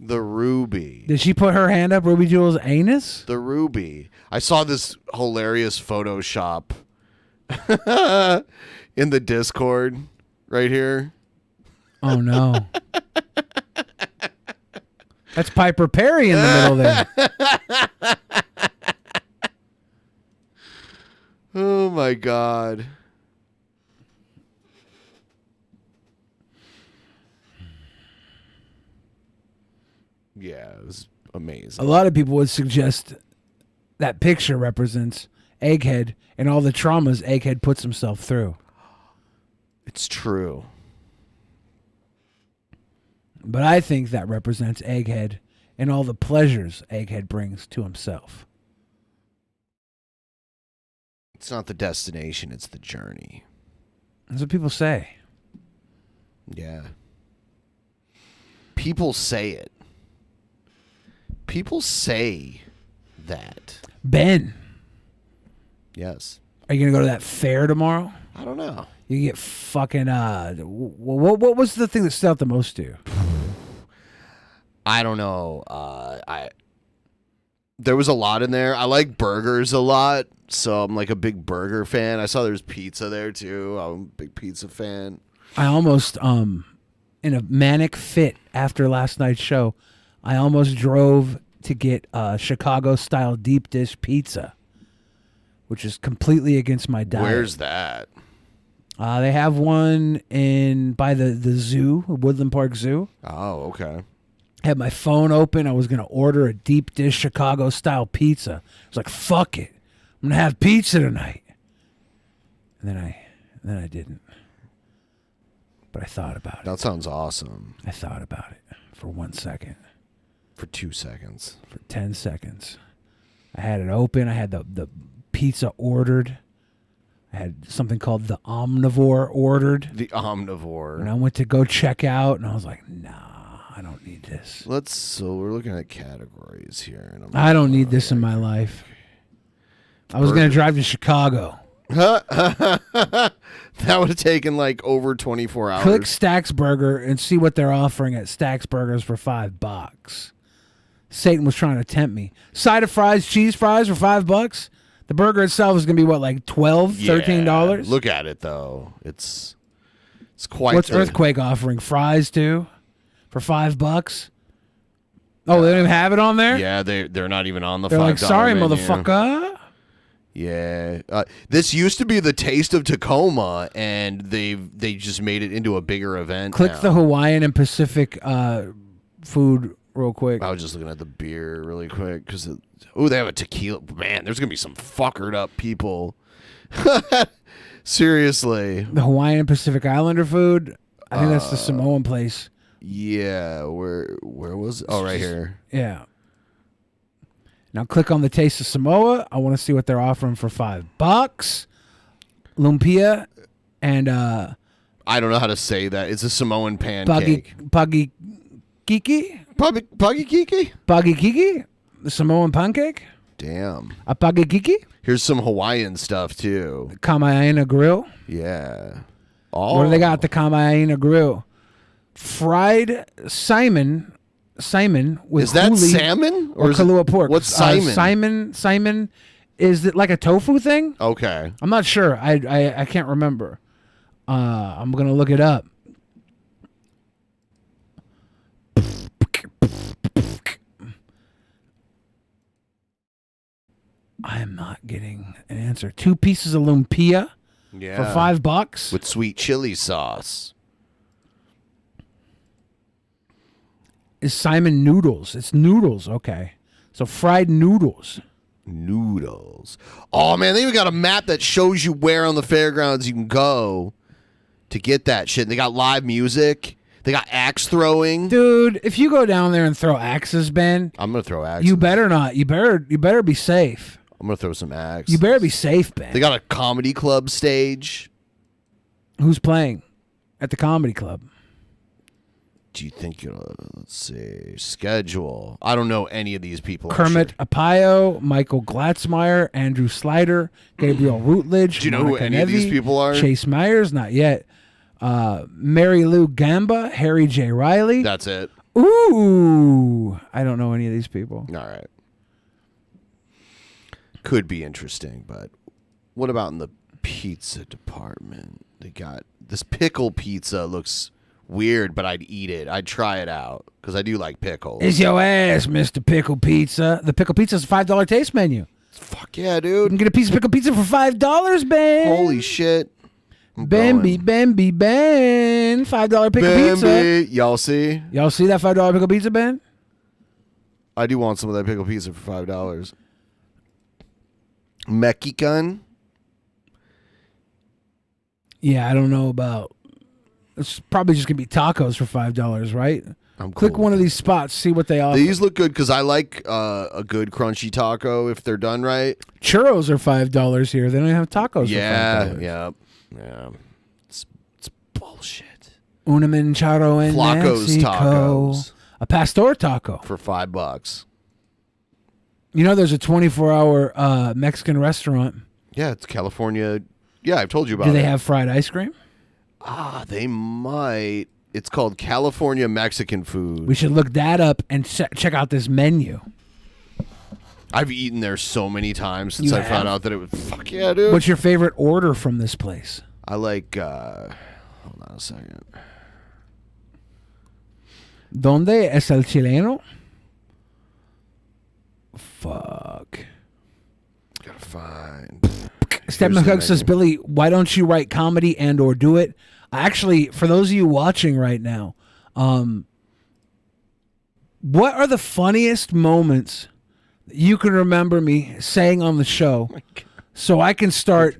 The ruby. Did she put her hand up Ruby Jewel's anus? The ruby. I saw this hilarious Photoshop in the Discord right here. Oh no. That's Piper Perry in the middle there. Oh my god. Yeah, it was amazing. A lot of people would suggest that picture represents Egghead and all the traumas Egghead puts himself through. It's true. But I think that represents Egghead and all the pleasures Egghead brings to himself. It's not the destination, it's the journey. That's what people say. Yeah. People say it. People say that. Ben. Yes. Are you going to go to that fair tomorrow? I don't know. You get fucking, what was the thing that stood out the most to you? I don't know. There was a lot in there. I like burgers a lot, so I'm like a big burger fan. I saw there's pizza there too. I'm a big pizza fan. I almost, in a manic fit after last night's show, I almost drove to get Chicago-style deep dish pizza, which is completely against my diet. Where's that? They have one by the zoo, Woodland Park Zoo. Oh, okay. Had my phone open. I was going to order a deep dish Chicago-style pizza. I was like, fuck it. I'm going to have pizza tonight. And then I didn't. But I thought about it. That sounds awesome. I thought about it for 1 second. For 2 seconds. For 10 seconds. I had it open. I had the pizza ordered. I had something called the Omnivore ordered. The Omnivore. And I went to go check out, and I was like, nah, I don't need this. So we're looking at categories here. And I don't need this in my life. I was going to drive to Chicago. That would have taken like over 24 hours. Click Stack's Burger and see what they're offering at Stack's Burgers for $5. Satan was trying to tempt me. Side of fries, cheese fries for $5. The burger itself is going to be what, like $12, $13? Look at it though. It's quite. What's Earthquake offering? Fries too, for $5. Oh, they don't even have it on there. Yeah, they're not even on the. They're $5 like, sorry, menu. motherfucker. Yeah, this used to be the Taste of Tacoma, and they just made it into a bigger event. Click now. the Hawaiian and Pacific food real quick. I was just looking at the beer really quick because they have a tequila. Man, there's gonna be some fuckered up people. Seriously, The Hawaiian and Pacific Islander food. I think that's the Samoan place. Yeah, where was it? Oh, right here. Yeah. Now click on the Taste of Samoa. I want to see what they're offering for $5. Lumpia and I don't know how to say that. It's a Samoan pancake. Pagi kiki? Pagi kiki? Pagi kiki? The Samoan pancake? Damn. A pagi kiki? Here's some Hawaiian stuff too. Kamaina grill. Yeah. What do they got at the Kamaina grill? Fried Simon with is that huli salmon or Kahlua pork? What's Simon? Simon, is it like a tofu thing? Okay, I'm not sure. I can't remember. I'm gonna look it up. I am not getting an answer. 2 pieces of lumpia for $5 with sweet chili sauce. Is Simon noodles? It's noodles. Okay, so fried noodles. Noodles. Oh man, they even got a map that shows you where on the fairgrounds you can go to get that shit. And they got live music. They got axe throwing. Dude, if you go down there and throw axes, Ben, I'm gonna throw axes. You better not. You better be safe. I'm gonna throw some axes. You better be safe, Ben. They got a comedy club stage. Who's playing at the comedy club? Do you think let's see, schedule? I don't know any of these people. Kermit Apio, Michael Glatzmeyer, Andrew Slider, Gabriel Routledge. Do you know Monica who any of these Nevi, people are? Chase Myers, not yet. Mary Lou Gamba, Harry J. Riley. That's it. Ooh, I don't know any of these people. All right. Could be interesting, but what about in the pizza department? They got this pickle pizza. Looks weird, but I'd eat it. I'd try it out because I do like pickles. It's your ass, Mr. Pickle Pizza. The Pickle Pizza is a $5 taste menu. Fuck yeah, dude. You can get a piece of pickle pizza for $5, Ben. Holy shit. Bambi, Ben. $5 pickle pizza. Y'all see? Y'all see that $5 pickle pizza, Ben? I do want some of that pickle pizza for $5. Mexican. Yeah, I don't know about. It's probably just gonna be tacos for $5, right? Click one of these spots, see what they offer. These look good because I like a good crunchy taco if they're done right. Churros are $5 here. They don't even have tacos. Yeah, for $5. yeah. It's bullshit. Una mancharo en Flacco's Mexico. tacos. A pastor taco for $5. You know, there's a 24-hour Mexican restaurant. Yeah, it's California. Yeah, I've told you about it. Do they have fried ice cream? They might. It's called California Mexican food. We should look that up and check out this menu. I've eaten there so many times since You I have? found out that it was. Fuck yeah, dude. What's your favorite order from this place? I like. Hold on a second. ¿Dónde es el chileno? Fuck. Gotta find. Step Here's the McCook says, menu. Billy, why don't you write comedy and or do it? Actually, for those of you watching right now, what are the funniest moments that you can remember me saying on the show so I can start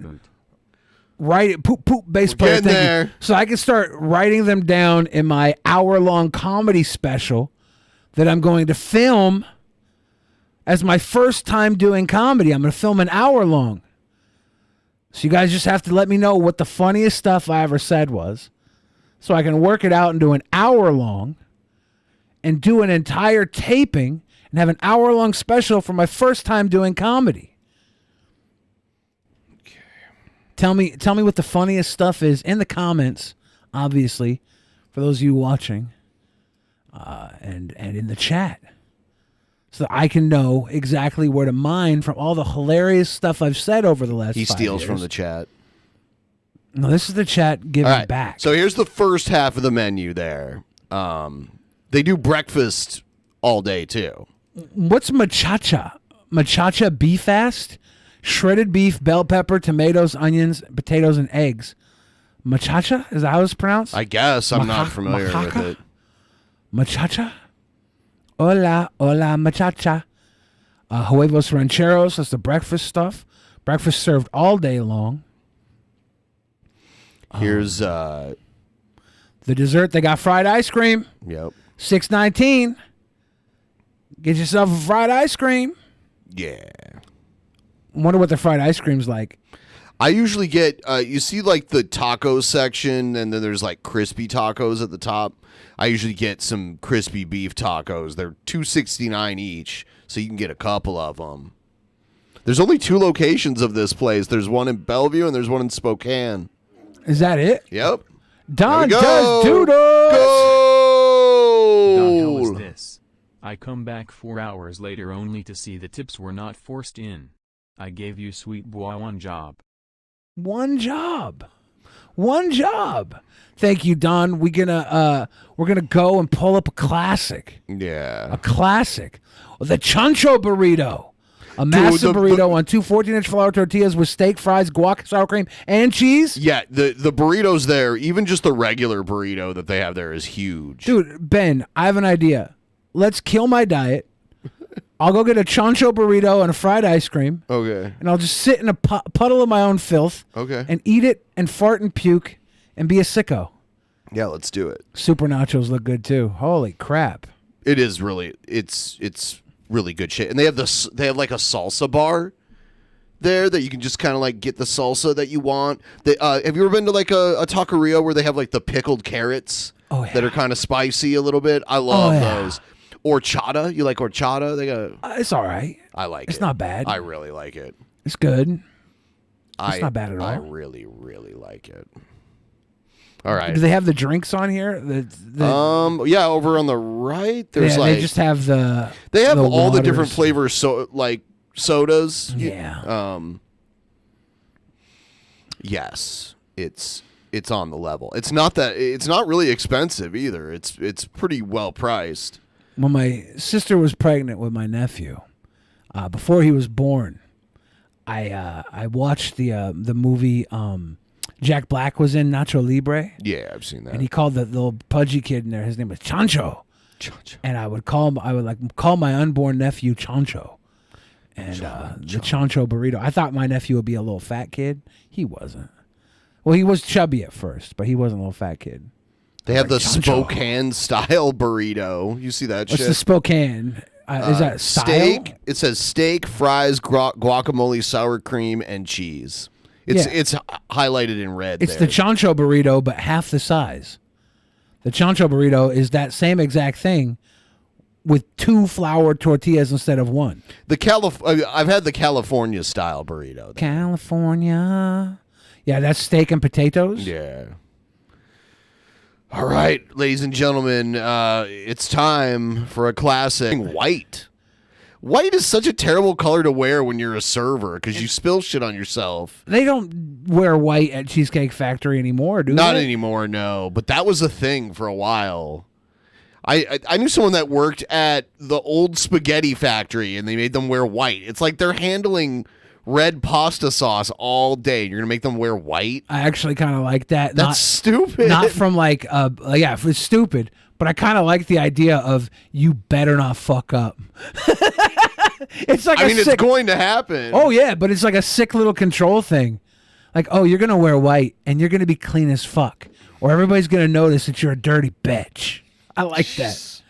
writing, poop, bass player, getting thank you. there. So I can start writing them down in my hour-long comedy special that I'm going to film as my first time doing comedy. I'm going to film an hour long. So you guys just have to let me know what the funniest stuff I ever said was so I can work it out and do an hour long and do an entire taping and have an hour long special for my first time doing comedy. Tell me what the funniest stuff is in the comments, obviously, for those of you watching, and in the chat, so that I can know exactly where to mine from all the hilarious stuff I've said over the last. He 5 steals years. from the chat. No, this is the chat giving All right, back. So here's the first half of the menu there. They do breakfast all day, too. What's machacha? Machacha beef fast? Shredded beef, bell pepper, tomatoes, onions, potatoes, and eggs. Machacha? Is that how it's pronounced? I guess. I'm not familiar with it. Machacha? Hola, hola, machacha. Huevos rancheros, that's the breakfast stuff. Breakfast served all day long. Here's the dessert. They got fried ice cream. Yep. $6.19. Get yourself a fried ice cream. Yeah. Wonder what the fried ice cream's like. I usually get, you see like the taco section, and then there's like crispy tacos at the top. I usually get some crispy beef tacos. They're $2.69 each, so you can get a couple of them. There's only 2 locations of this place. There's one in Bellevue and there's one in Spokane. Is that it? Yep. Don There we does go. doodles. The hell is this? I come back 4 hours later only to see the tips were not forced in. I gave you sweet boy one job. One job. Thank you, Don. We're gonna go and pull up a classic. Yeah. A classic. The Chancho Burrito. A massive burrito on 2 14-inch flour tortillas with steak, fries, guac, sour cream, and cheese. Yeah, the burritos there, even just the regular burrito that they have there is huge. Dude, Ben, I have an idea. Let's kill my diet. I'll go get a Chancho burrito and a fried ice cream. Okay. And I'll just sit in a puddle of my own filth. Okay. And eat it and fart and puke and be a sicko. Yeah, let's do it. Super nachos look good too. Holy crap. It is really it's really good shit. And they have like a salsa bar there that you can just kind of like get the salsa that you want. They have you ever been to like a taqueria where they have like the pickled carrots that are kind of spicy a little bit? I love those. Horchata, you like horchata? They got it's all right. I like it. It's not bad. I really like it. It's good. It's not bad at all. I really, really like it. All right. Do they have the drinks on here? Yeah, over on the right, there's they just have the. They have all waters. the different flavors, so like sodas. Yeah. Yes, it's on the level. It's not really expensive either. It's pretty well priced. When my sister was pregnant with my nephew, before he was born, I watched the movie Jack Black was in, Nacho Libre. Yeah, I've seen that. And he called the little pudgy kid in there. His name was Chancho. And I would call my unborn nephew Chancho. And the Chancho burrito. I thought my nephew would be a little fat kid. He wasn't. Well, he was chubby at first, but he wasn't a little fat kid. They have the Chancho. Spokane style burrito. You see that What's shit? the Spokane? Is that style? Steak? It says steak, fries, guacamole, sour cream, and cheese. It's highlighted in red. It's there. the Chancho burrito, but half the size. The Chancho burrito is that same exact thing with 2 flour tortillas instead of 1. I've had the California style burrito. California. Yeah, that's steak and potatoes. Yeah. All right, ladies and gentlemen, it's time for a classic. White. White is such a terrible color to wear when you're a server because you spill shit on yourself. They don't wear white at Cheesecake Factory anymore, do they? Not anymore, no. But that was a thing for a while. I knew someone that worked at the old spaghetti factory, and they made them wear white. It's like they're handling red pasta sauce all day. You're gonna make them wear white? I actually kind of like that. That's stupid. Not from like, yeah, it's stupid. But I kind of like the idea of you better not fuck up. It's like it's going to happen. Oh yeah, but it's like a sick little control thing. Like, oh, you're gonna wear white and you're gonna be clean as fuck, or everybody's gonna notice that you're a dirty bitch. I like that.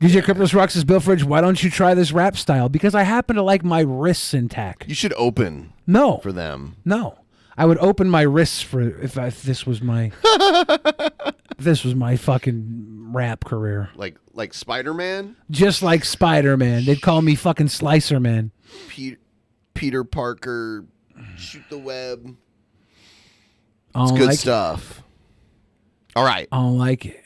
DJ Cripples Rocks says, Bill Fridge, why don't you try this rap style? Because I happen to like my wrists intact. You should open. No. For them. No. I would open my wrists for if this was my fucking rap career. Like Spider-Man? Just like Spider-Man. They'd call me fucking Slicer Man. Peter Parker Shoot the web. I It's don't good like stuff. All right. I don't like it.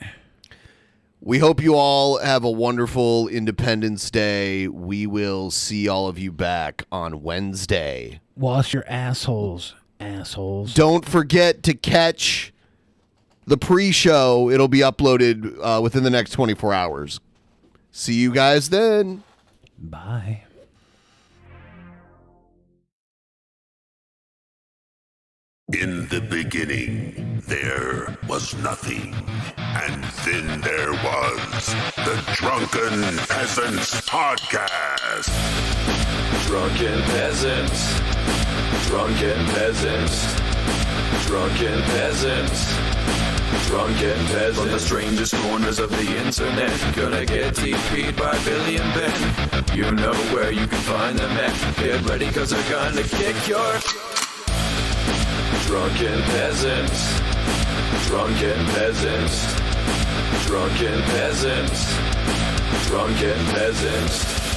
We hope you all have a wonderful Independence Day. We will see all of you back on Wednesday. Wash your assholes. Don't forget to catch the pre-show. It'll be uploaded within the next 24 hours. See you guys then. Bye. In the beginning, there was nothing. And then there was the Drunken Peasants Podcast. Drunken Peasants. Drunken Peasants. Drunken Peasants. Drunken Peasants. From the strangest corners of the internet, gonna get TP'd by Billy and Ben. You know where you can find them at. Get ready, cause they're gonna kick your... Drunken Peasants. Drunken Peasants. Drunken Peasants. Drunken Peasants.